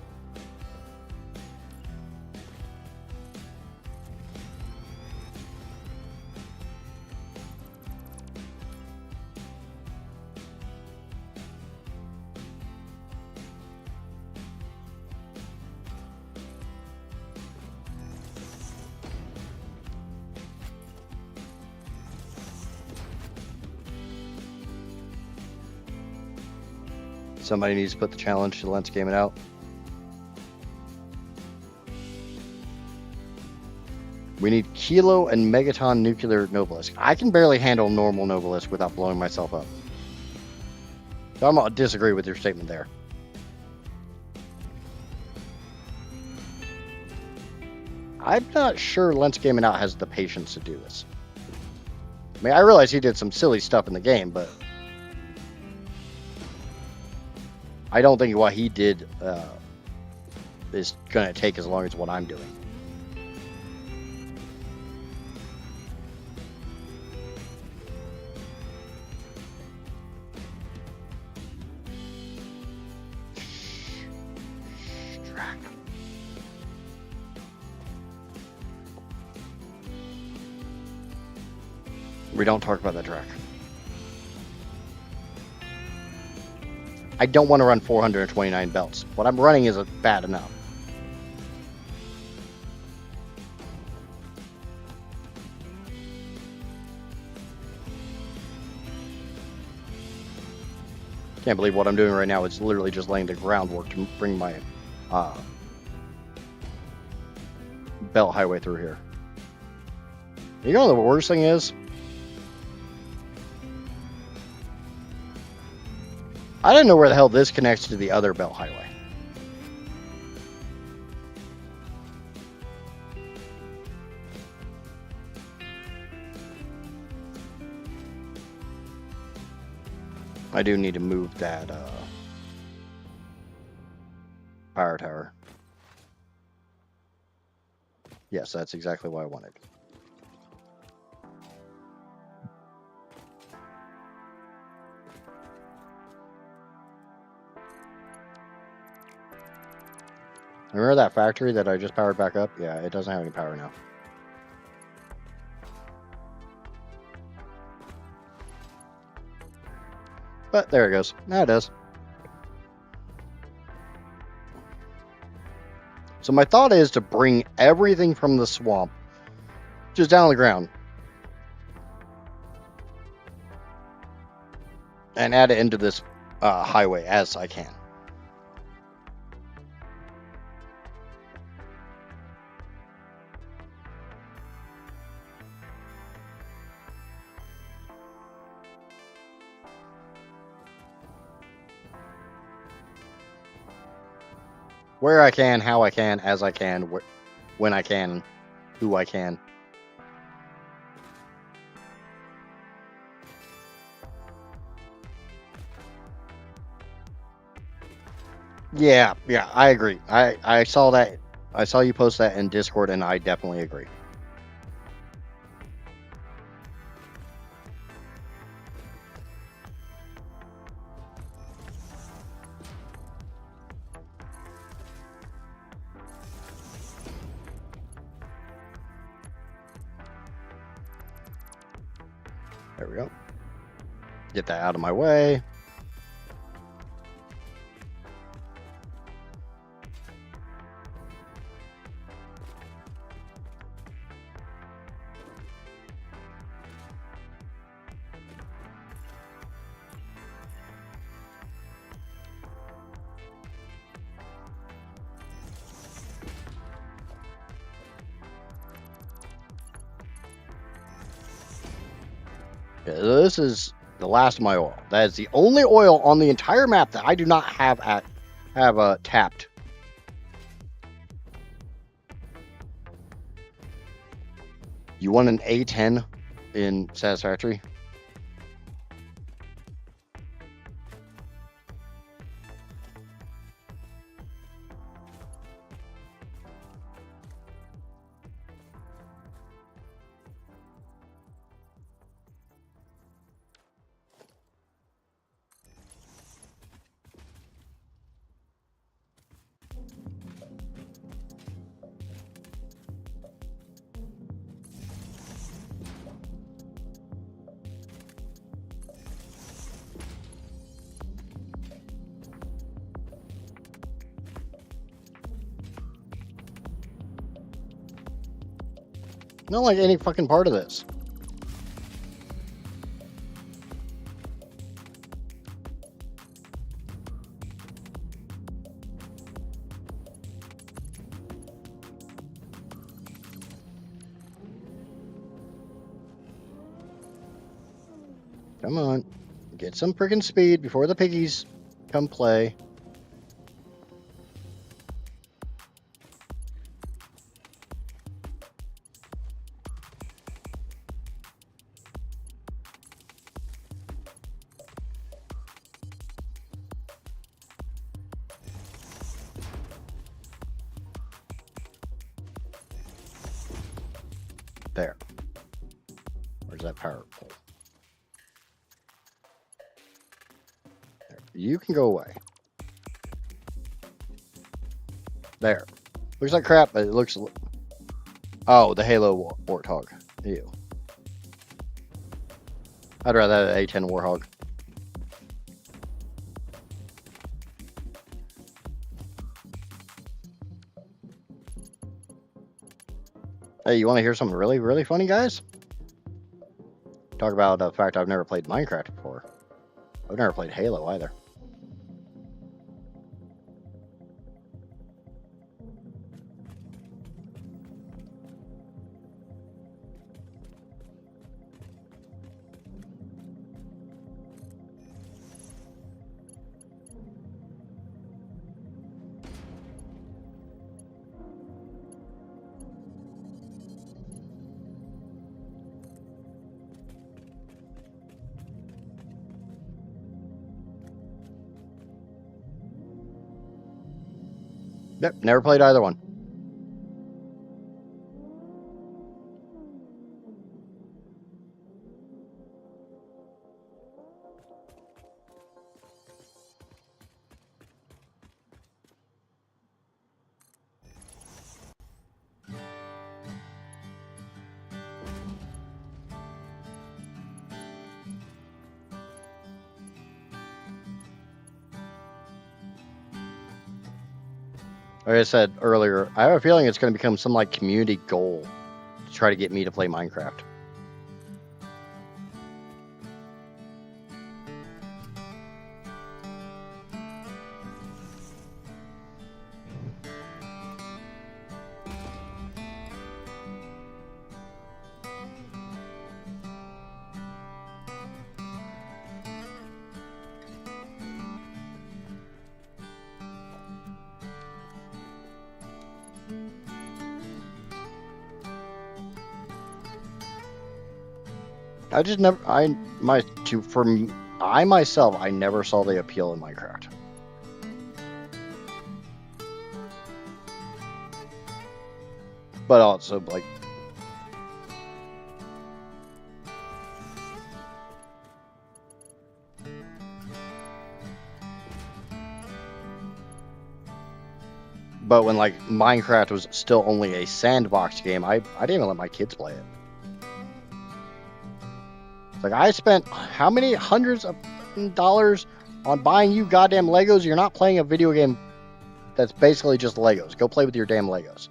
Somebody needs to put the challenge to Let's Game It Out. We need Kilo and Megaton nuclear Novelisk. I can barely handle normal Novelisk without blowing myself up. So I'm going to disagree with your statement there. I'm not sure Let's Game It Out has the patience to do this. I mean, I realize he did some silly stuff in the game, but I don't think what he did is going to take as long as what I'm doing. We don't talk about that track. I don't want to run 429 belts. What I'm running is bad enough. Can't believe what I'm doing right now is literally just laying the groundwork to bring my belt highway through here. You know what the worst thing is? I didn't know where the hell this connects to the other belt highway. I do need to move that power tower. Yes, that's exactly what I wanted. Remember that factory that I just powered back up? Yeah, it doesn't have any power now. But there it goes. Now it does. So my thought is to bring everything from the swamp just down on the ground and add it into this highway as I can. Where I can, how I can, as I can, when I can, who I can. Yeah, I agree. I saw that. I saw you post that in Discord, and I definitely agree. There we go. Get that out of my way. Yeah, this is the last of my oil. That is the only oil on the entire map that I do not have tapped. You want an A10 in Satisfactory? Not like any fucking part of this. Come on. Get some freaking speed before the piggies come play. There. Where's that power pole? There. You can go away. There. Looks like crap, but it looks... Oh, the Halo Warthog. Ew. I'd rather have an A10 Warthog. Hey, you want to hear something really, really funny, guys? Talk about the fact I've never played Minecraft before. I've never played Halo either. Yep, never played either one. Like I said earlier, I have a feeling it's going to become some like community goal to try to get me to play Minecraft. I just never, I myself, I never saw the appeal in Minecraft. But also, like, but when like Minecraft was still only a sandbox game, I didn't even let my kids play it. Like, I spent how many hundreds of dollars on buying you goddamn Legos? You're not playing a video game that's basically just Legos. Go play with your damn Legos.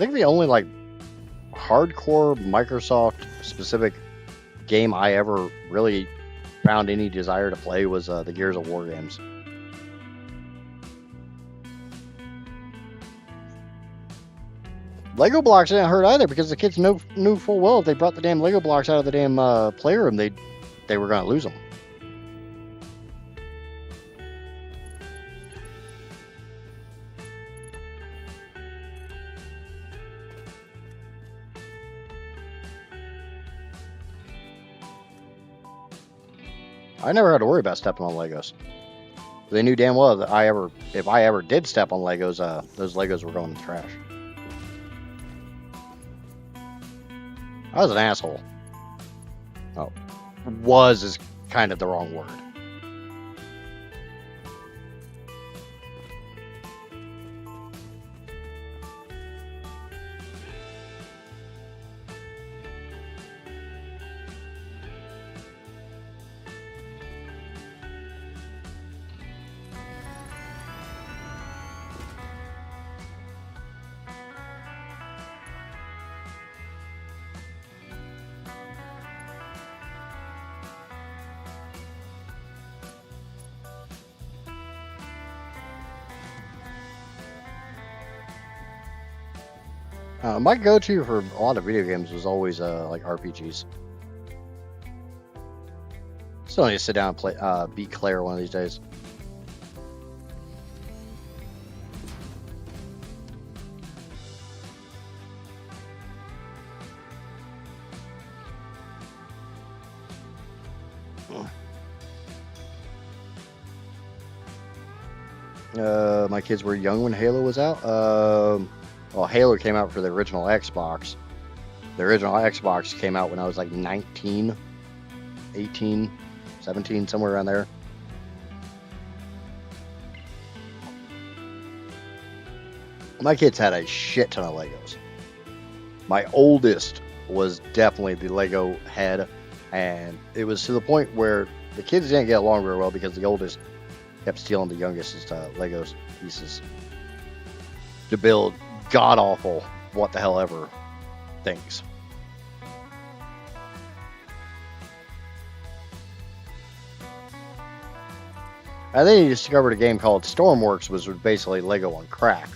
think the only like hardcore Microsoft specific game I ever really found any desire to play was the Gears of War games. Lego blocks didn't hurt either because the kids knew full well if they brought the damn Lego blocks out of the damn playroom, they were going to lose them. I never had to worry about stepping on Legos. They knew damn well that if I ever did step on Legos, those Legos were going in the trash. I was an asshole. Oh, was is kind of the wrong word. My go-to for a lot of video games was always like RPGs. Still need to sit down and play beat Claire one of these days. My kids were young when Halo was out. Well, Halo came out for the original Xbox. The original Xbox came out when I was like 19, 18, 17, somewhere around there. My kids had a shit ton of Legos. My oldest was definitely the Lego head, and it was to the point where the kids didn't get along very well because the oldest kept stealing the youngest's Legos pieces to build god-awful what the hell ever things. And then he discovered a game called Stormworks, which was basically Lego on crack.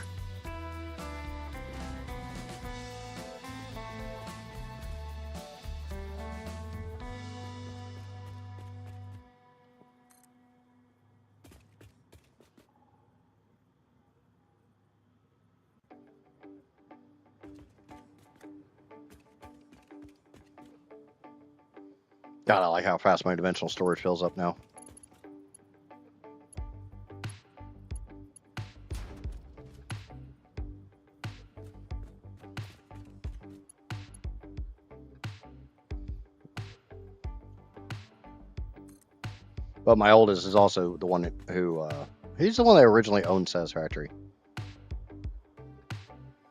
God, I like how fast my dimensional storage fills up now. But my oldest is also the one who, he's the one that originally owned Satisfactory.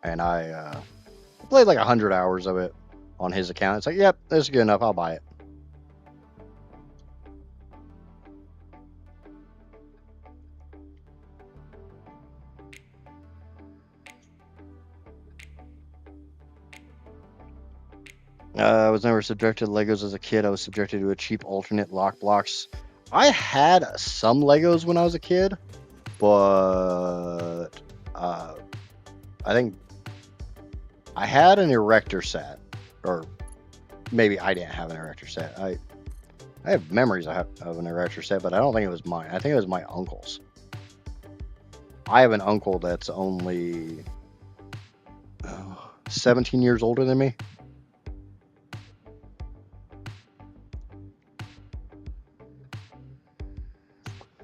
And I played like 100 hours of it on his account. It's like, yep, this is good enough, I'll buy it. I was never subjected to Legos as a kid. I was subjected to a cheap alternate lock blocks. I had some Legos when I was a kid, but I think I had an erector set, or maybe I didn't have an erector set. I have memories of an erector set, but I don't think it was mine. I think it was my uncle's. I have an uncle that's only 17 years older than me.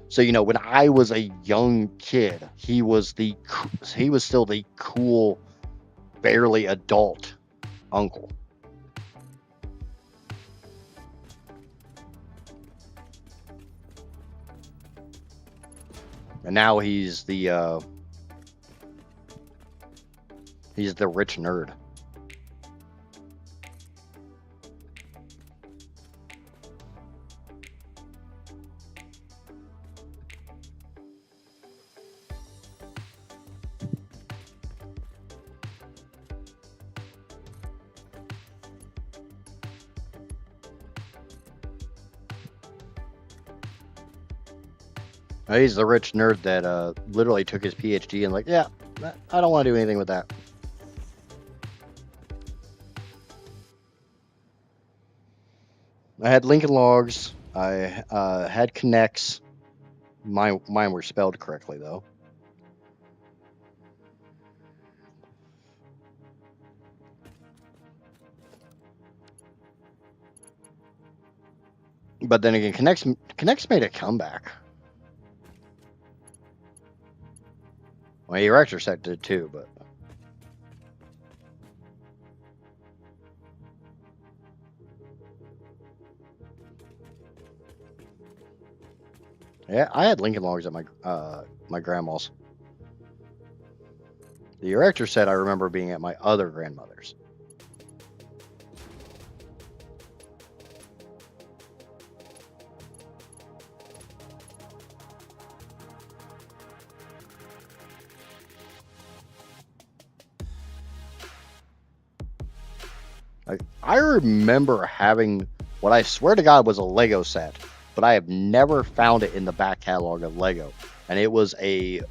So, you know, when I was a young kid, he was still the cool, barely adult uncle. And now he's the rich nerd. He's the rich nerd that literally took his PhD and like, yeah, I don't want to do anything with that. I had Lincoln Logs. I had Connects. Mine were spelled correctly though. But then again, Connects made a comeback. Well, Erector Set did too, but yeah, I had Lincoln Logs at my grandma's. The Erector Set I remember being at my other grandmother's. I remember having what I swear to God was a Lego set, but I have never found it in the back catalog of Lego. And it was it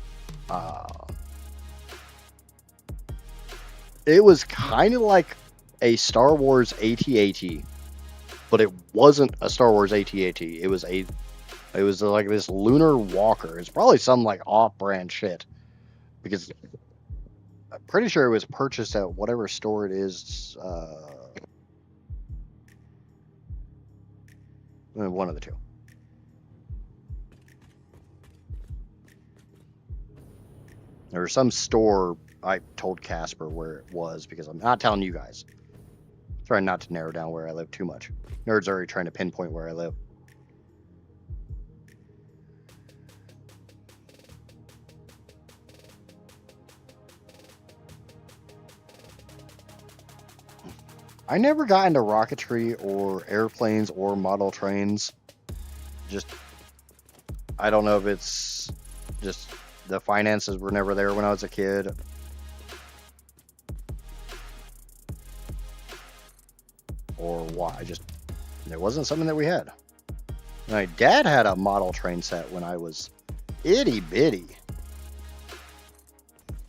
was kind of like a Star Wars AT-AT, but it wasn't a Star Wars AT-AT. It was like this lunar walker. It's probably some like off-brand shit, because I'm pretty sure it was purchased at whatever store it is. One of the two. There was some store. I told Casper where it was because I'm not telling you guys. I'm trying not to narrow down where I live too much. Nerds are already trying to pinpoint where I live. I never got into rocketry or airplanes or model trains. Just, I don't know if it's just the finances were never there when I was a kid. Or why? It wasn't something that we had. My dad had a model train set when I was itty bitty.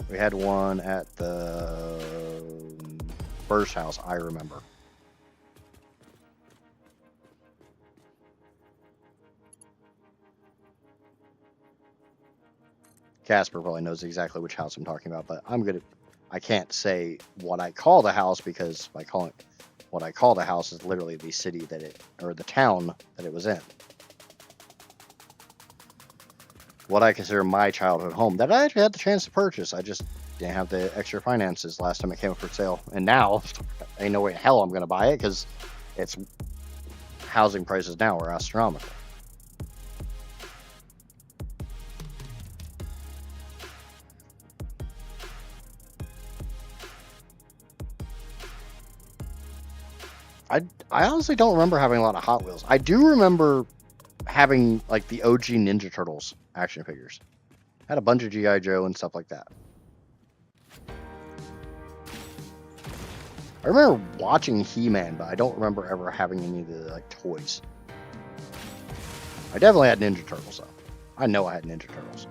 We had one at the first house, I remember. Casper probably knows exactly which house I'm talking about, but I can't say what I call the house, because by calling what I call the house is literally the city or the town that it was in. What I consider my childhood home that I actually had the chance to purchase. I just didn't have the extra finances last time it came up for sale. And now, ain't no way in hell I'm going to buy it, because it's housing prices now are astronomical. I honestly don't remember having a lot of Hot Wheels. I do remember having like the OG Ninja Turtles action figures. I had a bunch of G.I. Joe and stuff like that. I remember watching He-Man, but I don't remember ever having any of the like toys. I definitely had Ninja Turtles though. I know I had Ninja Turtles.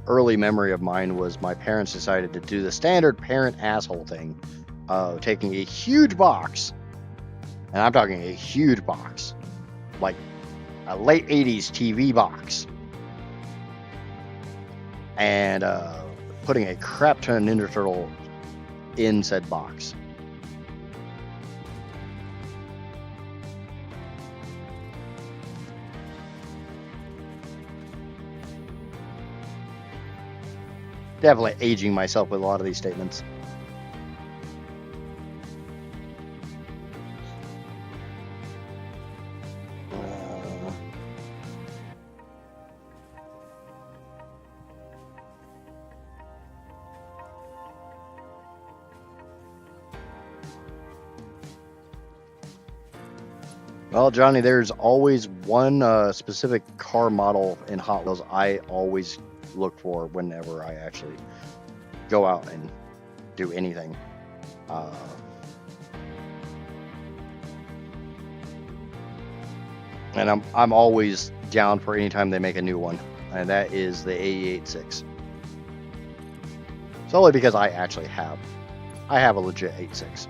Early memory of mine was my parents decided to do the standard parent asshole thing of taking a huge box, and I'm talking a huge box, like a late 80s TV box, and putting a crap ton of Ninja Turtle in said box. Definitely aging myself with a lot of these statements. Well, Johnny, there's always one specific car model in Hot Wheels I always look for whenever I actually go out and do anything. And I'm always down for any time they make a new one, and that is the AE86. Solely because I actually have a legit 86.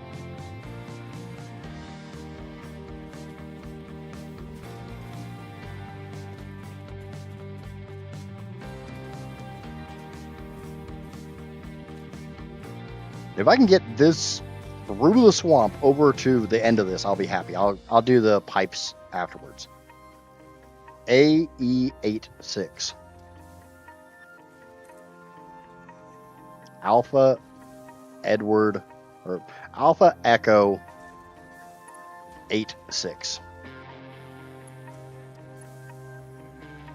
If I can get this through the swamp over to the end of this, I'll be happy. I'll do the pipes afterwards. AE86. Alpha Edward or Alpha Echo 86.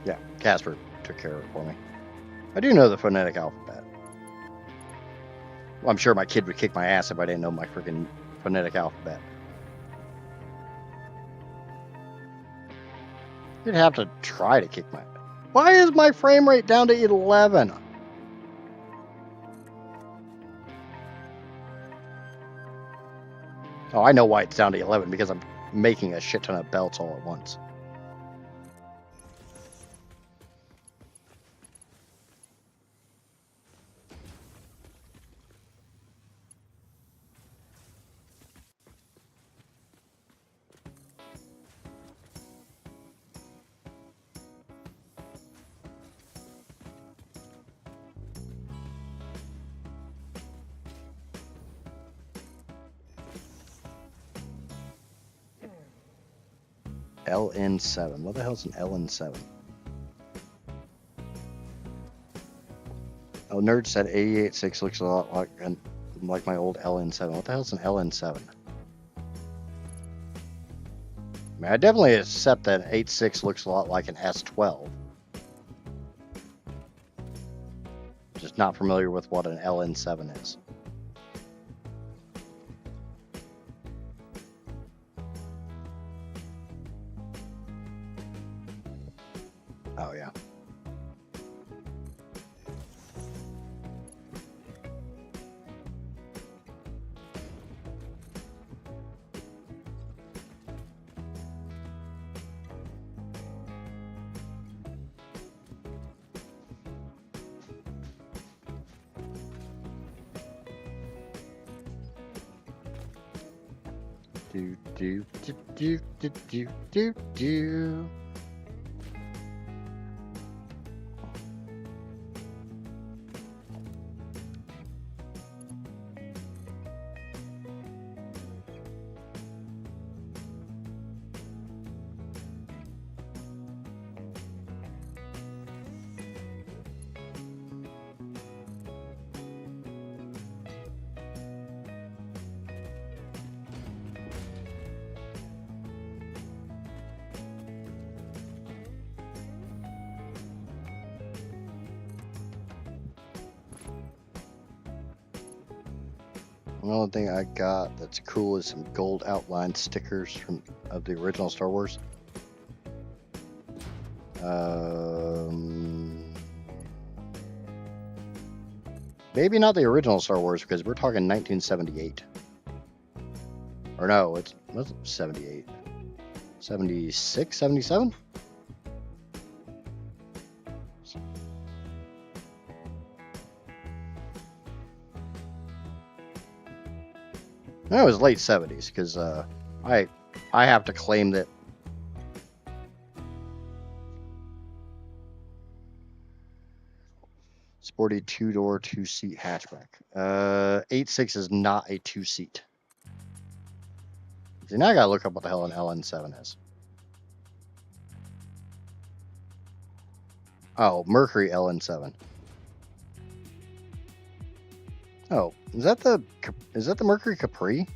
Yeah, Casper took care of it for me. I do know the phonetic alphabet. Well, I'm sure my kid would kick my ass if I didn't know my freaking phonetic alphabet. You'd have to try to kick my... Why is my frame rate down to 11? Oh, I know why it's down to 11, because I'm making a shit ton of belts all at once. LN7. What the hell's an LN7? Oh, Nerd said AE86 looks a lot like my old LN7. What the hell's an LN7? I mean, I definitely accept that 86 looks a lot like an S12. Just not familiar with what an LN7 is. Oh, yeah. Do, do, do, do, do, do, do, do. The only thing I got that's cool is some gold outline stickers of the original Star Wars. Maybe not the original Star Wars, because we're talking 1978. Or no, it wasn't 78. 76, 77? No, it was late 70s, because I have to claim that sporty two-door, two-seat hatchback. 86 is not a two-seat. See, now I gotta look up what the hell an LN7 is. Oh, Mercury LN7. Oh, is that the Mercury Capri?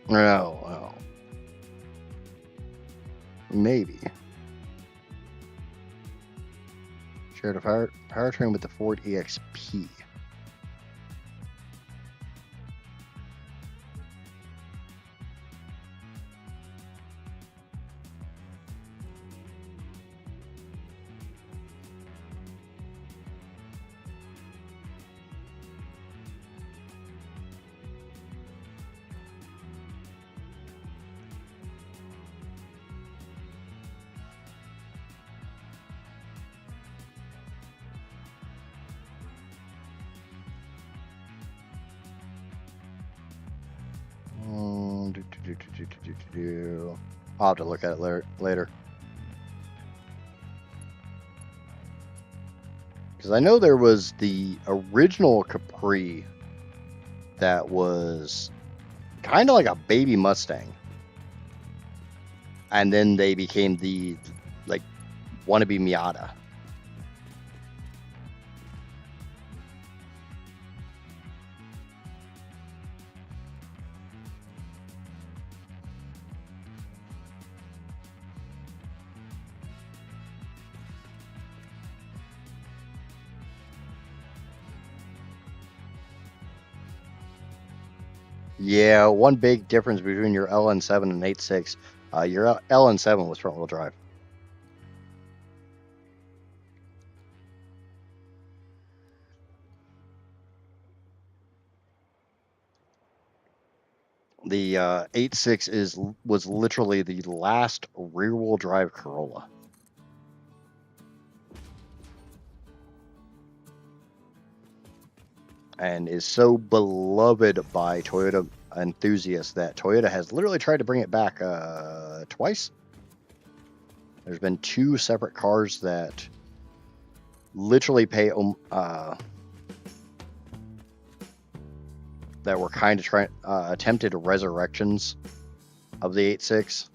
Oh. Maybe. Shared a powertrain with the Ford EXP. I'll have to look at it later. Because I know there was the original Capri that was kind of like a baby Mustang. And then they became the, like, wannabe Miata. Yeah, one big difference between your LN7 and 8.6, your LN7 was front-wheel drive. The 8.6 was literally the last rear-wheel drive Corolla. And is so beloved by Toyota enthusiasts that Toyota has literally tried to bring it back twice. There's been 2 separate cars that literally that were kind of attempted resurrections of the 8.6.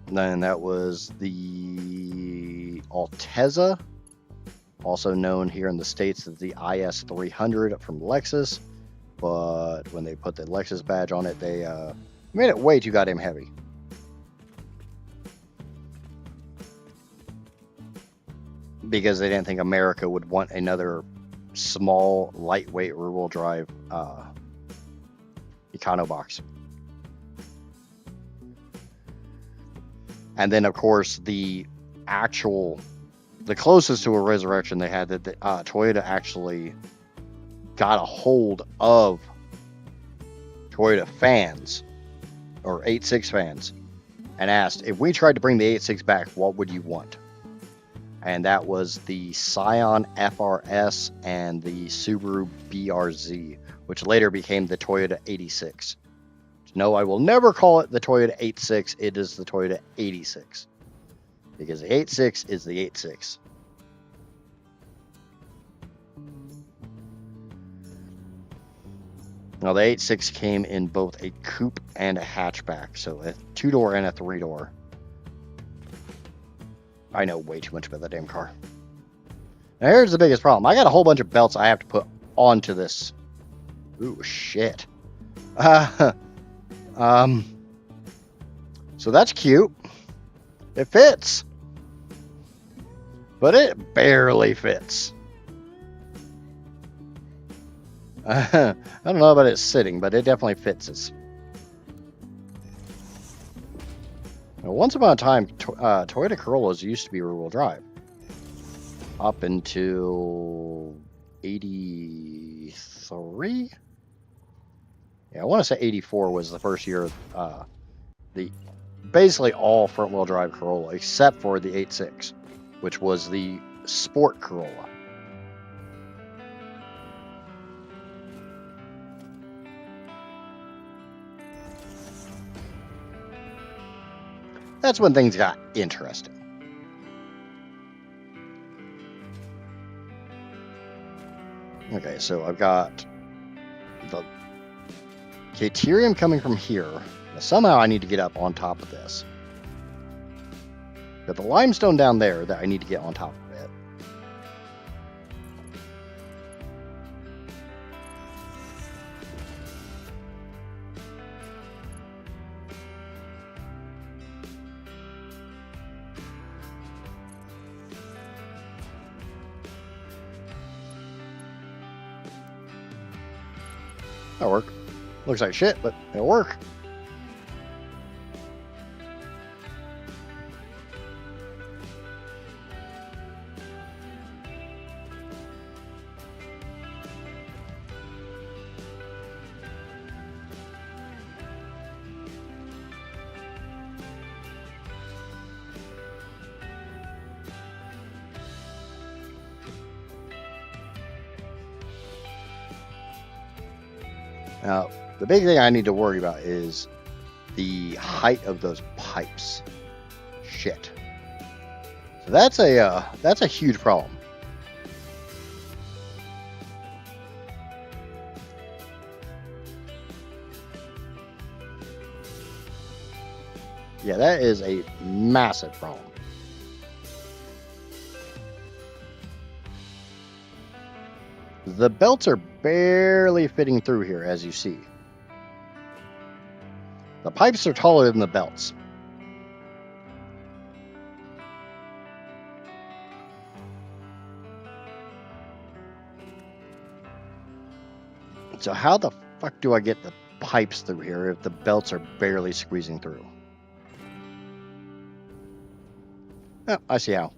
And then that was the Altezza, also known here in the States as the IS300 from Lexus. But when they put the Lexus badge on it, they made it way too goddamn heavy. Because they didn't think America would want another small, lightweight rear-wheel drive Econobox. And then, of course, the closest to a resurrection they had, that Toyota actually got a hold of Toyota fans, or 8.6 fans, and asked, if we tried to bring the 8.6 back, what would you want? And that was the Scion FRS and the Subaru BRZ, which later became the Toyota 86. No, I will never call it the Toyota 86. It is the Toyota 86. Because the 86 is the 86. Now, the 86 came in both a coupe and a hatchback. So a 2-door and a 3-door. I know way too much about that damn car. Now, here's the biggest problem. I got a whole bunch of belts I have to put onto this. Ooh, shit. So that's cute. It fits. But it barely fits. I don't know about it sitting, but it definitely fits us. Now, once upon a time, Toyota Corollas used to be rear-wheel drive. Up until 83? Yeah, I want to say 84 was the first year basically all front-wheel drive Corolla, except for the 8.6, which was the Sport Corolla. That's when things got interesting. Okay, so I've got the Caterium coming from here. Now, somehow I need to get up on top of this. Got the limestone down there that I need to get on top of it. That'll work. Looks like shit, but it'll work. Now, The big thing I need to worry about is the height of those pipes. Shit. So that's a huge problem. Yeah, that is a massive problem. The belts are barely fitting through here, as you see. The pipes are taller than the belts. So how the fuck do I get the pipes through here if the belts are barely squeezing through? Oh, I see how.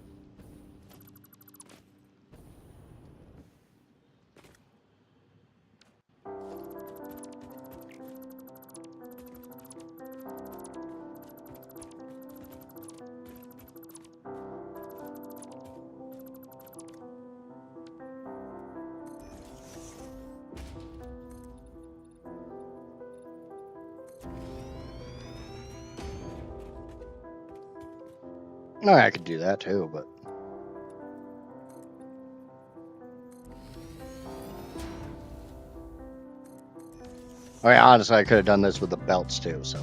No, I could do that too, but I mean, honestly, I could have done this with the belts too, so.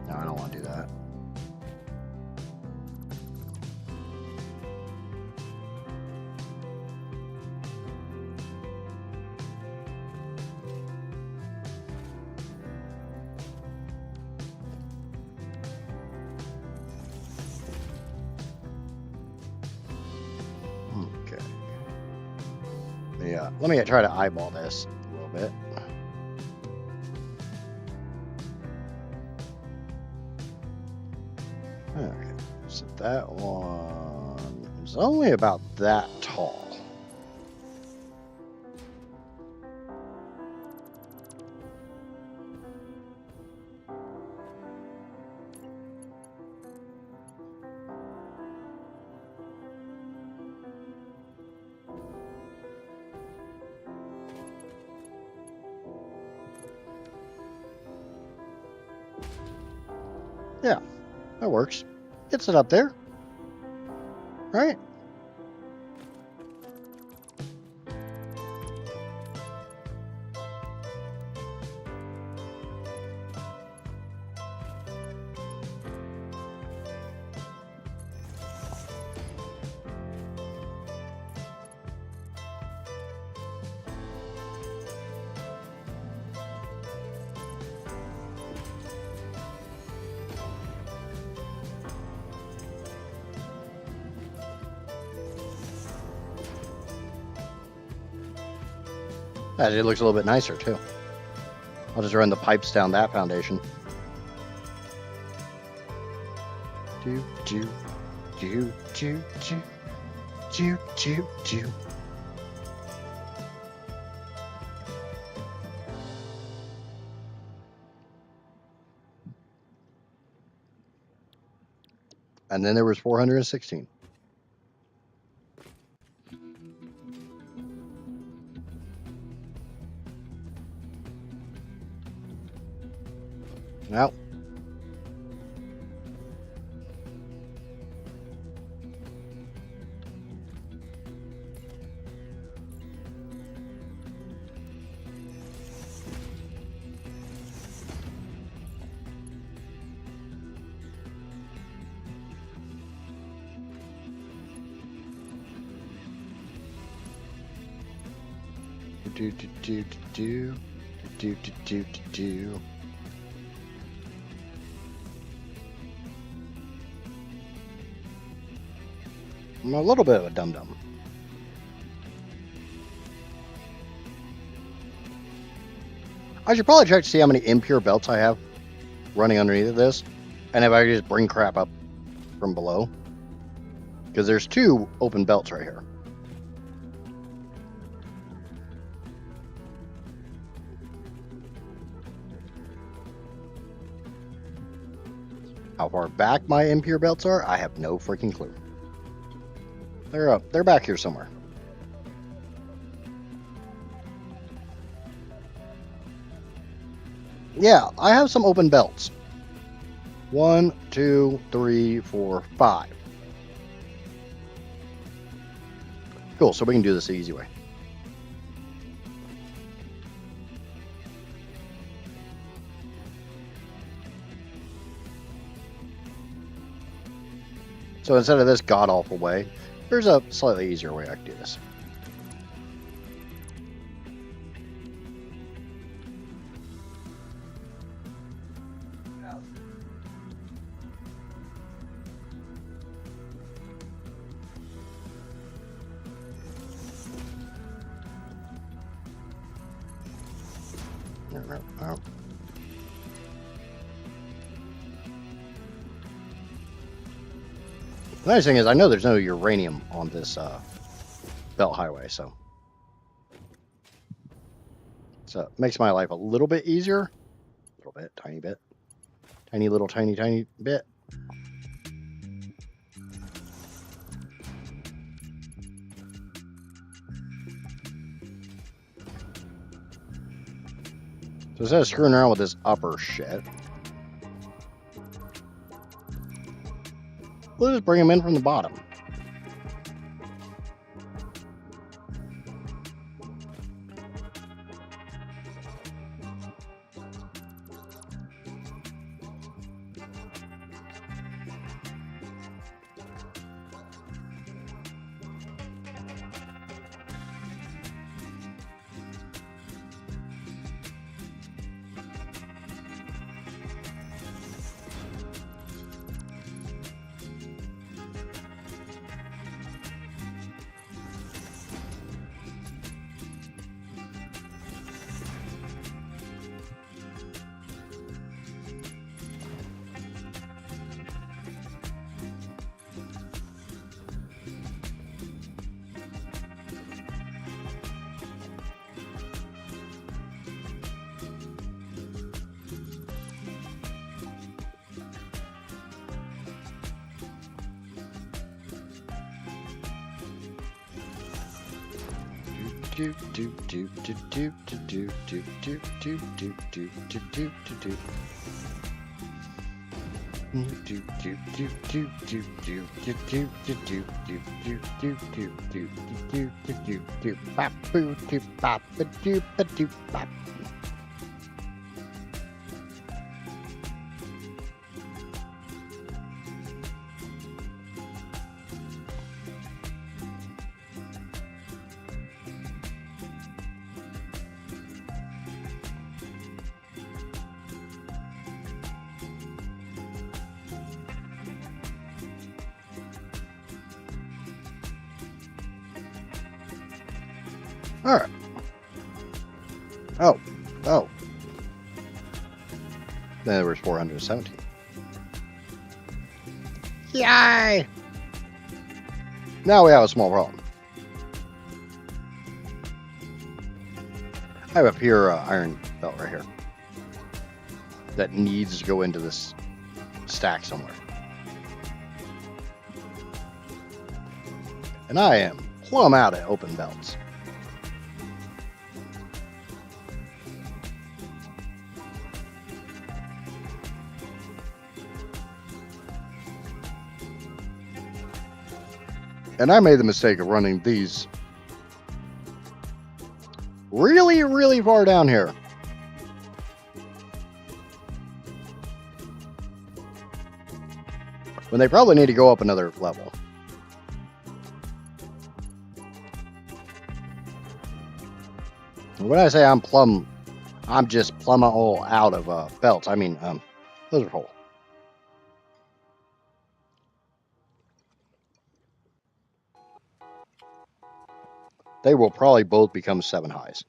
No, I don't want to do that. Okay. Yeah, let me try to eyeball this a little bit. Okay, so that one is only about that tall. Yeah, that works. Gets it up there. Right? Actually, it looks a little bit nicer too. I'll just run the pipes down that foundation. Do do do do do do do do. And then there was 416. Well, do do do do do do do do do. I'm a little bit of a dum-dum. I should probably check to see how many impure belts I have running underneath of this. And if I just bring crap up from below, because there's 2 open belts right here. How far back my impure belts are, I have no freaking clue. They're back here somewhere. Yeah, I have some open belts. 1, 2, 3, 4, 5. Cool, so we can do this the easy way. So instead of this god-awful way, there's a slightly easier way I can do this. The nice thing is I know there's no uranium on this belt highway, so it makes my life a little bit easier. A little bit, tiny bit. Tiny little tiny bit. So instead of screwing around with this upper shit, we'll just bring them in from the bottom. do do do do do do do do do do do do do do. Do do do do do do do do do do do do do do do do do do bop boo do bop do do bop. All right. Oh. Then there was 417. Yay! Now we have a small problem. I have a pure iron belt right here that needs to go into this stack somewhere. And I am plumb out of open belts. And I made the mistake of running these really, really far down here. When they probably need to go up another level. When I say I'm just plumb all out of belts. I mean, those are whole. They will probably both become 7 highs.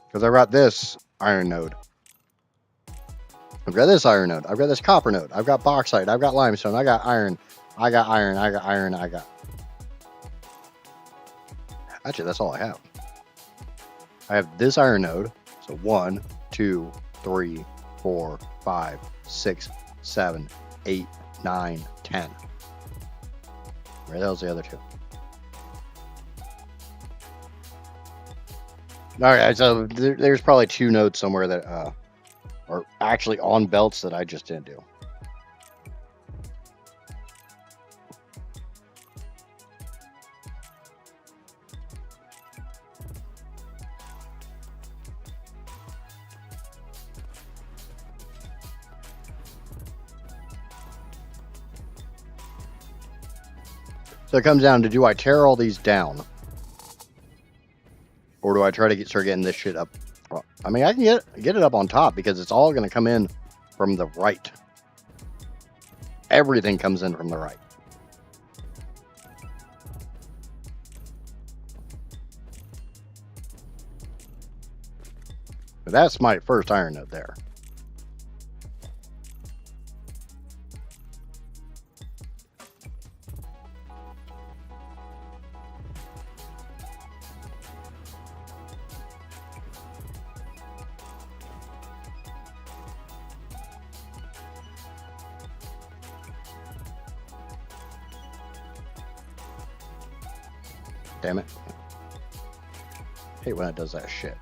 Because Because I've got this iron node. I've got this iron node. I've got this copper node. I've got bauxite. I've got limestone. I got iron. I got iron. I got iron. I got... Actually, that's all I have. I have this iron node. So 1, 2, 3, 4, 5, 6, 7, 8, 9, 10. Where the hell's the other 2? Alright, so there's probably 2 nodes somewhere that are actually on belts that I just didn't do. So it comes down to, do I tear all these down? Or do I try to start getting this shit up? Well, I mean, I can get it up on top because it's all going to come in from the right. Everything comes in from the right. But that's my first iron node there. Damn it. Hate when it does that shit.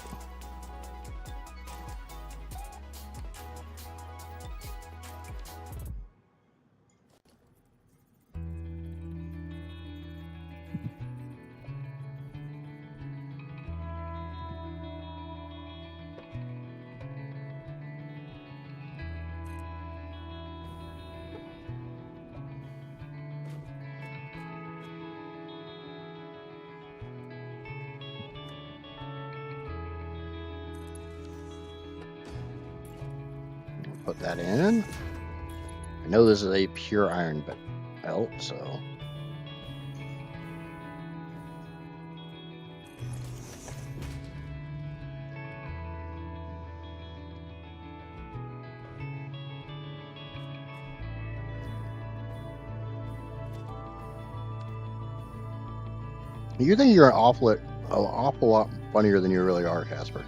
Put that in. I know this is a pure iron belt, so... You think you're an awful lot funnier than you really are, Casper.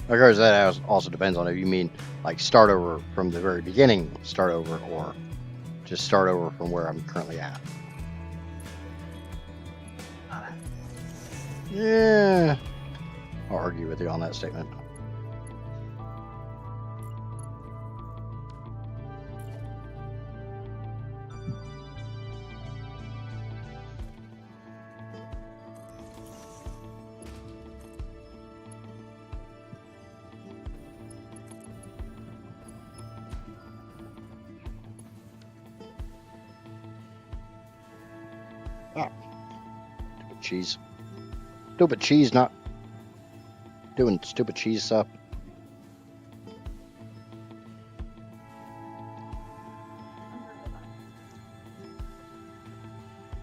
Of course, that also depends on if you mean like start over from the very beginning, start over, or just start over from where I'm currently at. Yeah, I'll argue with you on that statement. Ah, stupid cheese. Stupid cheese not doing stupid cheese stuff.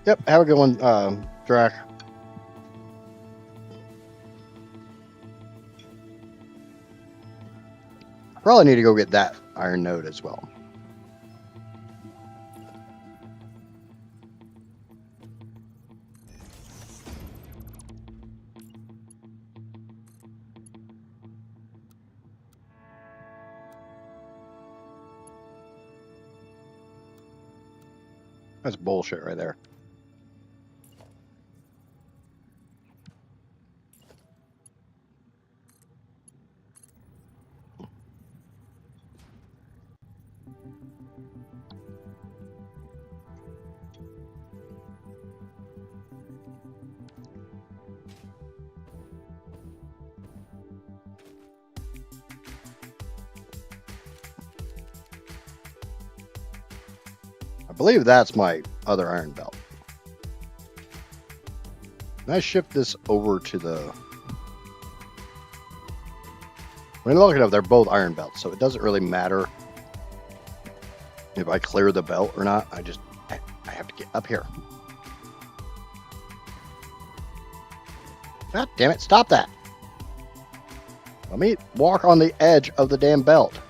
Yep, have a good one, Drac. Probably need to go get that iron node as well. That's bullshit right there. believe that's my other iron belt. Can I shift this over to the... When I look it up, they're both iron belts, so it doesn't really matter if I clear the belt or not. I have to get up here. God damn it, stop that. Let me walk on the edge of the damn belt.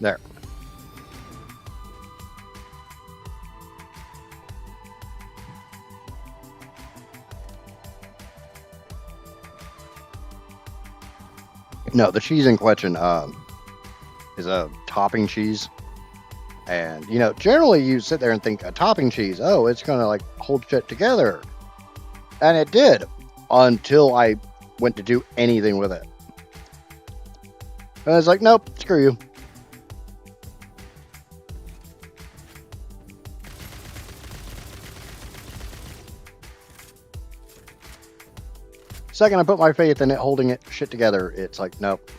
There. No, the cheese in question is a topping cheese. And, you know, generally you sit there and think a topping cheese, oh, it's going to like hold shit together. And it did until I went to do anything with it. And I was like, nope, screw you. Second I put my faith in it holding it shit together, it's like, nope.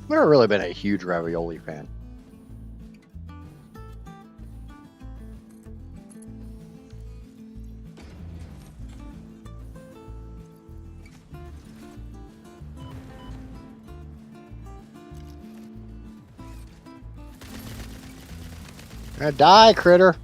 I've never really been a huge ravioli fan. Gonna die, critter.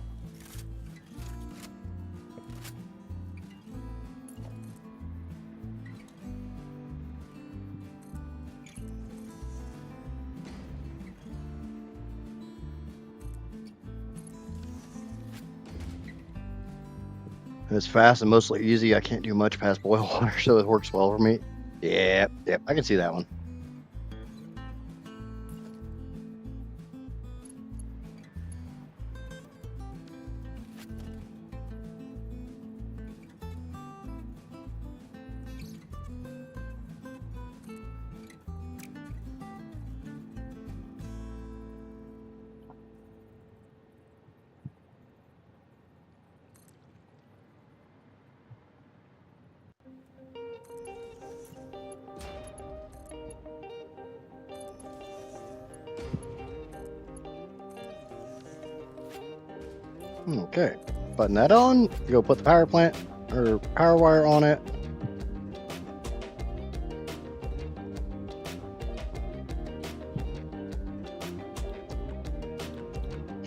It's fast and mostly easy. I can't do much past boil water, so it works well for me. Yep, I can see that one. Okay, button that on. Go put the power plant or power wire on it.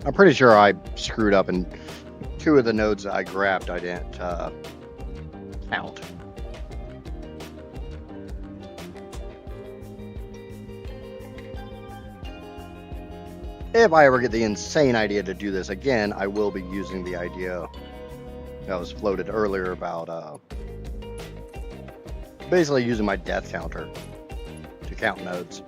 I'm pretty sure I screwed up and two of the nodes that I grabbed I didn't count. If I ever get the insane idea to do this again, I will be using the idea that was floated earlier about basically using my death counter to count nodes.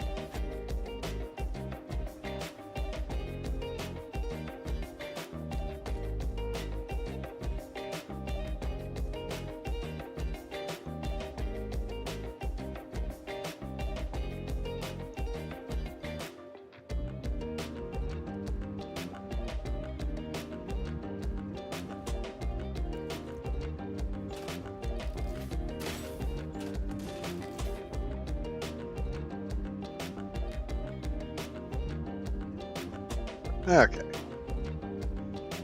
Okay.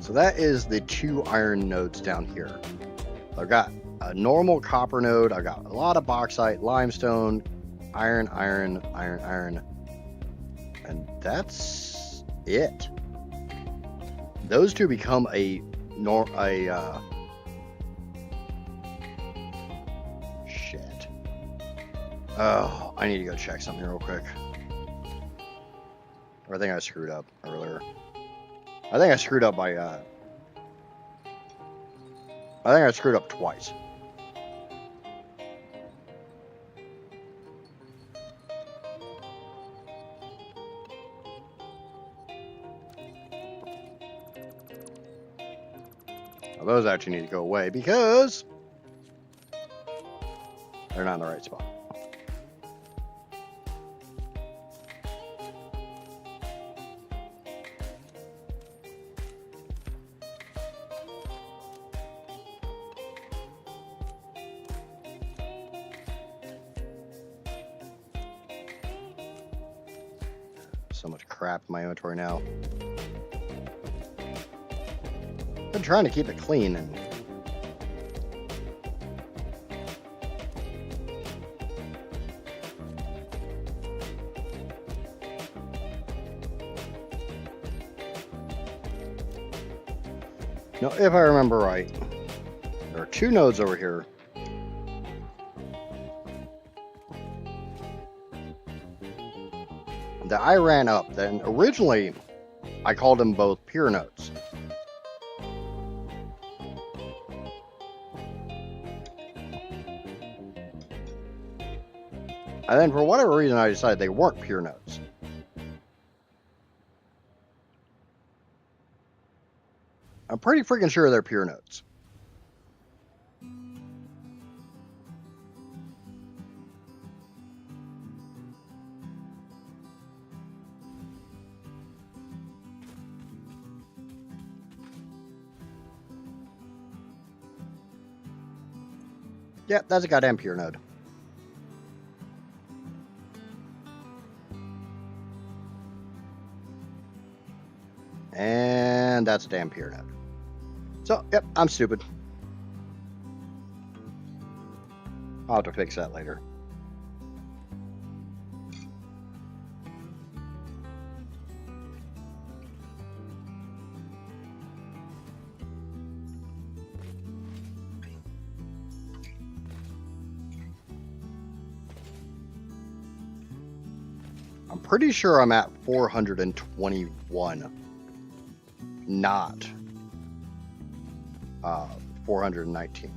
So that is the 2 iron nodes down here. I've got a normal copper node. I've got a lot of bauxite, limestone, iron, iron, iron, iron. And that's it. Those 2 become shit. Oh, I need to go check something real quick. Or I think I screwed up earlier. I think I screwed up by I think I screwed up twice. Well, those actually need to go away because they're not in the right spot. So much crap in my inventory now. Been trying to keep it clean and now, if I remember right, there are 2 nodes over here. That I ran up. Then originally, I called them both pure nodes. And then for whatever reason, I decided they weren't pure nodes. I'm pretty freaking sure they're pure nodes. Yep, that's a goddamn pure node. And that's a damn pure node. So, yep, I'm stupid. I'll have to fix that later. I'm pretty sure I'm at 421. Not 419.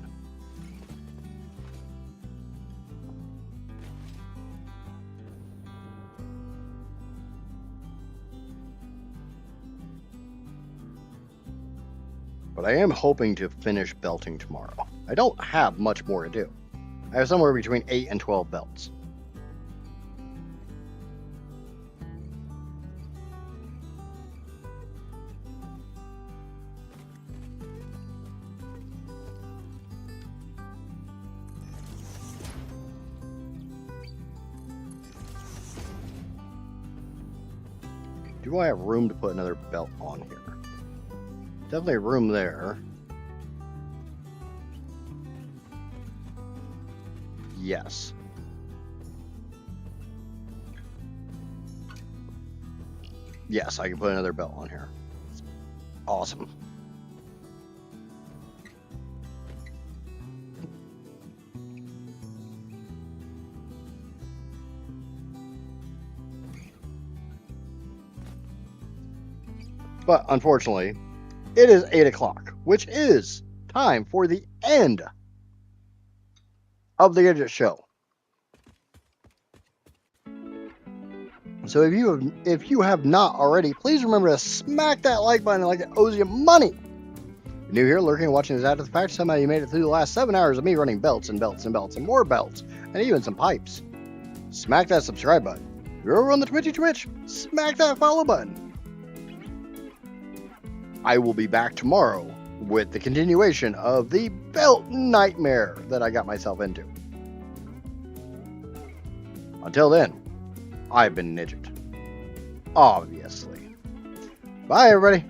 But I am hoping to finish belting tomorrow. I don't have much more to do. I have somewhere between 8 and 12 belts. Do I have room to put another belt on here? Definitely room there. Yes. Yes, I can put another belt on here. Awesome. But unfortunately, it is 8 o'clock, which is time for the end of the Idjits show. So if you have not already, please remember to smack that like button like it owes you money. If you're new here, lurking and watching this after the fact, somehow you made it through the last 7 hours of me running belts and belts and belts and more belts, and even some pipes. Smack that subscribe button. If you're over on the Twitch, smack that follow button. I will be back tomorrow with the continuation of the belt nightmare that I got myself into. Until then, I've been an Idjit. Obviously. Bye, everybody.